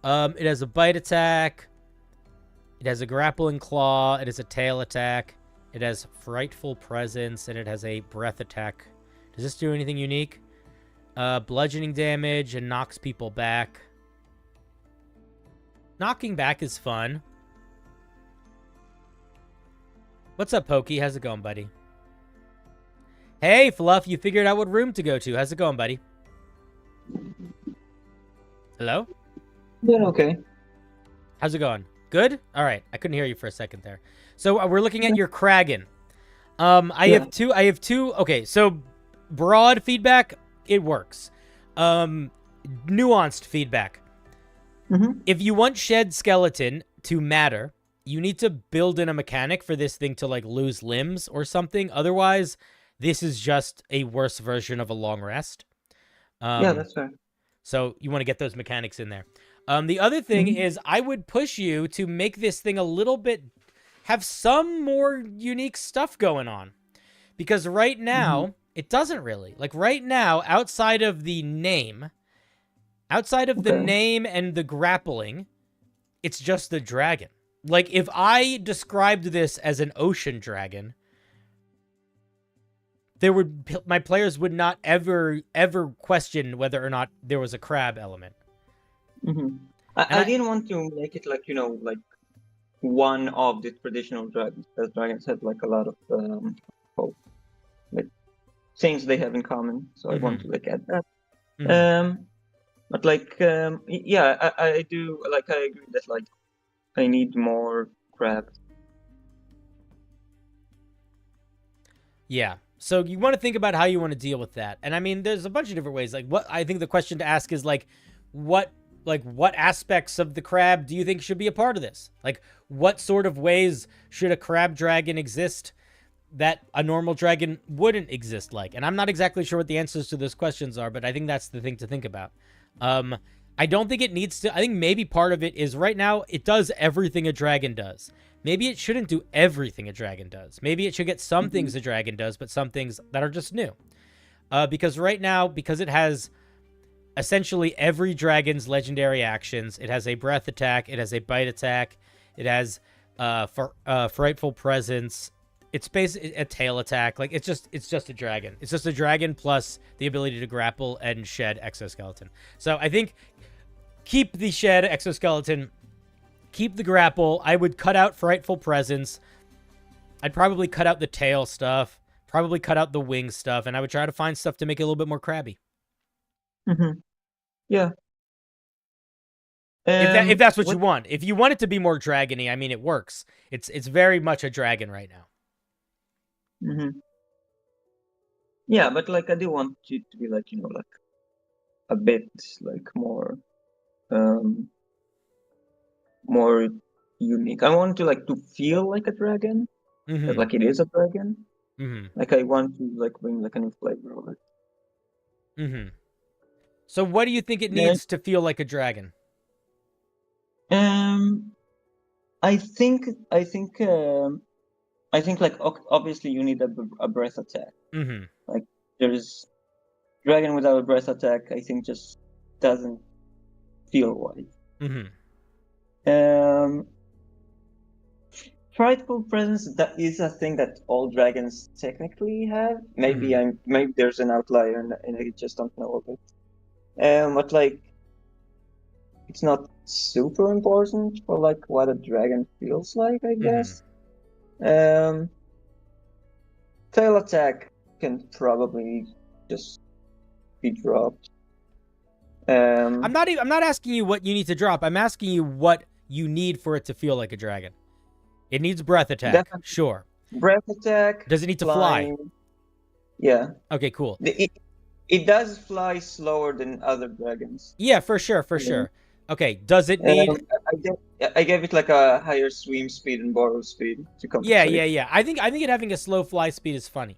It has a bite attack. It has a grappling claw. It has a tail attack. It has frightful presence. And it has a breath attack. Does this do anything unique? Bludgeoning damage and knocks people back. Knocking back is fun. What's up, Pokey? How's it going, buddy? Hey, Fluff, you figured out what room to go to. How's it going, buddy? Hello? Yeah, okay. How's it going? Good? All right. I couldn't hear you for a second there. So we're looking at your Kragan. I have two. Okay, so broad feedback, it works. Nuanced feedback. If you want Shed Skeleton to matter, you need to build in a mechanic for this thing to like lose limbs or something. Otherwise, this is just a worse version of a long rest. Yeah, that's fair. So you want to get those mechanics in there. The other thing is I would push you to make this thing a little bit, have some more unique stuff going on. Because right now, it doesn't really. Like right now, outside of the name and the grappling, it's just the dragon. Like if I described this as an ocean dragon, my players would not ever question whether or not there was a crab element. I didn't want to make it like, like one of the traditional dragons, because dragons have like a lot of like things they have in common. So I want to like add that. But like yeah, I do like, I agree that like I need more crabs. Yeah. So you want to think about how you want to deal with that. And I mean, there's a bunch of different ways. Like what I think the question to ask is like what aspects of the crab do you think should be a part of this? Like what sort of ways should a crab dragon exist that a normal dragon wouldn't exist like? And I'm not exactly sure what the answers to those questions are, but I think that's the thing to think about. I don't think it needs to. I think maybe part of it is right now it does everything a dragon does. Maybe it shouldn't do everything a dragon does. Maybe it should get some things a dragon does, but some things that are just new. Because right now, because it has essentially every dragon's legendary actions, it has a breath attack, it has a bite attack, it has frightful presence. It's basically a tail attack. Like it's just a dragon. It's just a dragon plus the ability to grapple and shed exoskeleton. So I think keep the shed exoskeleton, keep the grapple. I would cut out frightful presence. I'd probably cut out the tail stuff, probably cut out the wing stuff, and I would try to find stuff to make it a little bit more crabby. Yeah. If that's what you want. If you want it to be more dragony, I mean, it works. It's very much a dragon right now. Yeah, but like I do want it to be like, like a bit like more more unique. I want to like to feel like a dragon, like it is a dragon. Like I want to like bring like a new flavor of it. So what do you think it needs to feel like a dragon? I think like obviously you need a breath attack. Like there's dragon without a breath attack, I think just doesn't feel right. Frightful presence, that is a thing that all dragons technically have. Maybe maybe there's an outlier and I just don't know of it. But like it's not super important for like what a dragon feels like, I guess. Tail attack can probably just be dropped. I'm not asking you what you need to drop. I'm asking you what you need for it to feel like a dragon. It needs breath attack. Definitely. Sure. Breath attack. Does it need to fly? Yeah. Okay, cool. It does fly slower than other dragons. Yeah, for sure. Okay, does it need... I gave it like a higher swim speed and borrow speed to compensate. Yeah. I think it having a slow fly speed is funny.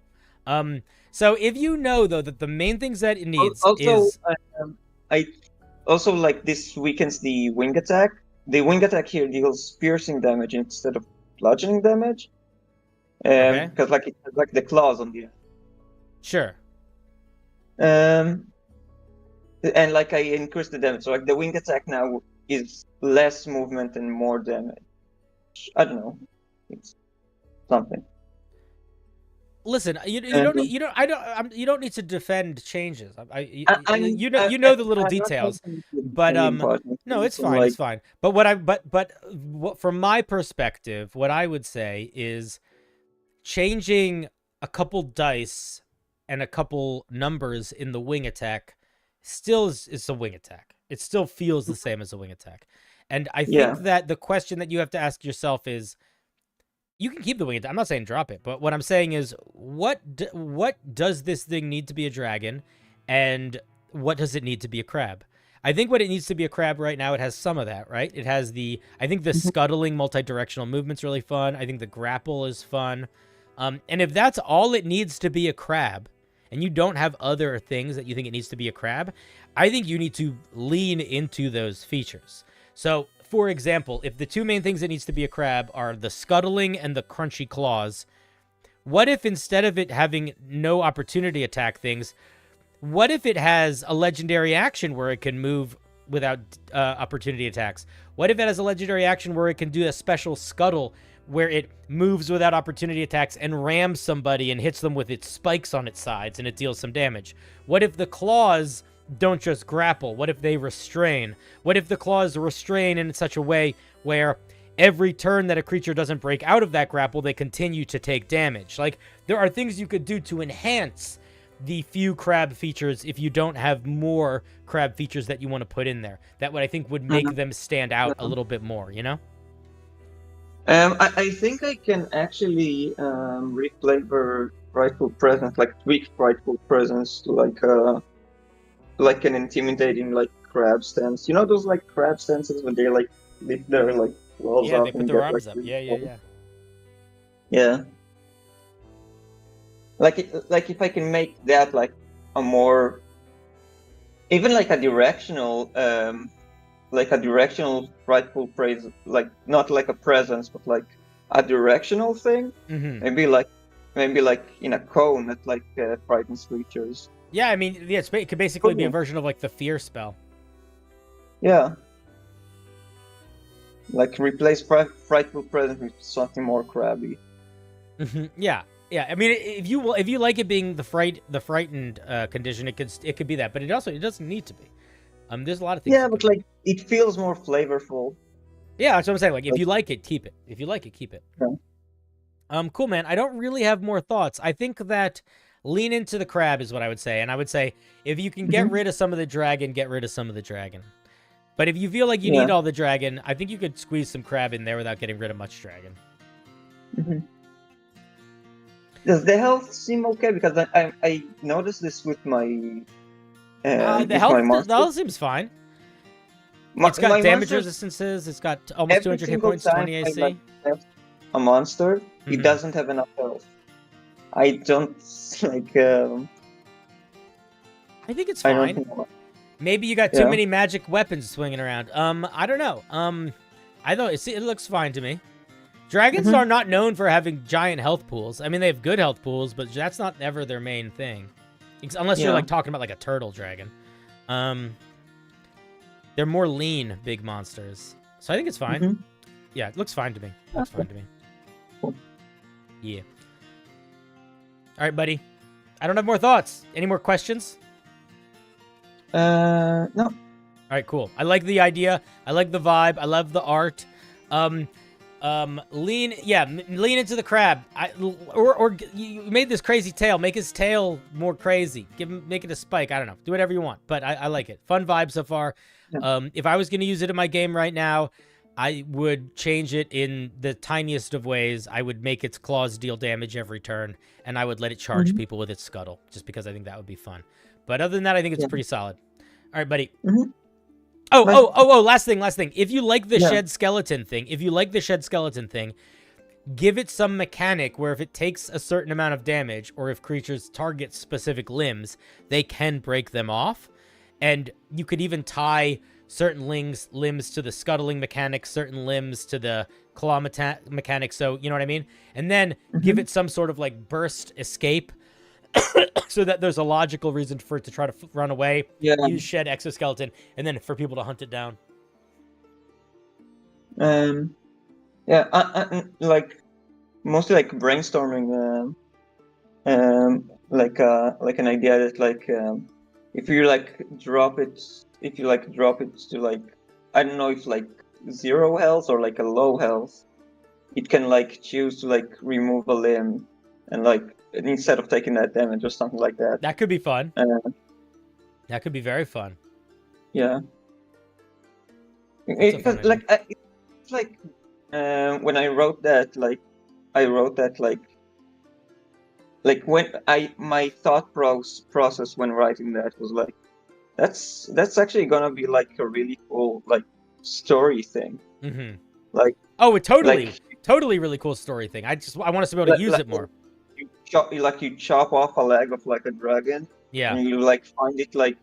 So if you know, though, that the main things that it needs is... I also like this weakens the wing attack. The wing attack here deals piercing damage instead of bludgeoning damage. Because like it has like the claws on the end. Sure. And like I increased the damage, so like the wing attack now is less movement and more damage. I don't know, it's something. Listen, you don't need to defend changes. You know the little details, but no, it's fine, it's fine. But from my perspective, what I would say is, changing a couple dice and a couple numbers in the wing attack still is a wing attack. It still feels the same as a wing attack. And I think that the question that you have to ask yourself is, you can keep the wing attack. I'm not saying drop it, but what I'm saying is, what does this thing need to be a dragon, and what does it need to be a crab? I think what it needs to be a crab right now, it has some of that, right? It has I think the scuttling multi-directional movement's really fun. I think the grapple is fun. And if that's all it needs to be a crab, and you don't have other things that you think it needs to be a crab, I think you need to lean into those features. So, for example, if the two main things it needs to be a crab are the scuttling and the crunchy claws, what if instead of it having no opportunity attack things, what if it has a legendary action where it can move without opportunity attacks? What if it has a legendary action where it can do a special scuttle where it moves without opportunity attacks and rams somebody and hits them with its spikes on its sides and it deals some damage? What if the claws don't just grapple? What if they restrain? What if the claws restrain in such a way where every turn that a creature doesn't break out of that grapple, they continue to take damage? Like, there are things you could do to enhance the few crab features if you don't have more crab features that you want to put in there. That would, I think, would make them stand out a little bit more, you know? I think I can actually reflavor Frightful Presence, like tweak Frightful Presence to like an intimidating like crab stance. You know those like crab stances when they like lift their like claws up? They put their arms up. Yeah. Like if I can make that like a more, even like a directional Frightful Praise, like not like a presence, but like a directional thing. Maybe like in a cone that like frightens creatures. Yeah, I mean, yeah, it could basically be a version of like the fear spell. Yeah. Like replace Frightful Presence with something more crabby. Yeah. I mean, if you like it being the frightened condition, it could be that, but it doesn't need to be. There's a lot of things. Yeah, but like it feels more flavorful. Yeah, that's what I'm saying. Like, if you like it, keep it. If you like it, keep it. Yeah. Cool, man. I don't really have more thoughts. I think that lean into the crab is what I would say, and I would say if you can get rid of some of the dragon, get rid of some of the dragon. But if you feel like you need all the dragon, I think you could squeeze some crab in there without getting rid of much dragon. Does the health seem okay? Because I noticed this with my the health seems fine. It's got damage resistances. It's got almost 200 hit points, 20 AC. A monster, he doesn't have enough health. I don't like. I think it's fine. Maybe you got too many magic weapons swinging around. I don't know. I thought it looks fine to me. Dragons are not known for having giant health pools. I mean, they have good health pools, but that's not ever their main thing. Unless you're like talking about like a turtle dragon. They're more lean big monsters. So I think it's fine. Yeah, it looks fine to me. Looks fine to me. Cool. Yeah. All right, buddy. I don't have more thoughts. Any more questions? No. All right, cool. I like the idea. I like the vibe. I love the art. Lean into the crab. Or you made this crazy tail. Make his tail more crazy. Make it a spike. I don't know. Do whatever you want. But I like it. Fun vibe so far. Yeah. If I was going to use it in my game right now, I would change it in the tiniest of ways. I would make its claws deal damage every turn, and I would let it charge people with its scuttle, just because I think that would be fun. But other than that, I think it's pretty solid. All right, buddy. Last thing. If you like the shed skeleton thing, give it some mechanic where if it takes a certain amount of damage, or if creatures target specific limbs, they can break them off. And you could even tie certain limbs to the scuttling mechanic, certain limbs to the claw mechanic. So, you know what I mean? And then give it some sort of like burst escape so that there's a logical reason for it to try to run away. Use shed exoskeleton, and then for people to hunt it down. Like mostly like brainstorming, like an idea that like if you drop it to like, I don't know if like 0 health or like a low health, it can like choose to like remove a limb, and like instead of taking that damage or something like that. That could be fun. That could be very fun. Yeah. Because like it's like when I wrote that, like when my thought process when writing that was like, that's actually gonna be like a really cool like story thing. Mm-hmm. Like, oh, it totally really cool story thing. I want us to be able to use it more. You chop off a leg of like a dragon. Yeah. And you like find it like,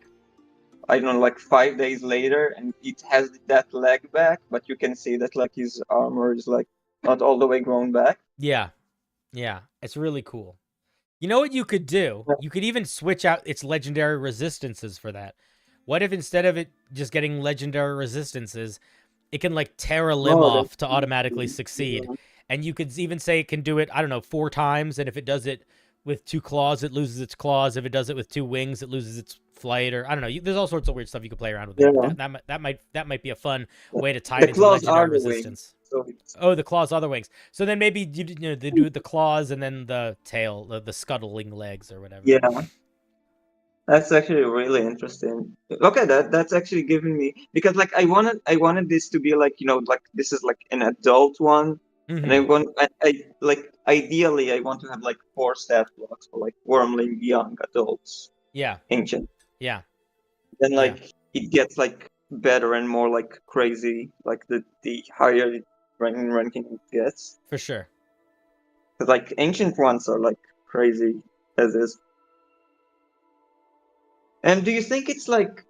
I don't know, like 5 days later, and it has that leg back, but you can see that like his armor is like not all the way grown back. Yeah. Yeah. It's really cool. You know what you could do? You could even switch out its legendary resistances for that. What if instead of it just getting legendary resistances, it can like tear a limb off to automatically succeed? Yeah. And you could even say it can do it, I don't know, 4 times. And if it does it with 2 claws, it loses its claws. If it does it with 2 wings, it loses its flight. Or I don't know. There's all sorts of weird stuff you could play around with. Yeah. That might be a fun way to tie it into legendary resistance. Oh, the claws are the wings. So then maybe they do the claws and then the tail, the scuttling legs or whatever. Yeah, that's actually really interesting. Okay, that's actually giving me, because like I wanted this to be like, like this is like an adult one, and I like ideally I want to have like 4 stat blocks for like Wormling, young, adults, ancient. Yeah. Then like it gets like better and more like crazy, like the higher ranking it gets. For sure. Because like ancient ones are like crazy as is. And do you think it's like,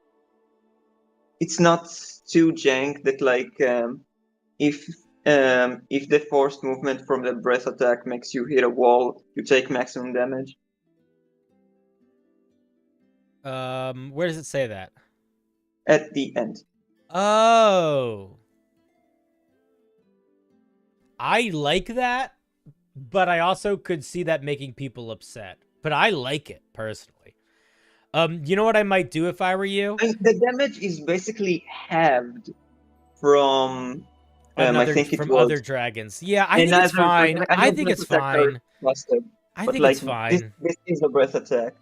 it's not too jank that like if the forced movement from the breath attack makes you hit a wall, you take maximum damage? Where does it say that? At the end. Oh. I like that, but I also could see that making people upset. But I like it personally. You know what I might do if I were you? The damage is basically halved from I think it was other dragons. Yeah, I think it's fine. I think it's fine. I think it's fine. This is a breath attack.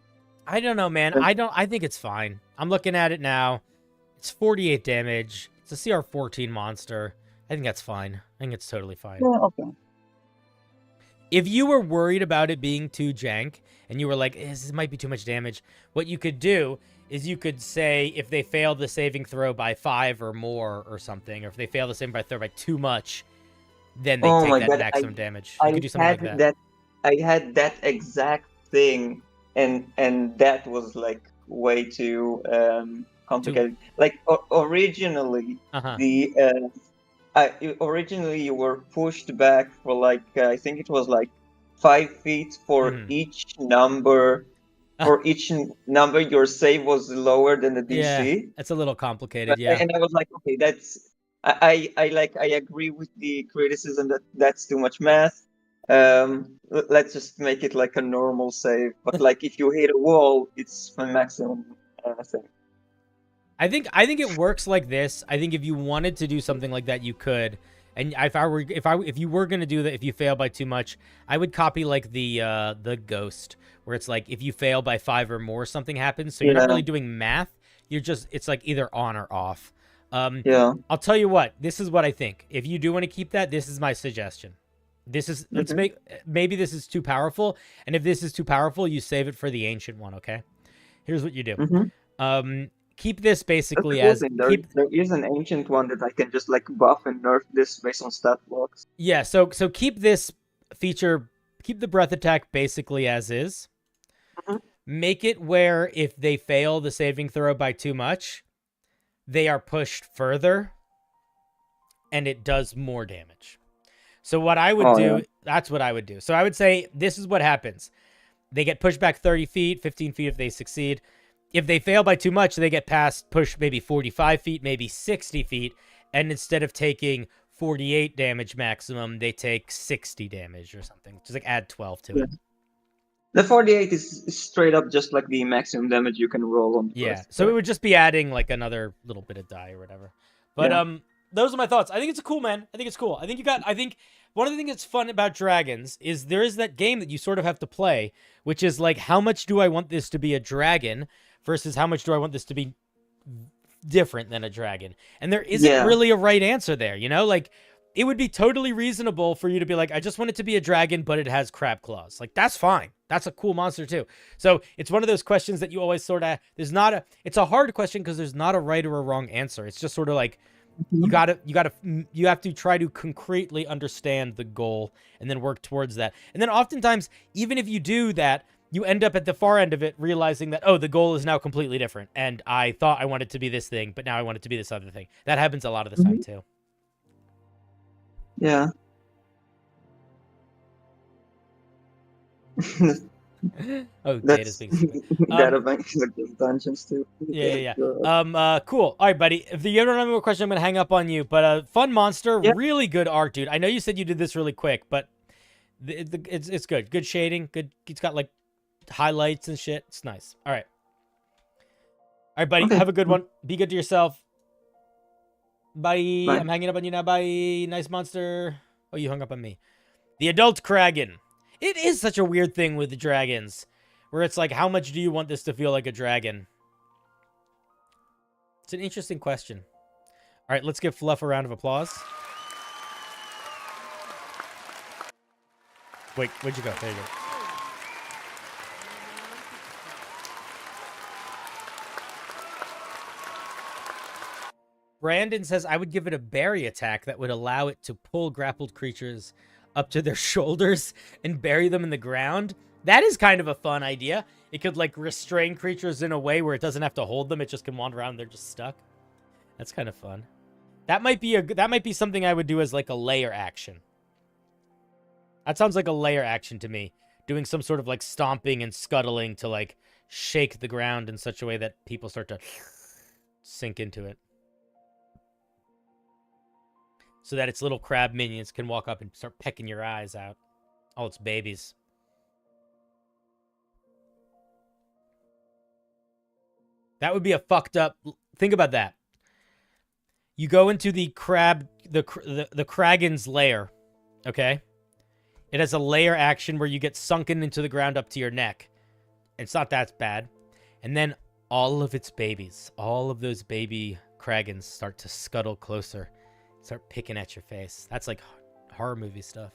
I don't know, man. I think it's fine. I'm looking at it now. It's 48 damage. It's a CR 14 monster. I think that's fine. I think it's totally fine. Yeah, okay. If you were worried about it being too jank, and you were like, this might be too much damage, what you could do is you could say if they fail the saving throw by 5 or more or something, or if they fail the saving throw by too much, then they take that maximum damage. You could do something like that. I had that exact thing, and that was like way too complicated. Like originally, originally you were pushed back for like I think it was like 5 feet for each number. For each number, your save was lower than the DC. Yeah, it's a little complicated. Yeah, and I was like, okay, that's I agree with the criticism that that's too much math. Let's just make it like a normal save. But like if you hit a wall, it's my maximum thing. I think it works like this. I think if you wanted to do something like that, you could. And if you were gonna do that, if you fail by too much, I would copy like the ghost, where it's like if you fail by 5 or more, something happens. So you're not really doing math. It's like either on or off. I'll tell you what. This is what I think. If you do want to keep that, this is my suggestion. This is maybe this is too powerful, and if this is too powerful, you save it for the ancient one. Okay. Here's what you do. Keep this basically as... There is an ancient one that I can just like buff and nerf this based on stat blocks. Yeah, so keep this feature, keep the breath attack basically as is. Make it where if they fail the saving throw by too much, they are pushed further, and it does more damage. So what I would do, that's what I would do. So I would say this is what happens. They get pushed back 30 feet, 15 feet if they succeed. If they fail by too much, they get pushed maybe 45 feet, maybe 60 feet. And instead of taking 48 damage maximum, they take 60 damage or something. Just like add 12 to it. The 48 is straight up just like the maximum damage you can roll on. So it would just be adding like another little bit of die or whatever. But those are my thoughts. I think it's cool, man. I think it's cool. I think one of the things that's fun about dragons is there is that game that you sort of have to play, which is like, how much do I want this to be a dragon versus how much do I want this to be different than a dragon? And there isn't really a right answer there, you know? Like, it would be totally reasonable for you to be like, I just want it to be a dragon, but it has crab claws. Like, that's fine. That's a cool monster too. So it's one of those questions that you always sort of, it's a hard question because there's not a right or a wrong answer. It's just sort of like, you have to try to concretely understand the goal and then work towards that. And then oftentimes, even if you do that, you end up at the far end of it realizing that, oh, the goal is now completely different. And I thought I wanted to be this thing, but now I want it to be this other thing. That happens a lot of the time too. Yeah. Oh, Data's being stupid. Dungeons too. Yeah. Cool. All right, buddy. If you ever have any more questions, I'm gonna hang up on you. But fun monster, really good art, dude. I know you said you did this really quick, but it's good. Good shading. Good. It's got like highlights and shit. It's nice. All right, buddy. Okay. Have a good one. Be good to yourself. Bye. Bye. I'm hanging up on you now. Bye. Nice monster. Oh, you hung up on me. The adult Kraken. It is such a weird thing with the dragons, where it's like, how much do you want this to feel like a dragon? It's an interesting question. All right, let's give Fluff a round of applause. Wait, where'd you go? There you go. Brandon says, I would give it a berry attack that would allow it to pull grappled creatures up to their shoulders and bury them in the ground. That is kind of a fun idea. It could like restrain creatures in a way where it doesn't have to hold them. It just can wander around and they're just stuck. That's kind of fun. That might be something I would do as like a layer action. That sounds like a layer action to me. Doing some sort of like stomping and scuttling to like shake the ground in such a way that people start to sink into it. So that its little crab minions can walk up and start pecking your eyes out. All its babies. That would be a fucked up... Think about that. You go into the Kragen's lair, okay? It has a layer action where you get sunken into the ground up to your neck. It's not that bad. And then all of its babies, all of those baby Kragens start to scuttle closer. Start picking at your face. That's like horror movie stuff.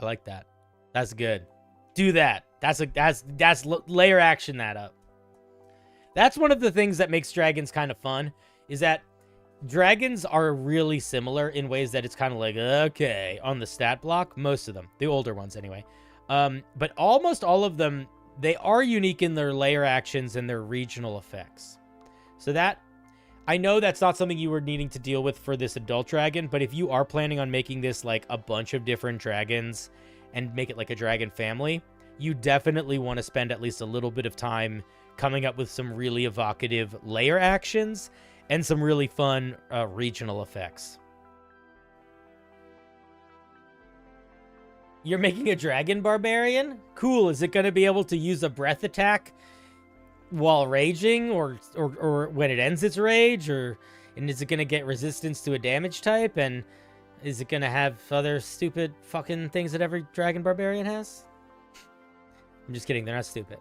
I like that. That's good. Do that. That's layer action that up. That's one of the things that makes dragons kind of fun, is that dragons are really similar in ways that it's kind of like, okay, on the stat block, most of them, the older ones anyway. But almost all of them, they are unique in their layer actions and their regional effects. So that, I know that's not something you were needing to deal with for this adult dragon, but if you are planning on making this like a bunch of different dragons and make it like a dragon family, you definitely want to spend at least a little bit of time coming up with some really evocative layer actions and some really fun regional effects. You're making a dragon barbarian? Cool. Is it going to be able to use a breath attack while raging or when it ends its rage, and is it going to get resistance to a damage type, and is it going to have other stupid fucking things that every dragon barbarian has? I'm just kidding, they're not stupid.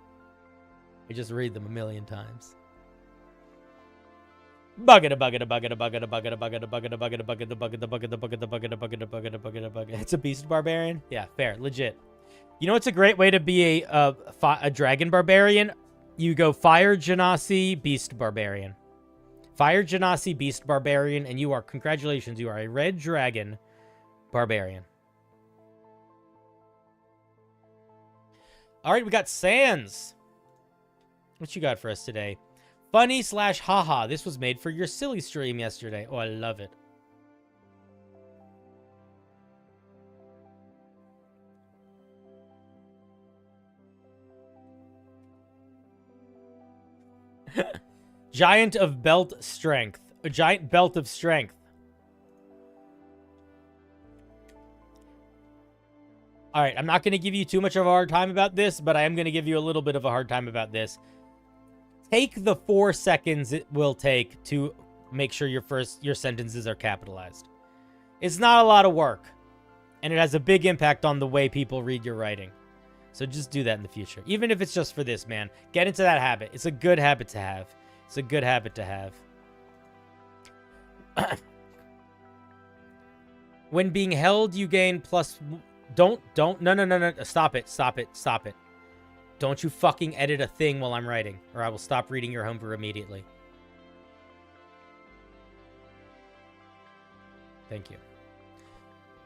I just read them a million times. It's a beast barbarian? Yeah, fair, legit. You know what's a great way to be a dragon barbarian? You go Fire Genasi Beast Barbarian. Fire Genasi Beast Barbarian, and you are, congratulations, you are a red dragon barbarian. All right, we got Sans. What you got for us today? Funny / haha. This was made for your silly stream yesterday. Oh, I love it. Giant of belt strength. A giant belt of strength. All right, I'm not going to give you too much of a hard time about this, but I am going to give you a little bit of a hard time about this. take the 4 seconds it will take to make sure your sentences are capitalized. It's not a lot of work, and it has a big impact on the way people read your writing. So just do that in the future. Even if it's just for this, man. Get into that habit. It's a good habit to have. It's a good habit to have. When being held, you gain plus... No. Stop it. Don't you fucking edit a thing while I'm writing, or I will stop reading your homebrew immediately. Thank you.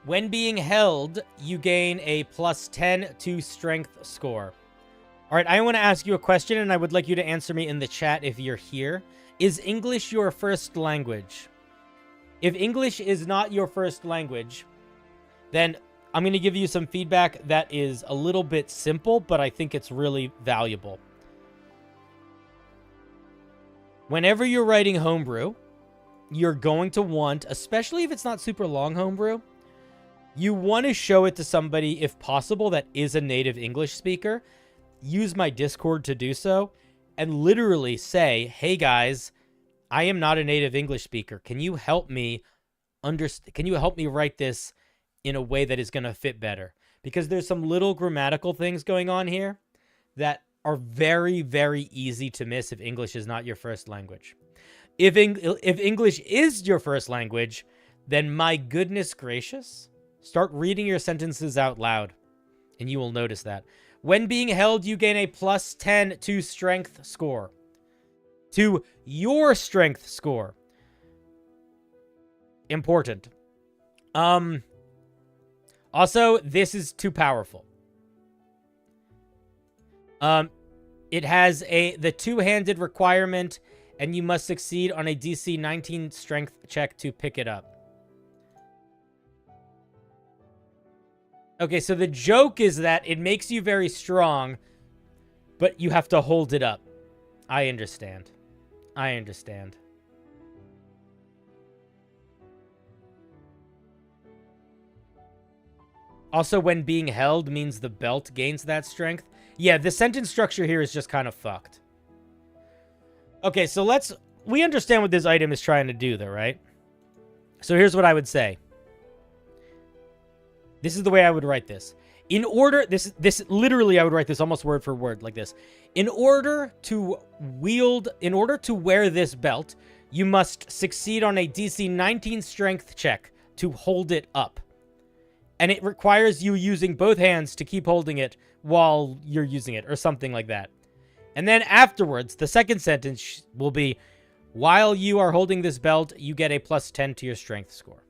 When being held, you gain a plus 10 to strength score. All right, I want to ask you a question, and I would like you to answer me in the chat if you're here. Is English your first language? If English is not your first language, then I'm going to give you some feedback that is a little bit simple, but I think it's really valuable. Whenever you're writing homebrew, you're going to want, especially if it's not super long homebrew, you want to show it to somebody, if possible, that is a native English speaker. Use my Discord to do so, and literally say, hey guys, I am not a native English speaker. Can you help me Can you help me write this in a way that is going to fit better? Because there's some little grammatical things going on here that are very, very easy to miss if English is not your first language. If English is your first language, then my goodness gracious, start reading your sentences out loud, and you will notice that. When being held, you gain a plus 10 to strength score. To your strength score. Important. Also, this is too powerful. It has the two-handed requirement, and you must succeed on a DC 19 strength check to pick it up. Okay, so the joke is that it makes you very strong, but you have to hold it up. I understand. I understand. Also, when being held means the belt gains that strength. Yeah, the sentence structure here is just kind of fucked. Okay, so we understand what this item is trying to do, though, right? So here's what I would say. This is the way I would write this. In order, this literally, I would write this almost word for word like this. In order to wear this belt, you must succeed on a DC 19 strength check to hold it up. And it requires you using both hands to keep holding it while you're using it, or something like that. And then afterwards, the second sentence will be, while you are holding this belt, you get a plus 10 to your strength score.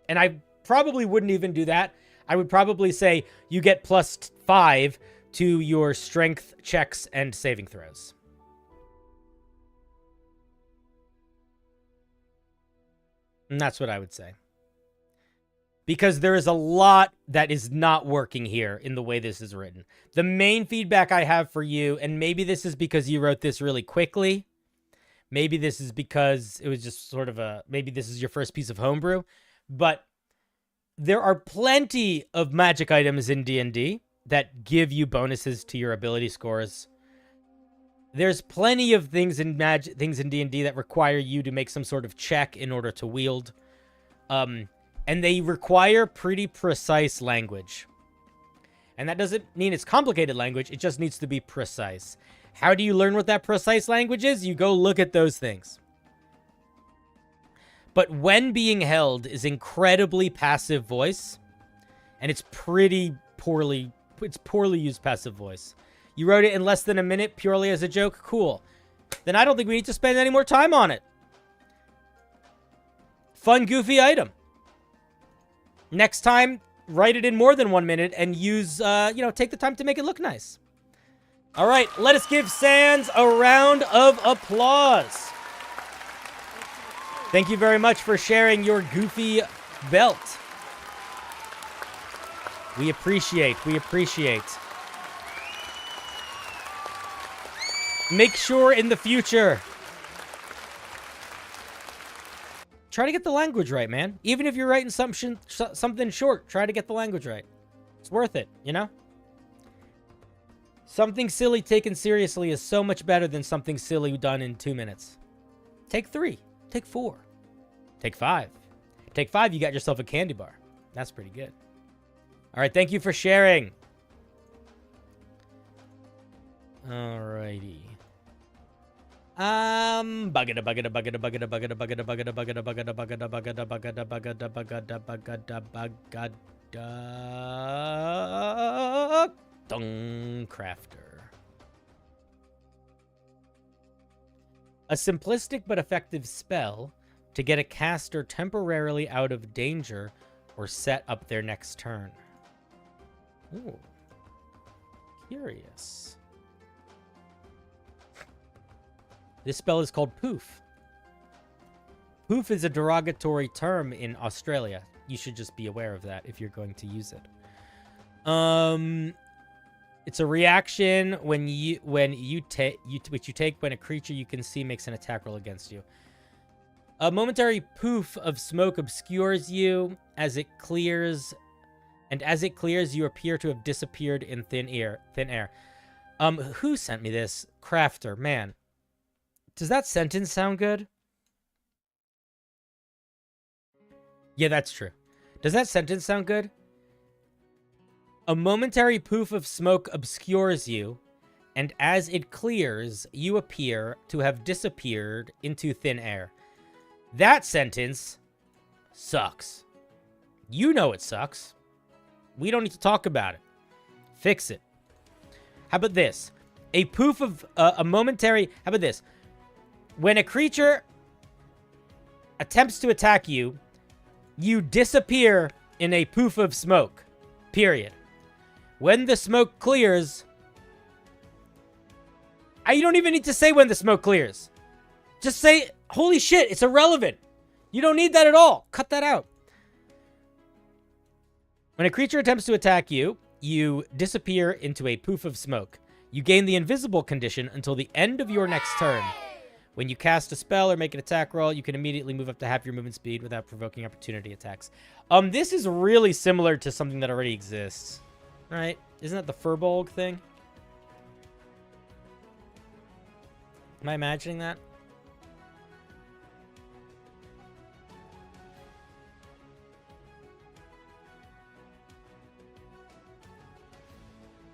And I probably wouldn't even do that. I would probably say you get plus 5 to your strength checks and saving throws. And that's what I would say. Because there is a lot that is not working here in the way this is written. The main feedback I have for you, and maybe this is because you wrote this really quickly. Maybe this is because it was just sort of maybe this is your first piece of homebrew. But there are plenty of magic items in D&D that give you bonuses to your ability scores. There's plenty of things in D&D that require you to make some sort of check in order to wield. And they require pretty precise language. And that doesn't mean it's complicated language. It just needs to be precise. How do you learn what that precise language is? You go look at those things. But when being held is incredibly passive voice. And it's poorly used passive voice. You wrote it in less than a minute purely as a joke? Cool. Then I don't think we need to spend any more time on it. Fun, goofy item. Next time, write it in more than 1 minute and use, take the time to make it look nice. All right, let us give Sans a round of applause. Thank you very much for sharing your goofy belt. We appreciate. Make sure in the future, try to get the language right, man. Even if you're writing something short, try to get the language right. It's worth it, you know? Something silly taken seriously is so much better than something silly done in 2 minutes. Take 3. Take 4. Take 5. Take 5, you got yourself a candy bar. That's pretty good. All right, thank you for sharing. Alrighty. Buggada buggada buggada buggada buggada buggada buggada buggada buggada buggada buggada buggada buggada buggada buggada buggada dung crafter. A simplistic but effective spell to get a caster temporarily out of danger or set up their next turn. Ooh. Curious. This spell is called Poof. Poof is a derogatory term in Australia. You should just be aware of that if you're going to use it. It's a reaction when you take when a creature you can see makes an attack roll against you. A momentary poof of smoke obscures you as it clears, and as it clears, you appear to have disappeared in thin air. Who sent me this? Crafter, man. Does that sentence sound good? Yeah, that's true. Does that sentence sound good? A momentary poof of smoke obscures you, and as it clears, you appear to have disappeared into thin air. That sentence sucks. You know it sucks. We don't need to talk about it. Fix it. How about this? A poof of a momentary... How about this? When a creature attempts to attack you, you disappear in a poof of smoke. Period. When the smoke clears... You don't even need to say when the smoke clears. Just say, holy shit, it's irrelevant. You don't need that at all. Cut that out. When a creature attempts to attack you, you disappear into a poof of smoke. You gain the invisible condition until the end of your next turn. When you cast a spell or make an attack roll, you can immediately move up to half your movement speed without provoking opportunity attacks. This is really similar to something that already exists. Right? Isn't that the Furbolg thing? Am I imagining that?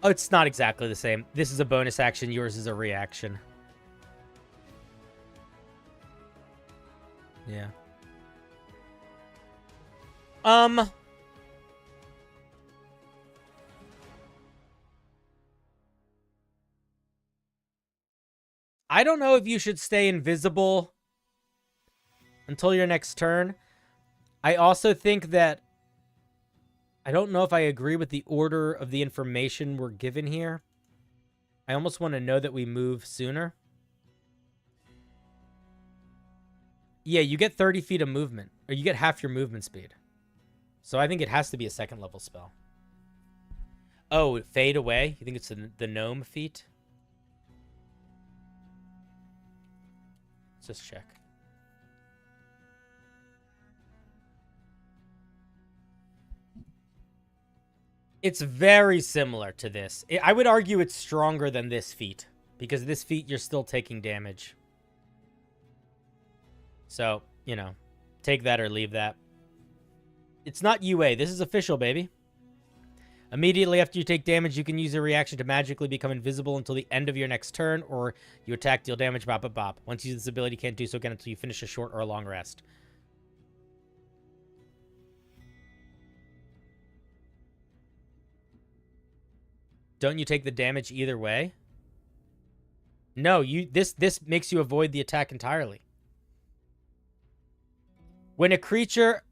Oh, it's not exactly the same. This is a bonus action. Yours is a reaction. Yeah. I don't know if you should stay invisible until your next turn. I also think that I don't know if I agree with the order of the information we're given here. I almost want to know that we move sooner. Yeah, you get 30 feet of movement, or you get half your movement speed. So I think it has to be a second level spell. Oh, fade away? You think it's the gnome feat? Let's just check. It's very similar to this. I would argue it's stronger than this feat, because this feat you're still taking damage. So, you know, take that or leave that. It's not UA. This is official, baby. Immediately after you take damage, you can use a reaction to magically become invisible until the end of your next turn, or you attack, deal damage, bop, bop, bop. Once you use this ability, you can't do so again until you finish a short or a long rest. Don't you take the damage either way? No, this makes you avoid the attack entirely. When a creature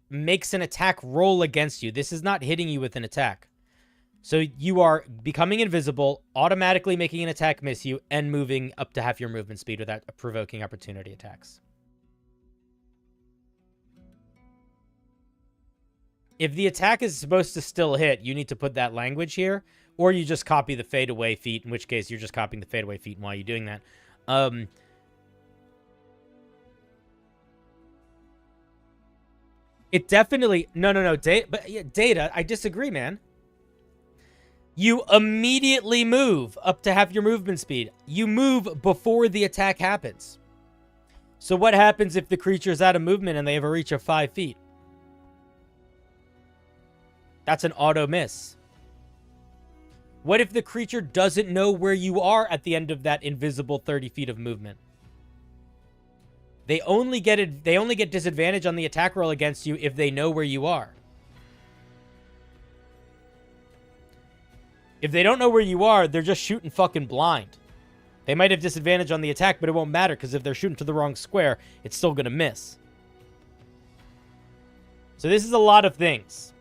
makes an attack roll against you, this is not hitting you with an attack. So you are becoming invisible, automatically making an attack miss you, and moving up to half your movement speed without provoking opportunity attacks. If the attack is supposed to still hit, you need to put that language here, or you just copy the fade away feat, in which case you're just copying the fade away feat while you're doing that. It definitely... No. Data, I disagree, man. You immediately move up to half your movement speed. You move before the attack happens. So what happens if the creature's out of movement and they have a reach of 5 feet? That's an auto miss. What if the creature doesn't know where you are at the end of that invisible 30 feet of movement? They only get disadvantage on the attack roll against you if they know where you are. If they don't know where you are, they're just shooting fucking blind. They might have disadvantage on the attack, but it won't matter because if they're shooting to the wrong square, it's still going to miss. So this is a lot of things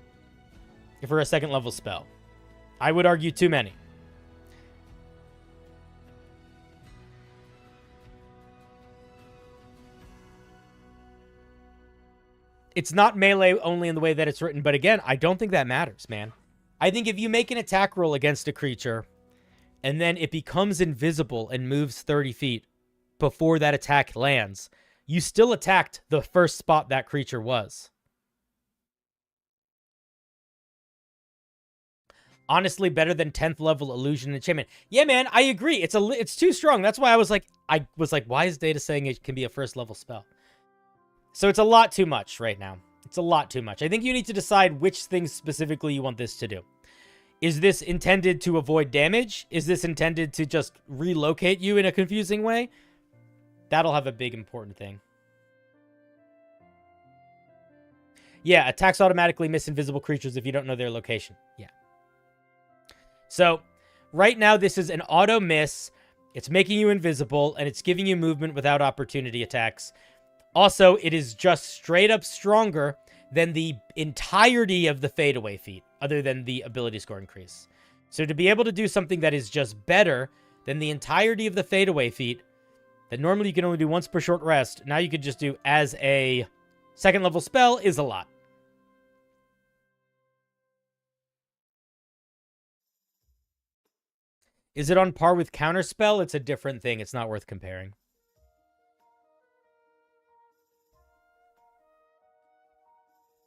for a second level spell. I would argue too many. It's not melee only in the way that it's written, but again, I don't think that matters, man. I think if you make an attack roll against a creature, and then it becomes invisible and moves 30 feet before that attack lands, you still attacked the first spot that creature was. Honestly, better than 10th level illusion and enchantment. Yeah, man, I agree. It's too strong. That's why I was like, why is Data saying it can be a first level spell? So it's a lot too much right now. It's a lot too much. I think you need to decide which things specifically you want this to do. Is this intended to avoid damage? Is this intended to just relocate you in a confusing way? That'll have a big important thing. Yeah, attacks automatically miss invisible creatures if you don't know their location. Yeah. So, right now this is an auto miss. It's making you invisible, and it's giving you movement without opportunity attacks. Also, it is just straight up stronger than the entirety of the fadeaway feat, other than the ability score increase. So to be able to do something that is just better than the entirety of the fadeaway feat, that normally you can only do once per short rest, now you could just do as a second level spell, is a lot. Is it on par with Counterspell? It's a different thing. It's not worth comparing.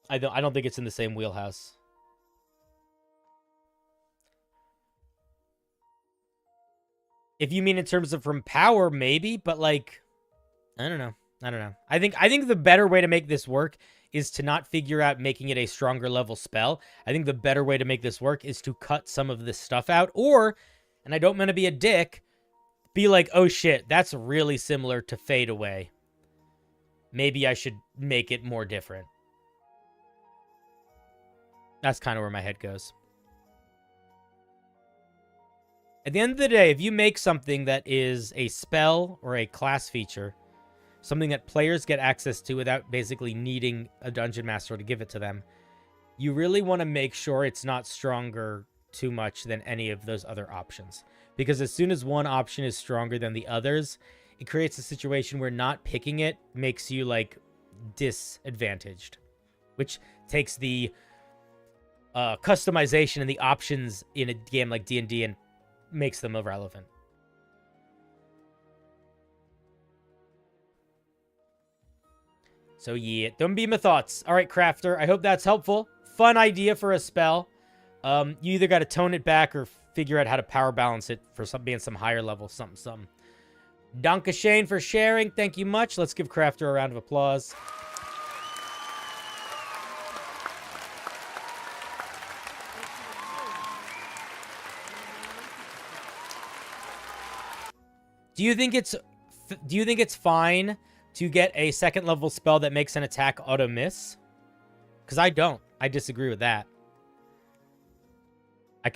I don't think it's in the same wheelhouse. If you mean in terms of from power, maybe, but like, I don't know. I think the better way to make this work is to not figure out making it a stronger level spell. I think the better way to make this work is to cut some of this stuff out, or, and I don't mean to be a dick, be like, oh shit, that's really similar to Fade Away. Maybe I should make it more different. That's kind of where my head goes. At the end of the day, if you make something that is a spell or a class feature, something that players get access to without basically needing a dungeon master to give it to them, you really want to make sure it's not stronger too much than any of those other options. Because as soon as one option is stronger than the others, it creates a situation where not picking it makes you, like, disadvantaged. Which takes the customization and the options in a game like D&D and makes them irrelevant. So yeah, them be my thoughts. All right, Crafter, I hope that's helpful. Fun idea for a spell. You either got to tone it back or figure out how to power balance it for being some higher level something. Danke Shane for sharing. Thank you much. Let's give Crafter a round of applause. Do you think it's fine to get a second level spell that makes an attack auto miss? Because I don't. I disagree with that. How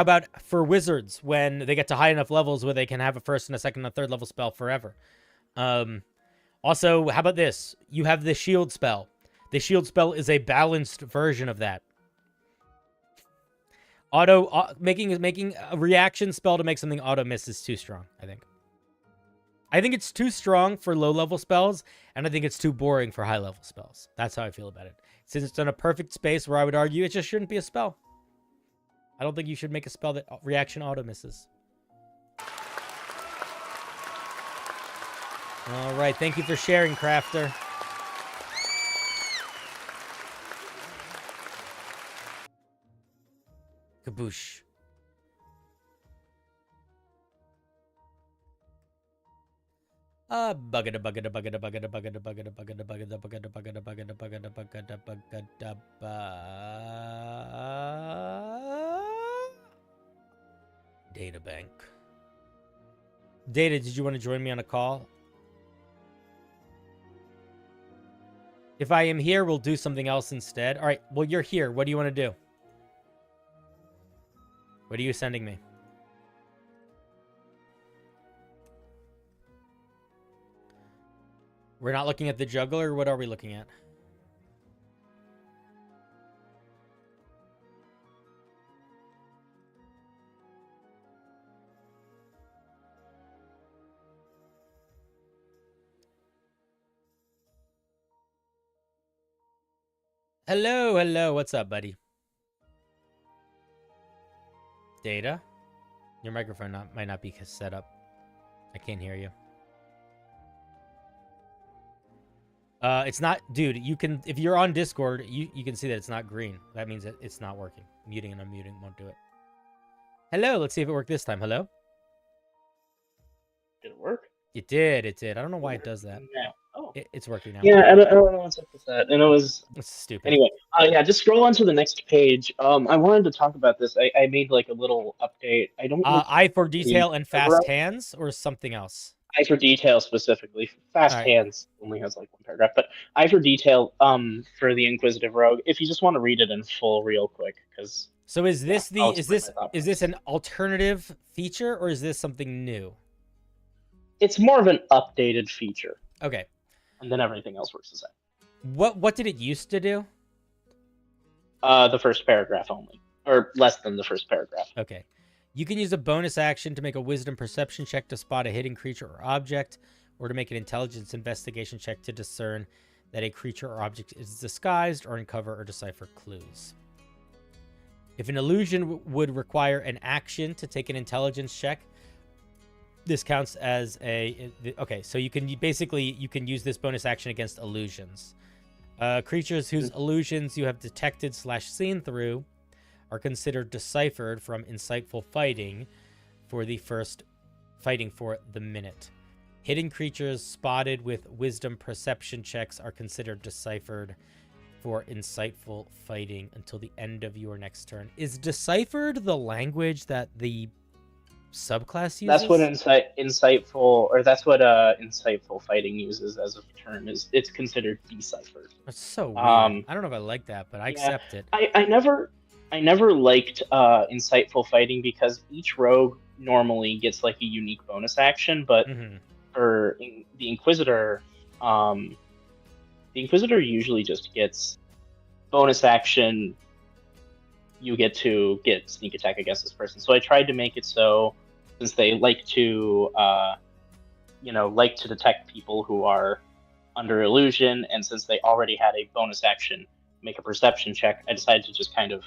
about for wizards when they get to high enough levels where they can have a first and a second and a third level spell forever? Also, how about this? You have the shield spell. The shield spell is a balanced version of that. Making a reaction spell to make something auto miss is too strong, I think. I think it's too strong for low-level spells, and I think it's too boring for high-level spells. That's how I feel about it. Since it's in a perfect space where I would argue it just shouldn't be a spell. I don't think you should make a spell that reaction auto misses. All right, thank you for sharing, Crafter. Kaboosh. Bugga bugga bugga bugga bugga bugga bugga bugga bugga bugga bugga bugga bugga Data bank. Data, did you want to join me on a call? If I am here, we'll do something else instead. All right, well, you're here. What do you want to do? What are you sending me? We're not looking at the juggler. What are we looking at? Hello, hello. What's up, buddy? Data? Your microphone might not be set up. I can't hear you. It's not, dude, you can, if you're on Discord, you can see that it's not green. That means that it's not working. Muting and unmuting won't do it. Hello, let's see if it worked this time. Hello? Did it work? It did, it did. I don't know why it does that. Yeah. Oh. It's working now. Yeah, I don't know what's up with that. And it was... It's stupid. Anyway, yeah, just scroll on to the next page. I wanted to talk about this. I made like a little update. I don't... Eye for detail and fast hands, or something else? Eye for detail specifically. Fast hands only has like one paragraph, but eye for detail for the Inquisitive Rogue. If you just want to read it in full real quick, because... So is this is this an alternative feature, or is this something new? It's more of an updated feature. Okay. And then everything else works the same. What did it used to do? The first paragraph only, or less than the first paragraph. Okay. You can use a bonus action to make a wisdom perception check to spot a hidden creature or object, or to make an intelligence investigation check to discern that a creature or object is disguised, or uncover or decipher clues. If an illusion would require an action to take an intelligence check, this counts as a... Okay, so you can use this bonus action against illusions. Creatures whose illusions you have detected / seen through are considered deciphered from insightful fighting for the first fighting for the minute. Hidden creatures spotted with wisdom perception checks are considered deciphered for insightful fighting until the end of your next turn. Is deciphered the language that the subclass uses? That's what insightful fighting uses as a term. It's considered deciphered. That's so weird. I don't know if I like that, but I accept it. I never liked insightful fighting because each rogue normally gets like a unique bonus action, but for the Inquisitor usually just gets bonus action. You get to get sneak attack against this person. So I tried to make it so, since they like to detect people who are under illusion, and since they already had a bonus action, make a perception check, I decided to just kind of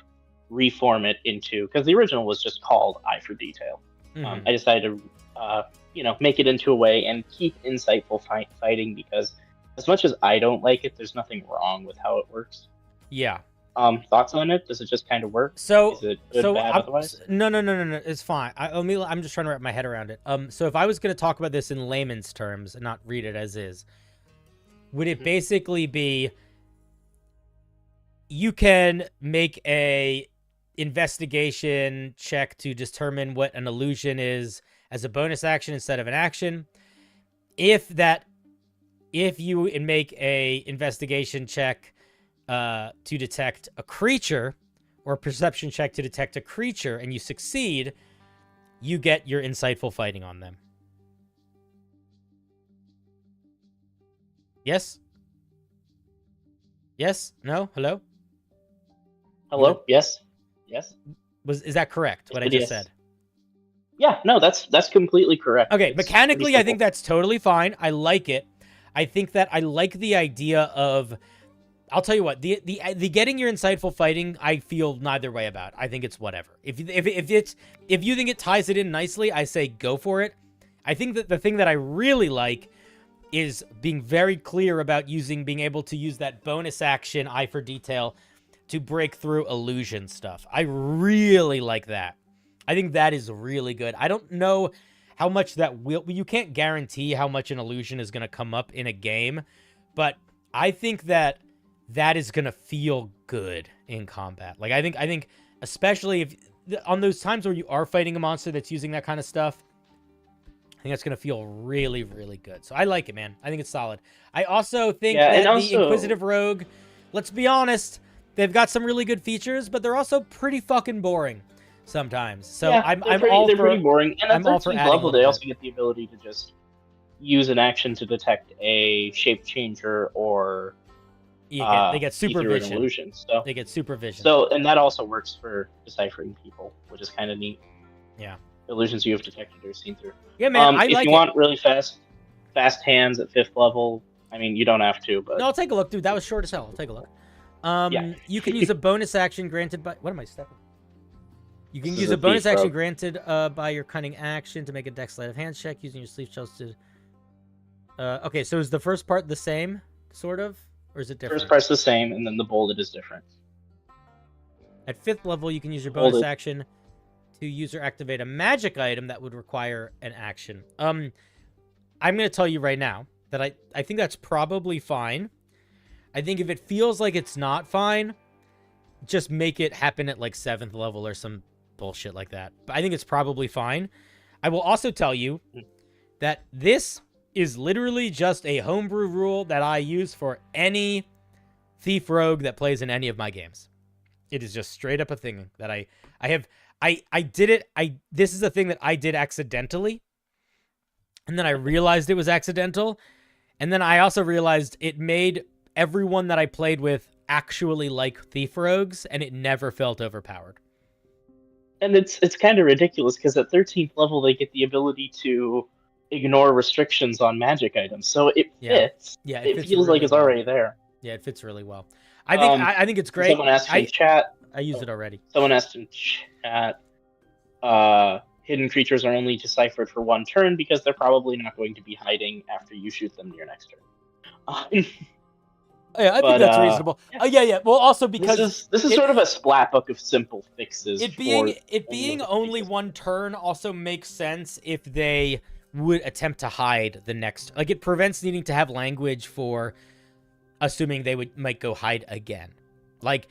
reform it into, because the original was just called Eye for Detail. I decided to, make it into a way and keep insightful fighting, because as much as I don't like it, there's nothing wrong with how it works. Yeah. Thoughts on it? Does it just kind of work? So, is it good, bad, otherwise? No. It's fine. I'm just trying to wrap my head around it. So if I was going to talk about this in layman's terms and not read it as is, would it basically be you can make a investigation check to determine what an illusion is as a bonus action instead of an action? If you make a investigation check to detect a creature, or a perception check to detect a creature, and you succeed, you get your insightful fighting on them. Yes? Yes? No? Hello? Hello? Yes? Yes? Is that correct, what I just said? Yeah, no, that's completely correct. Okay, mechanically, I think that's totally fine. I like it. I think that I like the idea of... I'll tell you what, the getting your insightful fighting, I feel neither way about. I think it's whatever. If you think it ties it in nicely, I say go for it. I think that the thing that I really like is being very clear about being able to use that bonus action, Eye for Detail, to break through illusion stuff. I really like that. I think that is really good. I don't know how much that will... You can't guarantee how much an illusion is going to come up in a game, but I think that that is going to feel good in combat. Like, I think especially if on those times where you are fighting a monster that's using that kind of stuff, I think that's going to feel really, really good. So I like it, man. I think it's solid. I also think that the Inquisitive Rogue, let's be honest, they've got some really good features, but they're also pretty fucking boring sometimes. So yeah, they're pretty boring. And at 13th level, they also get the ability to just use an action to detect a shape changer or they get supervision. Illusion. So they get supervision. So, and that also works for deciphering people, which is kind of neat. Yeah. Illusions you have detected or seen through. Yeah, man. If you want really fast hands at 5th level, I mean, you don't have to, but no, I'll take a look, dude. That was short as hell. I'll take a look. You can use a bonus action granted by... What am I stepping? You can use a bonus action granted by your cunning action to make a dex sleight of hand check using your sleeve shells to... okay, so is the first part the same, sort of? Or is it different? First part's the same, and then the bolded is different. At 5th level, you can use your bonus action to use or activate a magic item that would require an action. I'm going to tell you right now that I think that's probably fine. I think if it feels like it's not fine, just make it happen at like 7th level or some bullshit like that. But I think it's probably fine. I will also tell you that this is literally just a homebrew rule that I use for any thief rogue that plays in any of my games. It is just straight up a thing that I did it. This is a thing that I did accidentally. And then I realized it was accidental. And then I also realized it made everyone that I played with actually like thief rogues, and it never felt overpowered. And it's kind of ridiculous because at 13th level they get the ability to ignore restrictions on magic items, so it fits. Yeah, it feels really like it's already there. Yeah, it fits really well. I think it's great. Someone asked in chat. I used it already. Someone asked in chat. Hidden creatures are only deciphered for 1 turn because they're probably not going to be hiding after you shoot them your next turn. Yeah, I think that's reasonable. Yeah. Well, also because this is sort of a splat book of simple fixes. It being only 1 turn also makes sense if they would attempt to hide the next. Like, it prevents needing to have language for assuming they might go hide again. Like,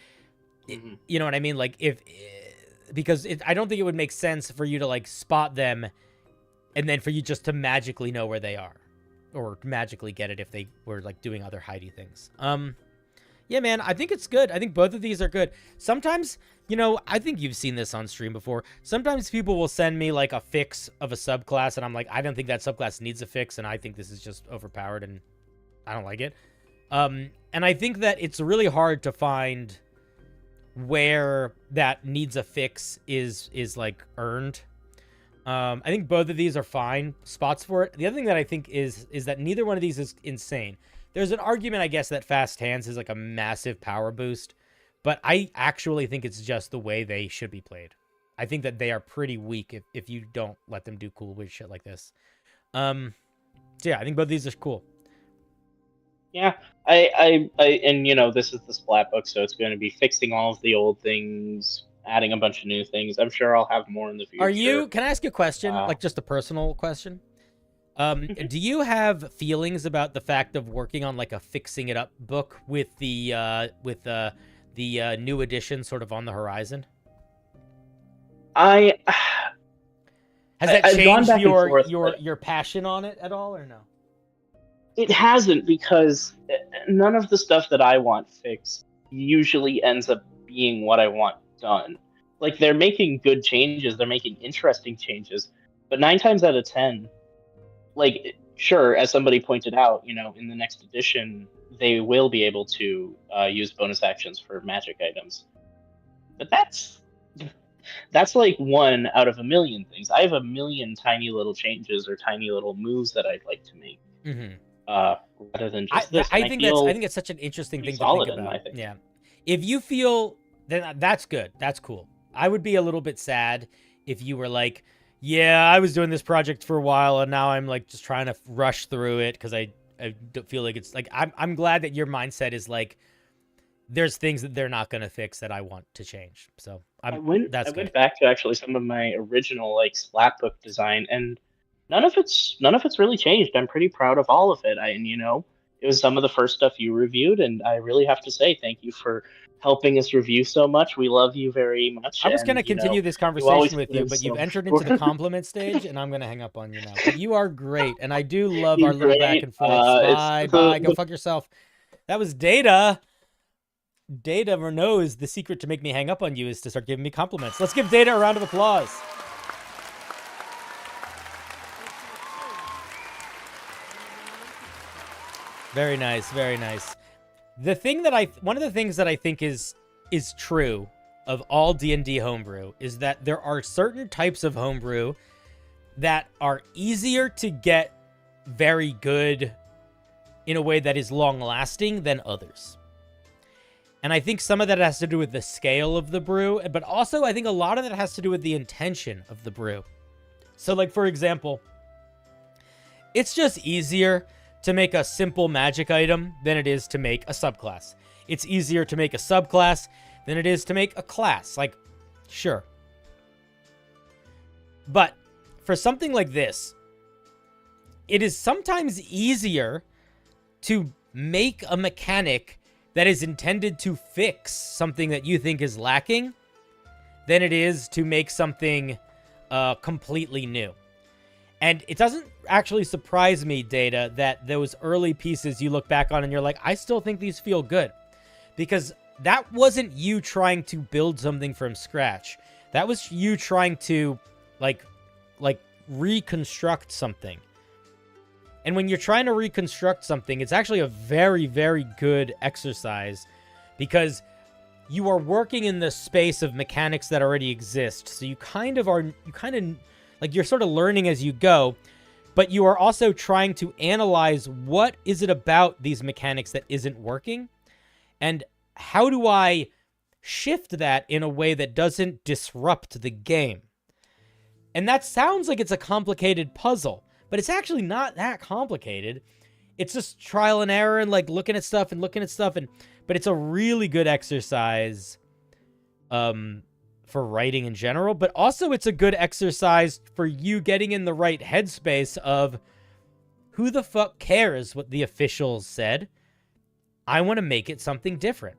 you know what I mean? Like, because I don't think it would make sense for you to like spot them, and then for you just to magically know where they are. Or magically get it if they were like doing other hidey things. Yeah, man, I think it's good. I think both of these are good. Sometimes, you know, I think you've seen this on stream before. Sometimes people will send me like a fix of a subclass, and I'm like, I don't think that subclass needs a fix, and I think this is just overpowered, and I don't like it. And I think that it's really hard to find where that needs a fix is like earned. I think both of these are fine spots for it. The other thing that I think is that neither one of these is insane. There's an argument, I guess, that fast hands is like a massive power boost, but I actually think it's just the way they should be played. I think that they are pretty weak if you don't let them do cool weird shit like this. So yeah, I think both of these are cool. Yeah, I and you know, this is the splat book, so it's going to be fixing all of the old things, adding a bunch of new things. I'm sure I'll have more in the future. Can I ask you a question? Like just a personal question? Do you have feelings about the fact of working on like a fixing it up book with the new edition sort of on the horizon? Has that changed your passion on it at all, or no? It hasn't, because none of the stuff that I want fixed usually ends up being what I want done. Like, they're making good changes, they're making interesting changes, but 9 times out of 10, like, sure, as somebody pointed out, you know, in the next edition, they will be able to use bonus actions for magic items. But that's like 1 out of a million things. I have a million tiny little changes or tiny little moves that I'd like to make. Rather than just this. I think it's such an interesting thing to think about. Yeah. If you feel then that's good. That's cool. I would be a little bit sad if you were like, yeah, I was doing this project for a while and now I'm like just trying to rush through it because I feel like it's like I'm glad that your mindset is like, there's things that they're not going to fix that I want to change. So I went good. back to actually some of my original like slapbook design, and none of it's really changed. I'm pretty proud of all of it. It was some of the first stuff you reviewed, and I really have to say thank you for helping us review so much. We love you very much. I was going to continue this conversation with you, but you've entered into the compliment stage, and I'm going to hang up on you now. But you are great, and I do love our little back and forth. Bye. Go fuck yourself. That was Data. Data knows the secret to make me hang up on you is to start giving me compliments. Let's give Data a round of applause. Very nice, very nice. One of the things that I think is true of all D&D homebrew is that there are certain types of homebrew that are easier to get very good in a way that is long-lasting than others. And I think some of that has to do with the scale of the brew, but also I think a lot of that has to do with the intention of the brew. So, like, for example, it's just easier to make a simple magic item than it is to make a subclass. It's easier to make a subclass than it is to make a class. Like, sure. But for something like this, it is sometimes easier to make a mechanic that is intended to fix something that you think is lacking than it is to make something completely new. And it doesn't actually surprise me, Data, that those early pieces you look back on and you're like, I still think these feel good. Because that wasn't you trying to build something from scratch. That was you trying to, like reconstruct something. And when you're trying to reconstruct something, it's actually a very, very good exercise because you are working in the space of mechanics that already exist. So you're sort of learning as you go, but you are also trying to analyze what is it about these mechanics that isn't working, and how do I shift that in a way that doesn't disrupt the game? And that sounds like it's a complicated puzzle, but it's actually not that complicated. It's just trial and error and like looking at stuff, but it's a really good exercise for writing in general, but also it's a good exercise for you getting in the right headspace of who the fuck cares what the officials said. I want to make it something different.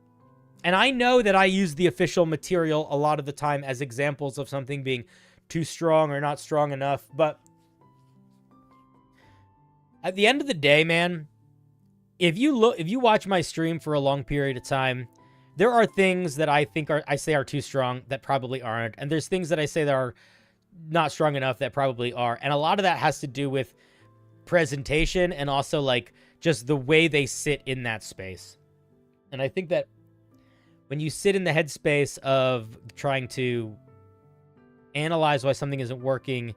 And I know that I use the official material a lot of the time as examples of something being too strong or not strong enough, but at the end of the day, man, if you watch my stream for a long period of time, there are things that I say are too strong that probably aren't, and there's things that I say that are not strong enough that probably are, and a lot of that has to do with presentation and also like just the way they sit in that space. And I think that when you sit in the headspace of trying to analyze why something isn't working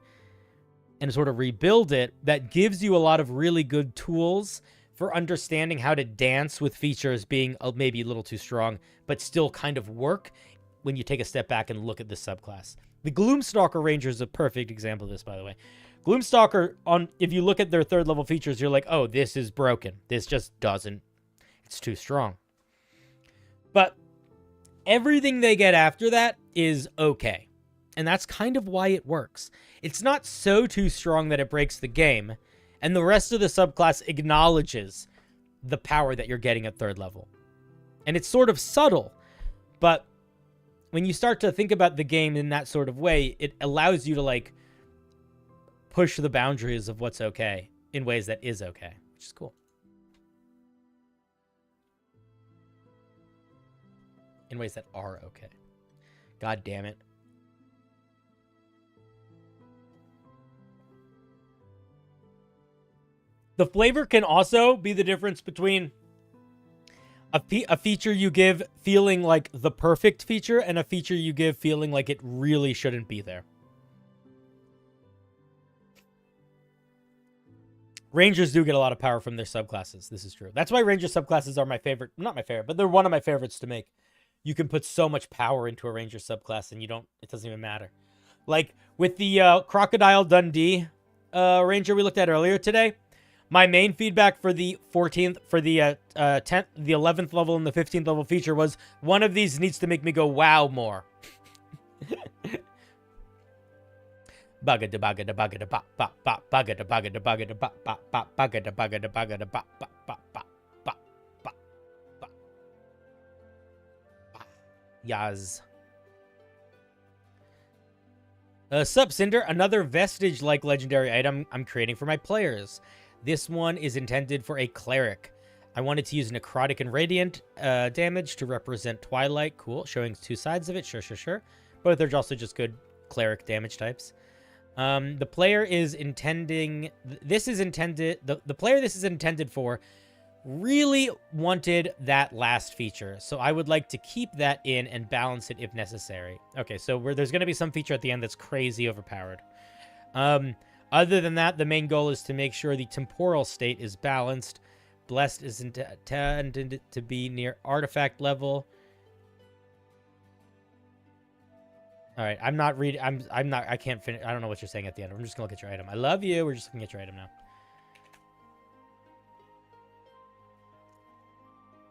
and sort of rebuild it, that gives you a lot of really good tools for understanding how to dance with features being maybe a little too strong, but still kind of work when you take a step back and look at the subclass. The Gloomstalker Ranger is a perfect example of this, by the way. Gloomstalker, if you look at their third level features, you're like, oh, this is broken. This just doesn't, it's too strong. But everything they get after that is okay. And that's kind of why it works. It's not so too strong that it breaks the game, and the rest of the subclass acknowledges the power that you're getting at third level. And it's sort of subtle, but when you start to think about the game in that sort of way, it allows you to like push the boundaries of what's okay in ways that is okay, which is cool. In ways that are okay. God damn it. The flavor can also be the difference between a feature you give feeling like the perfect feature and a feature you give feeling like it really shouldn't be there. Rangers do get a lot of power from their subclasses. This is true. That's why Ranger subclasses are my favorite. Not my favorite, but they're one of my favorites to make. You can put so much power into a Ranger subclass and it doesn't even matter. Like with the Crocodile Dundee Ranger we looked at earlier today, My main feedback for the 14th, for the 10th, the 11th level and the 15th level feature was one of these needs to make me go wow more. Bugga da bugga da bugga da bop bop bop bugga da bugga da bugga da bop bop bop bugga da bugga da bugga da bop bop bop bop bop bop bop. Yaz. Sup, Cinder? Another vestige-like legendary item I'm creating for my players. This one is intended for a cleric. I wanted to use necrotic and radiant damage to represent Twilight. Cool. Showing two sides of it. Sure. Both are also just good cleric damage types. The player is intending... The player this is intended for really wanted that last feature. So I would like to keep that in and balance it if necessary. Okay, so there's going to be some feature at the end that's crazy overpowered. Other than that, the main goal is to make sure the temporal state is balanced. Blessed is intended to be near artifact level. All right, I'm not reading. I can't finish. I don't know what you're saying at the end. I'm just gonna look at your item. I love you. We're just looking at your item now.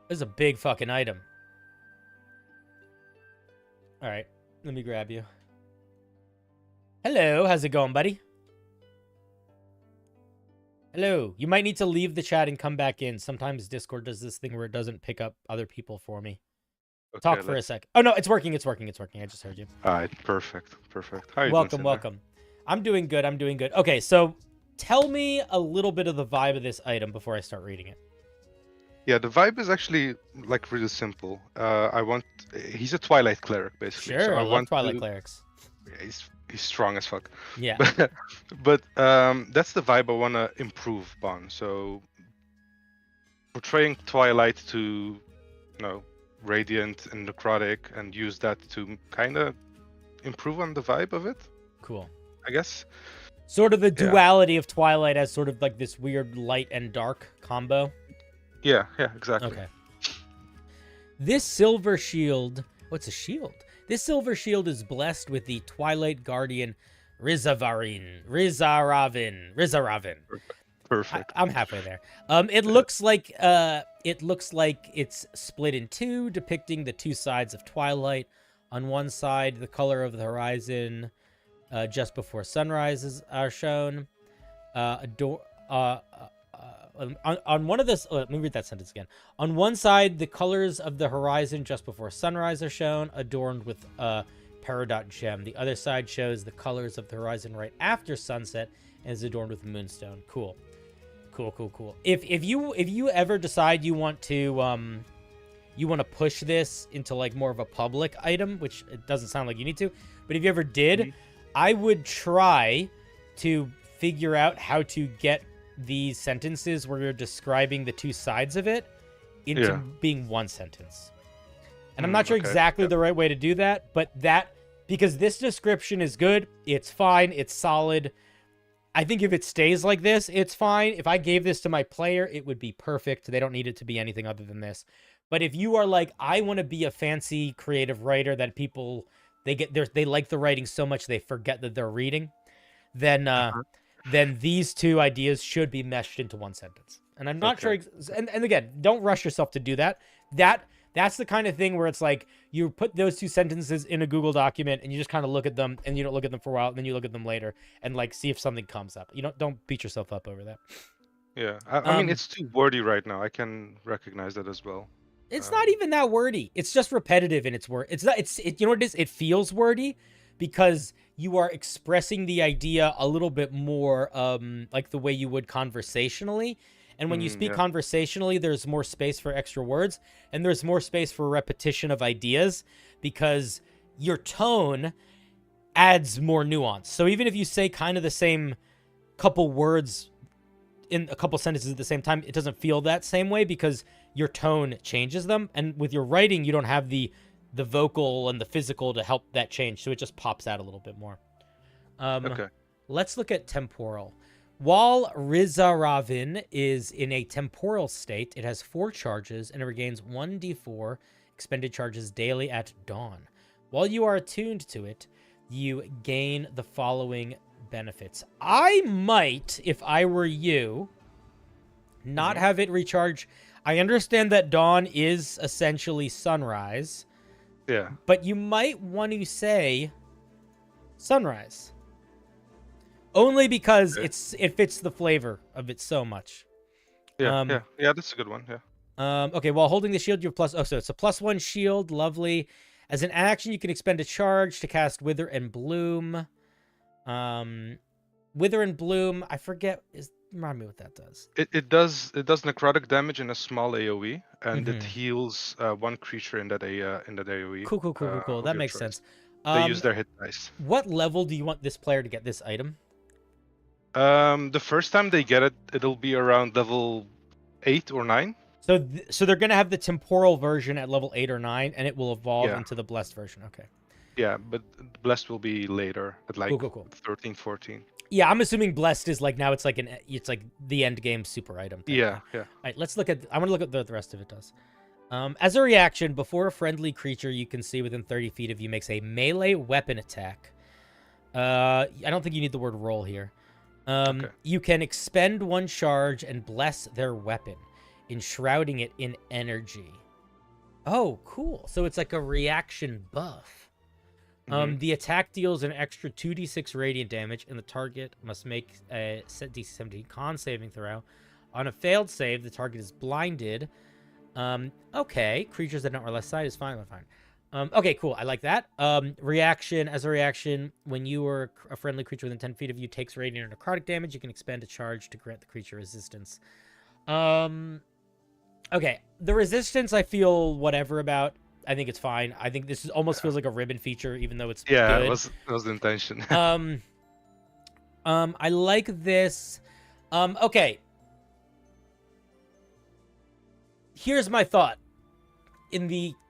This is a big fucking item. All right, let me grab you. Hello, how's it going, buddy? Hello. You might need to leave the chat and come back in. Sometimes Discord does this thing where it doesn't pick up other people for me. Okay, talk for a sec. Oh, no, it's working. I just heard you. All right, perfect. How you welcome. I'm doing good. Okay, so tell me a little bit of the vibe of this item before I start reading it. Yeah, the vibe is actually like really simple. He's a Twilight cleric, basically. Sure, so I love Twilight clerics. Yeah, he's strong as fuck. Yeah. But that's the vibe I want to improve upon. So portraying Twilight to, radiant and necrotic, and use that to kind of improve on the vibe of it. Cool. I guess. Sort of the duality of Twilight as sort of like this weird light and dark combo. Yeah, exactly. Okay. This silver shield... What's a shield? This silver shield is blessed with the Twilight Guardian Rizaravin. Perfect. I'm halfway there. It looks like it's split in two, depicting the two sides of Twilight. On one side, the color of the horizon just before sunrises are shown. On one of this, let me read that sentence again. On one side, the colors of the horizon just before sunrise are shown, adorned with a peridot gem. The other side shows the colors of the horizon right after sunset and is adorned with moonstone. Cool. If you ever decide you want to push this into like more of a public item, which it doesn't sound like you need to, but if you ever did, I would try to figure out how to get these sentences where you're describing the two sides of it into being one sentence. And I'm not sure exactly the right way to do that, but because this description is good, it's fine, it's solid. I think if it stays like this, it's fine. If I gave this to my player, it would be perfect. They don't need it to be anything other than this. But if you are like, I want to be a fancy creative writer that people, they like the writing so much they forget that they're reading, then these two ideas should be meshed into one sentence. And I'm not sure. And again, don't rush yourself to do that. That's the kind of thing where it's like you put those two sentences in a Google document and you just kind of look at them and you don't look at them for a while. And then you look at them later and like see if something comes up. You don't beat yourself up over that. Yeah. I mean, it's too wordy right now. I can recognize that as well. It's not even that wordy. It's just repetitive in its word. It's not, you know what it is? It feels wordy because you are expressing the idea a little bit more like the way you would conversationally. And when you speak conversationally, there's more space for extra words and there's more space for repetition of ideas because your tone adds more nuance. So even if you say kind of the same couple words in a couple sentences at the same time, it doesn't feel that same way because your tone changes them. And with your writing, you don't have the vocal and the physical to help that change. So it just pops out a little bit more. Let's look at temporal. While Rizaravin is in a temporal state, it has 4 charges and it regains 1d4 expended charges daily at dawn. While you are attuned to it, you gain the following benefits. I might, if I were you, not have it recharge. I understand that dawn is essentially sunrise. Yeah. But you might want to say sunrise. Only because it fits the flavor of it so much. Yeah, that's a good one. Yeah. Okay, while holding the shield, you have plus. Oh, so it's a +1 shield. Lovely. As an action, you can expend a charge to cast Wither and Bloom. Wither and Bloom. I forget. Remind me what that does. It does necrotic damage in a small AOE, and it heals one creature in that AOE. Cool. That makes sense. They use their hit dice. What level do you want this player to get this item? The first time they get it, it'll be around level 8 or 9. So they're gonna have the temporal version at level 8 or 9, and it will evolve into the blessed version. Okay. Yeah, but blessed will be later at like cool. 13, 14. Yeah, I'm assuming blessed is like now it's like the end game super item. Yeah. All right, let's look at. I want to look at the rest of it does. As a reaction, before a friendly creature you can see within 30 feet of you makes a melee weapon attack. I don't think you need the word roll here. You can expend 1 charge and bless their weapon, enshrouding it in energy. Oh, cool. So it's like a reaction buff. The attack deals an extra 2d6 radiant damage, and the target must make a DC 17 con saving throw. On a failed save, the target is blinded. Okay, creatures that don't or less sight is fine. Okay, cool. I like that. Reaction. As a reaction, when you or a friendly creature within 10 feet of you takes radiant or necrotic damage, you can expend a charge to grant the creature resistance. Okay, the resistance I feel whatever about. I think it's fine. I think this almost feels like a ribbon feature, even though it's good. That was the intention. I like this. Okay. Here's my thought.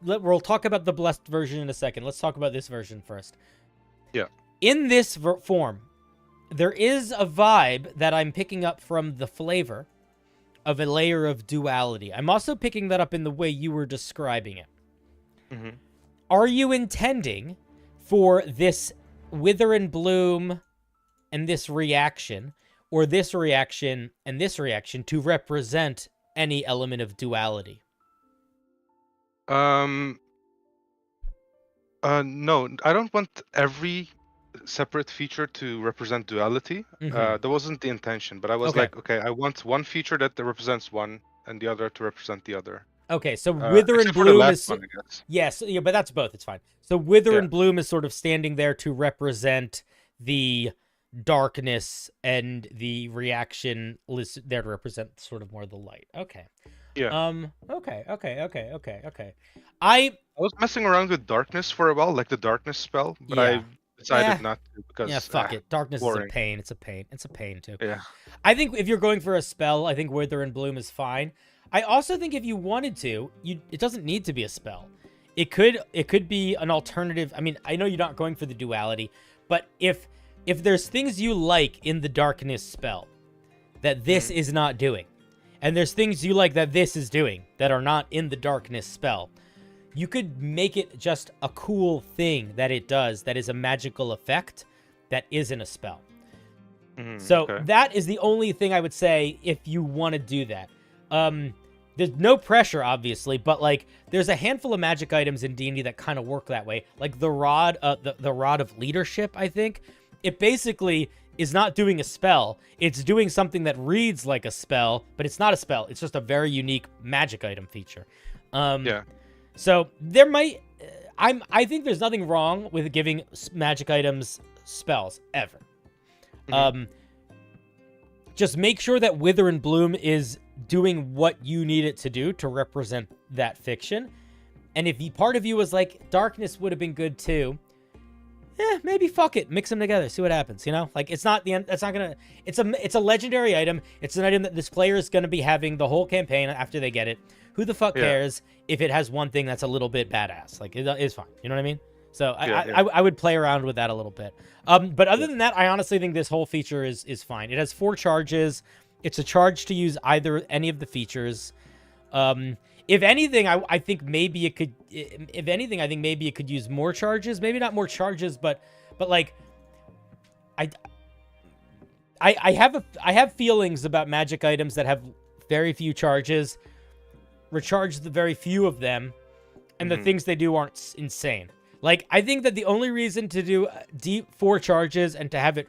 We'll talk about the blessed version in a second. Let's talk about this version first. Yeah. In this form, there is a vibe that I'm picking up from the flavor of a layer of duality. I'm also picking that up in the way you were describing it. Are you intending for this Wither and Bloom and this reaction, or this reaction and this reaction to represent any element of duality? No, I don't want every separate feature to represent duality. That wasn't the intention, but I was like, okay, I want one feature that represents one and the other to represent the other. Okay, so Wither and Bloom is... one, I guess. Yes, yeah, but that's both. It's fine. So Wither and Bloom is sort of standing there to represent the darkness, and the reaction is there to represent sort of more the light. Okay. Yeah. Okay. I was messing around with darkness for a while, like the darkness spell, but I decided not to because fuck it. Darkness boring. is a pain. It's a pain. It's a pain too. Yeah. I think if you're going for a spell, I think Wither and Bloom is fine. I also think if you wanted to, it doesn't need to be a spell. It could be an alternative. I mean, I know you're not going for the duality, but if there's things you like in the darkness spell that this is not doing, and there's things you like that this is doing that are not in the darkness spell, you could make it just a cool thing that it does that is a magical effect that isn't a spell. That is the only thing I would say if you want to do that. There's no pressure, obviously, but like there's a handful of magic items in D&D that kind of work that way. Like the rod, the rod of leadership. I think it basically is not doing a spell. It's doing something that reads like a spell, but it's not a spell. It's just a very unique magic item feature. So there might, I think there's nothing wrong with giving magic items spells ever. Just make sure that Wither and Bloom is doing what you need it to do to represent that fiction. And if part of you was like, darkness would have been good too, maybe fuck it, mix them together, see what happens, you know? Like, it's not the end, it's not gonna, it's a legendary item. It's an item that this player is gonna be having the whole campaign after they get it. Who the fuck cares if it has one thing that's a little bit badass? Like, it's fine, you know what I mean? So I would play around with that a little bit. But other than that, I honestly think this whole feature is fine. It has 4 charges. It's a charge to use any of the features. If anything, I think maybe it could. If anything, I think maybe it could use more charges. Maybe not more charges, but like, I have feelings about magic items that have very few charges, recharge the very few of them, and the things they do aren't insane. Like, I think that the only reason to do D4 charges and to have it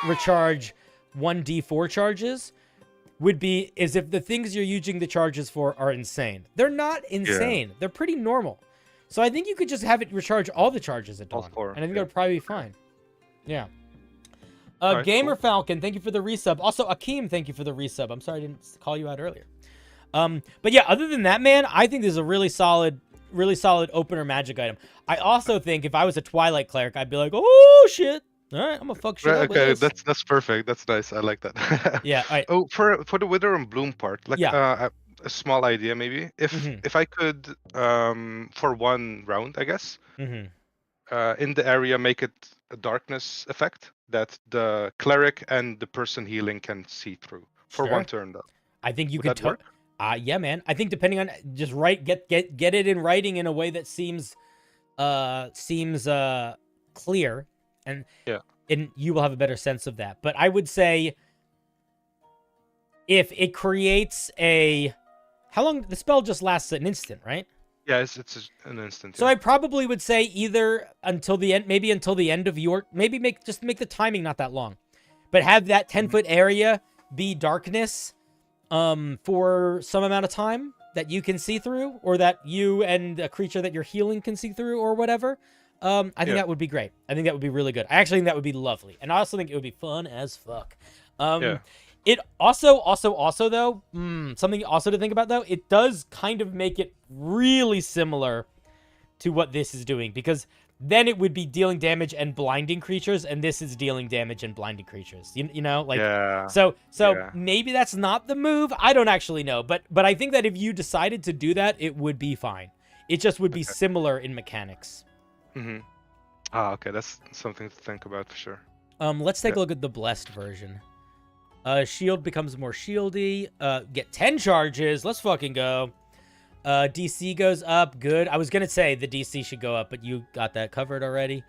recharge 1 D4 charges is if the things you're using the charges for are insane. They're not insane. They're pretty normal. So I think you could just have it recharge all the charges at dawn. And I think that would probably be fine. Yeah. Right, Gamer cool. Falcon, thank you for the resub. Also, Akeem, thank you for the resub. I'm sorry I didn't call you out earlier. But yeah, other than that, man, I think this is a really solid opener magic item. I also think if I was a Twilight Cleric, I'd be like, oh, shit. All right, I'm gonna fuck shit up with Okay, this. that's perfect. That's nice. I like that. Yeah. All right. Oh, for the Wither and Bloom part, like Yeah. a small idea maybe. If I could, for one round, I guess, in the area, make it a darkness effect that the cleric and the person healing can see through for one turn, though. I think you Would could. that work? Yeah, man. I think depending on just get it in writing in a way that seems clear, and you will have a better sense of that. But I would say if it creates how long the spell just lasts an instant, right? Yeah, it's an instant. So I probably would say either until the end, maybe until the end of maybe make the timing not that long, but have that 10-foot area be darkness for some amount of time that you can see through, or that you and a creature that you're healing can see through, or whatever. I think that would be great. I think that would be really good. I actually think that would be lovely, and I also think it would be fun as fuck. It also though, something also to think about though, it does kind of make it really similar to what this is doing, because then it would be dealing damage and blinding creatures, and this is dealing damage and blinding creatures. You know, like so maybe that's not the move. I don't actually know, but I think that if you decided to do that, it would be fine. It just would be similar in mechanics. Okay, that's something to think about for sure. Let's take a look at the blessed version. Shield becomes more shieldy. Get 10 charges. Let's fucking go. DC goes up. Good. I was gonna say the DC should go up, but you got that covered already.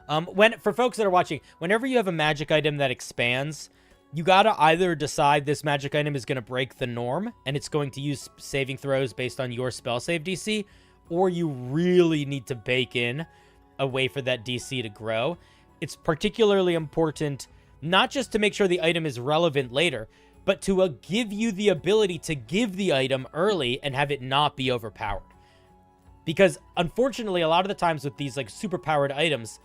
For folks that are watching, whenever you have a magic item that expands, you gotta either decide this magic item is gonna break the norm and it's going to use saving throws based on your spell save DC, or you really need to bake in a way for that DC to grow. It's particularly important not just to make sure the item is relevant later, but to give you the ability to give the item early and have it not be overpowered. Because unfortunately, a lot of the times with these like super powered items,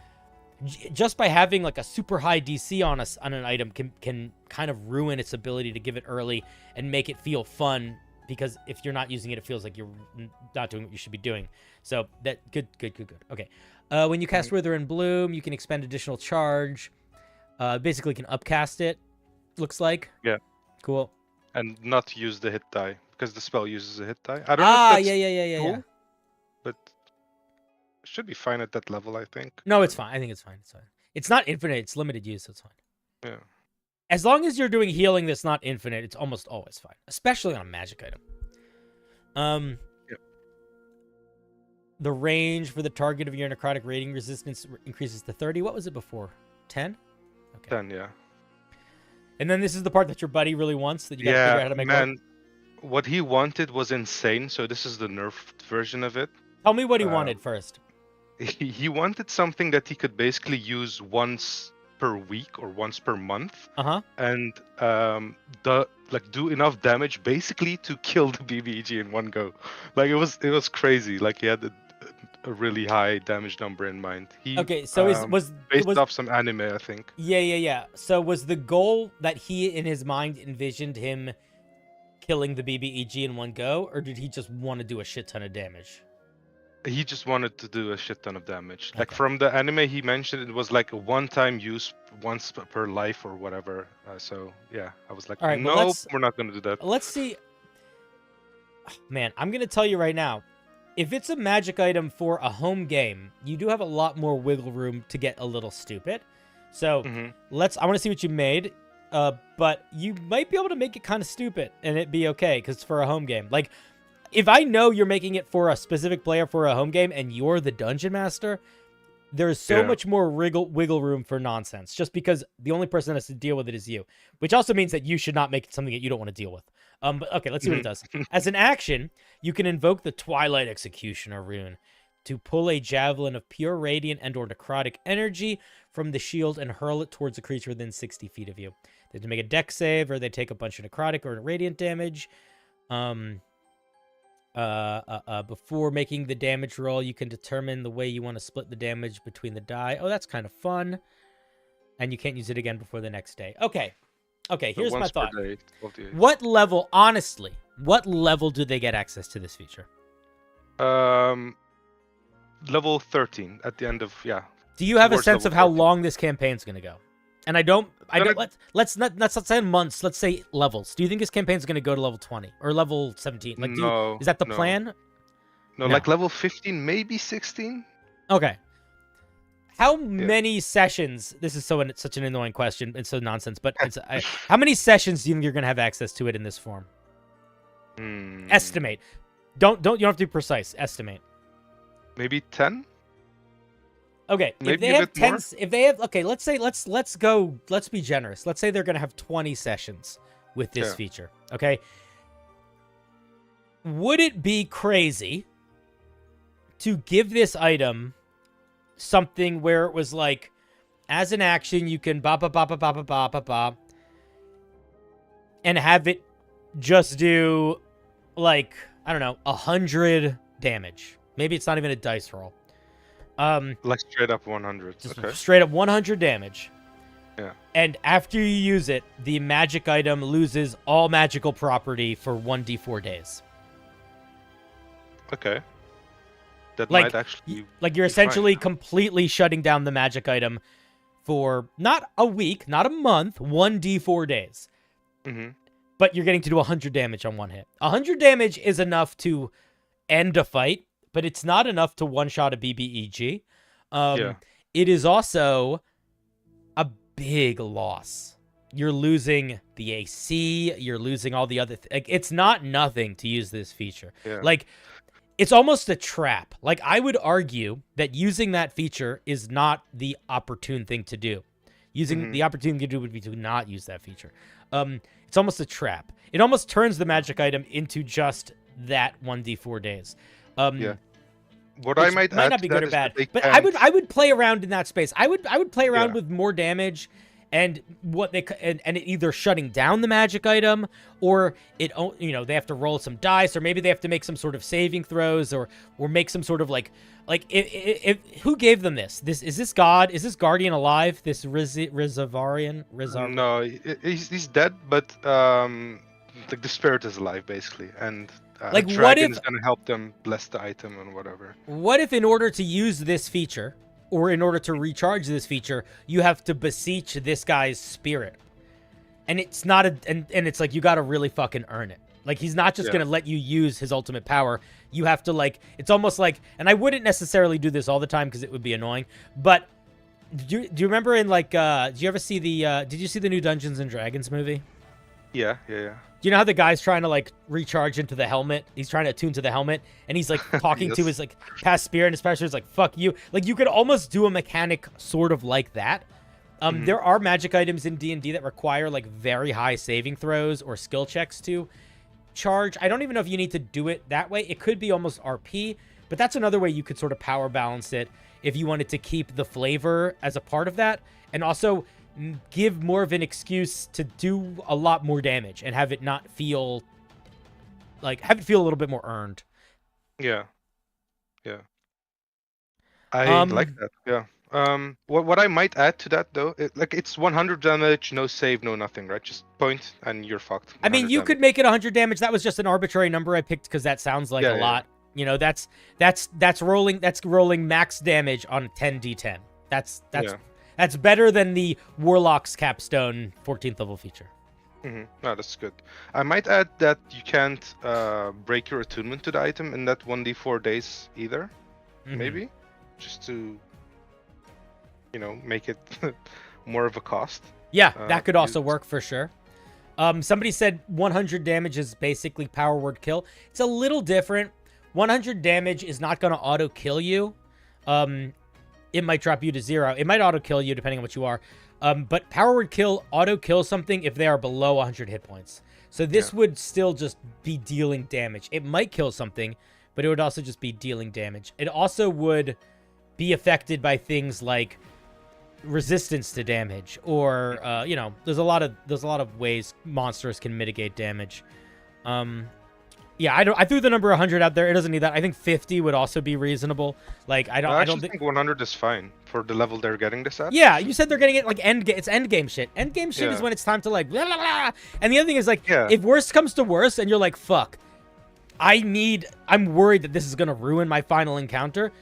just by having like a super high DC on an item can kind of ruin its ability to give it early and make it feel fun, because if you're not using it, it feels like you're not doing what you should be doing. So that good. Okay. When you cast Wither and Bloom, you can expend additional charge. Basically can upcast it, looks like. Yeah. Cool. And not use the hit die, because the spell uses a hit die. I don't know if that's yeah. But it should be fine at that level, I think. No, it's fine. I think it's fine. It's fine. It's not infinite. It's limited use, so it's fine. Yeah. As long as you're doing healing that's not infinite, it's almost always fine, especially on a magic item. The range for the target of your necrotic rating resistance increases to 30. What was it before? 10? Okay. 10, yeah. And then this is the part that your buddy really wants, that you gotta figure out how to make work. What he wanted was insane, so this is the nerfed version of it. Tell me what he wanted first. He wanted something that he could basically use once per week or once per month. And do enough damage basically to kill the BBEG in one go. Like it was crazy. Like he had a really high damage number in mind. So was based off some anime, I think. Yeah. So was the goal that he in his mind envisioned him killing the BBEG in one go, or did he just want to do a shit ton of damage? He just wanted to do a shit ton of damage. Like from the anime he mentioned, it was like a one-time use once per life or whatever. So yeah, I was like, all right, nope, we're not going to do that. Let's see. Man, I'm going to tell you right now, if it's a magic item for a home game, you do have a lot more wiggle room to get a little stupid. So I want to see what you made. But you might be able to make it kind of stupid and it be okay, because for a home game, like if I know you're making it for a specific player for a home game and you're the dungeon master, there's so much more wiggle room for nonsense, just because the only person that has to deal with it is you, which also means that you should not make it something that you don't want to deal with. But okay, let's see what it does. As an action, you can invoke the Twilight Executioner rune to pull a javelin of pure radiant and or necrotic energy from the shield and hurl it towards a creature within 60 feet of you. They have to make a dex save, or they take a bunch of necrotic or radiant damage. Before making the damage roll, you can determine the way you want to split the damage between the die. Oh, that's kind of fun. And you can't use it again before the next day. Okay. Okay, here's my thought. What level, honestly, what level do they get access to this feature? Level 13 at the end of, Do you have a sense of how long this campaign's going to go? And let's not say months, let's say levels. Do you think this campaign's going to go to level 20 or level 17? Like, is that the plan? No, like level 15, maybe 16. Okay. How many sessions? This is such an annoying question. It's so nonsense, but how many sessions do you think you're going to have access to it in this form? Estimate. You don't have to be precise. Estimate. Maybe 10. Okay, maybe if they have 10, if they have, okay, let's be generous. Let's say they're going to have 20 sessions with this feature, okay? Would it be crazy to give this item something where it was like, as an action, you can and have it just do, like, I don't know, 100 damage. Maybe it's not even a dice roll. Like straight up 100. Straight up 100 damage. Yeah. And after you use it, the magic item loses all magical property for 1d4 days. Okay. That might actually like you're essentially completely shutting down the magic item for not a week, not a month, 1d4 days. But you're getting to do 100 damage on one hit. 100 damage is enough to end a fight, but it's not enough to one-shot a BBEG. It is also a big loss. You're losing the AC. You're losing all the other... it's not nothing to use this feature. Like, it's almost a trap. Like, I would argue that using that feature is not the opportune thing to do. Using the opportune thing to do would be to not use that feature. It's almost a trap. It almost turns the magic item into just that 1d4 days. What I might not be good or bad, but I would play around in that space. I would play around with more damage, and and it either shutting down the magic item, or they have to roll some dice, or maybe they have to make some sort of saving throws, or make some sort of like if who gave them this? Is this Guardian alive? This Rizavarian? No, he's dead, but like the spirit is alive basically, and. Like, Dragon is going to help them bless the item and whatever. What if in order to use this feature, or in order to recharge this feature, you have to beseech this guy's spirit? And it's not and it's like, you got to really fucking earn it. Like, he's not just going to let you use his ultimate power. You have to, like, it's almost like, and I wouldn't necessarily do this all the time because it would be annoying, but do you remember in, like, did you see the new Dungeons and Dragons movie? Yeah. Do you know how the guy's trying to, like, recharge into the helmet? He's trying to attune to the helmet, and he's, like, talking to his, like, past spirit, and his past spirit's like, fuck you. Like, you could almost do a mechanic sort of like that. There are magic items in D&D that require, like, very high saving throws or skill checks to charge. I don't even know if you need to do it that way. It could be almost RP, but that's another way you could sort of power balance it if you wanted to keep the flavor as a part of that, and also give more of an excuse to do a lot more damage and have it not feel a little bit more earned. Yeah. I like that. Yeah. What I might add to that though, it's 100 damage, no save, no nothing, right? Just point and you're fucked. I mean, you could make it 100 damage. That was just an arbitrary number I picked because that sounds like a lot. You know, that's rolling max damage on 10d10. That's better than the Warlock's Capstone 14th level feature. No, that's good. I might add that you can't break your attunement to the item in that 1d4 days either. Maybe, just to make it more of a cost. Yeah, that could also work for sure. Somebody said 100 damage is basically power word kill. It's a little different. 100 damage is not going to auto kill you. it might drop you to 0. It might auto-kill you depending on what you are. But Power Word Kill auto-kill something if they are below 100 hit points. So this would still just be dealing damage. It might kill something, but it would also just be dealing damage. It also would be affected by things like resistance to damage, or you know, there's a lot of ways monsters can mitigate damage. Yeah, I threw the number 100 out there. It doesn't need that. I think 50 would also be reasonable. Like I don't think 100 is fine for the level they're getting this at. Yeah, you said they're getting it like it's end game shit. End game shit is when it's time to like blah, blah, blah. And the other thing is like if worst comes to worst and you're like fuck, I'm worried that this is gonna ruin my final encounter.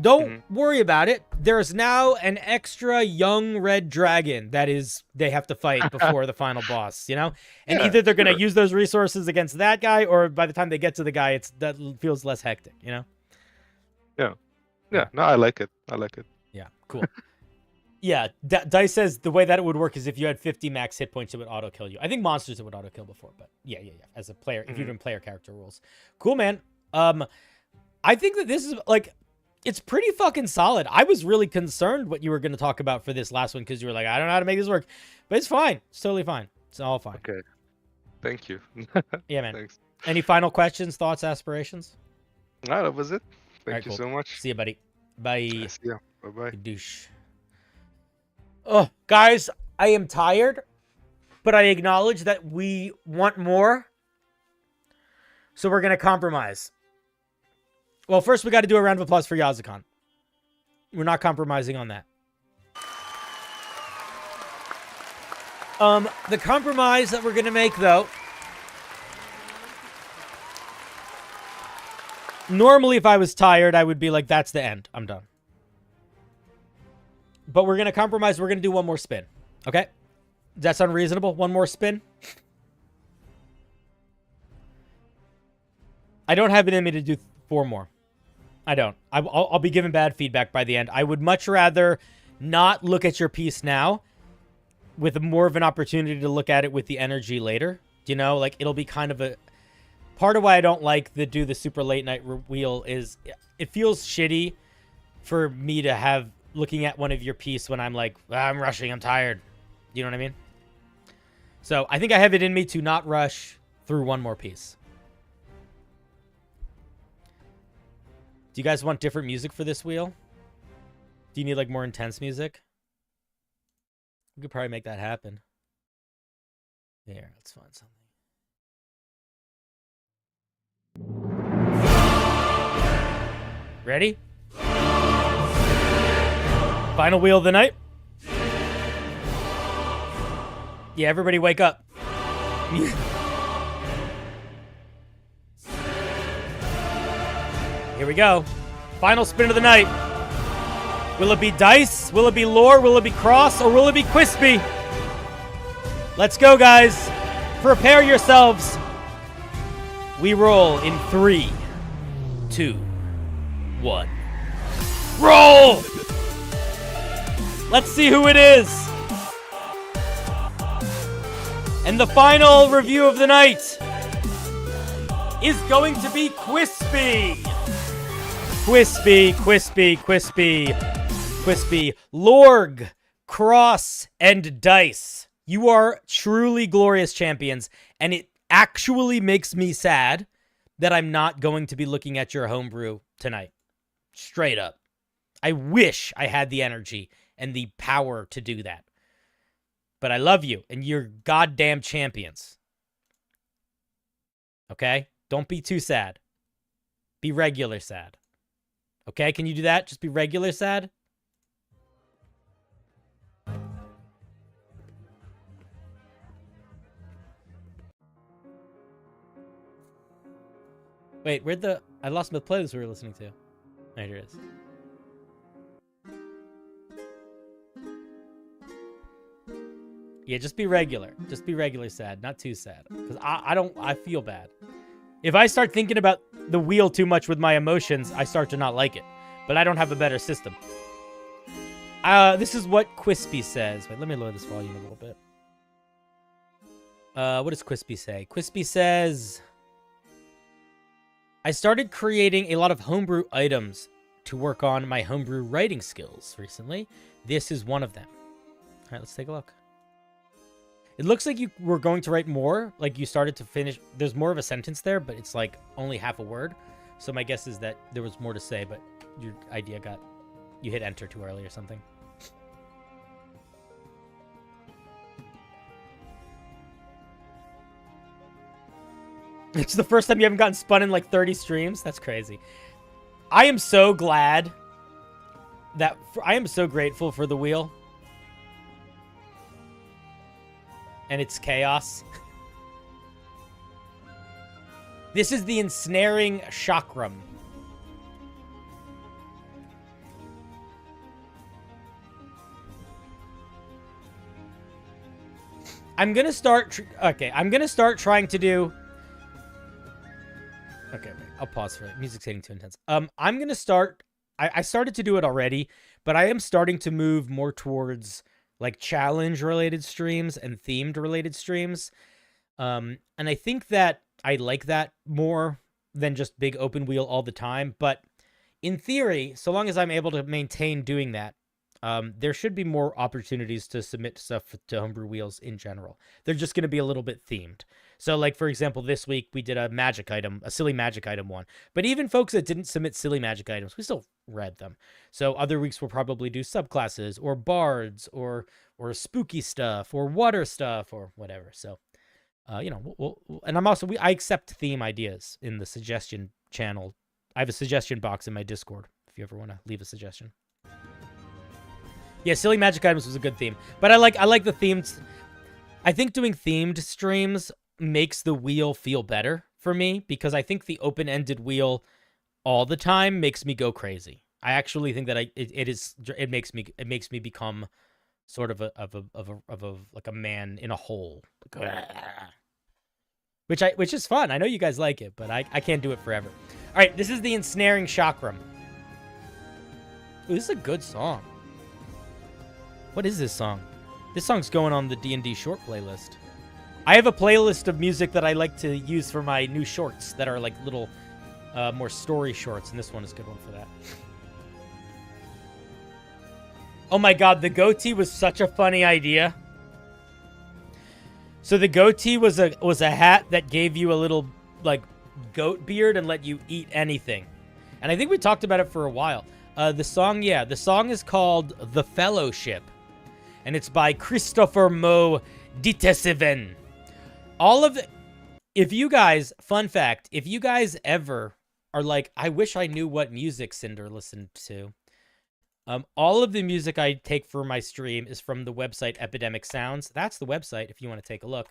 Don't worry about it. There's now an extra young red dragon that they have to fight before the final boss, you know? And either they're going to use those resources against that guy, or by the time they get to the guy, that feels less hectic, you know? Yeah. No, I like it. Yeah, cool. Yeah, Dice says the way that it would work is if you had 50 max hit points, it would auto-kill you. I think monsters it would auto-kill before, but yeah. As a player, if you're doing player character rules. Cool, man. I think that this is, like... It's pretty fucking solid. I was really concerned what you were going to talk about for this last one because you were like, I don't know how to make this work. But it's fine. It's totally fine. It's all fine. Okay. Thank you. Yeah, man. Thanks. Any final questions, thoughts, aspirations? No, that was it. Thank you so much. See you, buddy. Bye. See ya. Bye-bye. Douche. Oh, guys, I am tired, but I acknowledge that we want more. So we're going to compromise. Well, first we got to do a round of applause for Yazakon. We're not compromising on that. The compromise that we're going to make, though... Normally, if I was tired, I would be like, that's the end. I'm done. But we're going to compromise. We're going to do one more spin. Okay? Does that sound reasonable? One more spin? I don't have it in me to do 4 more. I don't. I'll be given bad feedback by the end. I would much rather not look at your piece now with more of an opportunity to look at it with the energy later. You know, like it'll be kind of a... Part of why I don't like do the super late night wheel is it feels shitty for me to have looking at one of your piece when I'm like, I'm rushing, I'm tired. You know what I mean? So I think I have it in me to not rush through one more piece. Do you guys want different music for this wheel? Do you need like more intense music? We could probably make that happen. Here, let's find something. Ready? Final wheel of the night. Yeah, everybody wake up. Here we go. Final spin of the night. Will it be dice? Will it be lore? Will it be cross? Or will it be Quispy? Let's go, guys. Prepare yourselves. We roll in 3, 2, 1. Roll! Let's see who it is. And the final review of the night is going to be Quispy. Quispy. Lorg, Cross, and Dice. You are truly glorious champions, and it actually makes me sad that I'm not going to be looking at your homebrew tonight. Straight up. I wish I had the energy and the power to do that. But I love you, and you're goddamn champions. Okay? Don't be too sad. Be regular sad. Okay, can you do that? Just be regular sad? Wait, I lost my playlist we were listening to. Right, here it is. Yeah, just be regular. Just be regular sad, not too sad. Because I feel bad. If I start thinking about the wheel too much with my emotions, I start to not like it. But I don't have a better system. This is what Quispy says. Wait, let me lower this volume a little bit. What does Quispy say? Quispy says, I started creating a lot of homebrew items to work on my homebrew writing skills recently. This is one of them. All right, let's take a look. It looks like you were going to write more, like you started to finish. There's more of a sentence there, but it's like only half a word. So my guess is that there was more to say, but your idea you hit enter too early or something. It's the first time you haven't gotten spun in like 30 streams. That's crazy. I am so glad that I am so grateful for the wheel. And its chaos. This is the ensnaring chakram. I'm gonna start. Okay, I'm gonna start trying to do. Okay, wait, I'll pause for it. Music's getting too intense. I'm gonna start. I started to do it already, but I am starting to move more towards like challenge related streams and themed related streams. And I think that I like that more than just big open wheel all the time. But in theory, so long as I'm able to maintain doing that, there should be more opportunities to submit stuff to homebrew wheels in general. They're just going to be a little bit themed. So like, for example, this week we did a magic item, a silly magic item one. But even folks that didn't submit silly magic items, we still read them. So other weeks we'll probably do subclasses or bards or spooky stuff or water stuff or whatever. So, you know, and I'm also, I accept theme ideas in the suggestion channel. I have a suggestion box in my Discord if you ever want to leave a suggestion. Yeah, silly magic items was a good theme. But I like the themed. I think doing themed streams makes the wheel feel better for me because I think the open-ended wheel all the time makes me go crazy. I actually think that it makes me become sort of a like a man in a hole. Which is fun. I know you guys like it, but I can't do it forever. All right, this is the ensnaring chakram. Ooh, this is a good song. What is this song? This song's going on the D&D short playlist. I have a playlist of music that I like to use for my new shorts that are like little more story shorts, and this one is a good one for that. Oh my god, the goatee was such a funny idea. So the goatee was a hat that gave you a little like goat beard and let you eat anything. And I think we talked about it for a while. The song is called The Fellowship. And it's by Christopher Mo Ditesiven. If you guys, fun fact, if you guys ever are like, I wish I knew what music Cinder listened to. All of the music I take for my stream is from the website Epidemic Sounds. That's the website if you want to take a look.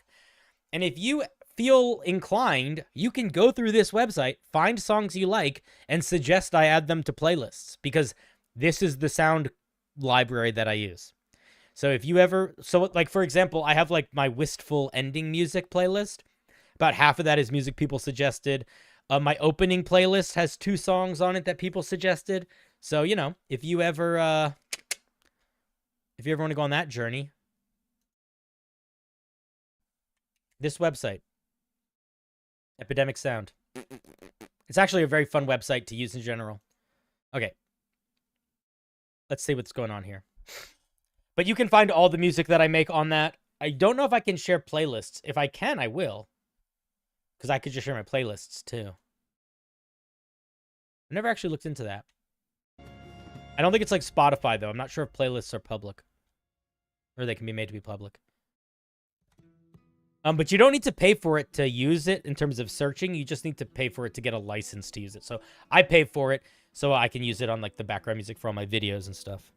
And if you feel inclined, you can go through this website, find songs you like, and suggest I add them to playlists. Because this is the sound library that I use. So if you ever, like for example, I have like my wistful ending music playlist. About half of that is music people suggested. My opening playlist has 2 songs on it that people suggested. So, you know, if you ever want to go on that journey, this website, Epidemic Sound. It's actually a very fun website to use in general. Okay. Let's see what's going on here. But you can find all the music that I make on that. I don't know if I can share playlists. If I can, I will. Because I could just share my playlists, too. I never actually looked into that. I don't think it's like Spotify, though. I'm not sure if playlists are public. Or they can be made to be public. But you don't need to pay for it to use it in terms of searching. You just need to pay for it to get a license to use it. So I pay for it so I can use it on like the background music for all my videos and stuff.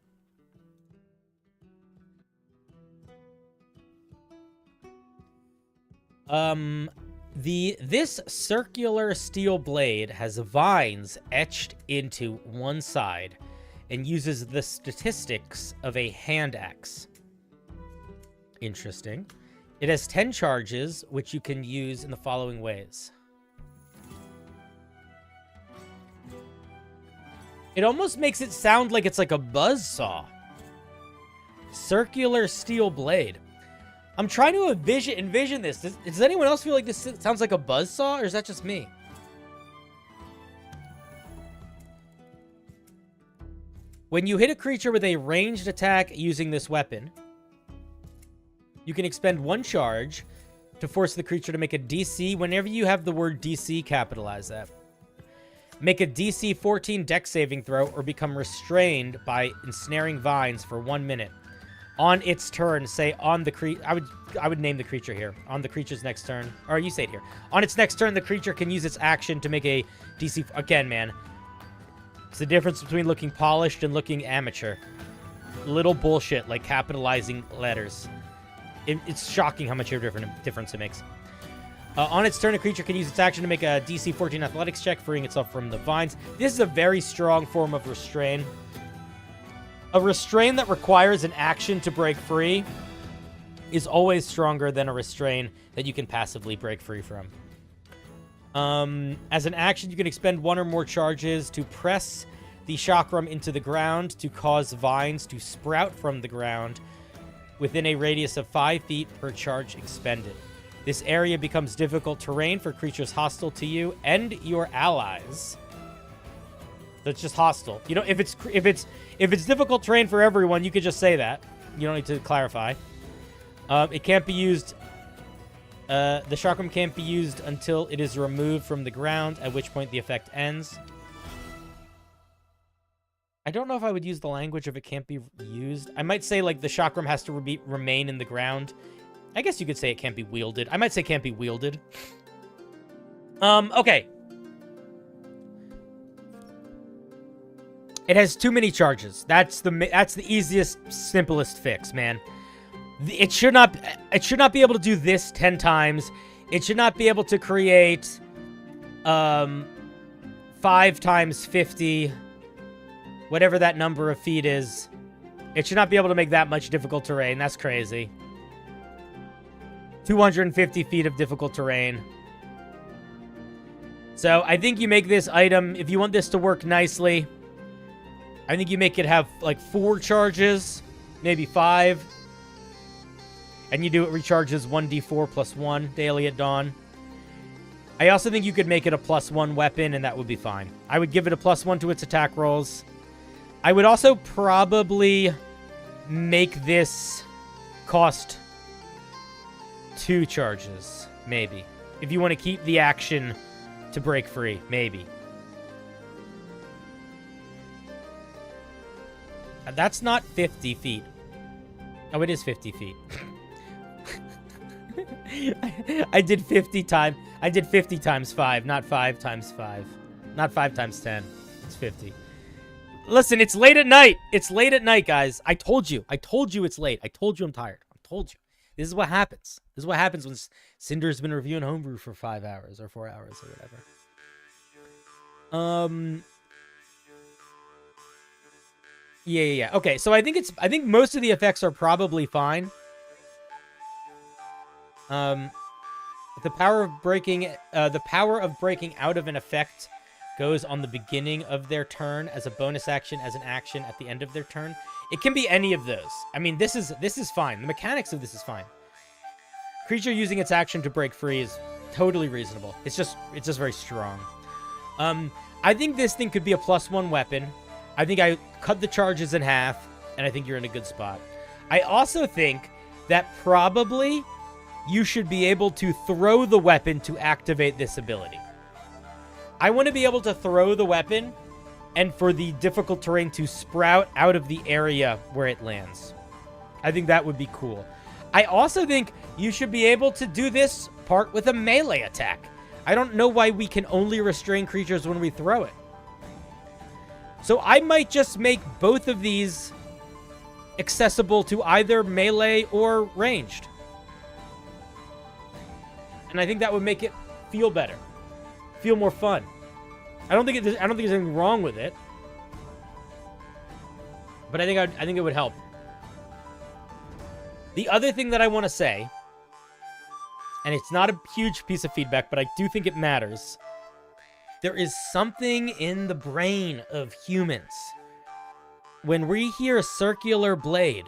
This circular steel blade has vines etched into one side and uses the statistics of a hand axe. Interesting. It has 10 charges, which you can use in the following ways. It almost makes it sound like it's like a buzzsaw. Circular steel blade. I'm trying to envision this. Does anyone else feel like this sounds like a buzzsaw, or is that just me? When you hit a creature with a ranged attack using this weapon, you can expend 1 charge to force the creature to make a DC. Whenever you have the word DC, capitalize that. Make a DC 14 dex saving throw or become restrained by ensnaring vines for 1 minute. On its turn, say on the creature... I would name the creature here. On the creature's next turn. Or you say it here. On its next turn, the creature can use its action to make a DC... Again, man. It's the difference between looking polished and looking amateur. Little bullshit, like capitalizing letters. It's shocking how much of a difference it makes. On its turn, a creature can use its action to make a DC 14 athletics check, freeing itself from the vines. This is a very strong form of restrain. A restrain that requires an action to break free is always stronger than a restrain that you can passively break free from. As an action, you can expend 1 or more charges to press the chakram into the ground to cause vines to sprout from the ground within a radius of 5 feet per charge expended. This area becomes difficult terrain for creatures hostile to you and your allies. So it's just hostile. You know, if it's difficult terrain for everyone, you could just say that. You don't need to clarify. It can't be used. The chakram can't be used until it is removed from the ground, at which point the effect ends. I don't know if I would use the language if it can't be used. I might say, like, the chakram has to remain in the ground. I guess you could say it can't be wielded. I might say can't be wielded. Okay. It has too many charges. That's the easiest, simplest fix, man. It should not be able to do this 10 times. It should not be able to create 5 times 50, whatever that number of feet is. It should not be able to make that much difficult terrain. That's crazy. 250 feet of difficult terrain. So I think you make this item, if you want this to work nicely, I think you make it have like 4 charges, maybe 5. And you do it recharges 1d4 plus 1 daily at dawn. I also think you could make it a +1 weapon, and that would be fine. I would give it a +1 to its attack rolls. I would also probably make this cost 2 charges, maybe. If you want to keep the action to break free, maybe. That's not 50 feet. Oh, it is 50 feet. I did 50 times 5, not 5 times 5. Not 5 times 10. It's 50. Listen, it's late at night. It's late at night, guys. I told you. I told you it's late. I told you I'm tired. I told you. This is what happens. This is what happens when Cinder's been reviewing Homebrew for 5 hours or 4 hours or whatever. Yeah. Okay, so I think most of the effects are probably fine. The power of breaking out of an effect goes on the beginning of their turn as a bonus action, as an action at the end of their turn. It can be any of those. I mean, this is fine. The mechanics of this is fine. Creature using its action to break free is totally reasonable. It's just very strong. I think this thing could be a +1 weapon. I think I cut the charges in half, and I think you're in a good spot. I also think that probably you should be able to throw the weapon to activate this ability. I want to be able to throw the weapon and for the difficult terrain to sprout out of the area where it lands. I think that would be cool. I also think you should be able to do this part with a melee attack. I don't know why we can only restrain creatures when we throw it. So I might just make both of these accessible to either melee or ranged. And I think that would make it feel better. Feel more fun. I don't think there's anything wrong with it. But I think it would help. The other thing that I want to say, and it's not a huge piece of feedback, but I do think it matters. There is something in the brain of humans. When we hear a circular blade,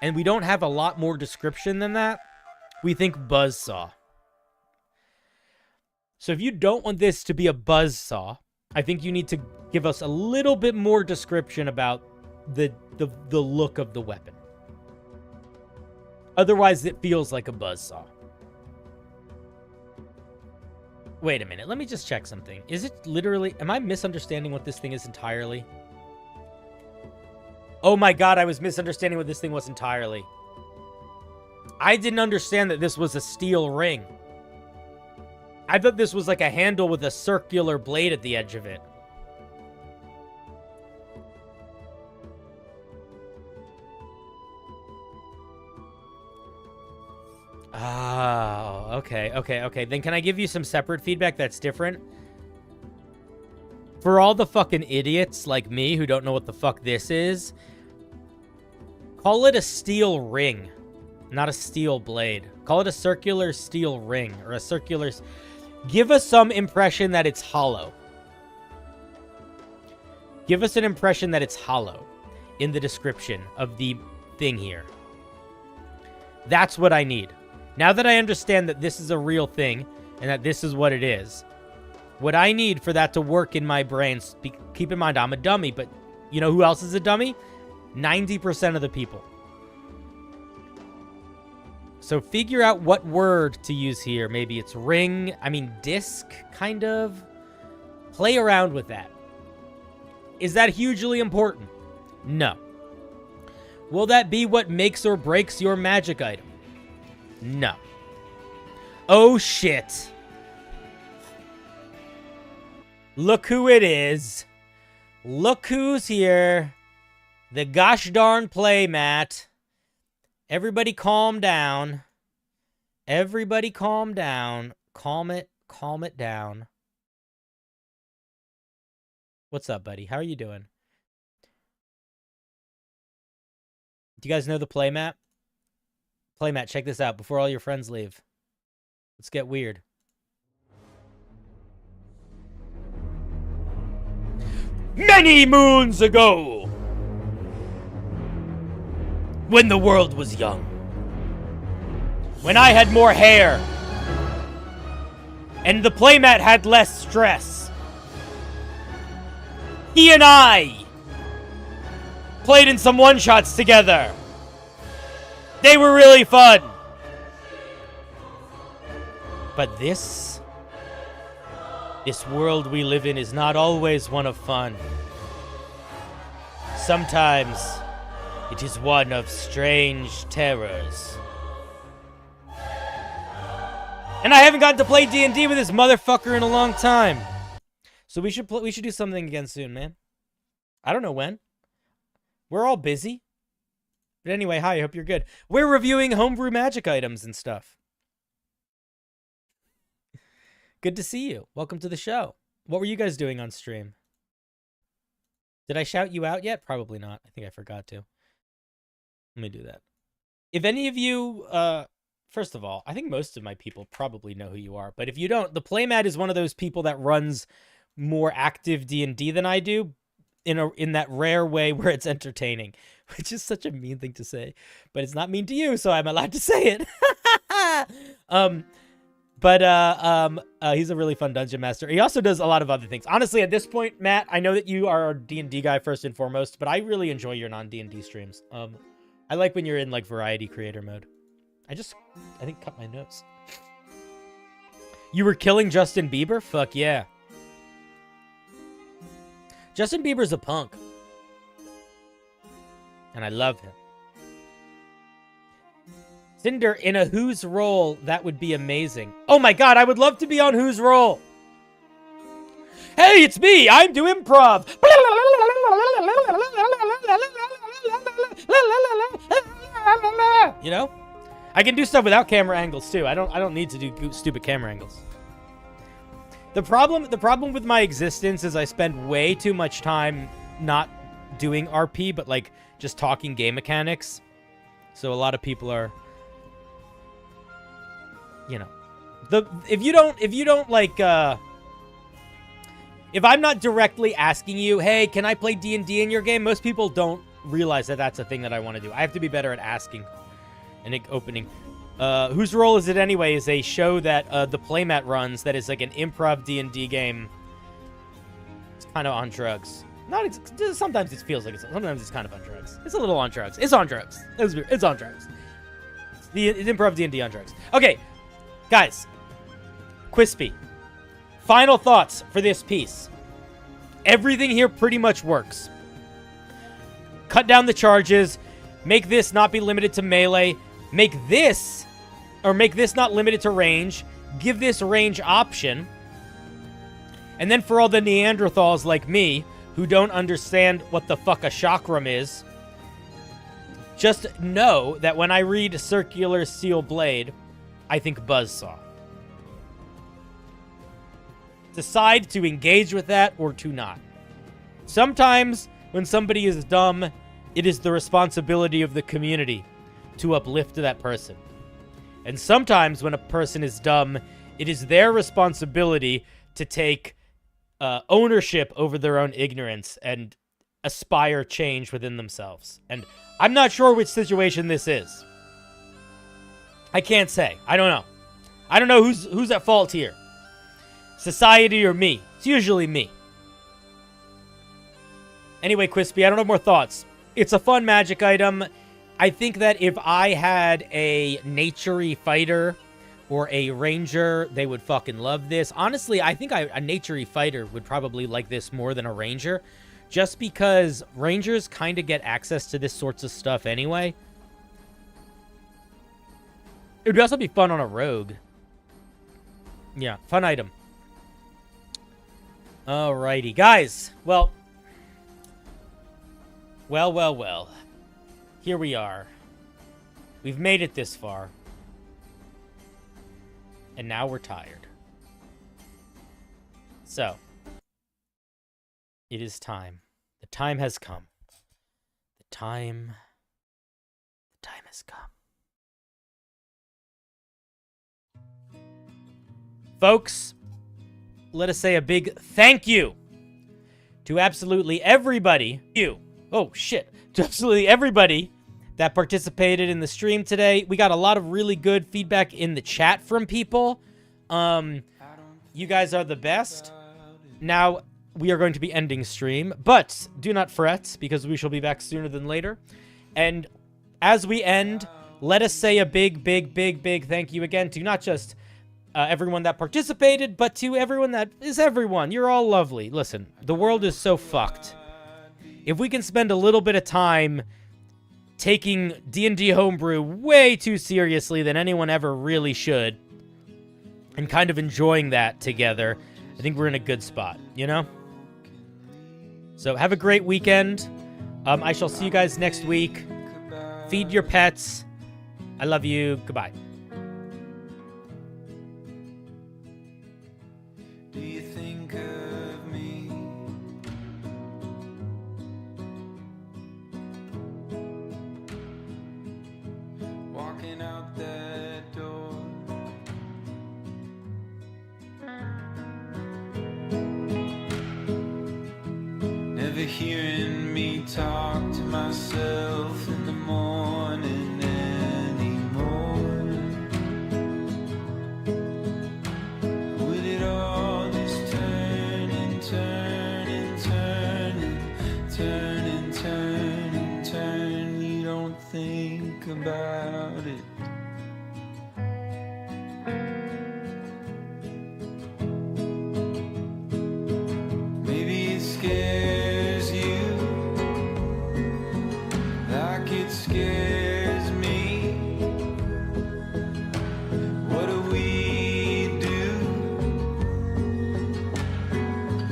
and we don't have a lot more description than that, we think buzzsaw. So if you don't want this to be a buzzsaw, I think you need to give us a little bit more description about the look of the weapon. Otherwise, it feels like a buzzsaw. Wait a minute. Let me just check something. Is it literally... Am I misunderstanding what this thing is entirely? Oh my god, I was misunderstanding what this thing was entirely. I didn't understand that this was a steel ring. I thought this was like a handle with a circular blade at the edge of it. Oh, okay. Then can I give you some separate feedback that's different? For all the fucking idiots like me who don't know what the fuck this is, call it a steel ring, not a steel blade. Call it a circular steel ring, or a circular... Give us some impression that it's hollow. Give us an impression that it's hollow in the description of the thing here. That's what I need. Now that I understand that this is a real thing, and that this is what it is, what I need for that to work in my brain, keep in mind, I'm a dummy, but you know who else is a dummy? 90% of the people. So figure out what word to use here. Maybe it's ring, disc, kind of. Play around with that. Is that hugely important? No. Will that be what makes or breaks your magic item? No. Oh, shit. Look who it is. Look who's here. The gosh darn playmat. Everybody calm down. Everybody calm down. Calm it down. What's up, buddy? How are you doing? Do you guys know the playmat? Playmat, check this out before all your friends leave. Let's get weird. Many moons ago, when the world was young, when I had more hair, and the playmat had less stress, he and I played in some one-shots together. They were really fun. But this world we live in is not always one of fun. Sometimes it is one of strange terrors. And I haven't gotten to play D&D with this motherfucker in a long time. So we should do something again soon, man. I don't know when. We're all busy. But anyway, hi, I hope you're good. We're reviewing homebrew magic items and stuff. Good to see you. Welcome to the show. What were you guys doing on stream? Did I shout you out yet? Probably not. I think I forgot to. Let me do that. If any of you, first of all, I think most of my people probably know who you are. But if you don't, the Playmat is one of those people that runs more active D&D than I do. In that rare way where it's entertaining, which is such a mean thing to say, but it's not mean to you, so I'm allowed to say it. He's a really fun dungeon master. He also does a lot of other things. Honestly, at this point, Matt, I know that you are a D&D guy first and foremost, but I really enjoy your non-D&D streams. I like when you're in like variety creator mode. I think cut my nose. You were killing Justin Bieber? Fuck yeah. Justin Bieber's a punk. And I love him. Cinder, in a Who's Roll, that would be amazing. Oh my god, I would love to be on Who's Roll. Hey, it's me. I'm doing improv. You know? I can do stuff without camera angles too. I don't need to do stupid camera angles. The problem with my existence is I spend way too much time not doing RP, but like just talking game mechanics. So a lot of people are, you know, if you don't like, if I'm not directly asking you, hey, can I play D&D in your game? Most people don't realize that that's a thing that I want to do. I have to be better at asking and opening. Whose Role Is It Anyway is a show that the Playmat runs that is like an improv D&D game It's kind of on drugs. Sometimes it feels like sometimes it's kind of on drugs. It's a little on drugs. It's on drugs. It's on drugs. It's improv D&D on drugs. Okay, guys. Quispy. Final thoughts for this piece. Everything here pretty much works. Cut down the charges. Make this not be limited to melee. Make this not limited to range. Give this range option. And then for all the Neanderthals like me, who don't understand what the fuck a chakram is, just know that when I read Circular Steel Blade, I think Buzzsaw. Decide to engage with that or to not. Sometimes, when somebody is dumb, it is the responsibility of the community to uplift that person. And sometimes, when a person is dumb, it is their responsibility to take ownership over their own ignorance and aspire change within themselves. And I'm not sure which situation this is. I can't say. I don't know. I don't know who's at fault here. Society or me. It's usually me. Anyway, Quispy, I don't have more thoughts. It's a fun magic item. I think that if I had a naturey fighter or a ranger, they would fucking love this. Honestly, I think a naturey fighter would probably like this more than a ranger, just because rangers kind of get access to this sorts of stuff anyway. It would also be fun on a rogue. Yeah, fun item. Alrighty, guys. Well. Here we are. We've made it this far. And now we're tired. So. It is time. The time has come. The time has come. Folks, let us say a big thank you to absolutely everybody. To absolutely everybody that participated in the stream today. We got a lot of really good feedback in the chat from people. You guys are the best. Now, we are going to be ending stream, but do not fret, because we shall be back sooner than later. And as we end, let us say a big thank you again to not just everyone that participated, but to everyone that is everyone. You're all lovely. Listen, the world is so fucked. If we can spend a little bit of time taking D&D Homebrew way too seriously than anyone ever really should, and kind of enjoying that together, I think we're in a good spot, you know? So have a great weekend. I shall see you guys next week. Feed your pets. I love you. Goodbye. Do you think of me? Walking out that door. Never hearing me talk to myself in the morning anymore. Would it all just turn and turn and turn and turn and turn and turn? You don't think about it. Maybe it scares you like it scares me. What do we do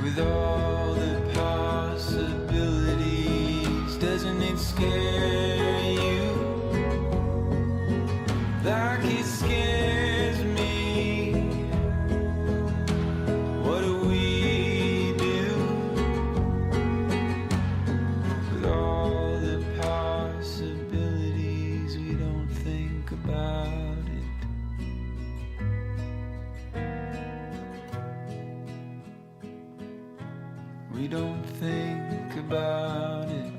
with all the possibilities? Doesn't it scare you like it scares me? What do we do with all the possibilities? We don't think about it. We don't think about it.